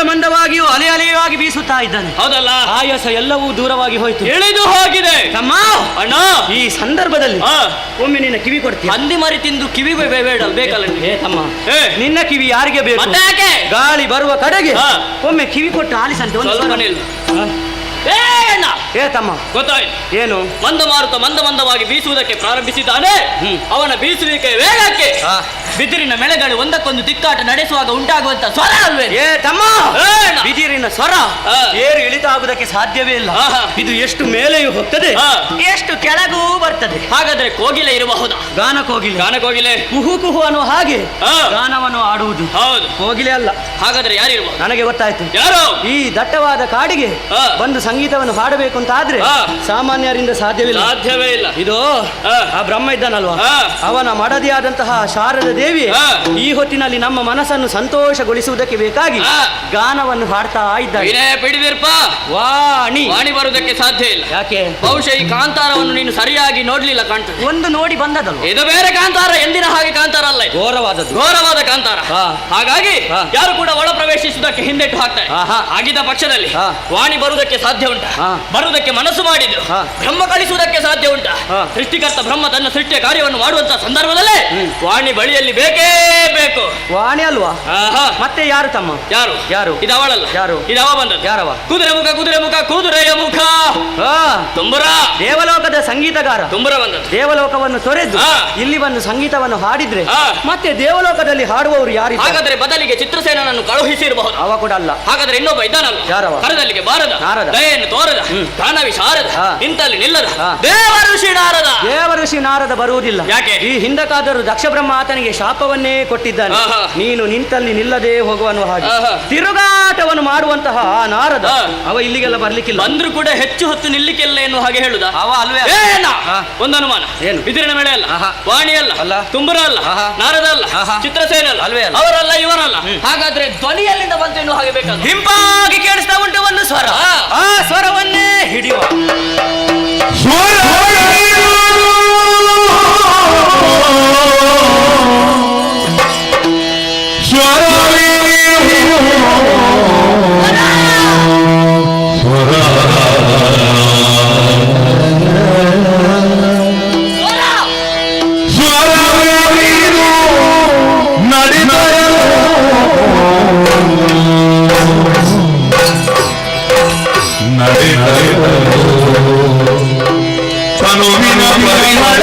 ಮಂದವಾಗಿಯೂ ಅಲೆ ಅಲೆಯಾಗಿ ಬೀಸುತ್ತಾ ಇದ್ದಾನೆ. ಹೌದಲ್ಲ, ಆಯಾಸ ಎಲ್ಲವೂ ದೂರವಾಗಿ ಹೋಯ್ತು, ಎಳೆದು ಹೋಗಿದೆ. ತಮ್ಮ ಅಣ್ಣ, ಈ ಸಂದರ್ಭದಲ್ಲಿ ಒಮ್ಮೆ ನಿನ್ನ ಕಿವಿ ಕೊಡ್ತೀನಿ. ಹಂದಿ ಮರಿ ತಿಂದು ಕಿವಿ ಬೇಕಲ್ಲ ಏ ತಮ್ಮ, ನಿನ್ನ ಕಿವಿ ಯಾರಿಗೆ ಬೇಕು? ಮತ್ತೆ ಯಾಕೆ? ಗಾಳಿ ಬರುವ ಕಡೆಗೆ ಒಮ್ಮೆ ಕಿವಿ ಕೊಟ್ಟು ಆಲಿಸಂತೆ. ಏ ತಮ್ಮ, ಗೊತ್ತಾಯ್ತು ಏನು? ಮಂದ ಮಾರುತ ಮಂದವಾಗಿ ಬೀಸುವುದಕ್ಕೆ ಪ್ರಾರಂಭಿಸಿದ್ದಾನೆ. ಅವನ ಬೀಸುವಿಕೆ ವೇಗಕ್ಕೆ ಬಿದಿರಿನ ಮೆಳೆಗಳು ಒಂದಕ್ಕೊಂದು ದಿಕ್ಕಾಟ ನಡೆಸುವಾಗ ಉಂಟಾಗುವಂತ ಸ್ವರ ಅಲ್ವೇ? ಏ ತಮ್ಮ, ಬಿದಿರಿನ ಸ್ವರ ಏರು ಇಳಿತ ಆಗುವುದಕ್ಕೆ ಸಾಧ್ಯವೇ ಇಲ್ಲ. ಇದು ಎಷ್ಟು ಮೇಲೆಯೂ ಹೋಗ್ತದೆ, ಎಷ್ಟು ಕೆಳಗೂ ಬರ್ತದೆ. ಹಾಗಾದ್ರೆ ಕೋಗಿಲೆ ಇರಬಹುದಾ? ಗಾನ ಕೋಗಿಲೆ ಕುಹು ಕುಹು ಅನ್ನುವ ಹಾಗೆ ಗಾನವನ್ನು ಆಡುವುದು. ಹೌದು, ಕೋಗಿಲೆ ಅಲ್ಲ. ಹಾಗಾದ್ರೆ ಯಾರಿರ್ಬೋದು? ನನಗೆ ಗೊತ್ತಾಯ್ತು. ಯಾರು? ಈ ದಟ್ಟವಾದ ಕಾಡಿಗೆ ಬಂದು ಸಂಗೀತವನ್ನು ಹಾಡಬೇಕು ಅಂತ ಆದ್ರೆ ಸಾಮಾನ್ಯರಿಂದ ಸಾಧ್ಯವೇ ಇಲ್ಲ. ಇದು ಆ ಬ್ರಹ್ಮ ಇದ್ದಾನಲ್ವಾ, ಅವನ ಮಡದಿಯಾದಂತಹ ಶಾರದ ದೇವಿ ಈ ಹೊತ್ತಿನಲ್ಲಿ ನಮ್ಮ ಮನಸ್ಸನ್ನು ಸಂತೋಷಗೊಳಿಸುವುದಕ್ಕೆ ಬೇಕಾಗಿ ಗಾನವನ್ನು ಹಾಡ್ತಾ ಇದ್ದಾಳೆ. ವಾಣಿ ಬರುವುದಕ್ಕೆ ಸಾಧ್ಯ ಇಲ್ಲ. ಯಾಕೆ? ಬಹುಶಃ ಈ ಕಾಂತಾರವನ್ನು ನೀನು ಸರಿಯಾಗಿ ನೋಡ್ಲಿಲ್ಲ ಕಾಣ್ತದೆ. ಒಂದು ನೋಡಿ ಬಂದದಲ್ವ? ಇದು ಬೇರೆ ಕಾಂತಾರ, ಎಂದಿನ ಹಾಗೆ ಕಾಂತಾರ ಅಲ್ಲ, ಘೋರವಾದ ಕಾಂತಾರ. ಹಾಗಾಗಿ ಯಾರು ಕೂಡ ಒಳ ಪ್ರವೇಶಿಸುವುದಕ್ಕೆ ಹಿಂದೆಟ್ಟು ಹಾಕ್ತಾರೆ. ಆಗಿದ್ದ ಪಕ್ಷದಲ್ಲಿ ವಾಣಿ ಬರುವುದಕ್ಕೆ ಸಾಧ್ಯ ಉಂಟಾ? ಬರುವುದಕ್ಕೆ ಮನಸ್ಸು ಮಾಡಿದ್ದು ಬ್ರಹ್ಮ ಕಳಿಸುವುದಕ್ಕೆ ಸಾಧ್ಯ ಉಂಟಾ? ಸೃಷ್ಟಿಕರ್ತ ಬ್ರಹ್ಮ ತನ್ನ ಸೃಷ್ಟಿಯ ಕಾರ್ಯವನ್ನು ಮಾಡುವಂತ ಸಂದರ್ಭದಲ್ಲೇ ವಾಣಿ ಬಳಿಯಲ್ಲಿ ಬೇಕೇ ಬೇಕು. ವಾಣಿ ಅಲ್ವಾ? ಮತ್ತೆ ಯಾರು ತಮ್ಮ? ಯಾರು ಇದು ಅವಳಲ್ಲ. ಯಾರು? ಇದು ಅವ ಬಂದದ್ದು. ಯಾರವ? ಕುದುರೆಯ ಮುಖ ತುಂಬುರ. ದೇವಲೋಕದ ಸಂಗೀತಗಾರ ತುಂಬುರ ಬಂದದ್ದು. ದೇವಲೋಕವನ್ನು ತೊರೆದು ಇಲ್ಲಿ ಬಂದು ಸಂಗೀತವನ್ನು ಹಾಡಿದ್ರೆ ಮತ್ತೆ ದೇವಲೋಕದಲ್ಲಿ ಹಾಡುವವರು ಯಾರು? ಹಾಗಾದ್ರೆ ಬದಲಿಗೆ ಚಿತ್ರಸೇನನನ್ನು ಕಳುಹಿಸಿರಬಹುದು. ಅವ ಕೂಡ ಅಲ್ಲ. ಹಾಗಾದ್ರೆ ಇನ್ನೊಬ್ಬ ಇದ್ದಾನಲ್ಲ, ಯಾರವ? ಕರದಲ್ಲಿಗೆ ಬಾರದ, ನಾರದ, ದಯೆಯನ್ನು ತೋರದ, ಪ್ರಾಣವಿ ಶಾರದ, ನಿಂತಲ್ಲಿ ನಿಲ್ಲದ ದೇವಋಷಿ ನಾರದ ಬರುವುದಿಲ್ಲ. ಯಾಕೆ? ಈ ಹಿಂದಕ್ಕಾದರೂ ದಕ್ಷ ಬ್ರಹ್ಮ ಆತನಿಗೆ ಶಾಪವನ್ನೇ ಕೊಟ್ಟಿದ್ದಾನೆ. ನೀನು ನಿಂತಲ್ಲಿ ನಿಲ್ಲದೆ ಹೋಗುವನು ಹಾಗೆ ತಿರುಗಾಟವನ್ನು ಮಾಡುವಂತಹ ಆ ನಾರದ ಅವ ಇಲ್ಲಿಗೆಲ್ಲ ಬರ್ಲಿಕ್ಕಿಲ್ಲ. ಅಂದ್ರೂ ಕೂಡ ಹೆಚ್ಚು ಹೊತ್ತು ನಿಲ್ಲಿಕ್ಕಿಲ್ಲ ಎನ್ನುವ ಹಾಗೆ ಹೇಳುದ ಅವ ಅಲ್ವೇ? ಒಂದು ಅನುಮಾನ. ಏನು? ಬಿದಿರಿನ ಮೇಳೆ ಅಲ್ಲ, ವಾಣಿ ಅಲ್ಲ, ತುಂಬುರ ಅಲ್ಲ, ನಾರದ ಅಲ್ಲ, ಚಿತ್ರಸೇನ ಅಲ್ವೇ ಅಲ್ಲ, ಅವರಲ್ಲ, ಇವರಲ್ಲ. ಹಾಗಾದ್ರೆ ಧ್ವನಿಯಲ್ಲಿಂದ ಬಂತು ಎನ್ನುವ ಹಾಗೆ ಬೇಕಾದ ಹಿಂಪಾಗಿ ಕೇಳಿಸ್ತಾ ಉಂಟು ಒಂದು ಸ್ವರ. ಆ ಸ್ವರವನ್ನೇ ಹಿಡಿಯುವ ತನುವಿನ ಪರಿಮಳ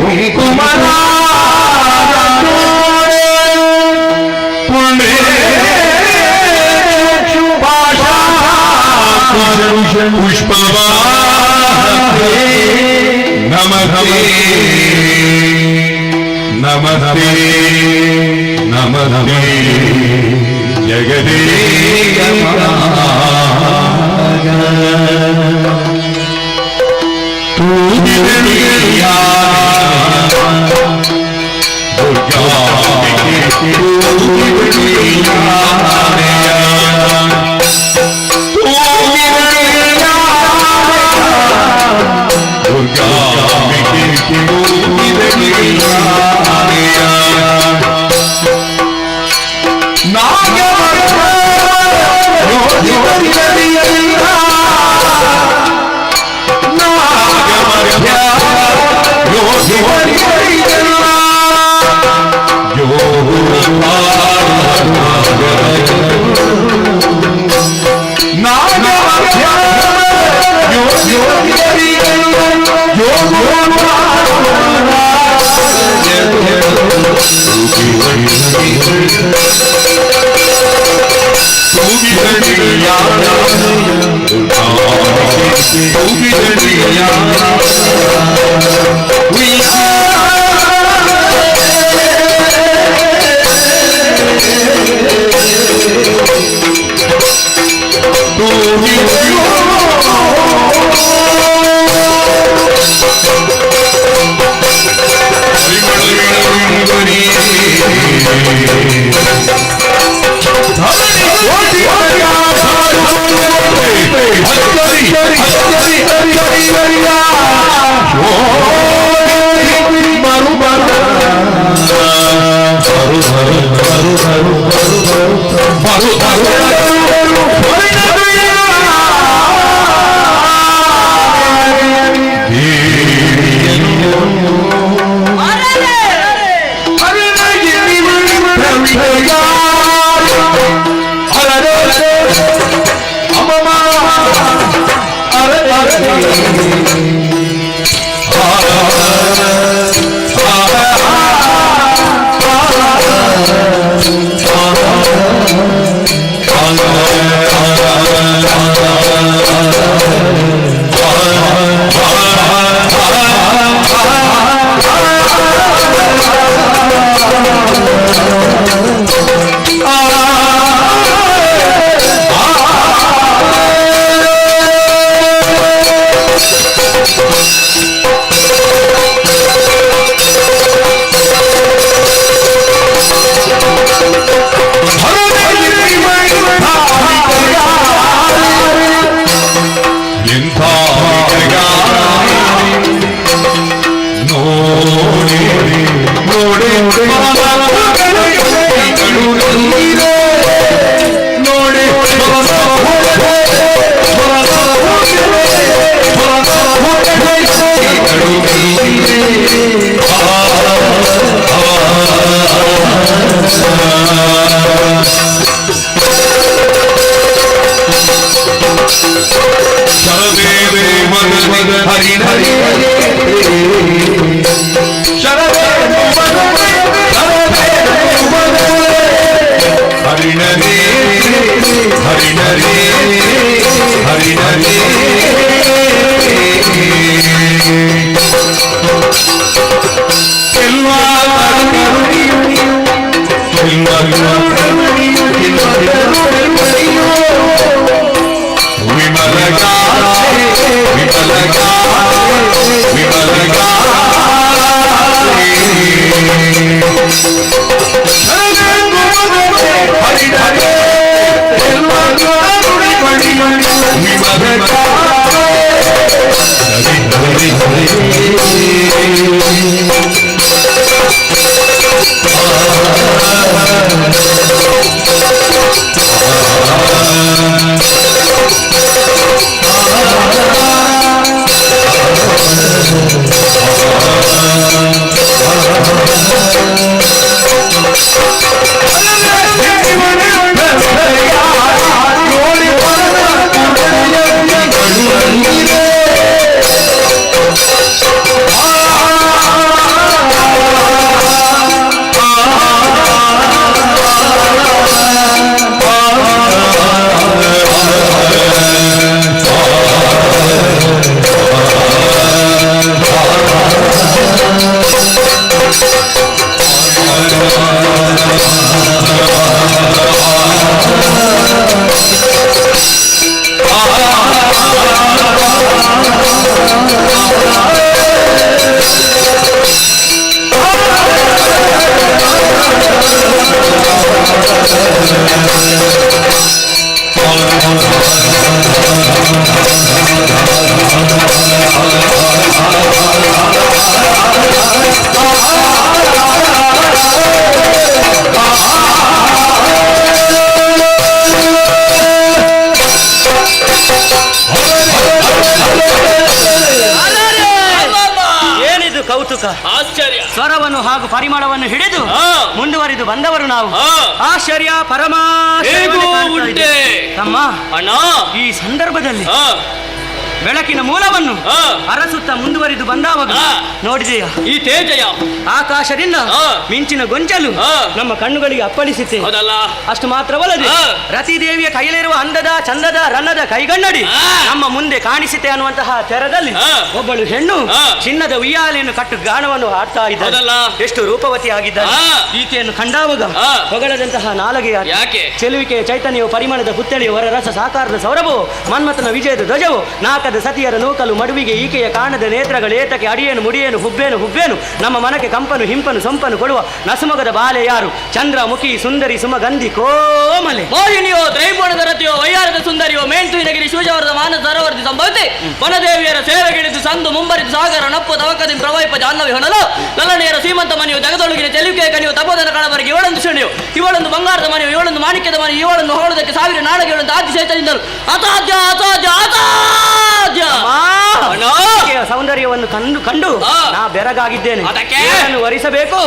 ಕುಂಕುಮರ ನಮಸ್ತೆ ಜಗದೇಕ ಕೌತುಕ, ಆಶ್ಚರ್ಯ, ಸ್ವರವನ್ನು ಹಾಗೂ ಪರಿಮಳವನ್ನು ಹಿಡಿದು ಮುಂದುವರಿದು ಬಂದವರು ನಾವು. ಆಶ್ಚರ್ಯ ಉಂಟೆ ತಮ್ಮ ಅಣ್ಣ. ಈ ಸಂದರ್ಭದಲ್ಲಿ ಬೆಳಕಿನ ಮೂಲವನ್ನು ಅರಸುತ್ತಾ ಮುಂದುವರಿದು ಬಂದವಾಗ ನೋಡಿದೆಯಾ ಈ ತೇಜಯ ಆಕಾಶದಿಂದ ಮಿಂಚಿನ ಗೊಂಚಲು ನಮ್ಮ ಕಣ್ಣುಗಳಿಗೆ ಅಪ್ಪಳಿಸಿತೆ. ಹೌದಲ್ಲ? ಅಷ್ಟು ಮಾತ್ರವಲ್ಲದೆ ರತಿದೇವಿಯ ಕೈಯಲ್ಲಿರುವ ಅಂದದ ಚಂದದ ರನ್ನದ ಕೈಗಣ್ಣಡಿ ನಮ್ಮ ಮುಂದೆ ಕಾಣಿಸಿತೆ ಅನ್ನುವಂತಹ ತೆರದಲ್ಲಿ ಒಬ್ಬಳು ಹೆಣ್ಣು ಚಿನ್ನದ ಉಯ್ಯಾಲೆಯನ್ನು ಕಟ್ಟು ಗಾನವನ್ನು ಹಾಡ್ತಾ ಇದ್ದಾಳೆ. ಎಷ್ಟು ರೂಪವತಿ ಆಗಿದ್ದಾಳೆ. ಈಕೆಯನ್ನು ಕಂಡಾವಾಗ ಹೊಗಳದಂತಹ ನಾಲಗೆಯ ಯಾಕೆ ಚೆಲುವಿಕೆಯ ಚೈತನ್ಯವು ಪರಿಮಳದ ಪುತ್ಥಳಿಯು ವರ ರಸ ಸಾಕಾರದ ಸೌರಭವು ಮನ್ಮಥನ ವಿಜಯದ ಧ್ವಜವು ನಾಲ್ಕದ ಸತಿಯರ ನೂಕಲು ಮಡುವಿಗೆ ಈಕೆಯ ಕಾಣದ ನೇತ್ರಗಳೇತಕ್ಕೆ ಅಡಿಯೇನು ಮುಡಿಯೇನು ಹುಬ್ಬೇನು ನಮ್ಮ ಮನಕ್ಕೆ ಕಂಪನು ಹಿಂಪನು ಸೊಂಪನು ಕೊಡುವ ನಸುಮೊಗದ ಬಾಲೆ ಯಾರು ಚಂದ್ರ ಮುಖಿ ಸುಂದರಿ ಸುಮಗಂಧಿ ಕೋಮಲೆ ಮೋಹಿನಿಯೋ ತ್ರೈಪುಣದ ರತಿಯೋ ವಯ್ಯಾರದ ಸುಂದರಿಯೋ ಮೇಲ್ತುಹಿನಗಿರಿ ಶಿವಜವರದ ಮಾನಸ ಸರೋವರದಿ ಸಂಭವತೆ ವನದೇವಿಯರ ಸೇವೆಗಿಳಿದು ಸಂದು ಮುಂಬರಿದು ಸಾಗರ ನಪ್ಪು ತವಕದಿ ಪ್ರವೈಪ ಜಾಹ್ನವಿ ಹೊನಲು ಲಲನೆಯರ ಸೀಮಂತ ಮನೆಯು ಜಗದೊಳಗಿನ ಚೆಲುವಿಕೆಯ ಕಣಿಯು ತಪೋದನ ಕಣವರೆಗೆ ಇವಳೊಂದು ಶಣಿಯು ಇವಳೊಂದು ಬಂಗಾರದ ಮನೆಯು ಇವಳೊಂದು ಮಾಣಿಕ್ಯದ ಮನೆಯು ಇವಳನ್ನು ಹೊರಡುವುದಕ್ಕೆ ಸಾವಿರ ನಾಡಗಳೊಂದು ಆದಿ ಚೈತನ್ಯರು ಅಸಾಧ್ಯ ಅಸಾಧ್ಯ ಅಸಾಧ್ಯ ಸೌಂದರ್ಯವನ್ನು ಕಂಡು ನಾ ಬೆರಗಾಗಿದ್ದೇನೆ. ವರಿಸಬೇಕು.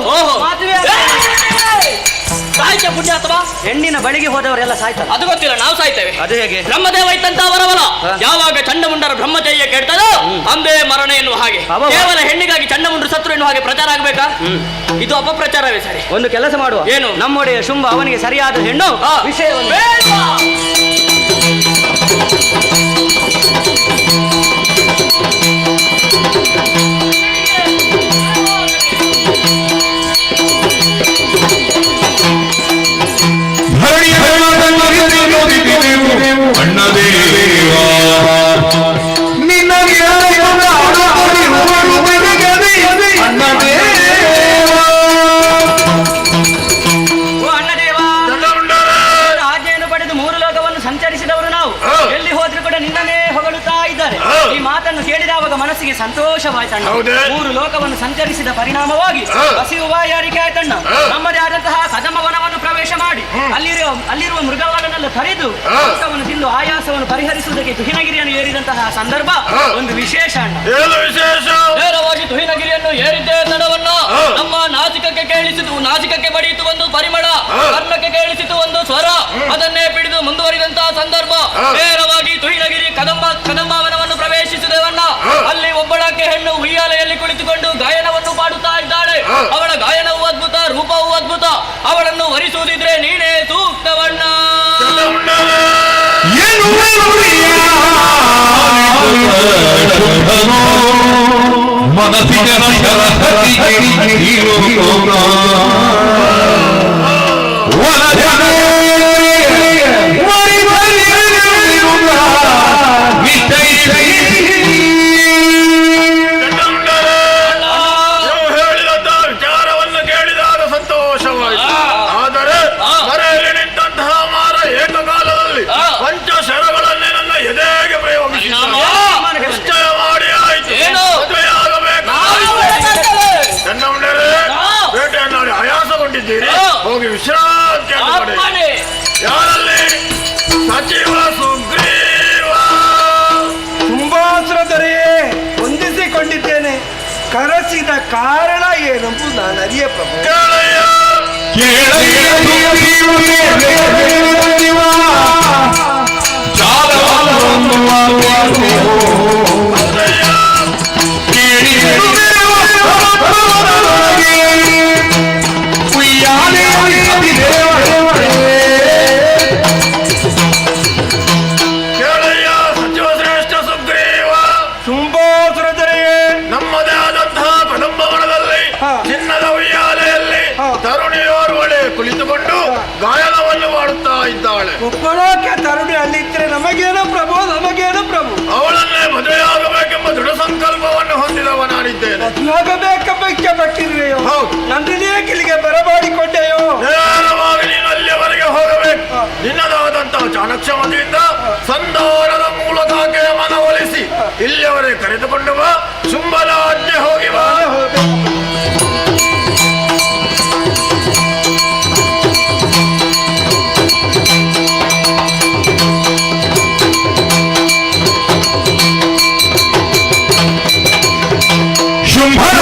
ಸಾಹಿತ್ಯ ಪುಣ್ಯ ಅಥವಾ ಹೆಣ್ಣಿನ ಬಳಿಗೆ ಹೋದವರೆಲ್ಲ ಸಾಯ್ತಾರೆ. ಅದು ಗೊತ್ತಿಲ್ಲ, ನಾವು ಸಾಯ್ತೇವೆ. ಅದು ಹೇಗೆ? ಬ್ರಹ್ಮದೇವ ಇತ್ತಂತ ವರವಲ. ಯಾವಾಗ ಚಂಡಮುಂಡರ ಬ್ರಹ್ಮಚರ್ಯ ಕೇಳ್ತದೋ ಅಂಬೆ ಮರಣ ಎನ್ನುವ ಹಾಗೆ ಕೇವಲ ಹೆಣ್ಣಿಗಾಗಿ ಚಂಡಮುಂಡರು ಸತ್ರು ಎನ್ನುವ ಹಾಗೆ ಪ್ರಚಾರ ಆಗ್ಬೇಕಾ? ಇದು ಅಪಪ್ರಚಾರವೇ ಸರಿ. ಒಂದು ಕೆಲಸ ಮಾಡುವ. ಏನು? ನಮ್ಮೊಡೆಯ ಶುಂಭ ಅವನಿಗೆ ಸರಿಯಾದ ಹೆಣ್ಣು ವಿಷಯವನ್ನು ಆಜ್ಞೆಯನ್ನು ಪಡೆದು ಮೂರು ಲೋಕವನ್ನು ಸಂಚರಿಸಿದವರು ನಾವು. ಎಲ್ಲಿ ಹೋದ್ರು ಕೂಡ ನಿನ್ನನ್ನೇ ಹೊಗಳುತ್ತಾ ಇದ್ದಾರೆ. ಈ ಮಾತನ್ನು ಕೇಳಿದವಾಗ ಮನಸ್ಸಿಗೆ ಸಂತೋಷವಾಯ್ತಣ್ಣ. ಮೂರು ಲೋಕವನ್ನು ಸಂಚರಿಸಿದ ಪರಿಣಾಮವಾಗಿ ಹಸಿವು ಬಾಯಾರಿಕೆ ಆಯ್ತಣ್ಣ. ನಮ್ಮದೇ ಆದಂತಹ ಕದಮವನವನ್ನು ಪ್ರವೇಶ ಮಾಡಿ ಅಲ್ಲಿರುವ ಮೃಗವನನ್ನೆಲ್ಲ ಕರೆದು ಊಟವನ್ನು ತಿಂದು ಆಯಾಸವನ್ನು ಪರಿಹರಿಸುವುದಕ್ಕೆ ತುಹಿನಗಿರಿಯನ್ನು ಏರಿದಂತಹ ಸಂದರ್ಭ ಒಂದು ವಿಶೇಷ ಅಣ್ಣ. ನೇರವಾಗಿ ತುಹಿನಗಿರಿಯನ್ನು ಏರಿದ್ದೇ ತಡವನ್ನು ನಮ್ಮ ನಾಸಿಕಕ್ಕೆ ಬಡಿಯಿತು ಒಂದು ಪರಿಮಳ, ಕರ್ಣಕ್ಕೆ ಕೇಳಿಸಿತು ಒಂದು ಸ್ವರ. ಅದನ್ನೇ ಹಿಡಿದು ಮುಂದುವರಿದಂತಹ ಸಂದರ್ಭ ನೇರವಾಗಿ ತುಹಿನಗಿರಿ ಕದಂಬವನವನ್ನು ಪ್ರವೇಶಿಸಿದವನ್ನ. ಅಲ್ಲಿ ಒಬ್ಬಳಕ್ಕೆ ಹೆಣ್ಣು ಉಯ್ಯಾಲೆಯಲ್ಲಿ ಕುಳಿತುಕೊಂಡು ಗಾಯನವನ್ನು ಪಾಡುತ್ತಾ ಇದ್ದಾಳೆ. ಅವಳ ಗಾಯನವೂ ಅದ್ಭುತ, ರೂಪವೂ ಅದ್ಭುತ. ಅವಳನ್ನು ವರಿಸುವುದಿದ್ರೆ ನೀನೇ ಸೂಕ್ತವಣ್ಣ. ವಿಚಾರವನ್ನು ಕೇಳಿದಾಗ ಸಂತೋಷವಾಯಿತು. ಆದರೆ ಮರೆಯಲ್ಲಿ ನಿಂತಹ ಮಾರ ಏಕಕಾಲದಲ್ಲಿ ಪಂಚಶರಗಳನ್ನೇ ನನ್ನ ಎದೆಗೆ ಪ್ರಯೋಗಿಸಿ ನಿಶ್ಚಯ ಮಾಡಿ ಆಯಿತು. ಮದುವೆಯಾಗಬೇಕು. ಬೇಟೆಯನ್ನು ಆಯಾಸಗೊಂಡಿದ್ದೀರಿ, ಹೋಗಿ ವಿಶ್ರಾಂತಿ ಪಡೆಯಿರಿ. ಯಾರಲ್ಲಿ? ಸಚಿವ ಸುಗ್ರೀವ. ಕುಂಭಾಸುರದೊರೆಯೇ, ಹೊಂದಿಸಿಕೊಂಡಿದ್ದೇನೆ. ಕರೆಸಿದ ಕಾರಣ ಏನೆಂಬುದು ನಾನು ಅರಿಯ ಪ್ರಭು. ಸಚಿವ ಶ್ರೇಷ್ಠ ಸುಗ್ರೀವ. ಕುಂಭಾಸುರದೊರೆಯೇ, ನಮ್ಮದೇ ಆದಂತಹ ಕದಂಬವನದಲ್ಲಿ ಚಿನ್ನದ ಉಯ್ಯಾಲೆಯಲ್ಲಿ ತರುಣಿಯೋರ್ವಳೆ ಕುಳಿತುಕೊಂಡು ಗಾಯನವನ್ನು ಮಾಡುತ್ತಾ ಇದ್ದಾಳೆ. ಒಬ್ಬಳೋಕೆ ತರುಣಿ ಅಲ್ಲಿದ್ರೆ ನಮಗೇನು ಪ್ರಭು, ನಮಗೇನು ಪ್ರಭು. ಅವಳನ್ನೇ ಮದುವೆಯಾಗಬೇಕೆಂಬ ದೃಢ ಸಂಕಲ್ಪವನ್ನು ಹೊಂದಿದವ ನಾನಿದ್ದೇನೆ. ಮದುವೆಯಾಗಬೇಕೆಂಬ ಇಚ್ಛೆ ಪಟ್ಟಿರುವೆಯೋ? ಹೌದು. ನಂದಿನಿಯ ಕಿಲಿಗೆ ಬರಮಾಡಿಕೊಂಡೆಯೋ? ನೇರವಾಗಿ ನೀನು ಅಲ್ಲಿಯವರೆಗೆ ಹೋಗಬೇಕು. ನಿನ್ನದಾದಂತಹ ಚಾಣಕ್ಷಮತೆಯಿಂದ ಸಂಧಾನದ ಮೂಲಕ ಆಕೆಯ ಮನವೊಲಿಸಿ ಇಲ್ಲಿಯವರೆಗೆ ಕರೆದುಕೊಂಡು ಬಾ. ಶುಂಭನ ಆಜ್ಞೆ ಹೋಗಿ ಬಾ. ಶುಂಭನ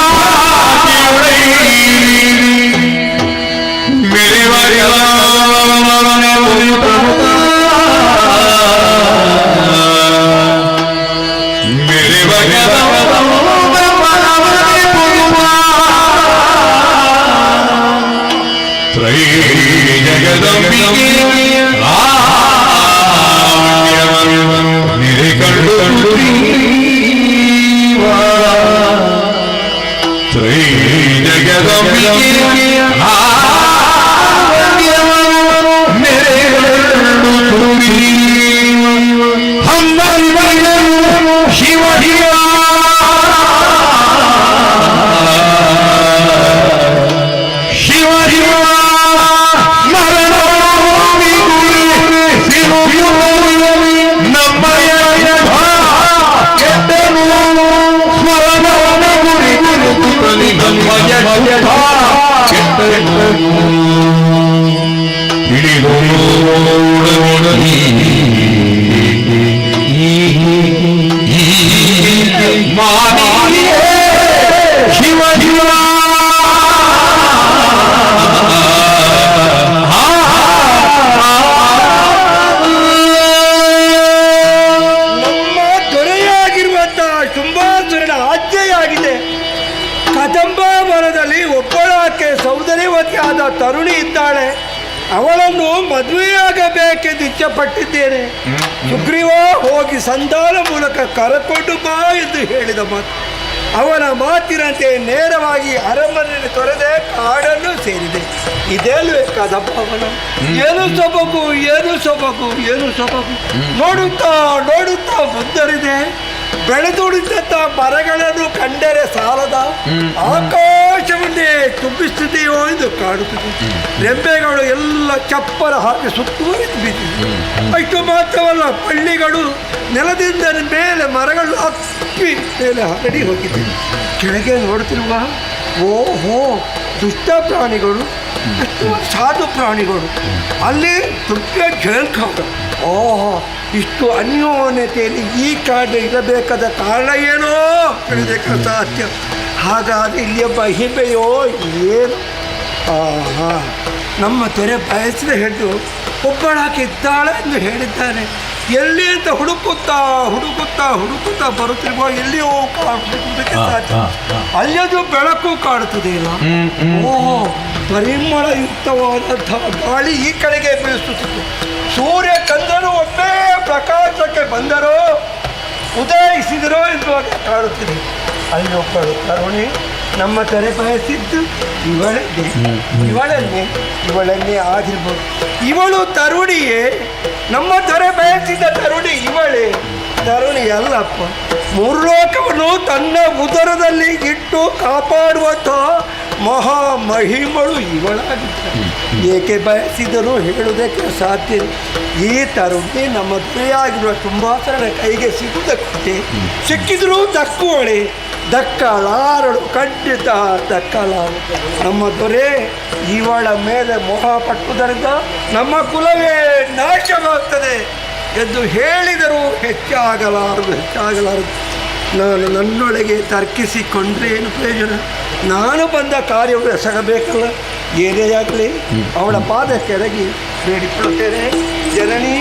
ಸೌಂದರ್ಯವತಿಯಾದ ತರುಣಿ ಇದ್ದಾಳೆ, ಅವಳನ್ನು ಮದುವೆಯಾಗಬೇಕೆಂದು ಇಚ್ಛೆಪಟ್ಟಿದ್ದೇನೆ. ಸುಗ್ರೀವ ಹೋಗಿ ಸಂಧಾನ ಮೂಲಕ ಕರಕೊಂಡು ಬಾ ಎಂದು ಹೇಳಿದ ಮಾತು. ಅವನ ಮಾತಿನಂತೆ ನೇರವಾಗಿ ಅರಮನೆಯನ್ನು ತೊರೆದೆ ಕಾಡನ್ನು ಸೇರಿದೆ. ಇದೇಲ್ವೇ ಕದಪವನ? ಏನು ಸೊಬಗು, ಏನು ಸೊಬಗು, ಏನು ಸೊಬಗು! ನೋಡುತ್ತಾ ನೋಡುತ್ತಾ ಬುದ್ಧರಿದೆ. ಬೆಳೆದುಳಿದಂಥ ಮರಗಳನ್ನು ಕಂಡರೆ ಸಾಲದ, ಆಕಾಶವನ್ನೇ ತುಂಬಿಸುತ್ತಿದೆಯೋ ಎಂದು ಕಾಣುತ್ತದೆ. ರೆಂಬೆಗಳು ಎಲ್ಲ ಚಪ್ಪರ ಹಾಕಿ ಸುತ್ತುವರಿದು ಬಿದ್ದಿದೆ. ಅಷ್ಟು ಮಾತ್ರವಲ್ಲ, ಬಳ್ಳಿಗಳು ನೆಲದಿಂದ ಮೇಲೆ ಮರಗಳು ಅಪ್ಪಿ ಮೇಲೆ ಹರಡಿ ಹೋಗಿದೆ. ಕೆಳಗೆ ನೋಡುತ್ತಿರುವ ಓಹೋ ದುಷ್ಟ ಪ್ರಾಣಿಗಳು, ಎಷ್ಟು ಸಾಧು ಪ್ರಾಣಿಗಳು, ಅಲ್ಲಿ ತುಪ್ಪ ಝೇಲ್ಕಾಡ. ಓಹೋ, ಇಷ್ಟು ಅನ್ಯೋನ್ಯತೆಯಲ್ಲಿ ಈ ಕಾಡು ಇರಬೇಕಾದ ಕಾರಣ ಏನೋ ತಿಳಿದಕ್ಕೆ ಸಾಧ್ಯ. ಹಾಗಾದರೆ ಇಲ್ಲಿಯ ಮಹಿಮೆಯೋ ಏನು? ನಮ್ಮ ತೆರೆ ಬಯಸಿದ ಹೆಣ್ಣು ಒಬ್ಬಳಾಕಿದ್ದಾಳೆ ಎಂದು ಹೇಳಿದ್ದಾನೆ. ಎಲ್ಲಿ ಅಂತ ಹುಡುಕುತ್ತಾ ಹುಡುಕುತ್ತಾ ಹುಡುಕುತ್ತಾ ಬರುತ್ತಿರುವ ಎಲ್ಲಿಯೋ ಹುಡುಕುವುದಕ್ಕೆ ಸಾಧ್ಯ. ಅಲ್ಲದು ಬೆಳಕು ಕಾಣುತ್ತದೆ ಇಲ್ಲ. ಓಹೋ, ಪರಿಮಳಯುಕ್ತವಾದಂತಹ ಗಾಳಿ ಈ ಕಡೆಗೆ ಬೀಸುತ್ತಿತ್ತು. ಸೂರ್ಯ ಚಂದ್ರನು ಒಮ್ಮೆ ಪ್ರಕಾಶಕ್ಕೆ ಬಂದರೋ ಉದಯಿಸಿದರೋ ಎನ್ನುವಾಗ ಕಾಣುತ್ತಿದೆ. ಅಲ್ಲಿ ಒಬ್ಬಳು ತರುಣಿ ನಮ್ಮ ತೆರೆ ಬಯಸಿದ್ದು ಇವಳನ್ನೇ ಆಗಿರ್ಬೋದು. ಇವಳು ತರುಣಿಯೇ? ನಮ್ಮ ತೆರೆ ಬಯಸಿದ ತರುಣಿ ಇವಳೇ? ತರುಣಿ ಅಲ್ಲಪ್ಪ, ಮೂರು ಲೋಕವನ್ನು ತನ್ನ ಉದರದಲ್ಲಿ ಇಟ್ಟು ಕಾಪಾಡುವಂತಹ ಮಹಾಮಹಿಮಳು ಇವಳಾಗಿದ್ದಾಳೆ. ಏಕೆ ಬಯಸಿದರೂ ಹೇಳುವುದಕ್ಕೆ ಸಾಧ್ಯ. ಈ ತರುಣಿ ನಮ್ಮ ದೊರೆಯಾಗಿರುವ ತುಂಬಾಸರನ ಕೈಗೆ ಸಿಗುವುದಕ್ಕೆ ಸಿಕ್ಕಿದರೂ ದಕ್ಕುವಳೆ, ದಕ್ಕಲಾರಳು, ಖಂಡಿತ ದಕ್ಕಲಾರಳು. ನಮ್ಮ ದೊರೆ ಇವಳ ಮೇಲೆ ಮೋಹ ಪಟ್ಟುದರಿಂದ ನಮ್ಮ ಕುಲವೇ ನಾಶವಾಗ್ತದೆ ಎಂದು ಹೇಳಿದರೂ ಹೆಚ್ಚಾಗಲಾರದು. ನಾನು ನನ್ನೊಳಗೆ ತರ್ಕಿಸಿಕೊಂಡ್ರೆ ಏನು ಪ್ರಯೋಜನ? ನಾನು ಬಂದ ಕಾರ್ಯವು ಎಸಗಬೇಕಲ್ಲ. ಏನೇ ಆಗಲಿ ಅವಳ ಪಾದ ಕೆಳಗಿ ಬೇಡಿಕೊಳ್ಳುತ್ತೇನೆ. ಜನನಿ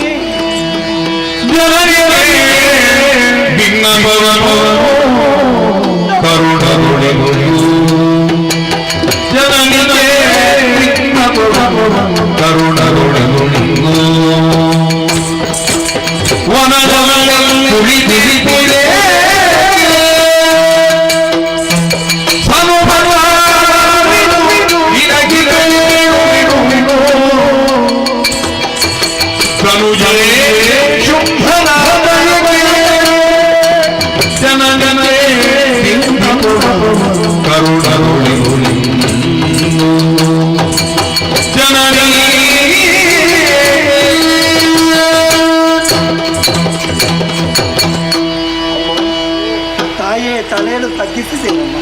ತಾಯೇ, ತಲೆಯನ್ನು ತಗ್ಗಿಸಿದ್ದೇನಮ್ಮ,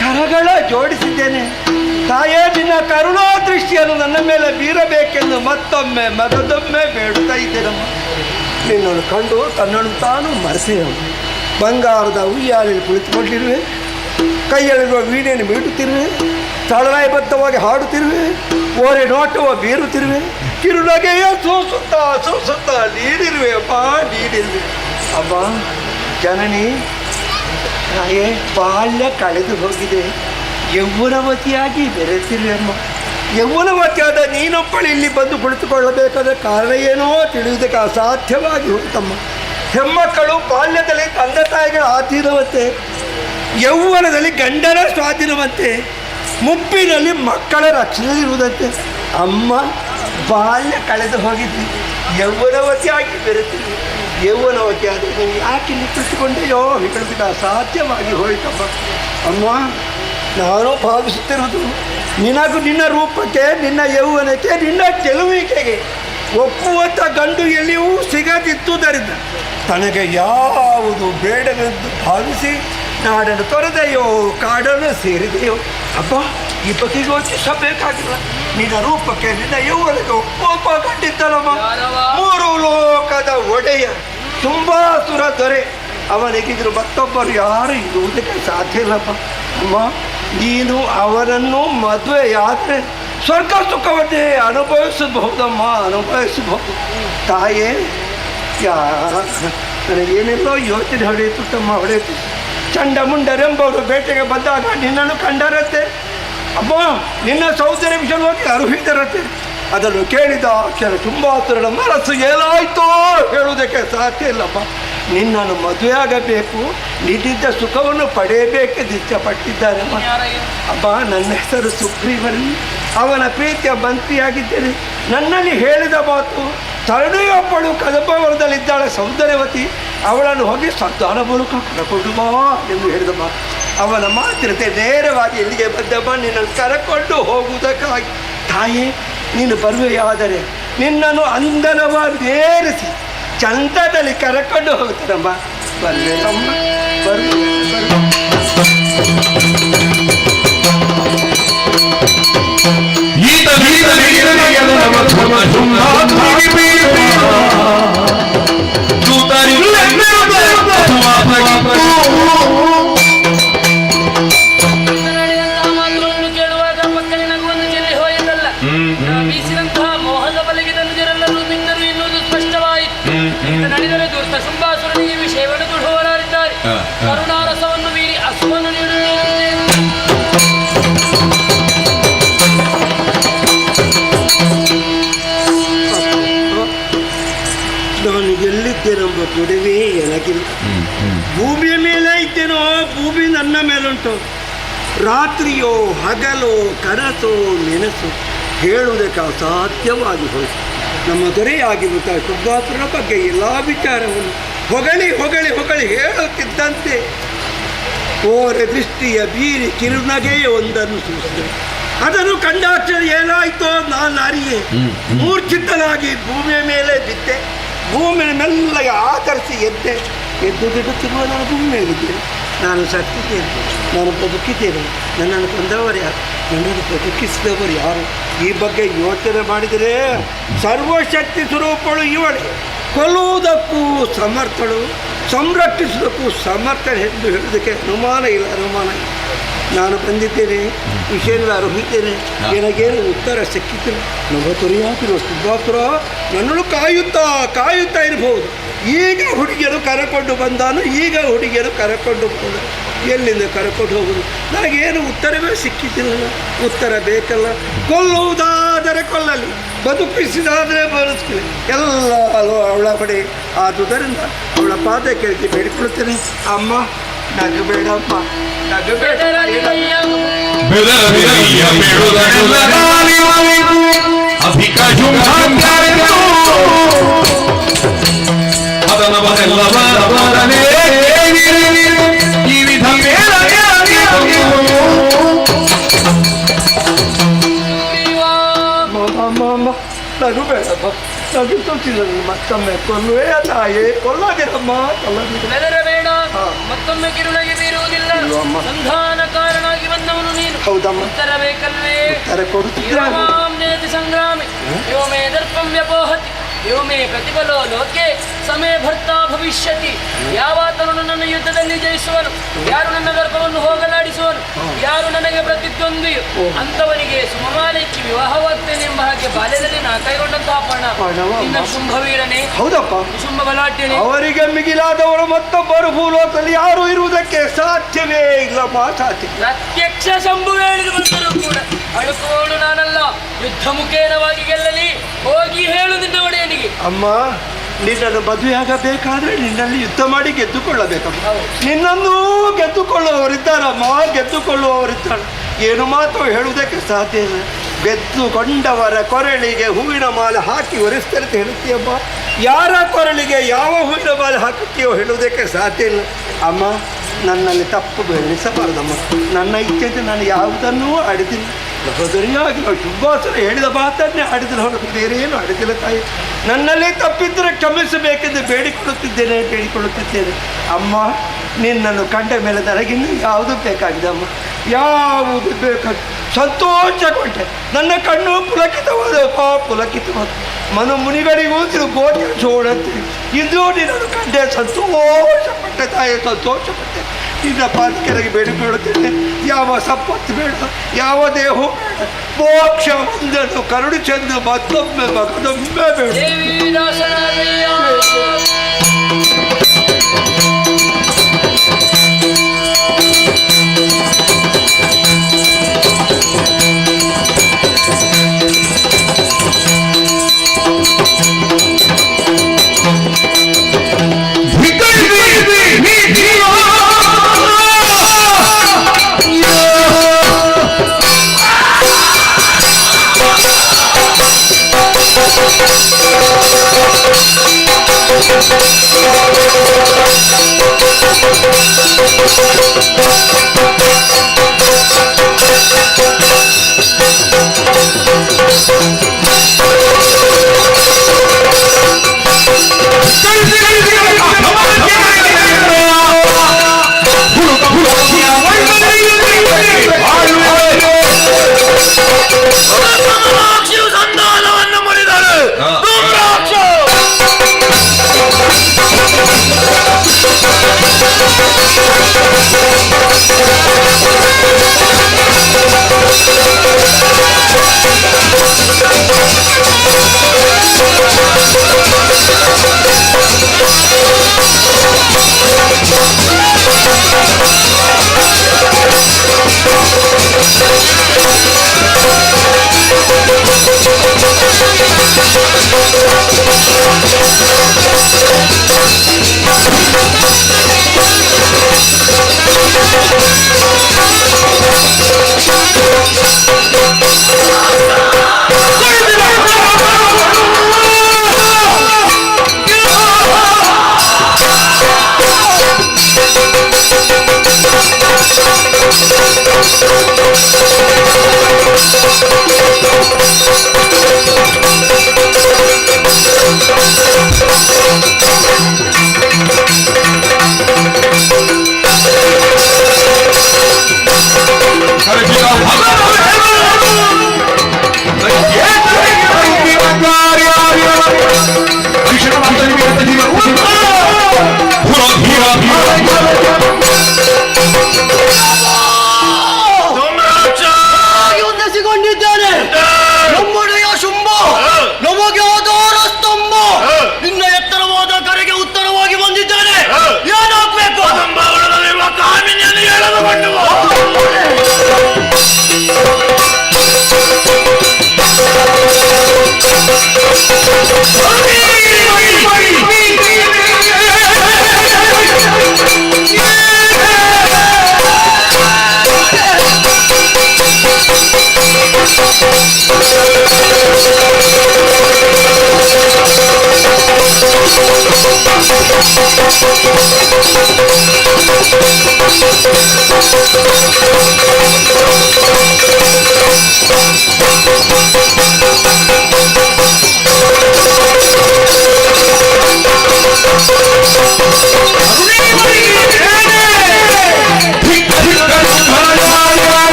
ಕರಗಳ ಜೋಡಿಸಿದ್ದೇನೆ. ತಾಯೇ, ನಿನ್ನ ಕರುಣಾ ದೃಷ್ಟಿಯನ್ನು ನನ್ನ ಮೇಲೆ ಬೀರಬೇಕೆಂದು ಮತ್ತೊಮ್ಮೆ ಮಗದೊಮ್ಮೆ ಬೇಡುತ್ತಾ ಇದ್ದೇನಮ್ಮ. ನಿನ್ನನ್ನು ಕಂಡು ತನ್ನನ್ನು ತಾನು ಮರೆಸೆಯಮ್ಮ. ಬಂಗಾರದ ಉಯ್ಯಾಲೆಯಲ್ಲಿ ಕುಳಿತುಕೊಂಡಿರುವೆ, ಕೈಯಲ್ಲಿರುವ ವೀಣೆಯನ್ನು ಮೀಟುತ್ತಿರುವೆ, ಸ್ಥಳಲಯಬದ್ಧವಾಗಿ ಹಾಡುತ್ತಿರುವೆ, ಓರೆ ನೋಟವ ಬೀರುತ್ತಿರುವೆ, ಕಿರುನಗೆಯ ಸೂಸುತ್ತಾ ನೀಡಿರುವೆ ಅಪ್ಪ, ನೀಡಿರುವೆ ಅಮ್ಮ. ಜನನಿ, ನಾಯೇ ಬಾಲ್ಯ ಕಳೆದು ಹೋಗಿದೆ, ಯೌವನವತಿಯಾಗಿ ಬೆರೆತಿರುವೆ ಅಮ್ಮ. ಯೌವನವತಿಯಾದ ನೀನೊಬ್ಬಳು ಇಲ್ಲಿ ಬಂದು ಕುಳಿತುಕೊಳ್ಳಬೇಕಾದ ಕಾರಣ ಏನೋ ತಿಳಿಯುವುದಕ್ಕೆ ಅಸಾಧ್ಯವಾಗಿ ಹೋಗುತ್ತಮ್ಮ. ಹೆಮ್ಮಕ್ಕಳು ಬಾಲ್ಯದಲ್ಲಿ ತಂದೆ ತಾಯಿಗಳ ಆಧೀನವಂತೆ, ಯೌವನದಲ್ಲಿ ಗಂಡನ ಸ್ವಾಧೀನವಂತೆ, ಮುಪ್ಪಿನಲ್ಲಿ ಮಕ್ಕಳ ರಕ್ಷಣೆ ಇರುವುದಂತೆ. ಅಮ್ಮ, ಬಾಲ್ಯ ಕಳೆದು ಹೋಗಿದ್ವಿ, ಯೌವನವತಿಯಾಗಿ ಬೆರೆತಿದ್ವಿ. ಯೌವನವತಿಯಾದ ನೀವು ಯಾಕೆ ಇಲ್ಲಿ ಕುಳಿತುಕೊಂಡೆಯೋ ಹೇಳೋದಕ್ಕೆ ಅಸಾಧ್ಯವಾಗಿ ಹೋಯಿತಮ್ಮ. ಅಮ್ಮ, ನಾನು ಭಾವಿಸುತ್ತಿರುವುದು ನಿನಗೂ ನಿನ್ನ ರೂಪಕ್ಕೆ, ನಿನ್ನ ಯೌವನಕ್ಕೆ, ನಿನ್ನ ಗೆಲುವಿಕೆಗೆ ಒಪ್ಪುವಂಥ ಗಂಡು ಎಲ್ಲಿಯೂ ಸಿಗದಿದ್ದುದರಿಂದ ತನಗೆ ಯಾವುದು ಬೇಡವೆಂದು ಭಾವಿಸಿ ನಾಡನ್ನು ತೊರೆದೆಯೋ ಕಾಡನ್ನು ಸೇರಿದೆಯೋ ಅಪ್ಪ, ಈ ಬಗ್ಗೆ ಯೋಚಿಸಬೇಕಾಗಿಲ್ಲ. ನಿನ್ನ ರೂಪಕ್ಕೆ, ನಿನ್ನ ಯೌವನಕ್ಕೆ ಒಬ್ಬ ಕಂಡಿದ್ದನಮ್ಮ. ಮೂರು ಲೋಕದ ಒಡೆಯ ತುಂಬಾಸುರ ದೊರೆ, ಅವನಿಗಿದ್ರು ಮತ್ತೊಬ್ಬರು ಯಾರು ಇರುವುದಕ್ಕೆ ಸಾಧ್ಯ ಇಲ್ಲಪ್ಪ. ಅಮ್ಮ, ನೀನು ಅವನನ್ನು ಮದುವೆಯಾದರೆ ಸ್ವರ್ಗ ಸುಖವನ್ನೇ ಅನುಭವಿಸಬಹುದಮ್ಮ, ಅನುಭವಿಸಬಹುದು. ತಾಯೇ, ನನಗೇನೆಲ್ಲೋ ಯೋಚನೆ ಹೊಡೆಯಿತು ತಮ್ಮ, ಹೊಡೆಯಿತು. ಚಂಡಮುಂಡರೆಂಬವರು ಬೇಟೆಗೆ ಬಂದಾಗ ನಿನ್ನನ್ನು ಕಂಡರಂತೆ ಅಮ್ಮ, ನಿನ್ನ ಸೌಂದರ್ಯ ವಿಷಯವಾಗಿ ಅರುಹಿದರಂತೆ. ಅದನ್ನು ಕೇಳಿದ ಅಕ್ಷರ ತುಂಬಾಸುರನ ಮನಸ್ಸು ಏನಾಯ್ತೋ ಹೇಳುವುದಕ್ಕೆ ಸಾಧ್ಯ ಇಲ್ಲಮ್ಮ. ನಿನ್ನನ್ನು ಮದುವೆಯಾಗಬೇಕು, ನಿನ್ನಿದ್ದ ಸುಖವನ್ನು ಪಡೆಯಬೇಕೆಂದು ಇಷ್ಟಪಟ್ಟಿದ್ದಾರಮ್ಮ. ಅಬ್ಬ, ನನ್ನ ಹೆಸರು ಸುಗ್ರೀವನು, ಅವನ ಪ್ರೀತಿಯ ಮಂತ್ರಿಯಾಗಿದ್ದೇನೆ. ನನ್ನಲ್ಲಿ ಹೇಳಿದ ಮಾತು, ತರಣಿಯೊಬ್ಬಳು ಕದಂಬವನದಲ್ಲಿದ್ದಾಳೆ ಸೌಂದರ್ಯವತಿ, ಅವಳನ್ನು ಹೋಗಿ ಸಂತಾನ ಮೂಲಕ ಕರಕೊಂಡು ಬಾ ಎಂದು ಹೇಳಿದ ಮಾತು. ಅವನ ಮಾತಿನತೆ ನೇರವಾಗಿ ಇಲ್ಲಿಗೆ ಬಂದಮ್ಮ, ನಿನ್ನನ್ನು ಕರಕೊಂಡು ಹೋಗುವುದಕ್ಕಾಗಿ. ತಾಯೇ, ನೀನು ಬರುವೆಯಾದರೆ ನಿನ್ನನ್ನು ಅಂದನವನ್ನೇರಿಸಿ ಚಂದದಲ್ಲಿ ಕರಕೊಂಡು ಹೋಗ್ತಾನಮ್ಮ. ಬರ್ಬೇಕಮ್ಮ, ಕೇಳುವಾಗ ಪಕ್ಕಲಿನ ಒಂದು ಚೆಲ್ಲಿ ಹೋಯಿತಲ್ಲ, ಬೀಸಿದಂತಹ ಮೋಹದ ಬಲೆಗೆ ತಂದಿರಲ್ಲರೂ ಬಿದ್ದರು ಎನ್ನುವುದು ಸ್ಪಷ್ಟವಾಯಿತು. ನಡೆದರೆ ದುಷ್ಟ ಶುಂಭಾಸುರನಿಗೆ ವಿಷಯವನ್ನು ದುಡುವವರಾರಿದ್ದಾರೆ. ಕರುಣಾರಸವನ್ನು ಮೀರಿ ಅಸುವನ್ನು ನೀಡುತ್ತೇನೆ. ನಾನು ಎಲ್ಲಿದ್ದೇನೆಂಬ ಕೊಡುವೆ ನನಗಿಲ್ಲ. ಭೂಮಿಯ ಮೇಲೆ ಇದ್ದೇನೋ, ಭೂಮಿ ನನ್ನ ಮೇಲುಂಟು. ರಾತ್ರಿಯೋ ಹಗಲೋ ಕನಸೋ ನೆನಸು ಹೇಳುವುದಕ್ಕೆ ಅಸಾಧ್ಯವಾಗಿ ಹೋಯಿತು. ನಮ್ಮ ದೊರೆಯಾಗಿರುತ್ತ ಶುಭಾಸುರನ ಬಗ್ಗೆ ಎಲ್ಲ ವಿಚಾರವನ್ನು ಹೊಗಳಿ ಹೊಗಳಿ ಹೊಗಳಿ ಹೇಳುತ್ತಿದ್ದಂತೆ ಓರೆ ದೃಷ್ಟಿಯ ಬೀರಿ ಕಿರುನಗೆಯ ಒಂದನ್ನು ಸೂಚಿಸಿದೆ. ಅದನ್ನು ಕಂಡಾಕ್ಷರ ಏನಾಯಿತೋ ನಾನು ಅರಿಯೆ ಮೂರ್ಛಿತನಾಗಿ ಭೂಮಿಯ ಮೇಲೆ ಬಿದ್ದೆ. ಭೂಮಿಯ ಮೆಲ್ಲಗೆ ಆಕರಿಸಿ ಎದ್ದು ಬಿಡುತ್ತಿರುವ ನಾನು ಭೂಮಿ ಮೇಲಿದ್ದೇನೆ. ನಾನು ಸತ್ತಿದ್ದೇನೆ, ನಾನು ಬದುಕಿದ್ದೇನೆ. ನನ್ನನ್ನು ಕೊಂದವರು ಯಾರು, ನನ್ನನ್ನು ಬದುಕಿಸಿದವರು ಯಾರು? ಈ ಬಗ್ಗೆ ಯೋಚನೆ ಮಾಡಿದರೆ ಸರ್ವಶಕ್ತಿ ಸ್ವರೂಪಳು ಇವಳೆ. ಕೊಲ್ಲುವುದಕ್ಕೂ ಸಮರ್ಥಳು, ಸಂರಕ್ಷಿಸುವುದಕ್ಕೂ ಸಮರ್ಥನೆ ಎಂದು ಹೇಳುವುದಕ್ಕೆ ಅನುಮಾನ ಇಲ್ಲ. ನಾನು ಬಂದಿದ್ದೇನೆ, ವಿಷಯಗಳ ಅರ್ಹಿದ್ದೇನೆ. ನನಗೇನು ಉತ್ತರ ಸಿಕ್ಕಿತು? ನಮ್ಮ ತೊರೆಯಾಗಿರುವ ಶುಭಾಸುರ ನನ್ನನ್ನು ಕಾಯುತ್ತಾ ಇರಬಹುದು. ಈಗ ಹುಡುಗಿಯರು ಕರಕೊಂಡು ಬಂದಾನು, ಈಗ ಹುಡುಗಿಯರು ಕರಕೊಂಡು ಬಂದ. ಎಲ್ಲಿಂದ ಕರಕೊಂಡು ಹೋಗುವುದು? ನನಗೇನು ಉತ್ತರವೇ ಸಿಕ್ಕಿದ್ದಿಲ್ಲ. ಉತ್ತರ ಬೇಕಲ್ಲ. ಕೊಲ್ಲುವುದಾದರೆ ಕೊಲ್ಲಲಿ, ಬದುಕಿಸಿದಾದರೆ ಬದುಕಲಿ, ಎಲ್ಲ ಅವಳ ಬಳಿ. ಆದುದರಿಂದ ಅವಳ ಪಾದ ಕೆಳಗೆ ಬೇಡಿಕೊಳ್ಳುತ್ತೇನೆ. ಅಮ್ಮ, ನಗಬೇಡಮ್ಮ, ನಗಬೇಡ. ನಗಬೇಡಮ್ಮ, ನಗಿಸುತ್ತಿಲ್ಲ. ಮತ್ತೊಮ್ಮೆ ಕೊಲ್ಲುವೆ ತಾಯೇ, ಕೊಲ್ಲದಿರಮ್ಮ, ಬೆದರಬೇಡ. ಮತ್ತೊಮ್ಮೆ ಕಿರುಳಗೆ ಬೀರುವುದಿಲ್ಲ. ಸಂಧಾನ ಕಾರಣವಾಗಿ ಬಂದವನು ನೀನು. ಹೌದಮ್ಮ, ಉತ್ತರ ಬೇಕಲ್ವೇ? ಉತ್ತರ ಕೊಡುತ್ತಿದ್ದ ಸಂಗ್ರಾಮಿ ಯೋ ಮೇ ದರ್ಪಂ ವ್ಯಪೋಹತಿ ಯೋ ಮೇ ಪ್ರತಿಫಲೋ ಲೋಕೆ ಸಮಯ ಭರ್ತಾ ಭವಿಷ್ಯತಿ. ಯಾವಾತನು ನನ್ನನ್ನು ಯುದ್ಧದಲ್ಲಿ ಜಯಿಸುವನು, ಯಾರು ನನ್ನ ಗರ್ಭವನ್ನು ಹೋಗಲಾಡಿಸುವನು, ಯಾರು ನನಗೆ ಪ್ರತಿದ್ವಂದ್ವಿಯು ಅಂತವನಿಗೆ ಸುಮಮಾಲಿಕ್ಕೆ ವಿವಾಹವಾಗ್ತೇನೆಂಬ ಹಾಗೆ ಬಾಲ್ಯದಲ್ಲಿ ನಾ ಕೈಗೊಂಡಂತಹ ಪಣ ನಿನ್ನ ಶುಂಭವೀರನೇ. ಹೌದಪ್ಪ, ಶುಂಭ ಬಲಾಢ್ಯನೇ. ಅವರಿಗೆ ಮಿಗಿಲಾದವರು ಮತ್ತೊಬ್ಬರು ಭೂಲೋಕದಲ್ಲಿ ಯಾರು ಇರುವುದಕ್ಕೆ ಸಾಧ್ಯವೇ ಇಲ್ಲ. ಮಾತಾಡಿ ಪ್ರತ್ಯಕ್ಷ ಶಂಭು ಹೇಳಿದು ಬಂದರೂ ಕೂಡ ಅಳುಕುವವಳು ನಾನಲ್ಲ. ಯುದ್ಧ ಮುಖೇನವಾಗಿ ಗೆಲ್ಲಲಿ, ಹೋಗಿ ಹೇಳು ನಿನ್ನ ಒಡೆಯನಿಗೆ. ಅಮ್ಮ, ನಿನ್ನನ್ನು ಮದುವೆಯಾಗಬೇಕಾದ್ರೆ ನಿನ್ನಲ್ಲಿ ಯುದ್ಧ ಮಾಡಿ ಗೆದ್ದುಕೊಳ್ಳಬೇಕಮ್ಮ. ನಿನ್ನನ್ನು ಗೆದ್ದುಕೊಳ್ಳುವವರಿದ್ದಾರಮ್ಮ, ಗೆದ್ದುಕೊಳ್ಳುವವರಿದ್ದಾರೆ. ಏನು ಮಾತು ಹೇಳುವುದಕ್ಕೆ ಸಾಧ್ಯ ಇಲ್ಲ. ಗೆದ್ದುಕೊಂಡವರ ಕೊರಳಿಗೆ ಹೂವಿನ ಮಾಲೆ ಹಾಕಿ ಒರೆಸ್ತಾರೆ ಅಂತ ಹೇಳುತ್ತೀಯಮ್ಮ. ಯಾರ ಕೊರಳಿಗೆ ಯಾವ ಹೂವಿನ ಮಾಲೆ ಹಾಕುತ್ತೀಯೋ ಹೇಳುವುದಕ್ಕೆ ಸಾಧ್ಯ ಇಲ್ಲ. ಅಮ್ಮ, ನನ್ನಲ್ಲಿ ತಪ್ಪು ಬೆಳೆಸಬಾರದಮ್ಮ. ನನ್ನ ಇಚ್ಛೆಗೆ ನಾನು ಯಾವುದನ್ನೂ ಆಡಿದಿಲ್ಲ. ಸಹೋದರಿಯಾಗಿ ನಾವು ಶುಭಾಸನ ಹೇಳಿದ ಮಾತನ್ನೇ ಆಡಿದ್ರೆ ಹೊರತು ಬೇರೆ ಏನು ಆಡಿದಿಲ್ಲ ತಾಯಿ. ನನ್ನಲ್ಲಿ ತಪ್ಪಿದ್ದರೆ ಕ್ಷಮಿಸಬೇಕೆಂದು ಬೇಡಿಕೊಳ್ಳುತ್ತಿದ್ದೇನೆ ಅಮ್ಮ. ನಿನ್ನನ್ನು ಕಂಡ ಮೇಲೆ ನನಗಿನ್ನೂ ಯಾವುದು ಬೇಕಾಗಿದೆ ಅಮ್ಮ, ಯಾವುದು ಬೇಕಾಗಿ ಸಂತೋಷಗೊಂಡೆ. ನನ್ನ ಕಣ್ಣು ಪುಲಕಿತವಾದ ಮನು ಮುನಿಗಳಿಗೂ ಗೋಚರ ಸೋಡಂತೆ ಇಂದು ನಿನ್ನನ್ನು ಕಂಡೆ ಸಂತೋಷಪಟ್ಟೆ ತಾಯಿ, ಸಂತೋಷಪಟ್ಟೆ. ನಿನ್ನ ಪಾದಕೆರೆಗೆ ಬೇಡಿಕೊಳ್ಳುತ್ತೇನೆ. ಯಾವ ಸಂಪತ್ತು ಬೇಡ, ಯಾವ ದೇಹ ಬೇಡ, ಮೋಕ್ಷ ಒಂದನ್ನು ಕರುಣಿಸೆಂದು ಮತ್ತೊಮ್ಮೆ ಮಗದೊಮ್ಮೆ ಬೇಡ.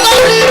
Oh,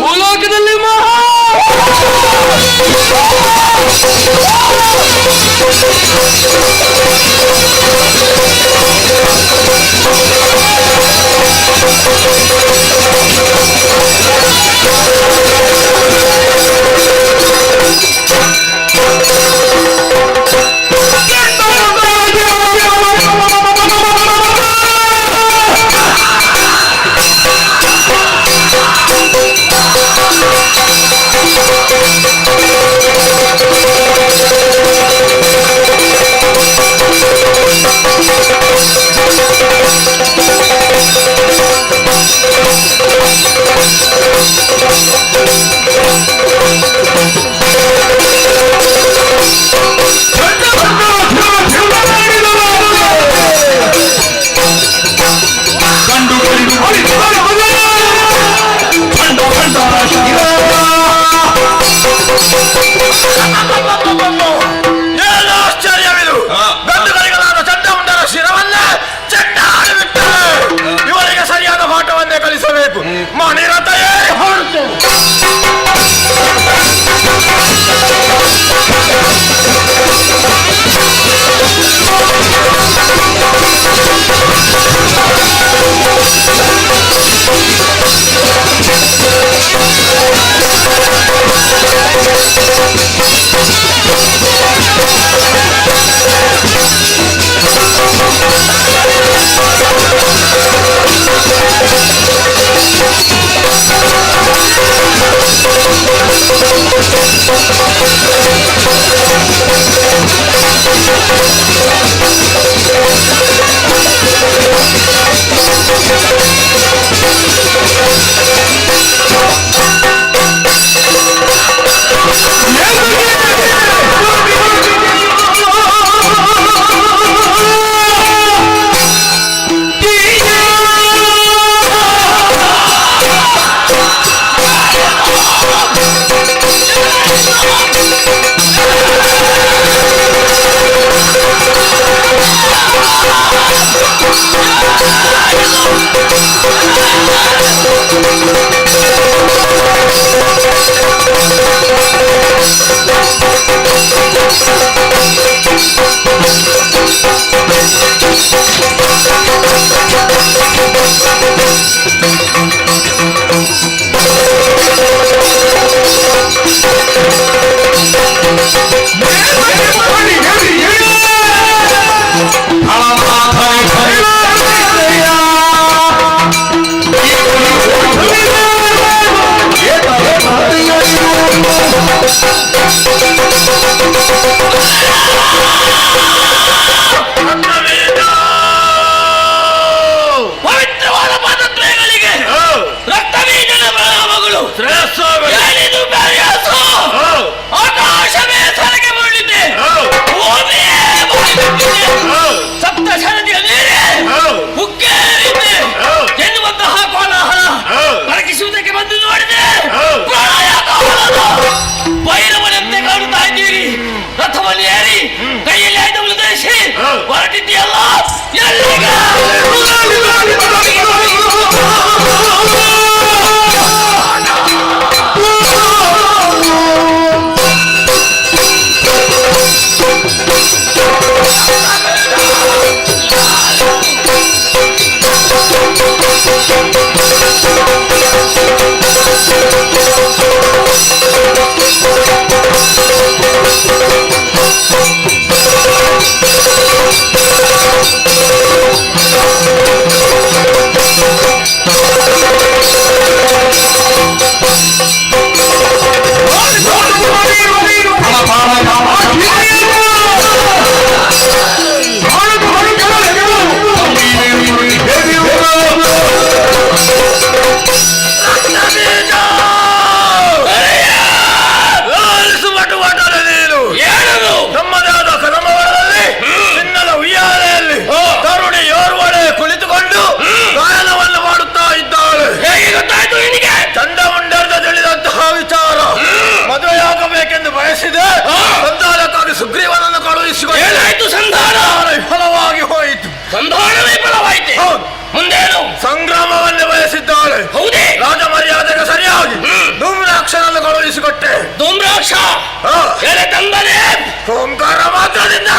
ಭೂಲೋಕದಲ್ಲಿ ಪವಿತ್ರವಾದ ಪಾದತ್ರಯಗಳಿಗೆ ರಕ್ತಬೀಜದ ಮಗಳು ಆಕಾಶವೇ ಸರಗೆ ಮುರಳಿದೆ, ಭೂಮಿಯೇ ಬಾಯ್ಬಿಟ್ಟಿದೆ, ಸಪ್ತ ಶರದಿಯ ನೀರೇ ಉಕ್ಕೇರಿದೆ ಎನ್ನುವಂತಹ ಕೋಲಾಹಲ ಪರಕಿಸುವುದಕ್ಕೆ ಬಂದು ನೋಡಿದೆ. ಭೈರವನಂತೆ ಕಾಣುತ್ತಾ ಇದ್ದೀರಿ. ರಥವನ್ನು ಏರಿ ಕೈಯಲ್ಲಿ ಆಯುಧವನ್ನು ಧರಿಸಿ ಹೊರಟಿದ್ದೀಯಲ್ಲ, ಎಲ್ಲಿಗೆ? ಸಂಧಾನಕ್ಕಾಗಿ ಸುಗ್ರೀವನನ್ನು ಕಳುಹಿಸಿಕೊಂಡು ಏನಾಯ್ತು? ಸಂಧಾನ ವಿಫಲವಾಗಿ ಹೋಯಿತು. ಸಂಧಾನ ವಿಫಲವಾಯಿತು. ಮುಂದೇನು? ಸಂಗ್ರಾಮವನ್ನೇ ಬಯಸಿದ್ದಾಳೆ. ಹೌದೇ? ರಾಜ ಮರ್ಯಾದೆಗೆ ಸರಿಯಾಗಿ ಧೂಮ್ರಾಕ್ಷನನ್ನು ಕಳುಹಿಸಿಕೊಟ್ಟೆ. ಧೂಮ್ರಾಕ್ಷ ತಂದರೆ ಓಂಕಾರ ಮಾತ್ರದಿಂದ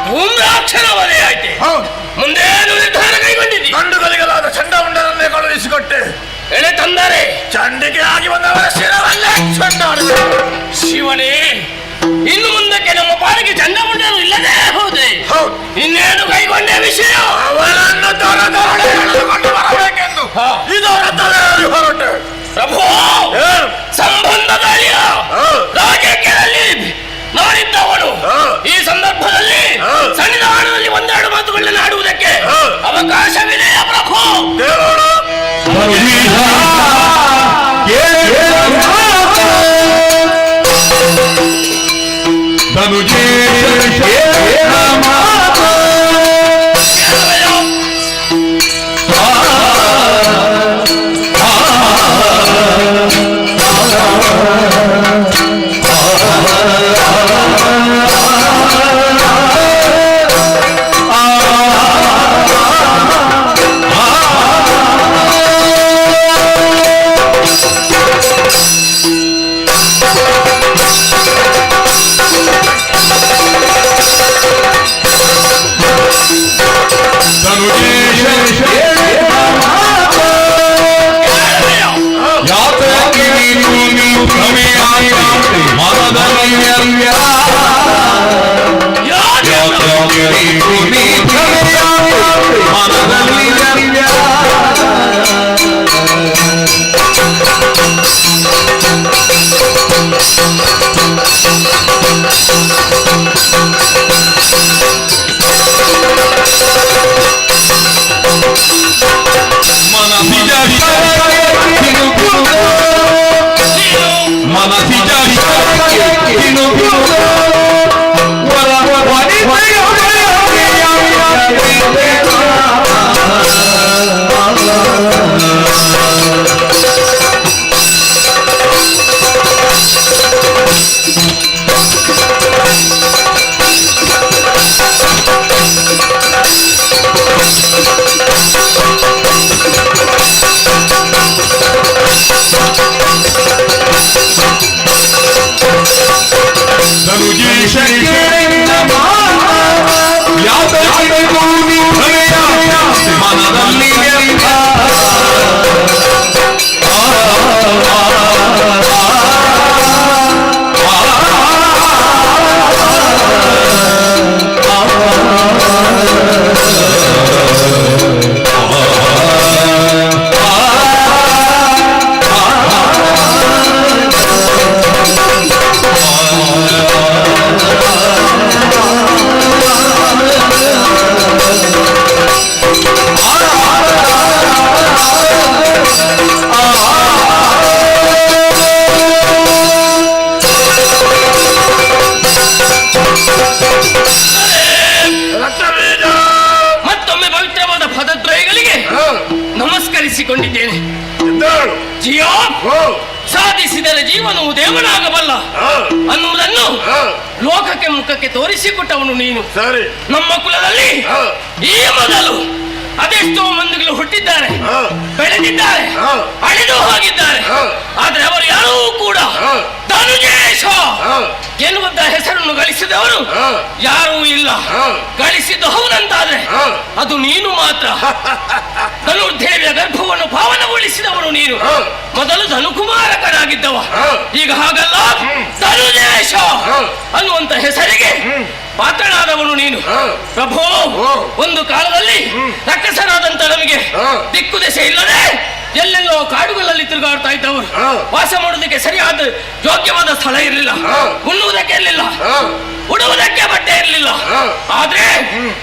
ಧೂಮ್ರಾಕ್ಷನ ವಧೆ ಆಯ್ತು. ಮುಂದೇನು ನಿರ್ಧಾರ ಕೈಗೊಂಡಿದ್ದಿ? ಗಂಡುಗಳಿಗಲಾದ ಚಂಡಮುಂಡರನ್ನೇ ಕಳುಹಿಸಿಕೊಟ್ಟೆ. ಎಳೆ ತಂದರೆ ಚಂಡಿಕೆ ಆಗಿ ಬಂದವರ ಶಿರವಲ್ಲೇ ಚಂಡಾಡಿದೆ. ಶಿವನೇ, ಇನ್ನು ಮುಂದಕ್ಕೆ ನಮ್ಮ ಪಾಲಿಗೆ ಚಂಡಮುಂಡರು ಇಲ್ಲದೆ ಹೋದೆ. ಇನ್ನೇನು ಕೈಗೊಂಡ ವಿಷಯ? ಅವಳನ್ನು ಎಳೆದುಕೊಂಡು ಬರಬೇಕೆಂದು ಇದರ ತಲೆಯಲ್ಲಿ ಹೊರಟೆ. ಪ್ರಭು, ಸಂಬಂಧದ ಅಳಿಯ ರಾಜಕೀಯದಲ್ಲಿ ನಾನಿದ್ದವನು. ಈ ಸಂದರ್ಭದಲ್ಲಿ ಸನ್ನಿಧಾನದಲ್ಲಿ ಒಂದೆರಡು ಮಾತುಗಳನ್ನು ಆಡುವುದಕ್ಕೆ ಅವಕಾಶವಿದೆಯ ಪ್ರಭು? ವಿಷಕ್ಕೆ ಯಾತನೆಗೂ ನಿಭಯ ಮನದಲ್ಲಿ ವ್ಯರ್ಥ. ಮತ್ತೊಮ್ಮೆ ಪವಿತ್ರವಾದ ಪದದ್ವಯಗಳಿಗೆ ನಮಸ್ಕರಿಸಿಕೊಂಡಿದ್ದೇನೆ. ಜಿಯೋ, ಸಾಧಿಸಿದರೆ ಜೀವನವು ದೇವನಾಗಬಲ್ಲ ಅನ್ನುವುದನ್ನು ಲೋಕಕ್ಕೆ ಮುಖಕ್ಕೆ ತೋರಿಸಿಕೊಟ್ಟವನು ನೀನು. ನಮ್ಮ ಕುಲದಲ್ಲಿ ಈ ಮೊದಲು ಅದೆಷ್ಟೋ ಮಂದಿಗಳು ಹುಟ್ಟಿದ್ದಾರೆ, ಬೆಳೆದಿದ್ದಾರೆ, ಅಳಿದು ಹೋಗಿದ್ದಾರೆ. ಆದ್ರೆ ಅವರು ಯಾರೂ ಕೂಡ ಧನುಜೇಶ ಎನ್ನುವಂತ ಹೆಸರನ್ನು ಗಳಿಸಿದವರು ಯಾರೂ ಇಲ್ಲ. ಗಳಿಸಿದ್ದು ಹೌದಂತಾದ್ರೆ ಅದು ನೀನು ಮಾತ್ರ. ಧನುರ್ದೇವಿಯ ಗರ್ಭವನ್ನು ಪಾವನಗೊಳಿಸಿದವನು ನೀನು. ಮೊದಲು ಧನುಕುಮಾರಕನಾಗಿದ್ದವ, ಈಗ ಹಾಗಲ್ಲ, ಧನುಜೇಶ ಅನ್ನುವಂತ ಹೆಸರಿಗೆ ಪಾತ್ರನಾದವನು ನೀನು. ಪ್ರಭು, ಒಂದು ಕಾಲದಲ್ಲಿ ರಕ್ಕಸರಾದಂತ ನಮಗೆ ದಿಕ್ಕು ದೆಸೆ ಇಲ್ಲದೆ ಎಲ್ಲೆಲ್ಲೋ ಕಾಡುಗಳಲ್ಲಿ ತಿರುಗಾಡ್ತಾ ಇದ್ದವರು. ವಾಸ ಮಾಡುವುದಕ್ಕೆ ಸರಿಯಾದ ಯೋಗ್ಯವಾದ ಸ್ಥಳ ಇರಲಿಲ್ಲ, ಉಣ್ಣುವುದಕ್ಕೆ ಇರಲಿಲ್ಲ, ಉಡುವುದಕ್ಕೆ ಬಟ್ಟೆ ಇರಲಿಲ್ಲ. ಆದ್ರೆ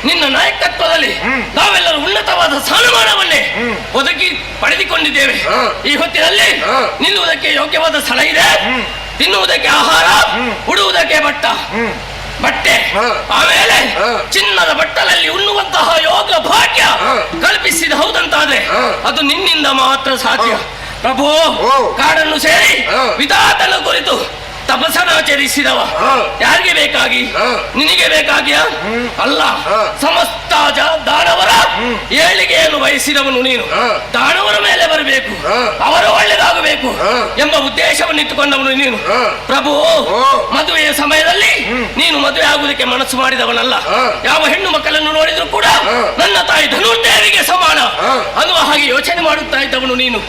ನಿನ್ನ ನಾಯಕತ್ವದಲ್ಲಿ ನಾವೆಲ್ಲರೂ ಉನ್ನತವಾದ ಸ್ಥಾನಮಾನವನ್ನೇ ಒದಗಿ ಪಡೆದುಕೊಂಡಿದ್ದೇವೆ. ಈ ಹೊತ್ತಿನಲ್ಲಿ ನಿಲ್ಲುವುದಕ್ಕೆ ಯೋಗ್ಯವಾದ ಸ್ಥಳ ಇದೆ, ತಿನ್ನುವುದಕ್ಕೆ ಆಹಾರ, ಉಡುವುದಕ್ಕೆ ಬಟ್ಟೆ, ಆಮೇಲೆ ಚಿನ್ನದ ಬಟ್ಟಲಲ್ಲಿ ಉಣ್ಣುವಂತಹ ಯೋಗ ಭಾಗ್ಯ ಕಲ್ಪಿಸಿದ ಹೌದಂತಾದ್ರೆ ಅದು ನಿನ್ನಿಂದ ಮಾತ್ರ ಸಾಧ್ಯ. ಪ್ರಭು, ಕಾಡನ್ನು ಸೇರಿ ವಿಧಾತನ ಕುರಿತು ತಪಸ್ಸನಾಚರಿಸಿದವ ಯಾರಿಗೆ ಬೇಕಾಗಿ? ನಿನಗೆ ಬೇಕಾಗಿಯ? ಅಲ್ಲ, ಸಮಸ್ತ ದಾನವರ ಏಳಿಗೆಯನ್ನು ಬಯಸಿದವನು ನೀನು. ದಾನವರ ಮೇಲೆ ಬರಬೇಕು, ಅವರು ಒಳ್ಳೆದಾಗಬೇಕು ಎಂಬ ಉದ್ದೇಶವನ್ನು ಇಟ್ಟುಕೊಂಡವನು ನೀನು. ಪ್ರಭು, ಮದುವೆಯ ಸಮಯದಲ್ಲಿ ನೀನು ಮದುವೆ ಆಗುವುದಕ್ಕೆ ಮನಸ್ಸು ಮಾಡಿದವನಲ್ಲ. ಯಾವ ಹೆಣ್ಣು ಮಕ್ಕಳನ್ನು ನೋಡಿದ್ರು ಕೂಡ ನನ್ನ ತಾಯಿ ಧನುರ್ದೇವಿಗೆ ಸಮಾನ ಅನ್ನುವ ಹಾಗೆ ಯೋಚನೆ ಮಾಡುತ್ತಾ ಇದ್ದವನು ನೀನು.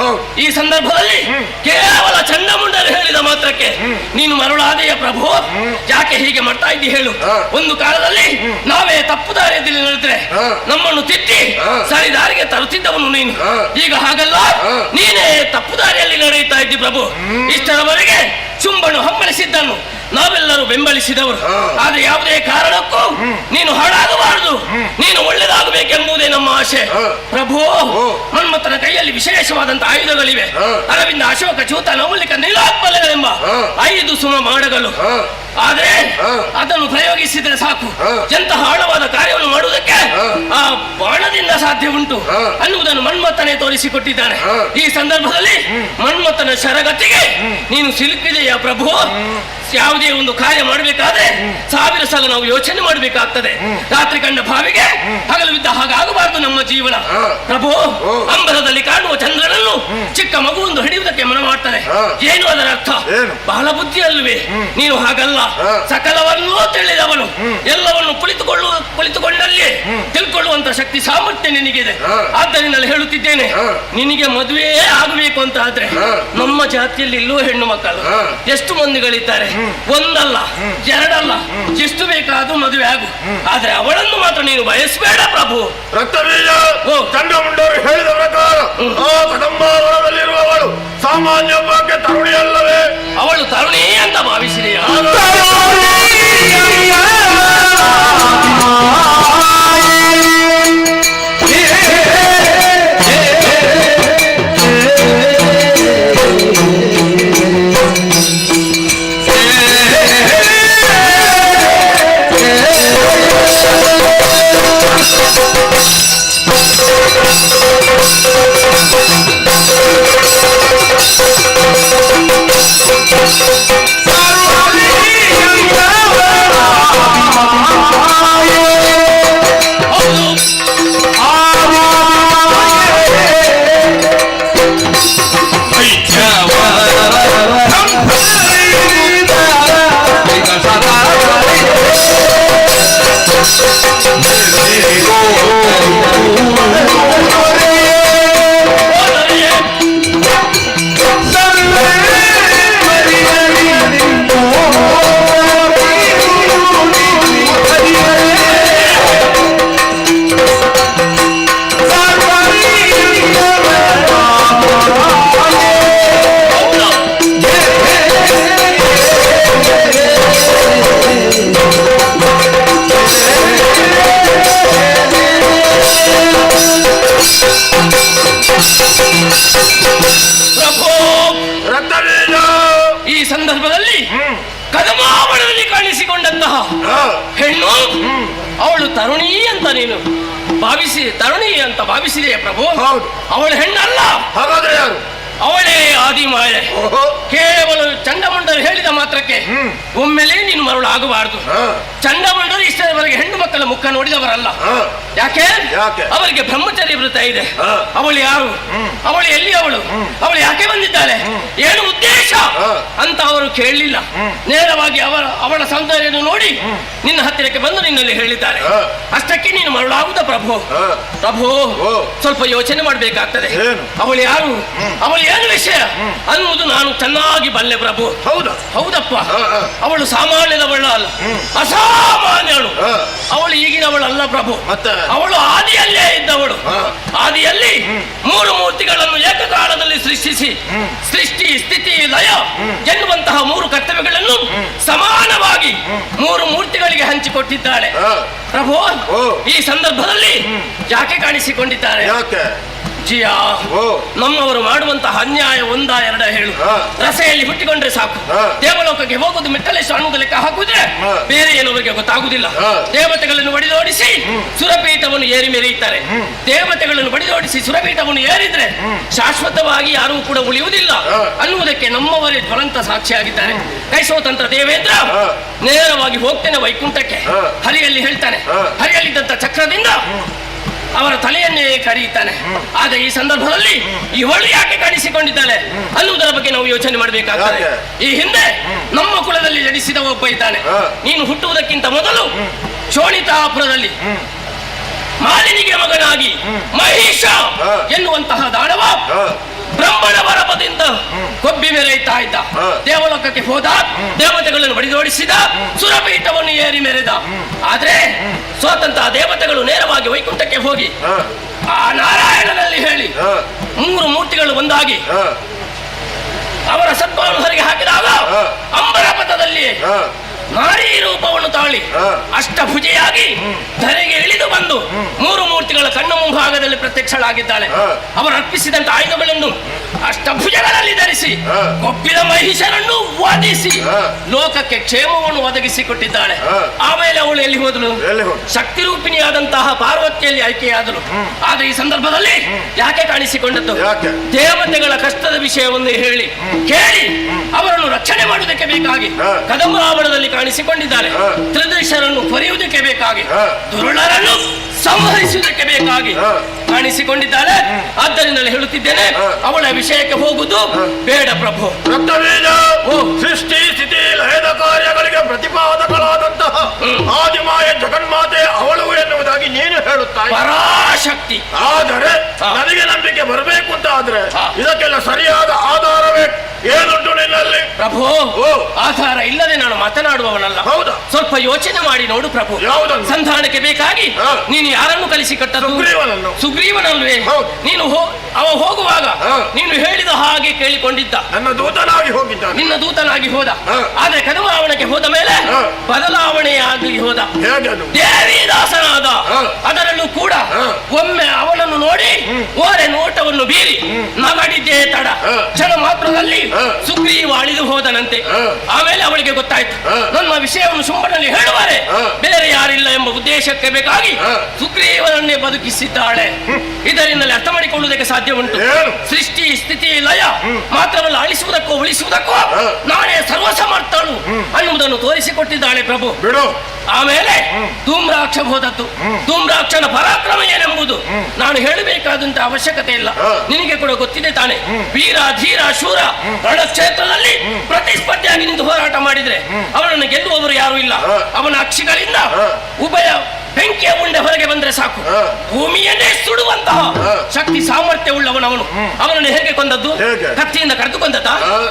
ಈ ಸಂದರ್ಭದಲ್ಲಿ ಕೇವಲ ಚಂಡಮುಂಡರು ಹೇಳಿದ ಮಾತ್ರಕ್ಕೆ ನೀನು ಮರುಳಾದೆಯ ಪ್ರಭು. ಯಾಕೆ ಹೀಗೆ ಮಾಡ್ತಾ ಇದ್ದಿ ಹೇಳು? ಒಂದು ಕಾಲದಲ್ಲಿ ನಾವೇ ತಪ್ಪು ದಾರಿಯಲ್ಲಿ ನಡೆದ್ರೆ ನಮ್ಮನ್ನು ತಿದ್ದಿ ಸರಿ ದಾರಿಗೆ ತರುತ್ತಿದ್ದವನು ನೀನು. ಈಗ ಹಾಗಲ್ಲ, ನೀನೇ ತಪ್ಪು ದಾರಿಯಲ್ಲಿ ನಡೆಯುತ್ತಾ ಇದ್ದಿ ಪ್ರಭು. ಇಷ್ಟರವರೆಗೆ ಚುಂಬನು ಹಮ್ಮಳಿಸಿದ್ದನ್ನು ನಾವೆಲ್ಲರೂ ಬೆಂಬಲಿಸಿದವರು. ಆದ್ರೆ ಯಾವುದೇ ಕಾರಣಕ್ಕೂ ನೀನು ಹಾಳಾಗಬಾರದು, ನೀನು ಒಳ್ಳೆದಾಗಬೇಕೆಂಬುದೇ ನಮ್ಮ ಆಶೆ. ಪ್ರಭು, ಮನ್ಮಥನ ಕೈಯಲ್ಲಿ ವಿಶೇಷವಾದಂತಹ ಆಯುಧಗಳಿವೆ. ಅರವಿಂದ, ಅಶೋಕ, ಚೂತ, ನವಲಿಕ, ನೀಲಾತ್ಮಲೆಗಳೆಂಬ 5 ಸುಮ ಮಾಡಗಳು. ಆದ್ರೆ ಅದನ್ನು ಪ್ರಯೋಗಿಸಿದರೆ ಸಾಕು, ಎಂತಹ ಆಳವಾದ ಕಾರ್ಯವನ್ನು ಮಾಡುವುದಕ್ಕೆ ಆ ಬಾಣದಿಂದ ಸಾಧ್ಯ ಉಂಟು ಅನ್ನುವುದನ್ನು ಮನ್ಮಥನೇ ತೋರಿಸಿಕೊಟ್ಟಿದ್ದಾನೆ. ಈ ಸಂದರ್ಭದಲ್ಲಿ ಮನ್ಮಥನ ಶರಗತಿಗೆ ನೀನು ಸಿಲುಕಿದೆಯಾ ಪ್ರಭು? ಯಾವುದೇ ಒಂದು ಕಾರ್ಯ ಮಾಡಬೇಕಾದ್ರೆ 1000 ಸಲ ನಾವು ಯೋಚನೆ ಮಾಡಬೇಕಾಗ್ತದೆ. ರಾತ್ರಿ ಕಂಡ ಭಾವಿಗೆ ಹಗಲು ಬಿದ್ದ ಹಾಗಾಗಬಾರದು ನಮ್ಮ ಜೀವನ. ಪ್ರಭು, ಅಂಬರದಲ್ಲಿ ಕಾಣುವ ಚಂದ್ರನನ್ನು ಚಿಕ್ಕ ಮಗುವೊಂದು ಹಿಡಿಯುವುದಕ್ಕೆ ಮನ ಮಾಡ್ತಾನೆ. ಏನು ಅದರ ಅರ್ಥ? ಬಹಳ ಬುದ್ಧಿ ಅಲ್ವೇ? ನೀನು ಹಾಗಲ್ಲ, ಸಕಲವನ್ನೂ ತಿಳಿದವನು. ಎಲ್ಲವನ್ನು ಕುಳಿತುಕೊಂಡಲ್ಲಿ ತಿಳ್ಕೊಳ್ಳುವಂತ ಶಕ್ತಿ ಸಾಮರ್ಥ್ಯ ನಿನಗಿದೆ. ಆದ್ದರಿಂದ ಹೇಳುತ್ತಿದ್ದೇನೆ, ನಿನಗೆ ಮದುವೆಯೇ ಆಗಬೇಕು ಅಂತ ಆದ್ರೆ ನಮ್ಮ ಜಾತಿಯಲ್ಲಿ ಇಲ್ಲೂ ಹೆಣ್ಣು ಮಕ್ಕಳು ಎಷ್ಟು ಮಂದಿಗಳಿದ್ದಾರೆ. ಒಂದಲ್ಲ, ಎರಡಲ್ಲ, ಎಷ್ಟು ಬೇಕಾದ್ರೂ ಮದುವೆ ಆಗು. ಆದ್ರೆ ಅವಳನ್ನು ಮಾತ್ರ ನೀನು ಬಯಸಬೇಡ ಪ್ರಭು. ರಕ್ತಬೀಜ ಚಂಡಮುಂಡರು ಹೇಳಿದ ಪ್ರಕಾರ ಆ ಕದಂಬಾವರದಲ್ಲಿರುವವಳು ಸಾಮಾನ್ಯ ಬಗ್ಗೆ ತರುಣಿಯಲ್ಲವೇ? ಅವಳು ತರುಣಿ ಅಂತ ಭಾವಿಸಿದೆಯಾ? ಸರ್ವೇ ಪ್ರಭು, ಈ ಸಂದರ್ಭದಲ್ಲಿ ಕದಮಾವಳದಲ್ಲಿ ಕಾಣಿಸಿಕೊಂಡಂತಹ ಹೆಣ್ಣು ಅವಳು ತರುಣಿ ಅಂತ ನೀನು ತರುಣಿ ಅಂತ ಭಾವಿಸಿದೆಯೇ ಪ್ರಭು? ಅವಳು ಹೆಣ್ಣಲ್ಲ. ಹಾಗಾದ್ರೆ ಯಾರು? ಅವಳೇ ಆದಿಮಾಯೆ. ಕೇವಲ ಚಂಡಮುಂಡರು ಹೇಳಿದ ಮಾತ್ರಕ್ಕೆ ಒಮ್ಮೆಲೆ ನೀನು ಮರಳು ಆಗಬಾರದು. ಚಂಡಮುಂಡರು ಇಷ್ಟರವರೆಗೆ ಹೆಣ್ಣು ಮಕ್ಕಳ ಮುಖ ನೋಡಿದವರಲ್ಲ. ಯಾಕೆ? ಅವರಿಗೆ ಬ್ರಹ್ಮಚರ್ಯ ವ್ರತ ಇದೆ. ಅವಳು ಯಾರು? ಅವಳು ಎಲ್ಲಿ? ಅವಳು ಯಾಕೆ ಬಂದಿದ್ದಾಳೆ? ಏನು ಉದ್ದೇಶ ಅಂತ ಅವರು ಕೇಳಲಿಲ್ಲ. ನೇರವಾಗಿ ಅವಳ ಸೌಂದರ್ಯವನ್ನು ನೋಡಿ ನಿನ್ನ ಹತ್ತಿರಕ್ಕೆ ಬಂದು ನಿನ್ನಲ್ಲಿ ಹೇಳಿದ್ದಾರೆ. ಅಷ್ಟಕ್ಕೆ ನೀನು ಮರಳಾಗುದ ಪ್ರಭು? ಪ್ರಭು, ಸ್ವಲ್ಪ ಯೋಚನೆ ಮಾಡಬೇಕಾಗ್ತದೆ. ಅವಳು ಯಾರು, ಅವಳು ಏನು ವಿಷಯ ಅನ್ನುವುದು ನಾನು ಚೆನ್ನಾಗಿ ಬಲ್ಲೆ ಪ್ರಭು. ಹೌದಪ್ಪ, ಅವಳು ಸಾಮಾನ್ಯದವಳ ಅಲ್ಲ, ಅಸಾಮಾನ್ಯಳು. ಅವಳು ಈಗಿನವಳಲ್ಲ ಪ್ರಭು. ಅವಳು ಆದಿಯಲ್ಲೇ ಇದ್ದವಳು. ಆದಿಯಲ್ಲಿ ಮೂರು ಮೂರ್ತಿಗಳನ್ನು ಏಕಕಾಲದಲ್ಲಿ ಸೃಷ್ಟಿಸಿ ಸೃಷ್ಟಿ, ಸ್ಥಿತಿ, ಲಯ ಎನ್ನುವಂತಹ ಮೂರು ಕರ್ತವ್ಯಗಳನ್ನು ಸಮಾನವಾಗಿ ಮೂರು ಮೂರ್ತಿಗಳಿಗೆ ಹಂಚಿಕೊಟ್ಟಿದ್ದಾಳೆ ಪ್ರಭು. ಈ ಸಂದರ್ಭದಲ್ಲಿ ಯಾಕೆ ಕಾಣಿಸಿಕೊಂಡಿದ್ದಾರೆ? ಜಿಯಾ, ನಮ್ಮವರು ಮಾಡುವಂತಹ ಅನ್ಯಾಯ ಒಂದ ಎರಡ ಹೇಳು. ರಸೆಯಲ್ಲಿ ಹುಟ್ಟಿಕೊಂಡ್ರೆ ಸಾಕು. ದೇವಲೋಕಕ್ಕೆ ಹೋಗುದು ಮೆಟ್ಟಲೇಶ್ವರ ಅನ್ನೋದು ಲೆಕ್ಕ ಹಾಕುದ್ರೆ ಬೇರೆ ಏನು ಅವರಿಗೆ ಗೊತ್ತಾಗುದಿಲ್ಲ. ದೇವತೆಗಳನ್ನು ಬಡಿದೋಡಿಸಿ ಸುರಪೀಠವನ್ನು ಏರಿ ಮೆರೆಯುತ್ತಾರೆ. ದೇವತೆಗಳನ್ನು ಬಡಿದೋಡಿಸಿ ಸುರಪೀಠವನ್ನು ಏರಿದ್ರೆ ಶಾಶ್ವತವಾಗಿ ಯಾರೂ ಕೂಡ ಉಳಿಯುವುದಿಲ್ಲ ಅನ್ನುವುದಕ್ಕೆ ನಮ್ಮವರೇ ಜ್ವಲಂತ ಸಾಕ್ಷಿಯಾಗಿದ್ದಾರೆ. ಕೈಸೋತಂತ್ರ ದೇವೇಂದ್ರ ನೇರವಾಗಿ ಹೋಗ್ತೇನೆ ವೈಕುಂಠಕ್ಕೆ. ಹರಿಯಲ್ಲಿ ಹೇಳ್ತಾನೆ, ಹರಿಯಲ್ಲಿದ್ದಂತ ಚಕ್ರದಿಂದ ಅವರ ತಲೆಯನ್ನೇ ಕರೆಯುತ್ತಾನೆ. ಆಗ ಈ ಸಂದರ್ಭದಲ್ಲಿ ಇವಳು ಯಾಕೆ ಕಾಣಿಸಿಕೊಂಡಿದ್ದಾಳೆ ಅನ್ನುವುದರ ಬಗ್ಗೆ ನಾವು ಯೋಚನೆ ಮಾಡಬೇಕಾಗ್ತದೆ. ಈ ಹಿಂದೆ ನಮ್ಮ ಕುಲದಲ್ಲಿ ಜನಿಸಿದ ಒಬ್ಬ ಇದ್ದಾನೆ. ನೀನು ಹುಟ್ಟುವುದಕ್ಕಿಂತ ಮೊದಲು ಶೋಣಿತಾಪುರದಲ್ಲಿ ಮಾಲಿನಿಗೆ ಮಗನಾಗಿ ಮಹಿಷ ಎನ್ನುವಂತಹ ದಾನವ ಬ್ರಹ್ಮನ ವರಪದಿಂದ ಕೊಬ್ಬಿ ಮೆರೆಯುತ್ತಾ ಇದ್ದ. ದೇವಲೋಕಕ್ಕೆ ಹೋದ, ದೇವತೆಗಳನ್ನು ಬಡಿದೋಡಿಸಿದ, ಸುರಪೀಠವನ್ನು ಏರಿ ಮೆರೆದ. ಆದ್ರೆ ಸ್ವತಂತ್ರ ದೇವತೆಗಳು ನೇರವಾಗಿ ವೈಕುಂಠಕ್ಕೆ ಹೋಗಿ ಆ ನಾರಾಯಣನಲ್ಲಿ ಹೇಳಿ ಮೂರು ಮೂರ್ತಿಗಳು ಒಂದಾಗಿ ಅವರ ಸತ್ವವನ್ನು ಹೊರಗೆ ಹಾಕಿದಾಗ ಅಂಬರಪಥದಲ್ಲಿ ನಾರೀ ರೂಪವನ್ನು ತಾಳಿ ಅಷ್ಟಭುಜೆಯಾಗಿ ಧರೆಗೆ ಇಳಿದು ಬಂದು ಮೂರು ಮೂರ್ತಿಗಳ ಕಣ್ಣು ಮುಂಭಾಗದಲ್ಲಿ ಪ್ರತ್ಯಕ್ಷಳಾಗಿದ್ದಾಳೆ. ಅವರು ಅರ್ಪಿಸಿದಂತ ಆಯುಧಗಳನ್ನು ಅಷ್ಟಭುಜಗಳಲ್ಲಿ ಧರಿಸಿ ಕೊಬ್ಬಿದ ಮಹಿಷರನ್ನು ವಧಿಸಿ ಲೋಕಕ್ಕೆ ಕ್ಷೇಮವನ್ನು ಒದಗಿಸಿಕೊಟ್ಟಿದ್ದಾಳೆ. ಆಮೇಲೆ ಅವಳು ಎಲ್ಲಿ ಹೋದಳು? ಶಕ್ತಿ ರೂಪಿಣಿಯಾದಂತಹ ಪಾರ್ವತಿಯಲ್ಲಿ ಆಯ್ಕೆಯಾದಳು. ಆದ್ರೆ ಈ ಸಂದರ್ಭದಲ್ಲಿ ಯಾಕೆ ಕಾಣಿಸಿಕೊಂಡದ್ದು? ದೇವತೆಗಳ ಕಷ್ಟದ ವಿಷಯವನ್ನು ಹೇಳಿ ಕೇಳಿ ಅವರನ್ನು ರಕ್ಷಣೆ ಮಾಡುವುದಕ್ಕೆ ಬೇಕಾಗಿ ಕದಂಬರಾವಣದಲ್ಲಿ ಕಾಣಿಸಿಕೊಂಡಿದ್ದಾರೆ. ತ್ರಿದೃಶರನ್ನು ಕೊರೆಯುವುದಕ್ಕೆ ಬೇಕಾಗಿ, ದುರುಳರನ್ನು ಸಂಹರಿಸುವುದಕ್ಕೆ ಬೇಕಾಗಿ ಕಾಣಿಸಿಕೊಂಡಿದ್ದಾಳೆ. ಆದ್ದರಿಂದಲೇ ಹೇಳುತ್ತಿದ್ದೇನೆ, ಅವಳ ವಿಷಯಕ್ಕೆ ಹೋಗುವುದು ಬೇಡ ಪ್ರಭು. ಸೃಷ್ಟಿ, ಸ್ಥಿತಿ, ಲಯದ ಕಾರ್ಯಗಳಿಗೆ ಪ್ರತಿಪಾದಕಳಾದಂತಹ ಆದಿಮಾಯ ಜಗನ್ಮಾತೆ ಅವಳು ಎನ್ನುವುದಾಗಿ ನೀನು ಹೇಳುತ್ತಾಯಿ. ಪರಾಶಕ್ತಿ. ಆದರೆ ನನಗೆ ನಂಬಿಕೆ ಬರಬೇಕು ಅಂತ ಆದ್ರೆ ಇದಕ್ಕೆಲ್ಲ ಸರಿಯಾದ ಆಧಾರವೇ ಏನುಂಟು ನಿನ್ನಲ್ಲಿ ಪ್ರಭು? ಆಧಾರ ಇಲ್ಲದೆ ನಾನು ಮಾತನಾಡುವವನಲ್ಲ. ಹೌದಾ? ಸ್ವಲ್ಪ ಯೋಚನೆ ಮಾಡಿ ನೋಡು ಪ್ರಭು. ಸಂಧಾನಕ್ಕೆ ಬೇಕಾಗಿ ನೀನು ಯಾರನ್ನು ಕಲಿಸಿಕೊಟ್ಟದ್ದು? ಸುಗ್ರೀವನಲ್ವೇ? ನೀನು ಅವ ಹೋಗುವಾಗ ನೀನು ಹೇಳಿದ ಹಾಗೆ ಕೇಳಿಕೊಂಡಿದ್ದ. ನನ್ನ ದೂತನಾಗಿ ಹೋಗಿದ್ದ. ನಿನ್ನ ದೂತನಾಗಿ ಹೋದ. ಆದ್ರೆ ಕದಮಾವಣಕ್ಕೆ ಹೋದ ಮೇಲೆ ಬದಲಾವಣೆಯಾಗಿ ಹೋದ. ದೇವಿದಾಸನಾದ. ಅದರಲ್ಲೂ ಕೂಡ ಒಮ್ಮೆ ಅವನನ್ನು ನೋಡಿ ಓರೆ ನೋಟವನ್ನು ಬೀರಿ ನಗಡಿದ್ದೇ ತಡ ಕ್ಷಣ ಮಾತ್ರದಲ್ಲಿ ಸುಗ್ರೀವ ಅಳಿದು ಹೋದನಂತೆ. ಆಮೇಲೆ ಅವಳಿಗೆ ಗೊತ್ತಾಯ್ತು, ನನ್ನ ವಿಷಯವನ್ನು ಶುಂಭನಲ್ಲಿ ಹೇಳುವರೆ ಬೇರೆ ಯಾರಿಲ್ಲ ಎಂಬ ಉದ್ದೇಶಕ್ಕೆ ಬೇಕಾಗಿ ಸುಗ್ರೀವನನ್ನೇ ಬದುಕಿಸಿದ್ದಾಳೆ. ಇದರಿಂದಲೇ ಅರ್ಥ ಮಾಡಿಕೊಳ್ಳುವುದಕ್ಕೆ ಸಾಧ್ಯ ಉಂಟು. ಸೃಷ್ಟಿ, ಸ್ಥಿತಿ, ಲಯ ಮಾತ್ರವಲ್ಲ, ಅಳಿಸುವುದಕ್ಕೂ ಉಳಿಸುವುದಕ್ಕೂ ನಾನೇ ಸರ್ವಸಮರ್ಥಳು ಅನ್ನುವುದನ್ನು ತೋರಿಸಿಕೊಂಡು ಕಳಿಸಿಕೊಟ್ಟಿದ್ದಾಳೆ ಪ್ರಭು. ಬಿಡು. ಆಮೇಲೆ ಧೂಮ್ರಾಕ್ಷ ಹೋದದ್ದು. ಧೂಮ್ರಾಕ್ಷನ ಪರಾಕ್ರಮ ಏನೆಂಬುದು ನಾನು ಹೇಳಬೇಕಾದಂತ ಅವಶ್ಯಕತೆ ಇಲ್ಲ, ನಿನಗೆ ಕೂಡ ಗೊತ್ತಿದೆ ತಾನೆ. ವೀರ ಧೀರ ಶೂರ ರಣಕ್ಷೇತ್ರದಲ್ಲಿ ಪ್ರತಿಸ್ಪರ್ಧಿಯಾಗಿ ನಿಂತು ಹೋರಾಟ ಮಾಡಿದ್ರೆ ಅವನನ್ನು ಗೆಲ್ಲುವವರು ಯಾರು ಇಲ್ಲ. ಅವನ ಅಕ್ಷಿಗಳಿಂದ ಉಭಯ ಬೆಂಕಿಯ ಉಂಡೆ ಹೊರಗೆ ಬಂದ್ರೆ ಸಾಕು, ಭೂಮಿಯನ್ನೇ ಸುಡುವಂತಹ ಶಕ್ತಿ ಸಾಮರ್ಥ್ಯ ಉಳ್ಳವನವನು. ಅವನನ್ನು ಹೇಗೆ ಕೊಂದದ್ದು? ಕತ್ತಿಯಿಂದ ಕರೆದು ಕೊಂದತ,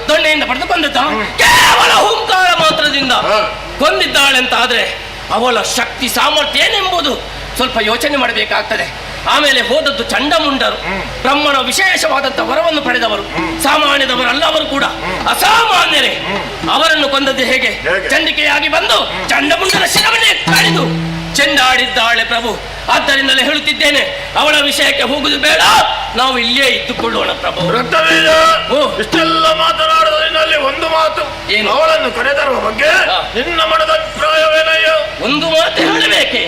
ದೊಣ್ಣೆಯಿಂದ ಪಡೆದು ಕೊಂದತ, ಕೇವಲ ಹುಂಕಾರ ಮಾತ್ರದಿಂದ ಕೊಂದಿದ್ದಾಳೆ ಅಂತ ಆದ್ರೆ ಅವಳ ಶಕ್ತಿ ಸಾಮರ್ಥ್ಯ ಏನೆಂಬುದು ಸ್ವಲ್ಪ ಯೋಚನೆ ಮಾಡಬೇಕಾಗ್ತದೆ. ಆಮೇಲೆ ಹೋದದ್ದು ಚಂಡಮುಂಡರು, ಬ್ರಹ್ಮನ ವಿಶೇಷವಾದಂತಹ ವರವನ್ನು ಪಡೆದವರು, ಸಾಮಾನ್ಯದವರಲ್ಲವರು ಕೂಡ ಅಸಾಮಾನ್ಯರೇ. ಅವರನ್ನು ಕೊಂದದ್ದು ಹೇಗೆ? ಚಂಡಿಕೆಯಾಗಿ ಬಂದು ಚಂಡಮುಂಡನ ಶಿರವನ್ನೇ ಕಡಿದು ಚೆಂಡಾಡಿದ್ದಾಳೆ ಪ್ರಭು. ಆದ್ದರಿಂದಲೇ ಹೇಳುತ್ತಿದ್ದೇನೆ, ಅವಳ ವಿಷಯಕ್ಕೆ ಹೋಗುದು ಬೇಡ, ನಾವು ಇಲ್ಲೇ ಇದ್ದುಕೊಳ್ಳೋಣ ಪ್ರಭು. ಇಷ್ಟೆಲ್ಲ ಮಾತನಾಡುವುದರಲ್ಲಿ ಒಂದು ಮಾತು, ಏನು? ಅವಳನ್ನು ಕರೆತರುವ ಬಗ್ಗೆ ನಿನ್ನ ಮನದ ಅಭಿಪ್ರಾಯವೇನಯ್ಯ? ಒಂದು ಮಾತು ಹೇಳಬೇಕೆ?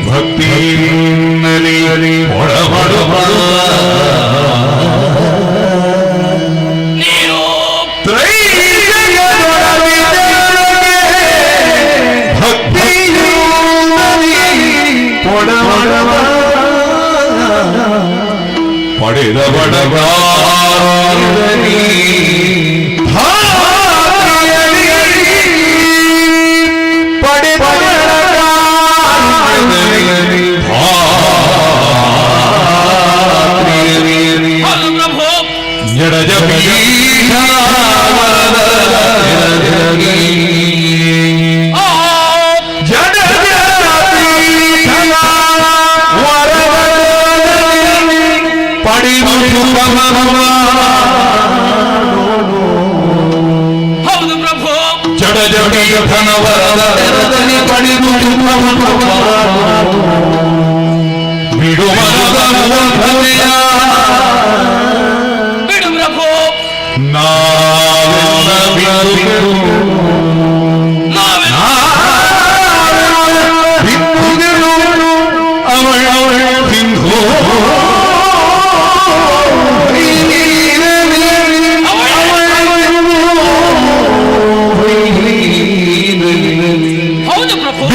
ಭಕ್ತಿ ಪಡೆದ ಬಡಗ ಹೌದು ಪ್ರಭು. ಜಡ ಜಡಿಯ ಧನವರದ ಪಡೆದು ಬಿಡು ಬಿಡು ಪ್ರಭು. ಹೌದು ಪ್ರಭು.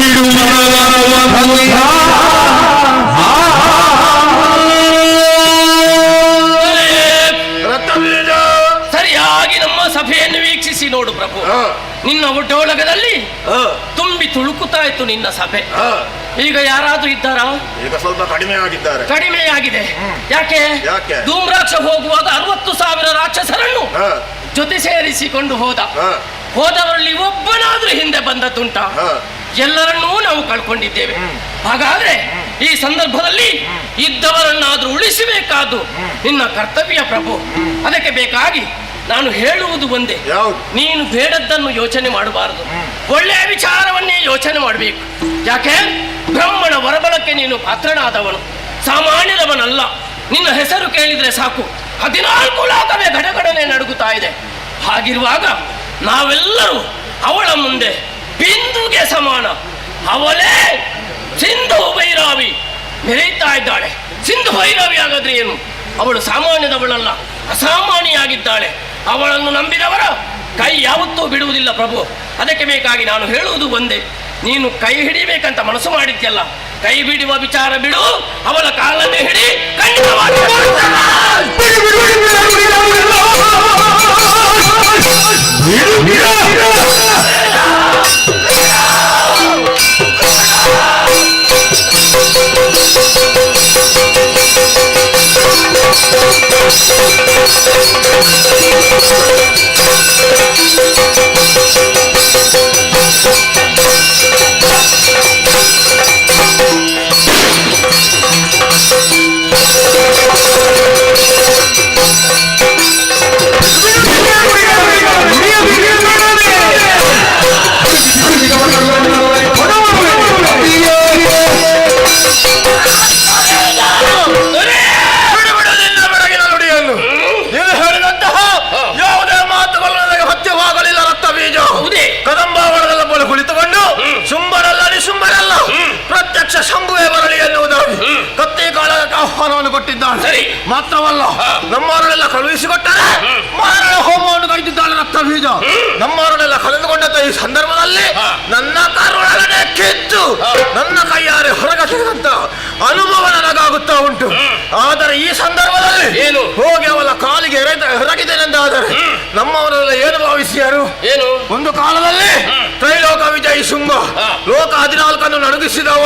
ಸರಿಯಾಗಿ ನಮ್ಮ ಸಭೆಯನ್ನು ವೀಕ್ಷಿಸಿ ನೋಡು ಪ್ರಭು. ನಿನ್ನ ಒಡ್ಡೋಲಗದಲ್ಲಿ ತುಂಬಿ ತುಳುಕುತ್ತಾ ಇತ್ತು ನಿನ್ನ ಸಭೆ. ಈಗ ಯಾರಾದ್ರೂ ಇದ್ದಾರಾ? ಈಗ ಸ್ವಲ್ಪ ಕಡಿಮೆ ಆಗಿದ್ದಾರೆ. ಕಡಿಮೆಯಾಗಿದೆ. ಯಾಕೆ? ಧೂಮ್ರಾಕ್ಷ ಹೋಗುವಾಗ 60,000 ರಾಕ್ಷಸರನ್ನು ಜೊತೆ ಸೇರಿಸಿಕೊಂಡು ಹೋದವರಲ್ಲಿ ಒಬ್ಬನಾದ್ರೂ ಹಿಂದೆ ಬಂದದ್ದುಂಟ? ಎಲ್ಲರನ್ನೂ ನಾವು ಕಳ್ಕೊಂಡಿದ್ದೇವೆ. ಹಾಗಾದ್ರೆ ಈ ಸಂದರ್ಭದಲ್ಲಿ ಇದ್ದವರನ್ನಾದ್ರೂ ಉಳಿಸಬೇಕಾದ್ದು ನಿನ್ನ ಕರ್ತವ್ಯ ಪ್ರಭು. ಅದಕ್ಕೆ ಬೇಕಾಗಿ ನಾನು ಹೇಳುವುದು ಒಂದೇ, ನೀನು ಬೇಡದ್ದನ್ನು ಯೋಚನೆ ಮಾಡಬಾರದು, ಒಳ್ಳೆಯ ವಿಚಾರವನ್ನೇ ಯೋಚನೆ ಮಾಡಬೇಕು. ಯಾಕೆ? ಬ್ರಹ್ಮನ ವರಬಲಕ್ಕೆ ನೀನು ಪಾತ್ರನಾದವನು, ಸಾಮಾನ್ಯದವನಲ್ಲ. ನಿನ್ನ ಹೆಸರು ಕೇಳಿದ್ರೆ ಸಾಕು 14 ಲೋಕವೇ ಗಡಗಡನೆ ನಡುಗುತ್ತಾ ಇದೆ. ಹಾಗಿರುವಾಗ ನಾವೆಲ್ಲರೂ ಅವಳ ಮುಂದೆ ಬಿಂದುಗೆ ಸಮಾನ. ಅವಳೇ ಸಿಂಧು ಭೈರವಿ ಮೆರೆಯುತ್ತಾ ಇದ್ದಾಳೆ. ಸಿಂಧು ಭೈರವಿ ಹಾಗಾದ್ರೆ ಏನು? ಅವಳು ಸಾಮಾನ್ಯದವಳಲ್ಲ, ಅಸಾಮಾನ್ಯಾಗಿದ್ದಾಳೆ. ಅವಳನ್ನು ನಂಬಿದವರ ಕೈ ಯಾವತ್ತೂ ಬಿಡುವುದಿಲ್ಲ ಪ್ರಭು. ಅದಕ್ಕೆ ಬೇಕಾಗಿ ನಾನು ಹೇಳುವುದು ಒಂದೇ, ನೀನು ಕೈ ಹಿಡಿಬೇಕಂತ ಮನಸ್ಸು ಮಾಡಿದ್ಯಲ್ಲ, ಕೈ ಬಿಡುವ ವಿಚಾರ ಬಿಡು, ಅವಳ ಕಾಲನ್ನೇ ಹಿಡಿ. ಖಂಡಿತವಾಗಿ ಮಾತ್ರವಲ್ಲ ನಮ್ಮವರನ್ನೆಲ್ಲ ಕಳುಹಿಸಿಕೊಟ್ಟರೆ ಮಾರಣ ಹೋಮವನ್ನು ಕೈದಿದ್ದಾಳೆ ರಕ್ತ ಬೀಜ. ನಮ್ಮವರನ್ನೆಲ್ಲ ಕಳೆದುಕೊಂಡಂತ ಈ ಸಂದರ್ಭದಲ್ಲಿ ನನ್ನ ಕರುಳನೆ ಕಿತ್ತು ನನ್ನ ಕೈಯಾರೆ ಹೊರಗಸಿದಂತ ಅನುಭವ ನನಗಾಗುತ್ತಾ ಉಂಟು. ಆದರೆ ಈ ಸಂದರ್ಭದಲ್ಲಿ ಏನು ಹೋಗಿ ಅವಳ ಕಾಲಿಗೆ ಹೊರಗಿದ್ದೇನೆಂದಾದರೆ ನಮ್ಮವರೆಲ್ಲ ಏನು ಭಾವಿಸಿಯಾರು? ಏನು ಒಂದು ಕಾಲದಲ್ಲಿ ತ್ರೈಲೋಕ ವಿಜಯಿ ಶುಂಭ, ಲೋಕ 14 ನಡುಗಿಸಿದವ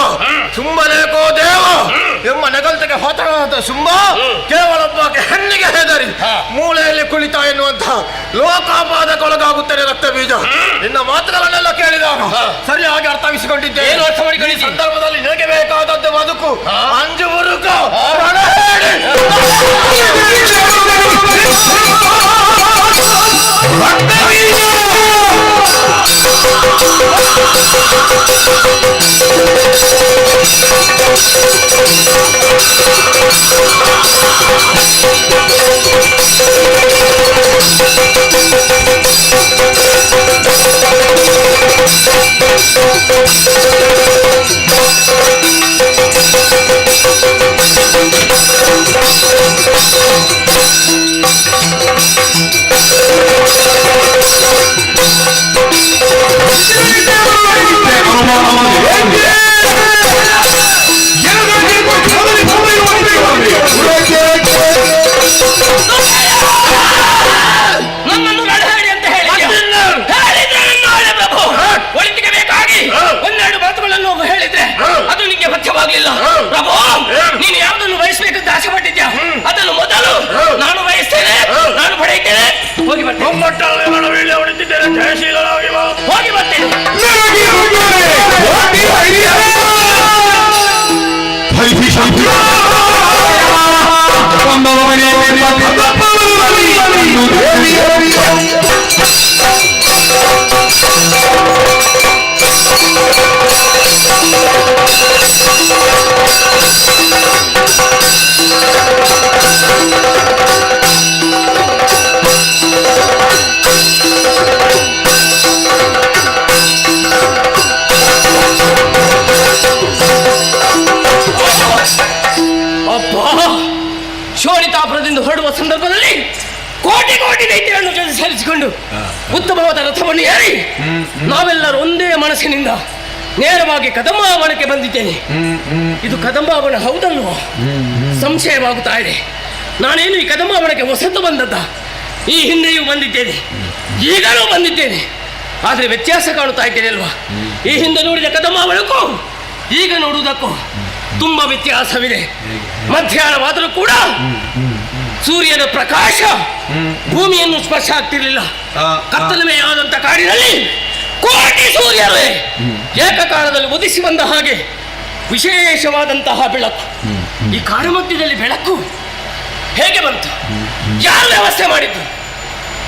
ಶುಂಭನೇಕೋ ದೇವ ಎಂಬ ನೆಗಲ್ತೆಗೆ ಹೊತ್ತರಾದ ಶುಂಭ ಕೇವಲ ಒಬ್ಬಕ್ಕೆ ಹೆಣ್ಣಿಗೆ ಹೆದರಿ ಮೂಲೆಯಲ್ಲಿ ಕುಳಿತ ಎನ್ನುವಂತಹ ಲೋಕಾಪಾದಕ್ಕೊಳಗಾಗುತ್ತೇನೆ ರಕ್ತ ಬೀಜ. ನಿನ್ನ ಮಾತುಗಳನ್ನೆಲ್ಲ ಕೇಳಿದಾಗ ಸರಿಯಾಗಿ ಅರ್ಥವಿಸಿಕೊಂಡಿದ್ದೇನೆ. ಏನು ಅರ್ಥ ಮಾಡಿಕೊಳ್ಳಿ? ಈ ಸಂದರ್ಭದಲ್ಲಿ ನಿನಗೆ ಬೇಕಾದದ್ದು ಬದುಕು, ಅಂಜು ಮುರುಕ ಪ್ರಾಣ ಹೇಳಿ ನನ್ನನ್ನು ನಡಹೇಳಿ ಅಂತ ಹೇಳಿದ್ರೆ ಪ್ರಭು ಒಳಿತಿಗೆ ಬೇಕಾಗಿ ಒಂದೆರಡು ಮಾತುಗಳನ್ನು ಹೇಳಿದ್ರೆ ಅದು ನಿಮಗೆ ಪಥ್ಯವಾಗಲಿಲ್ಲ. ಪ್ರಭು ನೀನು ಯಾವುದನ್ನು ವಹಿಸಬೇಕಂತ ಆಸೆ ಪಟ್ಟಿದ್ಯಾ ಅದನ್ನು ಮೊದಲು ನಾನು ವಹಿಸ್ತೇನೆ, ನಾನು ಪಡೆಯುತ್ತೇನೆ. ಹೋಗಿ ಬರ್ತೇನೆ, ಹೋಗಿ ಬರ್ತೇನೆ. ಶೋಣಿತಾಪುರದಿಂದ ಹೊರಡುವ ಸಂದರ್ಭದಲ್ಲಿ ಕೋಟಿ ಕೋಟಿ ದೈತ್ಯರನ್ನು ಜೊತೆ ಸೇರಿಸಿಕೊಂಡು ಉತ್ತಮವಾದ ರಥವನ್ನು ಏರಿ ನಾವೆಲ್ಲರೂ ಒಂದೇ ಮನಸ್ಸಿನಿಂದ ನೇರವಾಗಿ ಕದಂಬಾವನಕ್ಕೆ ಬಂದಿದ್ದೇನೆ. ಇದು ಕದಂಬಾವನ ಹೌದಲ್ವೋ? ಸಂಶಯವಾಗುತ್ತಾ ಇದೆ. ನಾನೇನು ಈ ಕದಂಬಾವನಕ್ಕೆ ಹೊಸತು ಬಂದದ್ದ? ಈ ಹಿಂದೆಯೂ ಬಂದಿದ್ದೇನೆ, ಈಗಲೂ ಬಂದಿದ್ದೇನೆ. ಆದರೆ ವ್ಯತ್ಯಾಸ ಕಾಣುತ್ತಾ ಇದ್ದೇನೆ ಅಲ್ವಾ? ಈ ಹಿಂದೆ ನೋಡಿದ ಕದಂಬಾವನಕ್ಕೂ ಈಗ ನೋಡುವುದಕ್ಕೂ ತುಂಬಾ ವ್ಯತ್ಯಾಸವಿದೆ. ಮಧ್ಯಾಹ್ನವಾದರೂ ಕೂಡ ಸೂರ್ಯನ ಪ್ರಕಾಶ ಭೂಮಿಯನ್ನು ಸ್ಪರ್ಶ ಆಗ್ತಿರ್ಲಿಲ್ಲ. ಕತ್ತಲಮೆಯಾದಂಥ ಕಾಡಿನಲ್ಲಿ ಕೋಟಿ ಸೂರ್ಯರೇ ಏಕಕಾಲದಲ್ಲಿ ಉದಿಸಿ ಬಂದ ಹಾಗೆ ವಿಶೇಷವಾದಂತಹ ಬೆಳಕು. ಈ ಕಾಡು ಮಧ್ಯದಲ್ಲಿ ಬೆಳಕು ಹೇಗೆ ಬಂತು? ಯಾರು ವ್ಯವಸ್ಥೆ ಮಾಡಿದ್ದು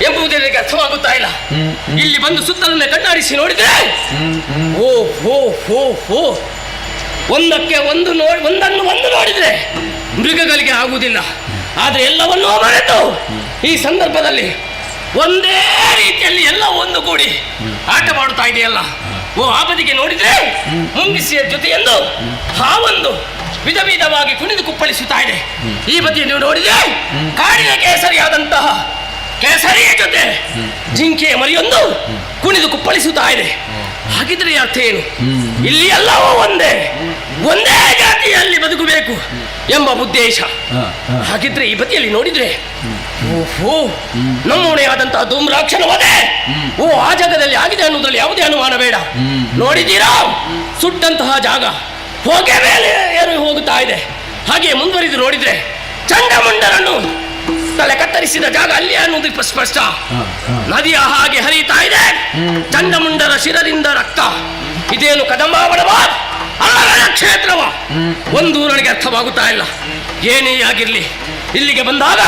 ಎಂಬುದು ನನಗೆ ಅರ್ಥವಾಗುತ್ತಾ ಇಲ್ಲ. ಇಲ್ಲಿ ಬಂದು ಸುತ್ತಲನ್ನೇ ಕಣ್ಣಾಡಿಸಿ ನೋಡಿದ್ರೆ ಓ ಹೋ ಹೋ ಹೋ ಒಂದಕ್ಕೆ ಒಂದನ್ನು ನೋಡಿದ್ರೆ ಮೃಗಗಳಿಗೆ ಆಗುವುದಿಲ್ಲ. ಆದರೆ ಎಲ್ಲವನ್ನೂ ಮರೆತು ಈ ಸಂದರ್ಭದಲ್ಲಿ ಒಂದೇ ರೀತಿಯಲ್ಲಿ ಎಲ್ಲ ಒಂದು ಕೂಡಿ ಆಟ ಮಾಡುತ್ತಾ ಇದೆಯಲ್ಲ. ಓ ಆ ಬದಿಗೆ ನೋಡಿದ್ರೆ ಮುಂಗಿಸಿಯ ಜೊತೆಯೆಂದು ಹಾವೊಂದು ವಿಧ ವಿಧವಾಗಿ ಕುಣಿದು ಕುಪ್ಪಳಿಸುತ್ತಾ ಇದೆ. ಈ ಬದಿಯನ್ನು ನೋಡಿದ್ರೆ ಕಾಡಿನ ಕೇಸರಿಯಾದಂತಹ ಕೇಸರಿಯ ಜೊತೆ ಜಿಂಕೆಯ ಮರಿಯೊಂದು ಕುಣಿದು ಕುಪ್ಪಳಿಸುತ್ತಾ ಇದೆ. ಹಾಗಿದ್ರೆ ಅರ್ಥ ಏನು? ಇಲ್ಲಿ ಎಲ್ಲವೂ ಒಂದೇ ಜಾತಿಯಲ್ಲಿ ಬದುಕಬೇಕು ಎಂಬ ಉದ್ದೇಶ. ಹಾಗಿದ್ರೆ ಈ ಬದಿಯಲ್ಲಿ ನೋಡಿದ್ರೆ ಓಹೋ ನಮ್ಮೋಣೆಯಾದಂತಹ ಧೂಮ್ರಾಕ್ಷನ ವಧೆ ಓ ಆ ಜಾಗದಲ್ಲಿ ಆಗಿದೆ ಅನ್ನೋದ್ರಲ್ಲಿ ಯಾವುದೇ ಅನುಮಾನ ಬೇಡ. ನೋಡಿದ್ದೀರಾ ಸುಟ್ಟಂತಹ ಜಾಗ ಹೊಗೆ ಮೇಲೆ ಏರಿ ಹೋಗುತ್ತಾ ಇದೆ. ಹಾಗೆ ಮುಂದುವರಿದು ನೋಡಿದ್ರೆ ಚಂಡಮುಂಡರನ್ನು ತಲೆ ಕತ್ತರಿಸಿದ ಜಾಗ ಅಲ್ಲಿ ಅನ್ನೋದು ಸ್ಪಷ್ಟ. ನದಿಯ ಹಾಗೆ ಹರಿಯುತ್ತಾ ಇದೆ ಚಂಡಮುಂಡರ ಶಿರದಿಂದ ರಕ್ತ. ಇದೇನು ಕದಂಬಾವನವ ಅಲ್ಲ ಕ್ಷೇತ್ರವ? ಒಂದು ನನಗೆ ಅರ್ಥವಾಗುತ್ತಾ ಇಲ್ಲ. ಏನೇ ಆಗಿರ್ಲಿ ಇಲ್ಲಿಗೆ ಬಂದಾಗ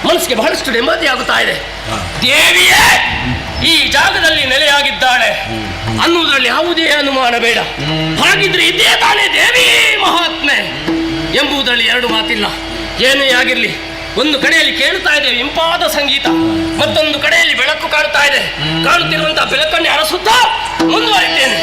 ಮನಸ್ಸಿಗೆ ಬಹಳಷ್ಟು ನೆಮ್ಮದಿ ಆಗುತ್ತಾ ಇದೆ. ದೇವಿಯೇ ಈ ಜಾಗದಲ್ಲಿ ನೆಲೆಯಾಗಿದ್ದಾಳೆ ಅನ್ನುವುದರಲ್ಲಿ ಯಾವುದೇ ಅನುಮಾನ ಬೇಡ. ಹಾಗಿದ್ರೆ ಇದೇ ತಾನೇ ದೇವಿ ಮಹಾತ್ಮೆ ಎಂಬುದರಲ್ಲಿ ಎರಡು ಮಾತಿಲ್ಲ. ಏನೇ ಆಗಿರ್ಲಿ ಒಂದು ಕಡೆಯಲ್ಲಿ ಕೇಳುತ್ತಾ ಇದೆ ಇಂಪಾದ ಸಂಗೀತ, ಮತ್ತೊಂದು ಕಡೆಯಲ್ಲಿ ಬೆಳಕು ಕಾಣುತ್ತಾ ಇದೆ. ಕಾಣುತ್ತಿರುವಂತಹ ಬೆಳಕನ್ನೇ ಅರಸುತ್ತಾ ಮುಂದುವರಿದ್ದೇನೆ.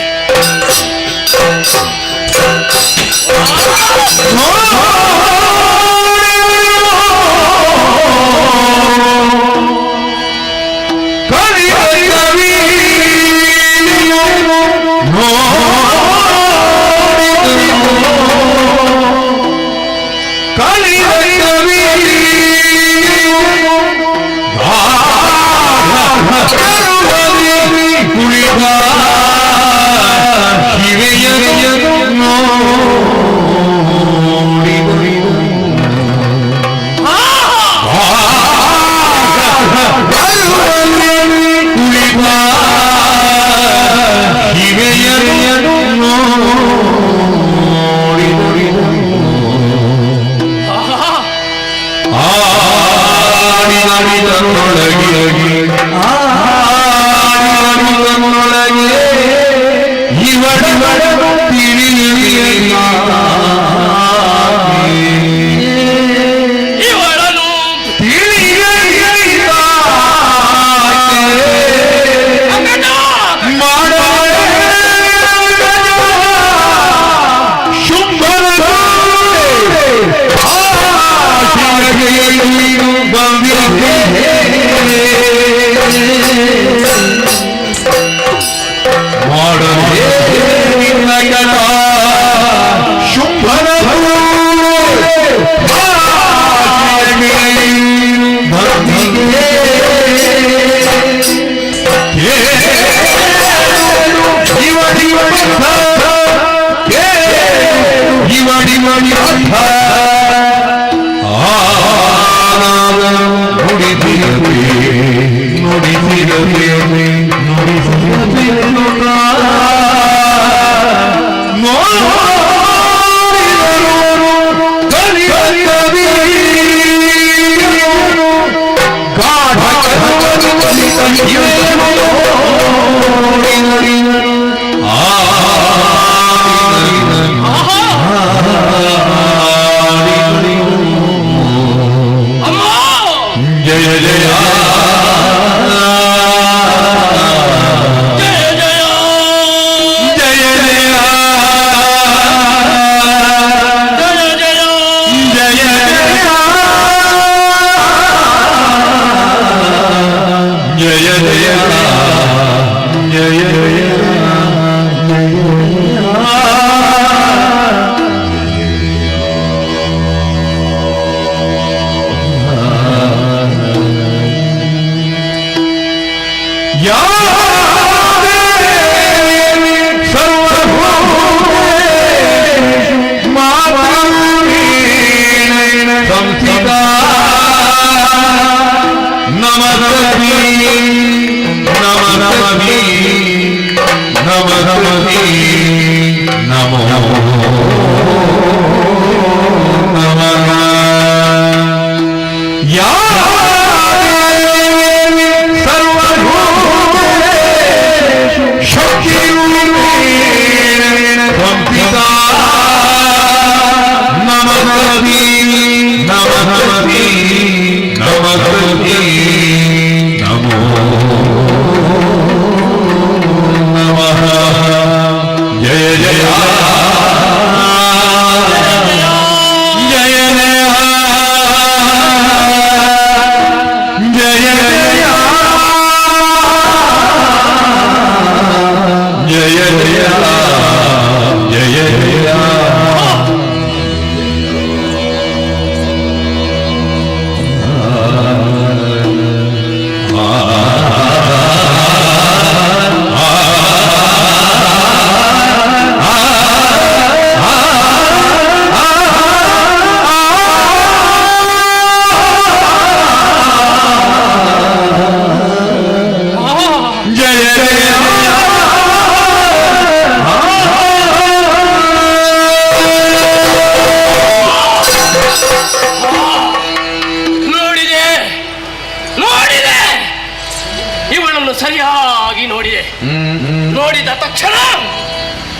ನೋಡಿದ ತಕ್ಷಣ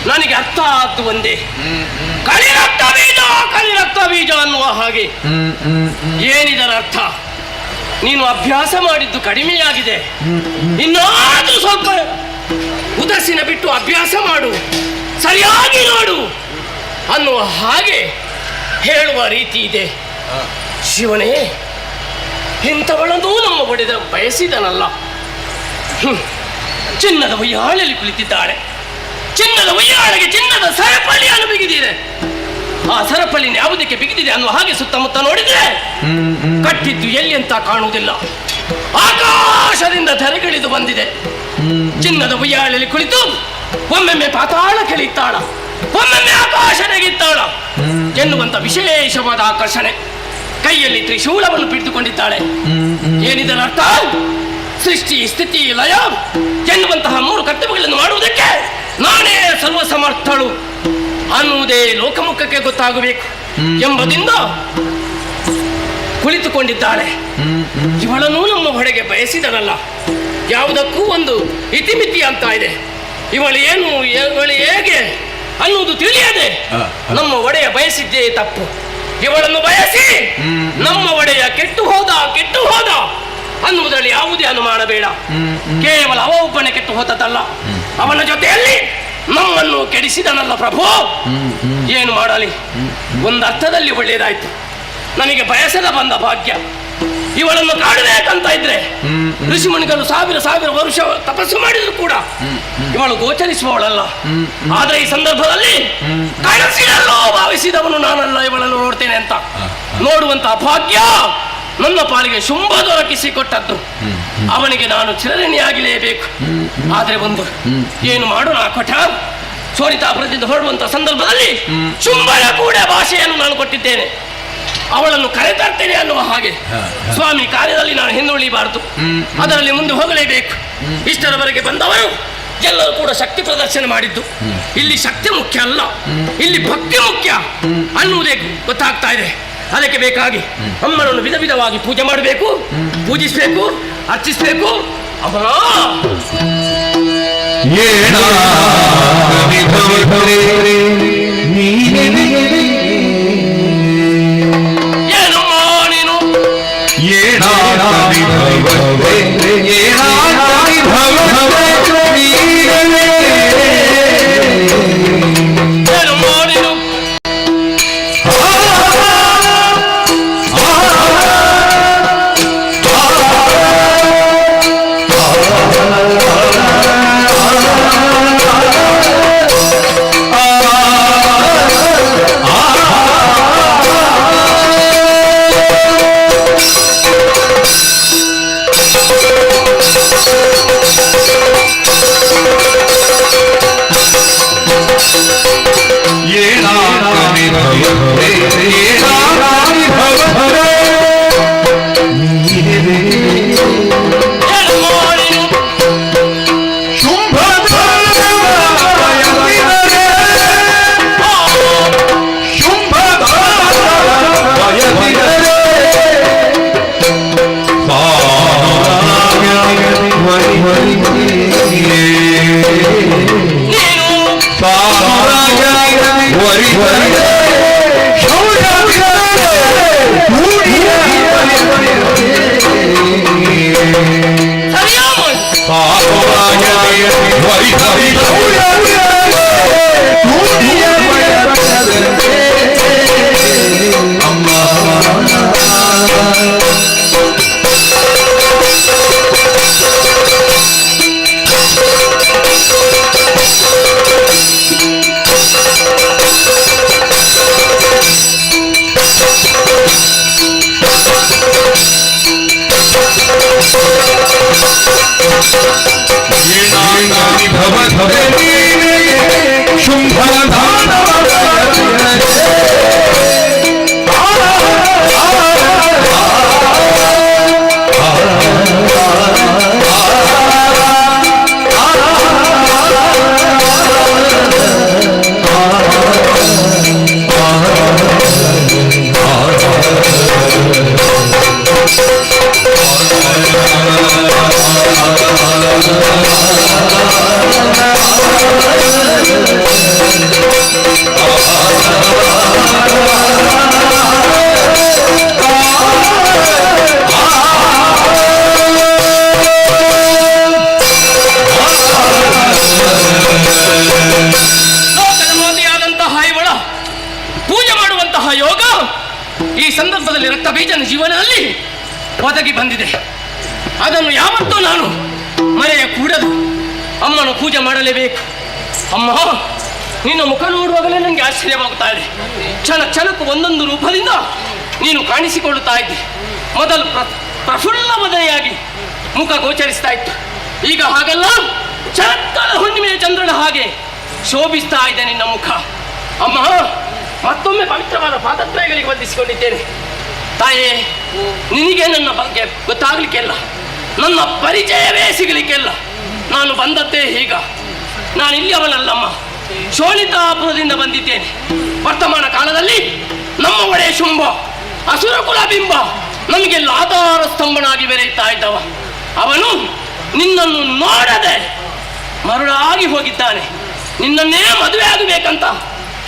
ನನಗೆ ಅರ್ಥ ಆದ್ದು ಒಂದೇ, ಕಲಿರಕ್ತ ಬೀಜ ಅನ್ನುವ ಹಾಗೆ. ಏನಿದರ ಅರ್ಥ? ನೀನು ಅಭ್ಯಾಸ ಮಾಡಿದ್ದು ಕಡಿಮೆಯಾಗಿದೆ, ಇನ್ನಾದ್ರೂ ಸ್ವಲ್ಪ ಉದಾಸೀನ ಬಿಟ್ಟು ಅಭ್ಯಾಸ ಮಾಡು, ಸರಿಯಾಗಿ ನೋಡು ಅನ್ನುವ ಹಾಗೆ ಹೇಳುವ ರೀತಿ ಇದೆ. ಶಿವನೇ, ಇಂಥವಳನ್ನೂ ನಮ್ಮ ಒಡೆದ ಬಯಸಿದನಲ್ಲ. ಚಿನ್ನದ ಉಯ್ಯಾಳೆಯಲ್ಲಿ ಕುಳಿತಿದ್ದಾಳೆ. ಚಿನ್ನದ ಉಯ್ಯಾಳೆಗೆ ಚಿನ್ನದ ಸರಪಳಿಯನ್ನು ಬಿಗಿದಿದೆ. ಆ ಸರಪಳಿನ ಯಾವುದಕ್ಕೆ ಬಿಗಿದಿದೆ ಅನ್ನುವ ಹಾಗೆ ಸುತ್ತಮುತ್ತ ನೋಡಿದ್ರೆ ಕಟ್ಟಿದ್ದು ಎಲ್ಲಿ ಅಂತ ಕಾಣುವುದಿಲ್ಲ. ಆಕಾಶದಿಂದ ತೆರೆಗಿಳಿದು ಬಂದಿದೆ. ಚಿನ್ನದ ಉಯ್ಯಾಳೆಯಲ್ಲಿ ಕುಳಿತು ಒಮ್ಮೆಮ್ಮೆ ಪಾತಾಳ ಕೆಳಿತಾಳ, ಒಮ್ಮೆಮ್ಮೆ ಆಕಾಶ ನೆಗಿತ್ತಾಳ ಎನ್ನುವಂತ ವಿಶೇಷವಾದ ಆಕರ್ಷಣೆ. ಕೈಯಲ್ಲಿ ತ್ರಿಶೂಲವನ್ನು ಹಿಡಿದುಕೊಂಡಿದ್ದಾಳೆ. ಏನಿದರ ಅರ್ಥ? ಸೃಷ್ಟಿ, ಸ್ಥಿತಿ, ಲಯ ಎನ್ನುವಂತಹ 3 ಕರ್ತವ್ಯಗಳನ್ನು ಮಾಡುವುದಕ್ಕೆ ನಾನೇ ಸರ್ವ ಸಮರ್ಥಳು ಅನ್ನುವುದೇ ಲೋಕಮುಖಕ್ಕೆ ಗೊತ್ತಾಗಬೇಕು ಎಂಬುದರಿಂದ ಕುಳಿತುಕೊಂಡಿದ್ದಾಳೆ. ಇವಳನ್ನು ನಮ್ಮ ಹೊಡೆಗೆ ಬಯಸಿದನಲ್ಲ. ಯಾವುದಕ್ಕೂ ಒಂದು ಇತಿಮಿತಿ ಅಂತ ಇದೆ. ಇವಳು ಹೇಗೆ ಅನ್ನುವುದು ತಿಳಿಯದೆ ನಮ್ಮ ಒಡೆಯ ಬಯಸಿದ್ದೇ ತಪ್ಪು. ಇವಳನ್ನು ಬಯಸಿ ನಮ್ಮ ಒಡೆಯ ಕೆಟ್ಟು ಹೋದ ಅನ್ನುವುದರಲ್ಲಿ ಯಾವುದೇ ಅನುಮಾನ ಬೇಡ. ಕೇವಲ ಅವ ಒಬ್ಬನೇ ಕೆಟ್ಟು ಹೋದದ್ದಲ್ಲ, ಅವನ ಜೊತೆಯಲ್ಲಿ ನಮ್ಮನ್ನು ಕೆಡಿಸಿದನಲ್ಲ ಪ್ರಭು. ಏನು ಮಾಡಲಿ? ಒಂದು ಅರ್ಥದಲ್ಲಿ ಒಳ್ಳೆಯದಾಯ್ತು. ನನಗೆ ಬಯಸದ ಬಂದ ಭಾಗ್ಯ. ಇವಳನ್ನು ಕಾಡಬೇಕಂತ ಇದ್ರೆ ಋಷಿಮುನಿಗಳು ಸಾವಿರ ವರ್ಷ ತಪಸ್ಸು ಮಾಡಿದ್ರು ಕೂಡ ಇವಳು ಗೋಚರಿಸುವವಳಲ್ಲ. ಆದ್ರೆ ಈ ಸಂದರ್ಭದಲ್ಲಿ ಕನಸಿನಲ್ಲೋ ಭಾವಿಸಿದವನು ನಾನಲ್ಲ ಇವಳನ್ನು ನೋಡ್ತೇನೆ ಅಂತ ನೋಡುವಂತಹ ಭಾಗ್ಯ ನನ್ನ ಪಾಲಿಗೆ ಶುಂಭ ದೊರಕಿಸಿಕೊಟ್ಟದ್ದು. ಅವನಿಗೆ ನಾನು ಚಿರಋಣಿಯಾಗಲೇಬೇಕು. ಆದ್ರೆ ಒಂದು ಏನು ಮಾಡೋಣ ಕಠ ಸೋನಿತಾಪುರದಿಂದ ಹೊರಡುವಂತ ಸಂದರ್ಭದಲ್ಲಿ ಶುಂಭನ ಕೂಡ ಭಾಷೆಯನ್ನು ನಾನು ಕೊಟ್ಟಿದ್ದೇನೆ. ಅವಳನ್ನು ಕರೆತರ್ತೇನೆ ಅನ್ನುವ ಹಾಗೆ ಸ್ವಾಮಿ ಕಾರ್ಯದಲ್ಲಿ ನಾನು ಹಿಂದುಳಿಬಾರದು, ಅದರಲ್ಲಿ ಮುಂದೆ ಹೋಗಲೇಬೇಕು. ಇಷ್ಟರವರೆಗೆ ಬಂದವರು ಎಲ್ಲರೂ ಕೂಡ ಶಕ್ತಿ ಪ್ರದರ್ಶನ ಮಾಡಿದ್ದು. ಇಲ್ಲಿ ಶಕ್ತಿ ಮುಖ್ಯ ಅಲ್ಲ, ಇಲ್ಲಿ ಭಕ್ತಿ ಮುಖ್ಯ ಅನ್ನುವುದೇ ಗೊತ್ತಾಗ್ತಾ ಇದೆ. ಅದಕ್ಕೆ ಬೇಕಾಗಿ ಅಮ್ಮನನ್ನು ವಿಧ ವಿಧವಾಗಿ ಪೂಜೆ ಮಾಡಬೇಕು, ಪೂಜಿಸಬೇಕು, ಅರ್ಚಿಸಬೇಕು. ಅಮ್ಮ Ah ಒದಗಿ ಬಂದಿದೆ. ಅದನ್ನು ಯಾವತ್ತೂ ನಾನು ಮರೆಯ ಕೂಡದು. ಅಮ್ಮನ ಪೂಜೆ ಮಾಡಲೇಬೇಕು. ಅಮ್ಮ, ನಿನ್ನ ಮುಖ ನೋಡುವಾಗಲೇ ನನಗೆ ಆಶ್ಚರ್ಯವಾಗುತ್ತಾ ಇದೆ. ಕ್ಷಣಕ್ಕೂ ಒಂದೊಂದು ರೂಪದಿಂದ ನೀನು ಕಾಣಿಸಿಕೊಳ್ಳುತ್ತಾ ಇದ್ದೆ. ಮೊದಲು ಪ್ರಫುಲ್ಲ ಮದನೆಯಾಗಿ ಮುಖ ಗೋಚರಿಸ್ತಾ ಇತ್ತು. ಈಗ ಹಾಗಲ್ಲ, ಚರಕ್ಕದ ಹುಣ್ಣಿಮೆಯ ಚಂದ್ರನ ಹಾಗೆ ಶೋಭಿಸ್ತಾ ಇದೆ ನಿನ್ನ ಮುಖ. ಅಮ್ಮ, ಮತ್ತೊಮ್ಮೆ ಪವಿತ್ರವಾದ ಪಾದತ್ರಯಗಳಿಗೆ ವಂದಿಸಿಕೊಂಡಿದ್ದೇನೆ. ತಾಯೇ, ನಿನಗೆ ನನ್ನ ಬಗ್ಗೆ ಗೊತ್ತಾಗಲಿಕ್ಕೆಲ್ಲ, ನನ್ನ ಪರಿಚಯವೇ ಸಿಗಲಿಕ್ಕೆಲ್ಲ. ನಾನು ಬಂದದ್ದೇ ಈಗ. ನಾನು ಇಲ್ಲಿ ಅವನಲ್ಲಮ್ಮ, ಶೋಣಿತಾಪುರದಿಂದ ಬಂದಿದ್ದೇನೆ. ವರ್ತಮಾನ ಕಾಲದಲ್ಲಿ ನಮ್ಮ ಒಡೆಯ ಶುಂಭ ಅಸುರಕುಲ ಬಿಂಬ ನಮಗೆಲ್ಲ ಆಧಾರ ಸ್ತಂಭನಾಗಿ ಬೆರೆಯುತ್ತಾ ಇದ್ದವ. ಅವನು ನಿನ್ನನ್ನು ನೋಡದೆ ಮರುಳಾಗಿ ಹೋಗಿದ್ದಾನೆ. ನಿನ್ನನ್ನೇ ಮದುವೆ ಆಗಬೇಕಂತ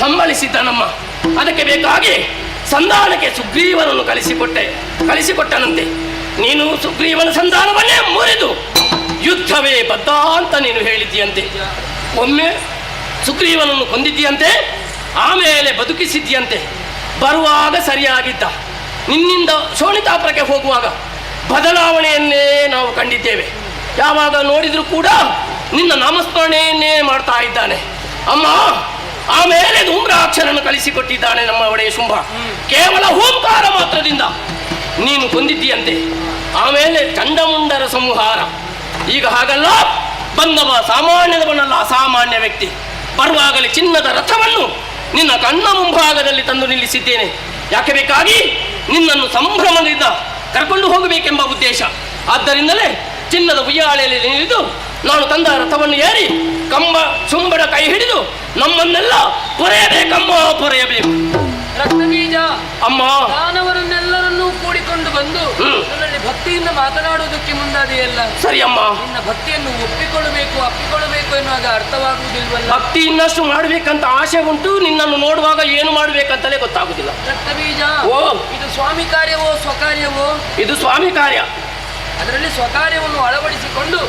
ಹಂಬಲಿಸಿದ್ದನಮ್ಮ. ಅದಕ್ಕೆ ಬೇಕಾಗಿ ಸಂಧಾನಕ್ಕೆ ಸುಗ್ರೀವನನ್ನು ಕಳಿಸಿಕೊಟ್ಟನಂತೆ. ನೀನು ಸುಗ್ರೀವನ ಸಂಧಾನವನ್ನೇ ಮುರಿದು ಯುದ್ಧವೇ ಬದ್ಧ ಅಂತ ನೀನು ಹೇಳಿದ್ದೀಯಂತೆ. ಒಮ್ಮೆ ಸುಗ್ರೀವನನ್ನು ಕೊಂದಿದ್ದೀಯಂತೆ, ಆಮೇಲೆ ಬದುಕಿಸಿದ್ದೀಯಂತೆ. ಬರುವಾಗ ಸರಿಯಾಗಿದ್ದ, ನಿನ್ನಿಂದ ಶೋಣಿತಾಪುರಕ್ಕೆ ಹೋಗುವಾಗ ಬದಲಾವಣೆಯನ್ನೇ ನಾವು ಕಂಡಿದ್ದೇವೆ. ಯಾವಾಗ ನೋಡಿದರೂ ಕೂಡ ನಿನ್ನ ನಾಮಸ್ಮರಣೆಯನ್ನೇ ಮಾಡ್ತಾ ಇದ್ದಾನೆ. ಅಮ್ಮ, ಆಮೇಲೆ ಧೂಮ್ರಾಕ್ಷರನ್ನು ಕಳಿಸಿಕೊಟ್ಟಿದ್ದಾನೆ ನಮ್ಮ ಒಡೆಯ ಶುಂಭ. ಕೇವಲ ಓಂಕಾರ ಮಾತ್ರದಿಂದ ನೀನು ಕೊಂದಿದ್ದೀಯಂತೆ. ಆಮೇಲೆ ಚಂಡಮುಂಡರ ಸಂಹಾರ. ಈಗ ಹಾಗಲ್ಲ, ಬಂದವ ಸಾಮಾನ್ಯದವನಲ್ಲ, ಅಸಾಮಾನ್ಯ ವ್ಯಕ್ತಿ. ಬರುವಾಗಲೇ ಚಿನ್ನದ ರಥವನ್ನು ನಿನ್ನ ಕಣ್ಣ ಮುಂಭಾಗದಲ್ಲಿ ತಂದು ನಿಲ್ಲಿಸಿದ್ದೇನೆ. ಯಾಕೆ ಬೇಕಾಗಿ ನಿನ್ನನ್ನು ಸಂಭ್ರಮದಿಂದ ಕರ್ಕೊಂಡು ಹೋಗಬೇಕೆಂಬ ಉದ್ದೇಶ. ಆದ್ದರಿಂದಲೇ ಚಿನ್ನದ ಉಯ್ಯಾಲೆಯಲ್ಲಿ ನಿಲ್ಲಿದು ನಾನು ತಂದ ರಥವನ್ನು ಏರಿ ಶುಂಭನ ಕೈ ಹಿಡಿದು ನಮ್ಮನ್ನೆಲ್ಲ ಪೊರೆಯಬೇಕಮ್ಮ, ಪೊರೆಯಬೇಕು. ರಕ್ತಬೀಜ ಅಮ್ಮ, ದಾನವರನ್ನೆಲ್ಲರನ್ನೂ ಕೂಡಿಕೊಂಡು ಬಂದು ನನ್ನಲ್ಲಿ ಭಕ್ತಿಯಿಂದ ಮಾತನಾಡುವುದಕ್ಕೆ ಮುಂದಾದೆಯಲ್ಲ. ಸರಿ ಅಮ್ಮ, ನಿನ್ನ ಭಕ್ತಿಯನ್ನು ಅಪ್ಪಿಕೊಳ್ಳಬೇಕು ಎನ್ನುವಾಗ ಅರ್ಥವಾಗುವುದಿಲ್ವಲ್ಲ. ಭಕ್ತಿ ಇನ್ನಷ್ಟು ಮಾಡಬೇಕಂತ ಆಸೆ ಉಂಟು. ನಿನ್ನನ್ನು ನೋಡುವಾಗ ಏನು ಮಾಡಬೇಕಂತಲೇ ಗೊತ್ತಾಗುದಿಲ್ಲ. ರಕ್ತಬೀಜ, ಓ, ಇದು ಸ್ವಾಮಿ ಕಾರ್ಯವೋ ಸ್ವಕಾರ್ಯವೋ? ಇದು ಸ್ವಾಮಿ ಕಾರ್ಯ. ಅದರಲ್ಲಿ ಸ್ವಕಾರ್ಯವನ್ನು ಅಳವಡಿಸಿಕೊಂಡು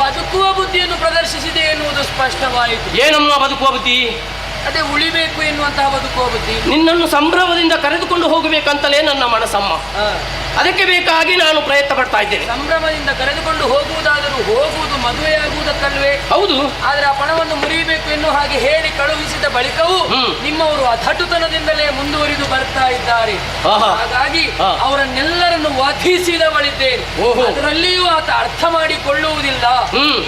ಬದುಕುವ ಬುದ್ಧಿಯನ್ನು ಪ್ರದರ್ಶಿಸಿದೆ ಎನ್ನುವುದು ಸ್ಪಷ್ಟವಾಯಿತು. ಏನಮ್ಮ ಬದುಕುವ ಬುದ್ಧಿ? ಅದೇ ಉಳಿಬೇಕು ಎನ್ನುವಂತಹ ಬದುಕುವ ಬುದ್ಧಿ. ನಿನ್ನನ್ನು ಸಂಭ್ರಮದಿಂದ ಕರೆದುಕೊಂಡು ಹೋಗಬೇಕಂತಲೇ ನನ್ನ ಮನಸ್ಸಮ್ಮ. ಅದಕ್ಕೆ ಬೇಕಾಗಿ ನಾನು ಪ್ರಯತ್ನ ಪಡ್ತಾ ಇದ್ದೇನೆ. ಸಂಭ್ರಮದಿಂದ ಕರೆದುಕೊಂಡು ಹೋಗುವುದು ಮದುವೆಯಾಗುವುದಕ್ಕಲ್ವೇ? ಹೌದು. ಆದ್ರೆ ಆ ಪಣವನ್ನು ಮುರಿಯಬೇಕು ಎನ್ನುವ ಹಾಗೆ ಹೇಳಿ ಕಳುಹಿಸಿದ ಬಳಿಕವು ನಿಮ್ಮವರು ಅಧಟುತನದಿಂದಲೇ ಮುಂದುವರಿದು ಬರ್ತಾ ಇದ್ದಾರೆ. ಹಾಗಾಗಿ ಅವರನ್ನೆಲ್ಲರನ್ನು ವಧಿಸಿದವಳಿದ್ದೇನೆ. ಅದರಲ್ಲಿಯೂ ಆತ ಅರ್ಥ ಮಾಡಿಕೊಳ್ಳುವುದಿಲ್ಲ.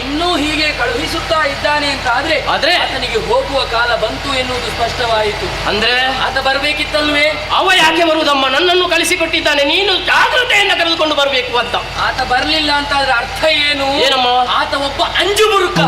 ಇನ್ನೂ ಹೀಗೆ ಕಳುಹಿಸುತ್ತಾ ಇದ್ದಾನೆ ಅಂತ ಆದ್ರೆ ಆತನಿಗೆ ಹೋಗುವ ಕಾಲ ಬಂತು ಎನ್ನುವುದು ಸ್ಪಷ್ಟವಾಯಿತು. ಅಂದ್ರೆ ಆತ ಬರಬೇಕಿತ್ತಲ್ವೇ? ಅವ ಯಾಕೆ ಬರುವುದಮ್ಮ? ನನ್ನನ್ನು ಕಳಿಸಿಕೊಟ್ಟಿದ್ದಾನೆ, ನೀನು ಜಾಗ್ರತೆಯಿಂದ ಕರೆದುಕೊಂಡು ಬರಬೇಕು ಅಂತ. ಆತ ಬರಲಿಲ್ಲ ಅಂತ ಆದ್ರೆ ಅರ್ಥ ಏನು? ಏನಮ್ಮ? ಆತ ಒಬ್ಬ ಅಂಜು ಬುರುಕ.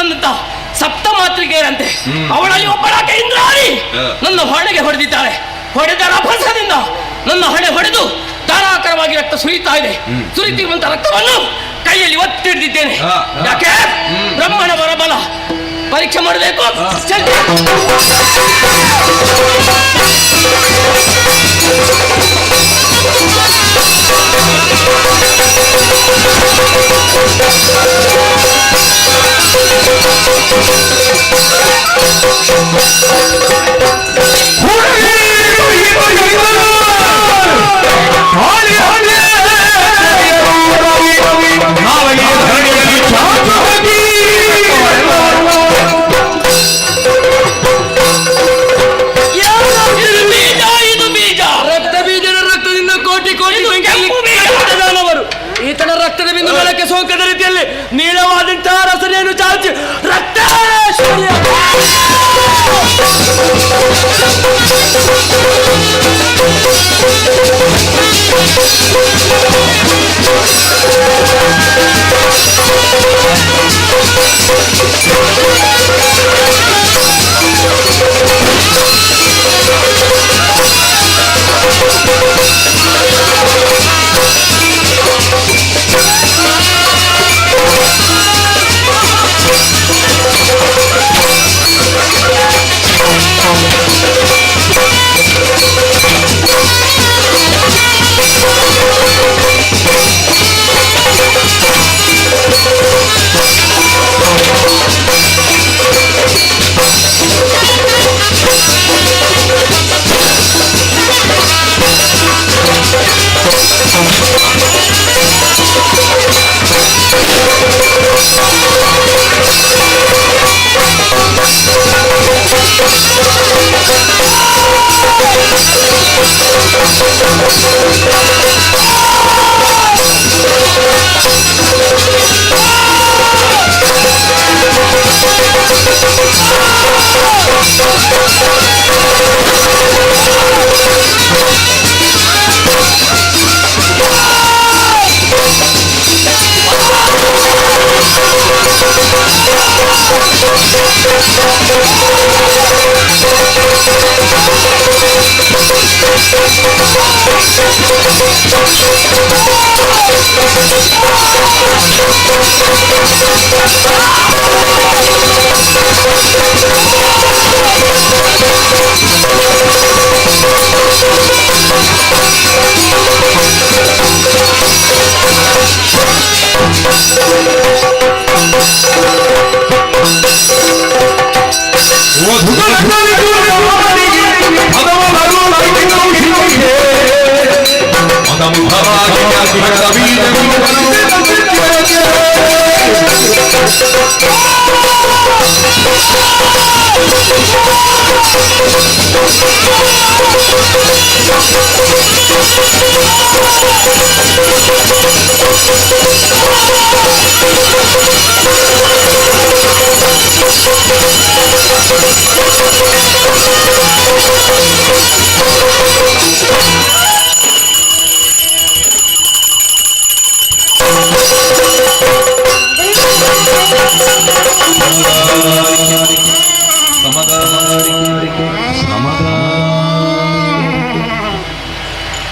ಬಂದಂತ ಸಪ್ತ ಮಾತೃಕೆಯರಂತೆ ಅವಳಲ್ಲಿ ಒಬ್ಬಳಾಕೆ ಇಂದ್ರಾಣಿ ನನ್ನ ಹೊಣೆಗೆ ಹೊಡೆದಿದ್ದಾಳೆ. ಹೊಡೆದ ರಭಸದಿಂದ ನನ್ನ ಹಣೆ ಹೊಡೆದು ಧಾರಾಕಾರವಾಗಿ ರಕ್ತ ಸುರಿತಾ ಇದೆ. ಸುರಿತಿರುವಂತ ರಕ್ತವನ್ನು ಕೈಯಲ್ಲಿ ಒತ್ತಿಡ್ದಿದ್ದೇನೆ. ಯಾಕೆ? ಬ್ರಹ್ಮನ ಬರಬಲ ಪರೀಕ್ಷೆ ಮಾಡಬೇಕು. ಈತನ ರಕ್ತದ ಬಿಂದು ಬೆಳಕ್ಕೆ ಸೋಂಕದ ರೀತಿಯಲ್ಲಿ ನೀಳವಾದಂತಹ ರಸನೆಯನ್ನು ಚಾಚಿ ರಕ್ತ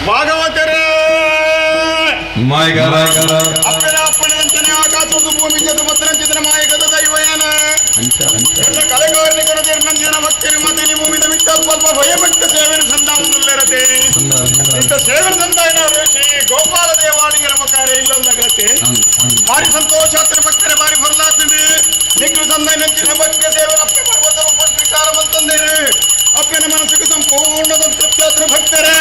ಭಾಗವತರೇ ಮಾಯಗಾರ ಅಪ್ಪನ ಅಪ್ಪನಂತನೇ ಆಕಾಶದ ಭೂಮಿ ಜದ ಭದ್ರಂಚಿತನ ಮಾಯಕದ ದೈವಯನ ಎಲ್ಲ ಕಲೆಗಾರನಿಗಳು ನಿರ್ನಂಜನ ಭಕ್ತರು ಮತಲಿ ಭೂಮಿದ ಮಿತ್ತ ಸ್ವಲ್ಪ ಭಯಭಕ್ತ ಸೇವನ ಸಂಧಾನದಲ್ಲಿರತೆ ಇಂಥ ಸೇವನ ಸಂಧಾನ ಶ್ರೀ ಗೋಪಾಲ ದೇವಾಡಿಗರ ಮಕಾರ ಇಲ್ಲೊಂದಾಗತ್ತೆ ಭಾರಿ ಸಂತೋಷ ಆತನ ಭಕ್ತರ ಭಾರಿ ಬರ್ಲಾಗ್ತದೆ ನಿಗ್ರು ಸಂಧಾನ ನಂಚಿನ ಭಕ್ತ ಸೇವನ ಅಪ್ಪ ಪರ್ವತ ಸ್ವೀಕಾರ ಬಂತಂದೇನೆ ಅಪ್ಪನ ಮನಸ್ಸಿಗೆ ಸಂಪೂರ್ಣ ಸಂತೃಪ್ತಿ ಆತನ ಭಕ್ತರೇ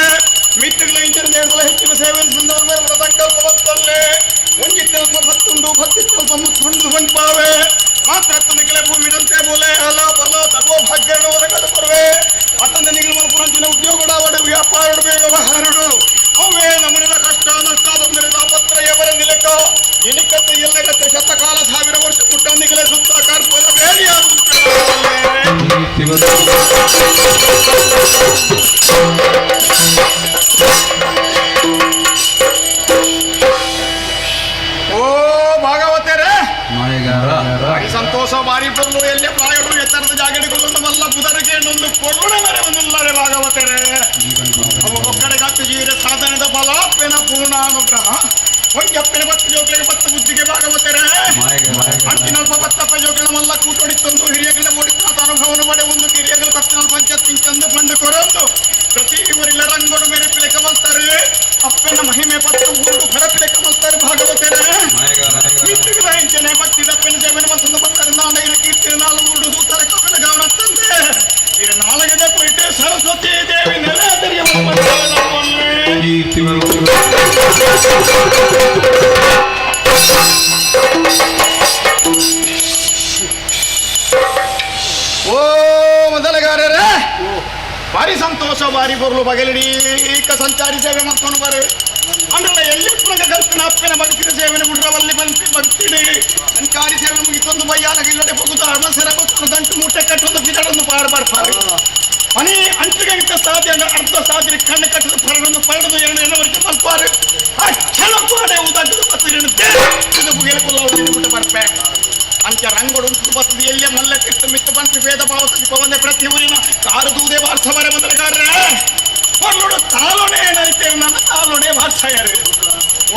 ಮಿತ್ರಗಳ ಇಂಟರ್ನೆಟ್ಗಳ ಹೆಚ್ಚಿನ ಸೇವೆಯನ್ನು ಸಂದರ್ಭ ಮೇಲೆ ಸಂಕಲ್ಪ ಬಂತಲ್ಲೇ ಒಂಜಿತ್ತ ಭಕ್ತುಂಡು ಭಕ್ತಿ ಸ್ವಲ್ಪ ಮುಚ್ಚುಂಡು ಬಂಪಾವೆ ಮಾತ್ರ ನಿಗಲೆ ಭೂಮಿಡಂತೆ ಬೋಲೆ ಅಲ ಬಲ ಸರ್ವ ಭಾಗ್ಯಗಳು ಒದಗದ ಪರ್ವೆ ಅತಂದ ನಿಗಲ ಪುರಂಚಿನ ಉದ್ಯೋಗಡ ಒಡ ವ್ಯಾಪಾರ ವ್ಯವಹಾರಡು ಅವೇ ನಮನಿದ ಕಷ್ಟ ನಷ್ಟ ತೊಂದರೆ ತಾಪತ್ರಯ ಬರ ನಿಲಕ ಇನಿಕತ್ತೆ ಎಲ್ಲಗತ್ತೆ ಶತಕಾಲ ಸಾವಿರ ವರ್ಷ ಮುಟ್ಟ ನಿಗಲೆ ಸುತ್ತ ಕಾರ್ಪದ ಬೇಡಿಯಾದ ಓ ಭಾಗವತರೇ ಭಾರಿ ಸಂತೋಷ ಬಾರಿ ಪೊರ್ಲು ಎಲ್ಲೇ ಪ್ರಾಯಗಳು ಎತ್ತರದ ಜಾಗಡಿಕೊಂಡು ಮಲ್ಲ ಬುಧರಿಗೆ ಒಂದು ಕೊರುಣ ಮರೆ ಒಂದುಲ್ಲರೆ ಭಾಗವತರೆ ಅವು ಒಕ್ಕಡೆ ಗತ್ತು ಜೀರ ಸಾಧನದ ಬಲಾಪೆನ ಪೂರ್ಣಾನುಗ್ರಹ ಒಂಜಪ್ಪನ ಬತ್ತು ಜೋಕ್ಳಿಗೆ ಬತ್ತು ಬುದ್ಧಿಗೆ ಭಾಗವತರೆ ಅಂಟಿನಲ್ಪ ಬತ್ತಪ್ಪ ಜೋಕ್ಳ ಮಲ್ಲ ಕೂಟೊಡಿತ್ತೊಂದು ಹಿರಿಯಗಳ ಓಡಿತ ಅನುಭವನು ಪಡೆ ಒಂದು ಕಿರಿಯಗಳು ಕತ್ತಿನ ಪಂಚತ್ತಿಂಚಂದು ಬಂದು ಕೊರೊಂದು ಪ್ರತಿ ಇವರಿಲ್ಲ ರಂಗೋಡು ಮೇರೆ ಪಿಳೆ ಕಮಲ್ತಾರೆ ಅಪ್ಪನ ಮಹಿಮೆ ಪತ್ತು ಊರು ಹೊರಪಿಳೆ ಕಮಲ್ತಾರೆ ಭಾಗವತರೆ ಮಿತ್ತಿಗೆ ಹೆಂಚನೆ ಭಕ್ತಿ ದಪ್ಪನ ಸೇವನೆ ಮತ್ತೊಂದು ಬರ್ತಾರೆ ನಾಳೆ ಕೀರ್ತಿ ನಾಲ್ಕು ಊರು ಸೂತರ ಕವನ ಗಮನ ತಂದೆ ಈ ನಾಲ್ಕದ ಕುರಿತು ಸರಸ್ವತಿ ದೇವಿ ನೆಲೆದರಿಯ ಓ ಮೊದಲಗಾರರೇ ಭಾರಿ ಸಂತೋಷ ಭಾರಿ ಬರಲು ಬಗಲಿಡೀಕ ಸಂಚಾರಿ ಸೇವೆ ಮಾಡ್ಕೊಂಡು ಬರು ಅಂದ್ರೆ ಎಲ್ಲಿ ಪುನಗ ಕಲ್ಪಿನ ಅಪ್ಪನ ಬದುಕಿನ ಸೇವೆನ ಬಿಡ್ರವಲ್ಲಿ ಬಂದು ಭಕ್ತಿಡಿ ಸಂಚಾರಿ ಸೇವೆ ಮುಗಿತೊಂದು ಬಯ್ಯಾನಗಿಲ್ಲದೆ ಹೋಗುತ್ತ ಅಮಸರ ಗೊತ್ತು ದಂಟು ಮುಟ್ಟೆ ಕಟ್ಟೊಂದು ಗಿಡಡೊಂದು ಪಾರು ಮನೆ ಅಂಟಿಗೆ ಸಾಧ್ಯ ಅರ್ಧ ಸಾಧ್ಯ ಕಣ್ಣು ಕಟ್ಟದ ಪರಡೊಂದು ಪರಡದು ಎರಡವರೆಗೆ ಮಲ್ಪಾರು ಆ ಕ್ಷಣಪಾಡೆ ಉದಾಗಿದ್ದು ಬತ್ತು ಮುಗಿಲ ಬಿಟ್ಟು ಬರ್ಪೆ ಅಂಚ ರಂಗೋಡು ಬರ್ತದೆ ಎಲ್ಲೇ ಮಲ್ಲ ತಿಟ್ಟು ಮಿತ್ತು ಬಂತು ಭೇದ ಭಾವ ಬಂದೆ ಪ್ರತಿ ಊರಿನ ಕಾರು ದೂದೆ ಬಾರ್ಸ ಬರೆ ಮೊದಲಗಾರ್ರೆ ಹೊರಡು ತಾಲೋಣೆ ಏನೈತೆ ನನ್ನ ತಾಲೋಣೆ ಬಾರ್ಸಾಯರು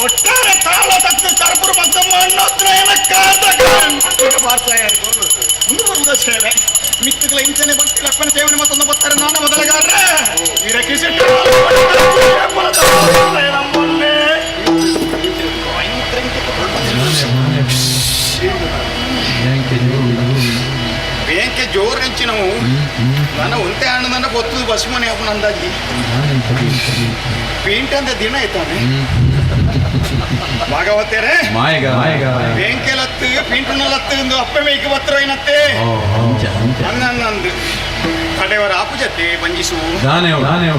ಒಟ್ಟಾರೆ ತಾಳ ತಕ್ಕ ತರಪುರ ಮತ್ತಮ್ಮ ಅನ್ನೋತ್ರ ಏನ ಬಾರ್ಸಾಯರು ಮುಂದುವರುದ ಸೇವೆ ಮಿತ್ತುಗಳ ಇಂಚನೆ ಭಕ್ತಿ ಲಕ್ಕನ ಸೇವನೆ ಮತ್ತೊಂದು ಬರ್ತಾರೆ ನಾನು ಮೊದಲಗಾರ್ರೆ ಇದಕ್ಕೆ ಸಿಟ್ಟು ನಮ್ಮಲ್ಲೇ ಬೇಂಕೆ ಜೋರು ಹೆಂಚಿ ನಾವು ನಾನು ಒಂತೆ ಹಣ್ಣು ಗೊತ್ತದು ಬಸ್ ಮನೆ ಅಪ್ಪನ ಅಂದಾಜಿ ಪೇಂಟ್ ಅಂತ ದಿನ ಆಯ್ತಾನೆ ಭಾಗವತೇರೆ ಬೇಂಕೆ ಲತ್ತು ಪೇಂಟುನ ಲತ್ತು ಅಪ್ಪ ಮೇಯ್ಕೆ ಬತ್ತರೋ ಏನತ್ತೆ ಹಂಗಂದು ಕಡೆಯವರ ಆಪು ಜತೆ ಬಂಜಿಸು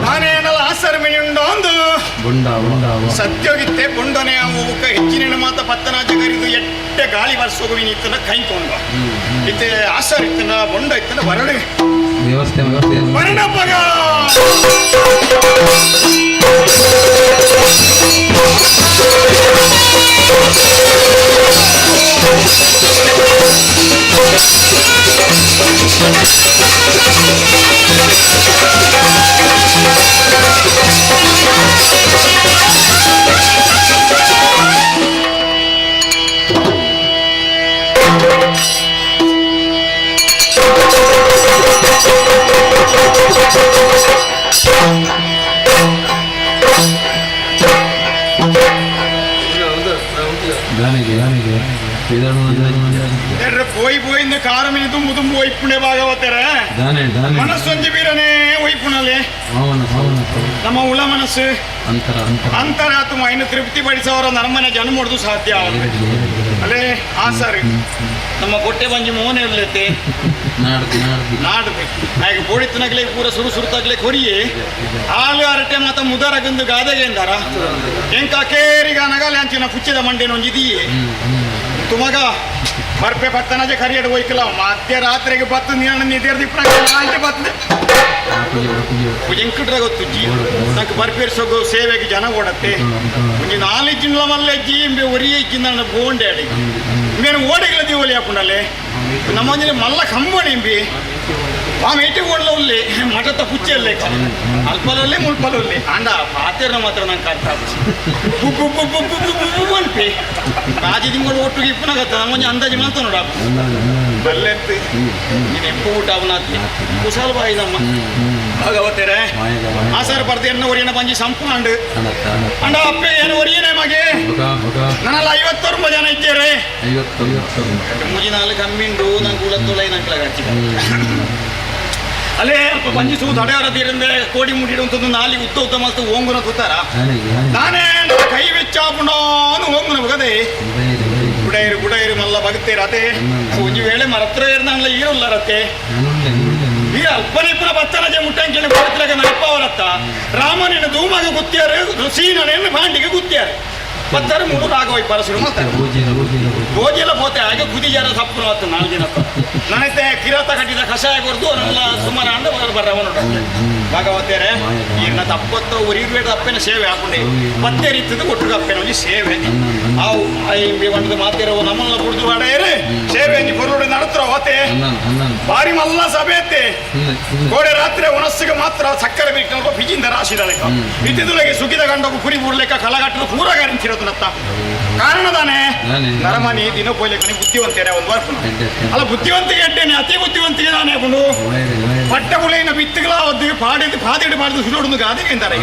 ನಾನೇನಲ್ಲ ಆಸರ ಮಣಿ ಉಂಡೋ ಒಂದು ಸತ್ಯೋಗಿತ್ತೆ ಬುಂಡನೆ ಹೋಗಕ್ಕ ಹೆಚ್ಚಿನ ಮಾತ ಪತ್ತನಾಜ ಕರಿದು ಎಟ್ಟೆ ಗಾಳಿ ಬರ್ಸೋಗುವಿನ ಇತ್ತನ ಕೈಕೊಂಡು ಇತ್ತೆ ಆಸರ್ ಇತ್ತನ ಬೊಂಡ ಇತ್ತನ ಬರಡು ವರ್ಣಪಗ పోయిపోయింది కారమిని దుమ్ము దుమ్ము వైపునే భాగవతరే మనస్సొంజి ಬೀರನೆ ವೈಪುಣಲೆ ನಮ್ಮ ಉಳ ಮನಸ್ಸು ಅಂತರಾತ್ಮ ಇನ್ನು ತೃಪ್ತಿ ಪಡಿಸೋರ ನಮ್ಮನೆ ಜನ್ಮ ಹೊಡೆದು ಸಾಧ್ಯ ಅಲ್ಲೇ ಆ ಸರಿ ನಮ್ಮ ಕೊಟ್ಟೆ ಬಂಜಿ ಮೋನೆ ಇರ್ಲೈತೆ ನಾಡ್ದು ಹಾಗೆ ಬೋಡಿತನಾಗ್ಲೇ ಪೂರ ಸುರುತಾಗ್ಲೇ ಕೊರಿಯೇ ಹಾಲು ಅರಟೆ ಮತ್ತ ಮುದರಗಂದು ಗಾದೆಗೆ ಎಂದಾರ ಎಂಕ ಕೇರಿಗ ನಗಲೆ ಅಂಚಿನ ಕುಚ್ಚಿದ ಮಂಡೇನ ಒಂಜಿದೀಯೇ ತುಮಗ ಬರ್ಪೆ ಪತ್ತನಜೆ ಕರಿಯಡು ಹೋಯ್ಕಲ್ಲ ಮಧ್ಯರಾತ್ರಿಗೆ ಬತ್ತು ನೀನು ನಿದ್ದೆ ದಿಪ್ಪ ಬರ್ತದೆ ಎಂಕಟ್ರ ಗೊತ್ತು ಜೀ ನಂಗೆ ಬರ್ಪೇರ್ಸೋಗು ಸೇವೆಗೆ ಜನ ಓಡತ್ತೆ ಒಂಜಿ 4 ಜಿನ್ಲ ಮಲ್ಲೆ ಜೀ ಇಂಬೆ ಒರಿಯ ಇಕ್ಕಿಂದ ನನ್ನ ಬೋಂಡೆ ಅಡಿ ಇಂಬೇನು ಓಡೆಗಳ ದೀವಲಿ ಹಾಕೊಂಡಲ್ಲೇ ನಮ್ಮ ಒಂಜಿ ಮಲ್ಲ ಕಂಬಣಿ ಇಂಬಿ ಮೇಟಿ ಓಡ್ಲ ಉಲ್ಲಿ ಮಠದ ಪುಚ್ಚಲ್ಲೇ ಅಲ್ಪಲಲ್ಲೇ ಮುಲ್ಪಲಲ್ಲಿ ಅಂಡ ಪಾತೆರ ಮಾತ್ರ ನಂಗೆ ಅರ್ಥ ಅನ್ಪಿ ರಾಜ ತಿಂಗಳು ಒಟ್ಟಿಗೆ ಇಪ್ಪನಾಗತ್ತ ನಮ್ಮಂಜಿ ಅಂದಾಜು ಮಾತ ನೋಡ ಬಲ್ಲೆತ್ತು ನೀನು ಎಪ್ಪು ಊಟ ಅವನಾತಿ ಕುಶಾಲ ಬಾಯಿ ನಮ್ಮ ಭಾಗವತೇರೆ ಆಸಾರ ಬರ್ದೆ ಎನ್ನ ಒರಿಯನ ಬಂಜಿ ಸಂಪುಂಡು ಅಂಡ ಅಪ್ಪೆ ಏನು ಒರಿಯನೆ ಮಗೆ ನನ್ನಲ್ಲಿ 50 ಜನ ಇದ್ದೇರೆ ಮುಜಿ 4 ಕಮ್ಮಿಂಡು ನಂಗೆ ಉಳತ್ತೊಲೈ ನಂಗೆ ಹಚ್ಚಿ ಅಲ್ಲೇ ಬಂಜಿಸು ತಡೆಯರದಿರಂದೆ ಕೋಡಿ ಮುಡಿಡುವಂಥದ್ದು 4 ಉತ್ತ ಮತ್ತು ಓಂಗುನ ಕೂತಾರ ನಾನೇ ಕೈ ವೆಚ್ಚಾಪುಂಡೋನು ಓಂಗುನ ಬಗದೆ ಗುಡೈರು ಮಲ್ಲ ಬಗತ್ತೇರತೆ ಒಂಜಿ ವೇಳೆ ಮರತ್ರ ಏರ್ನಲ್ಲ ಈರುಲ್ಲರತ್ತೆ ಈ ಅಪ್ಪನಿಪ್ಪನ ಬತ್ತನಜೆ ಮುಟ್ಟಂಕಿನ ಪವಿತ್ರಗೆ ನಯಪ್ಪ ಅವರತ್ತ ರಾಮನಿನ ಧೂಮಗೆ ಗುತ್ತಿಯಾರು ಸೀನನೇನು ಭಾಂಡಿಗೆ ಗುತ್ತಿಯಾರು ಪತ್ತರ ಮೂರು ರಾಘವೈ ಪರಶುರು ಮತ್ತೆ ಗೋಜಿಲ ಪೋತೆ ಹಾಗೆ ಕುದಿಜಾರ ಸಪ್ಪು ಆತು 4 ದಿನ ನನತೆ ಕಿರಾತ ಕಟ್ಟಿದ ಕಷಾಯ ಕೊಡ್ದು ನಲ್ಲ ಸುಮಾರು ಅಂಡ ಬರ್ರವನು ಭಾಗವತೇರೆ ಇನ್ನ ತಪ್ಪತ್ತು ಉರಿಬೇಡ ಅಪ್ಪನ ಸೇವೆ ಹಾಕೊಂಡೆ ಮತ್ತೆ ರೀತಿದ ಕೊಟ್ಟು ಅಪ್ಪನ ಒಂಜಿ ಸೇವೆ ಅವು ಐಂಬಿ ಒಂದು ಮಾತಿರೋ ನಮ್ಮನ್ನ ಕುಡ್ದು ಬಾಡೇರೆ ಸೇವೆ ಅಂಜಿ ಪೊರುಡು ನಡತ್ರ ಹೋತೆ ಬಾರಿ ಮಲ್ಲ ಸಭೆ ಐತೆ ಗೋಡೆ ರಾತ್ರಿ ಒಣಸ್ಸಿಗೆ ಮಾತ್ರ ಸಕ್ಕರೆ ಬೇಕು ಬಿಜಿಂದ ರಾಶಿದಳೆ ಇದ್ದಿದುಲೆಗೆ ಸುಖಿದ ಗಂಡಗು ಕುರಿ ಬುಡ್ಲೆಕ್ಕ ಕಲಗಟ್ಟಲು ಪೂರಗಾರಿಂತಿರೋದು ನತ್ತ ಕಾರಣದಾನೆ ನರಮನಿ ದಿನ ಪೋಯ್ಲೆಕ್ಕನಿ ಬುದ್ಧಿವಂತೇನೆ ಒಂದು ವರ್ಪನು ಅಲ್ಲ ಬುದ್ಧಿವಂತಿಗೆ ಎಡ್ಡೇನೆ ಅತಿ ಬುದ್ಧಿವಂತಿಗೆ ನಾನೇ ಬಂದು ಪಟ್ಟ ಬುಳೆಯಿನ ಬಿತ್ತುಗಳ ಒದ್ದಿಗೆ ಪಾದಿಡು ಮಾಡಿದು ಸುಡೋಡು ಗಾದಿಗೆ ಅಂತಾರೆ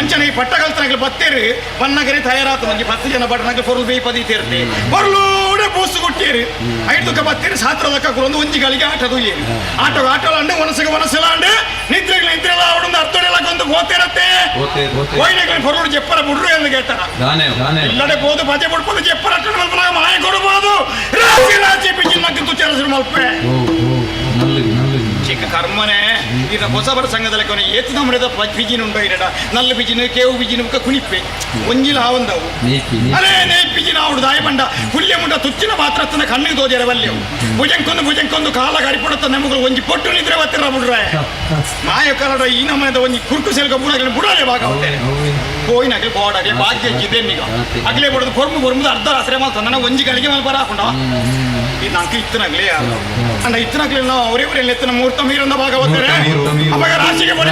ಅಂಚನೆ ಈ ಪಟ್ಟ ಕಲ್ತನಾಗಲಿ ಬತ್ತೇರಿ ಬನ್ನಗರಿ ತಯಾರಾತು ನಂಗೆ 10 ಜನ ಬಟ್ಟನಾಗಲಿ ಪೊರುಳು ಬೇಯ್ಪದಿ ತೀರ್ತೆ ಪೊರುಳೂಡೆ ಬೂಸು ಕೊಟ್ಟೇರಿ ಐದುಕ ಬತ್ತೇರಿ ಸಾತ್ರದಕ್ಕ ಒಂದು ಒಂಜಿಗಳಿಗೆ ಆಟದು ಏನು ಆಟಲಾಂಡೆ ಒನಸಿಗೆ ಒನಸಿಲಾಂಡೆ ನಿದ್ರೆಗಳು ನಿದ್ರೆಲ್ಲ ಅವಡೊಂದು ಅರ್ಥಡೆಲ್ಲ ಗೊಂದು ಹೋತಿರತ್ತೆ ಒಯ್ನೆಗಳು ಪೊರುಳು ಜೆಪ್ಪರ ಬುಡ್ರು ಎಂದು ಕೇಳ್ತಾರ ಇಲ್ಲಡೆ ಬೋದು ಬಜೆ ಬಿಡ್ಬೋದು ಜೆಪ್ಪರ ಮಾಯ ಕೊಡಬಹುದು ರಾಜಿ ರಾಜಿ ಬಿಜಿನಕ್ಕೆ ತುಚ್ಚರಸರು ಮಲ್ಪೆ ಚಿಕ್ಕ ಕರ್ಮನೆ ಈಗ ಹೊಸಬರ ಸಂಘದಲ್ಲಿ ಕೊನೆ ಏತು ನಮ್ಮದ ಬಿಜಿನುಂಡ ಇರಡ ನಲ್ಲ ಬಿಜಿನು ಕೇವು ಬಿಜಿನು ಕುಣಿಪ್ಪೆ ಒಂಜಿಲ ಹಾವಂದವು ಅರೇ ನೇ ಬಿಜಿನ ಅವಡು ದಾಯ ಬಂಡ ಹುಲ್ಯ ಮುಂಡ ತುಚ್ಚಿನ ಪಾತ್ರತನ ಕಣ್ಣಿಗೆ ತೋಜರವಲ್ಲೆವು ಭುಜಂಕೊಂದು ಕಾಲ ಗಡಿಪಡುತ್ತ ನಮಗಳು ಒಂಜಿ ಪೊಟ್ಟು ನಿದ್ರೆ ಬತ್ತಿರ ಬಿಡ್ರೆ ಮಾಯ ಕರಡ ಈ ನಮ್ಮದ ಒಂಜಿ ಕುರ್ಕು ಸೆಲ್ಗ ಬುಡಲೆ ಭಾಗವತ್ತೇನೆ ಹೋಯ್ನಾಗ್ಲಿ ಬೋಡಾಗ್ಲಿ ಭಾಗ್ಯ ಇದ್ದೇನೀಗ ಅಗ್ಲೇ ಬಿಡೋದು ಕೊರ್ಮುದು ಅರ್ಧ ರಾತ್ರಿ ಮಾತ್ರ ನನ್ನ ಒಂಜಿಗಳಿಗೆ ಮೇಲೆ ಬರಾಕೊಂಡ ಇದು ನಂಗೆ ಇತ್ತನಾಗ್ಲಿ ಅಂಡ ಇತ್ತನಾಗ್ಲಿ ನಾವು ಅವರಿವರೆಲ್ಲ ಎತ್ತನ ಮುಹೂರ್ತ ಮೀರೊಂದ ಭಾಗವತ್ತೇನೆ ಅವಾಗ ರಾಶಿಗೆ ಬರೀ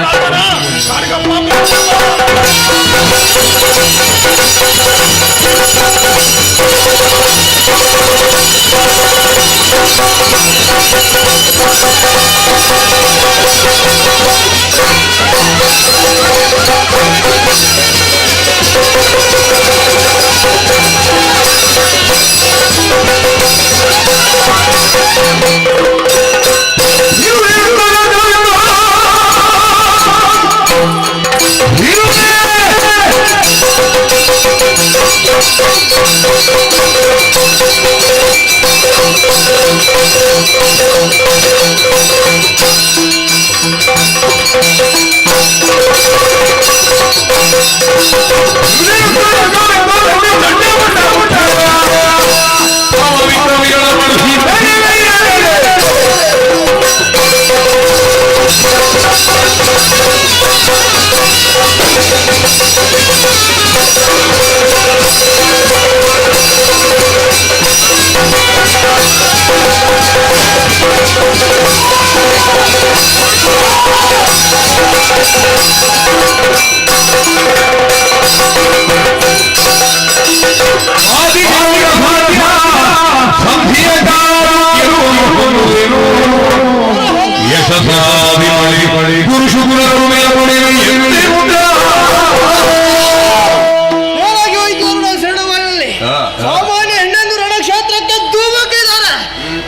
ಸಾಮಾನ್ಯ ಹೆಣ್ಣೆಂದು ರಣಕ್ಷೇತ್ರಕ್ಕೆ ಧೂಮಕ್ಕಿದ್ದಾರೆ.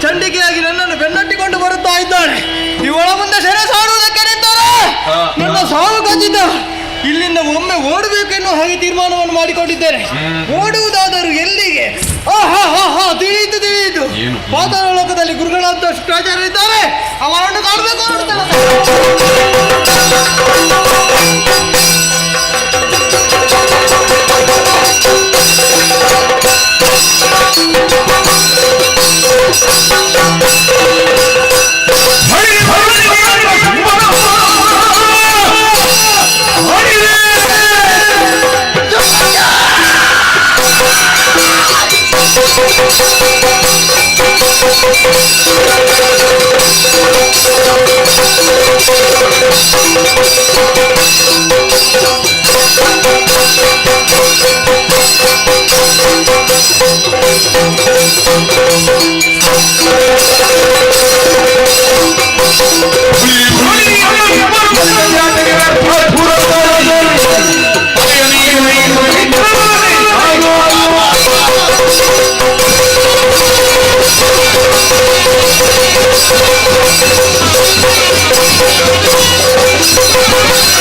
ಚಂಡಿಕೆಯಾಗಿ ನನ್ನನ್ನು ಬೆನ್ನಟ್ಟಿಕೊಂಡು ಬರುತ್ತಾ ಇದ್ದಾಳೆ. ಇವಳ ಮುಂದೆ ಸೆರೆ ಸಾಡುವುದಕ್ಕೆ ನಿಂತಾರೆ. ನನ್ನ ಸಾವು ಖಚಿತ. ಇಲ್ಲಿಂದ ಒಮ್ಮೆ ಓಡಬೇಕೆನ್ನುವ ಹಾಗೆ ತೀರ್ಮಾನವನ್ನು ಮಾಡಿಕೊಂಡಿದ್ದೇನೆ. ಓಡುವುದಾದರೂ ಎಲ್ಲಿಗೆ? ತಿಳಿಯಿತು. ಪಾತಾಳ ಲೋಕದಲ್ಲಿ ಗುರುಗಳಾದ ಶುಕ್ರಾಚಾರ್ಯ ಇದ್ದಾರೆ. ಅವರನ್ನು ಕಾಣಬೇಕು. Thank you.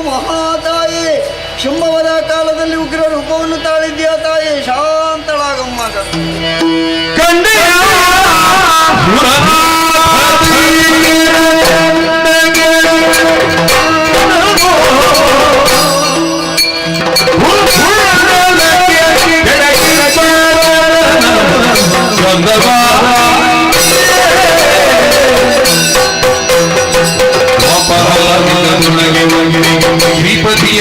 ಮಹಾತಾಯಿ ಶುಂಭವದ ಕಾಲದಲ್ಲಿ ಉಗ್ರ ರೂಪವನ್ನು ತಾಳಿದ್ಯಾ ತಾಯಿ, ಶಾಂತಳಾಗಮ್ಮ. ಶ್ರೀಪತಿಯ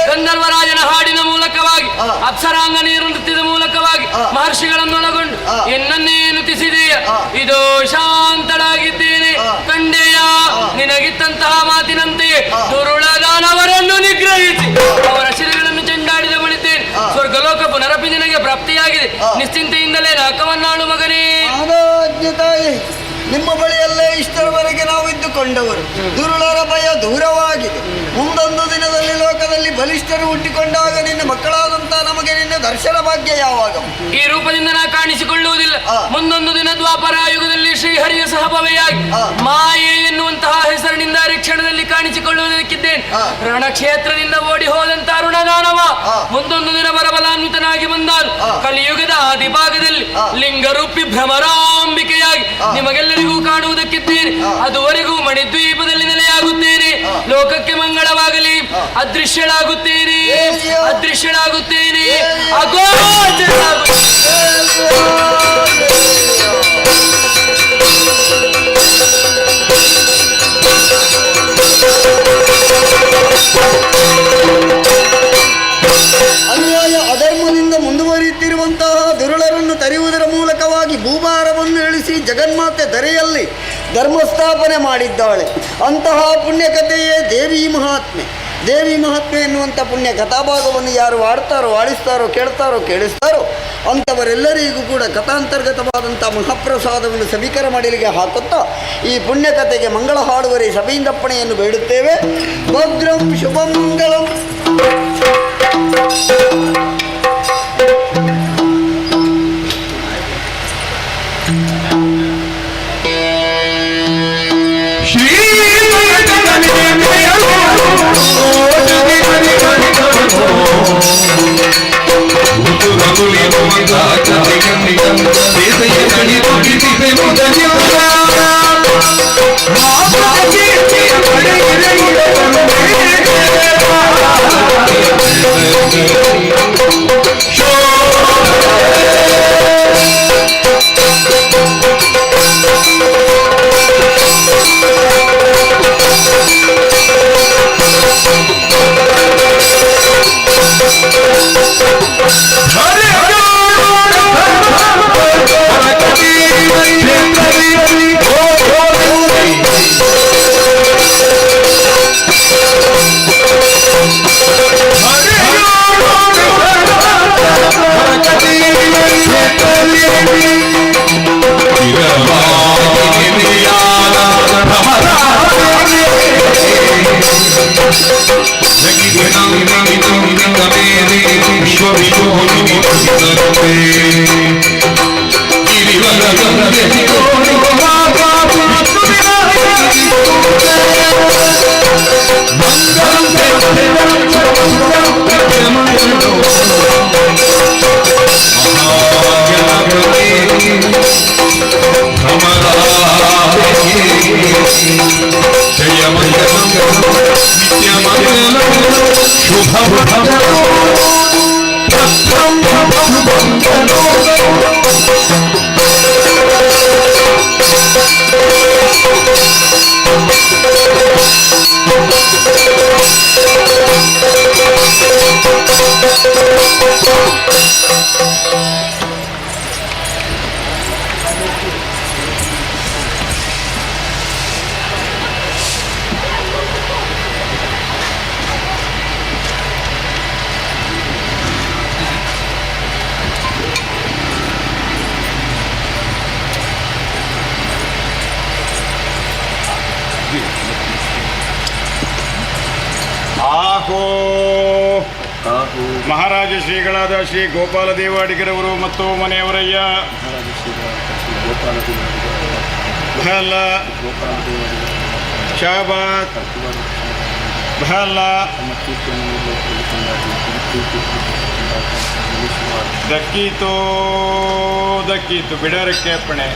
ಗಂಧರ್ವರಾಜನ ಹಾಡಿನ ಮೂಲಕವಾಗಿ ಅಪ್ಸರಾಂಗ ನೀರು ನೃತ್ಯದ ಮೂಲಕವಾಗಿ ಮಹರ್ಷಿಗಳನ್ನೊಳಗೊಂಡು ಎನ್ನನ್ನೇ ನುತಿಸಿದೆಯ. ಇದು ಶಾಂತಳಾಗಿದ್ದೇನೆ ಕಂಡೆಯ. ನಿನಗಿತ್ತಂತಹ ಮಾತಿನಂತೆಯೇ ದುರುಳದಾನವರನ್ನು ನಿಗ್ರಹಿಸಿ ಅವರ ಶಿಲೆಗಳನ್ನು ಚೆಂಡಾಡಿದ ಬಳಿದ್ದೇನೆ. ಸ್ವರ್ಗಲೋಕ ಪುನರಪಿ ನಿನಗೆ ಪ್ರಾಪ್ತಿಯಾಗಿದೆ. ನಿಶ್ಚಿಂತೆಯಿಂದಲೇ ನಾಕವನ್ನಾಳು ಮಗನೇ. ತಾಯಿ, ನಿಮ್ಮ ಬಳಿಯಲ್ಲೇ ಇಷ್ಟರವರೆಗೆ ನಾವು ಇದ್ದುಕೊಂಡವರು. ದುರುಳರ ಭಯ ದೂರವಾಗಿದೆ. ಮುಂದೊಂದು ದಿನದಲ್ಲಿ ಲೋಕದಲ್ಲಿ ಬಲಿಷ್ಠರು ಹುಟ್ಟಿಕೊಂಡಾಗ ನಿನ್ನ ಮಕ್ಕಳಾದಂತಹ ನಮಗೆ ನಿನ್ನ ದರ್ಶನ ಭಾಗ್ಯ ಯಾವಾಗ? ಈ ರೂಪದಿಂದ ನಾ ಕಾಣಿಸಿಕೊಳ್ಳುವುದಿಲ್ಲ. ಮುಂದೊಂದು ದಿನ ದ್ವಾಪರ ಯುಗದಲ್ಲಿ ಶ್ರೀಹರಿಯ ಸಹಭವೆಯಾಗಿ ಮಾಯೆ ಎನ್ನುವಂತಹ ಹೆಸರಿನಿಂದ ಕ್ಷಣದಲ್ಲಿ ಕಾಣಿಸಿಕೊಳ್ಳುವುದಕ್ಕಿದ್ದೇನೆ. ರಣಕ್ಷೇತ್ರದಿಂದ ಓಡಿ ಹೋದಂತ ಋಣದಾನವ ಮುಂದೊಂದು ದಿನ ಬರಬಲಾನ್ವಿತನಾಗಿ ಬಂದಾನು. ಕಲಿಯುಗದ ಆದಿಭಾಗದಲ್ಲಿ ಲಿಂಗರೂಪಿ ಭ್ರಮರಾಂಬಿಕೆಯಾಗಿ ನಿಮಗೆಲ್ಲರಿಗೂ ಕಾಣುವುದಕ್ಕಿದ್ದೇನೆ. ಅದುವರೆಗೂ ಮಣಿದ್ವೀಪದಲ್ಲಿ ನೆಲೆಯಾಗುತ್ತೇನೆ. ಲೋಕಕ್ಕೆ ಮಂಗಳವಾಗಲಿ. ಅದೃಶ್ಯಳಾಗುತ್ತೇನೆ, ಅದೃಶ್ಯಳಾಗುತ್ತೇನೆ, ಅಗೋಚರಳಾಗುತ್ತೇನೆ. ಅನ್ಯಾಯ ಅಧರ್ಮದಿಂದ ಮುಂದುವರಿಯುತ್ತಿರುವಂತಹ ದುರುಳರನ್ನು ತರುವುದರ ಮೂಲಕವಾಗಿ ಭೂಭಾರವನ್ನು ಇಳಿಸಿ ಜಗನ್ಮಾತೆ ಧರೆಯಲ್ಲಿ ಧರ್ಮಸ್ಥಾಪನೆ ಮಾಡಿದ್ದಾಳೆ. ಅಂತಹ ಪುಣ್ಯಕಥೆಯೇ ದೇವಿ ಮಹಾತ್ಮೆ. ದೇವಿ ಮಹಾತ್ಮೆ ಎನ್ನುವಂಥ ಪುಣ್ಯ ಕಥಾಭಾಗವನ್ನು ಯಾರು ಆಡ್ತಾರೋ, ಆಡಿಸ್ತಾರೋ, ಕೇಳ್ತಾರೋ, ಕೇಳಿಸ್ತಾರೋ ಅಂಥವರೆಲ್ಲರಿಗೂ ಕೂಡ ಕಥಾಂತರ್ಗತವಾದಂಥ ಮಹಾಪ್ರಸಾದವನ್ನು ಸಮೀಕರ ಮಾಡಲಿಕ್ಕೆ ಹಾಕುತ್ತಾ ಈ ಪುಣ್ಯಕಥೆಗೆ ಮಂಗಳ ಹಾಡುವರೆ ಸಭೆಯಿಂದಪ್ಪಣೆಯನ್ನು ಬೇಡುತ್ತೇವೆ. ಭದ್ರಂ ಶುಭಂ ಮಂಗಳಂ. ಕಾಹೋ ಮಹಾರಾಜ ಶ್ರೀಗಳಾದ ಶ್ರೀ ಗೋಪಾಲ ದೇವಾಡಿಗರವರು ಮತ್ತು ಮನೆಯವರಯ್ಯ ಭಲ ಶಾಬಾತ್ ಭಲ ದಕ್ಕೀತು ಬಿಡರಕ್ಕೆ ಅಪ್ಪಣೆ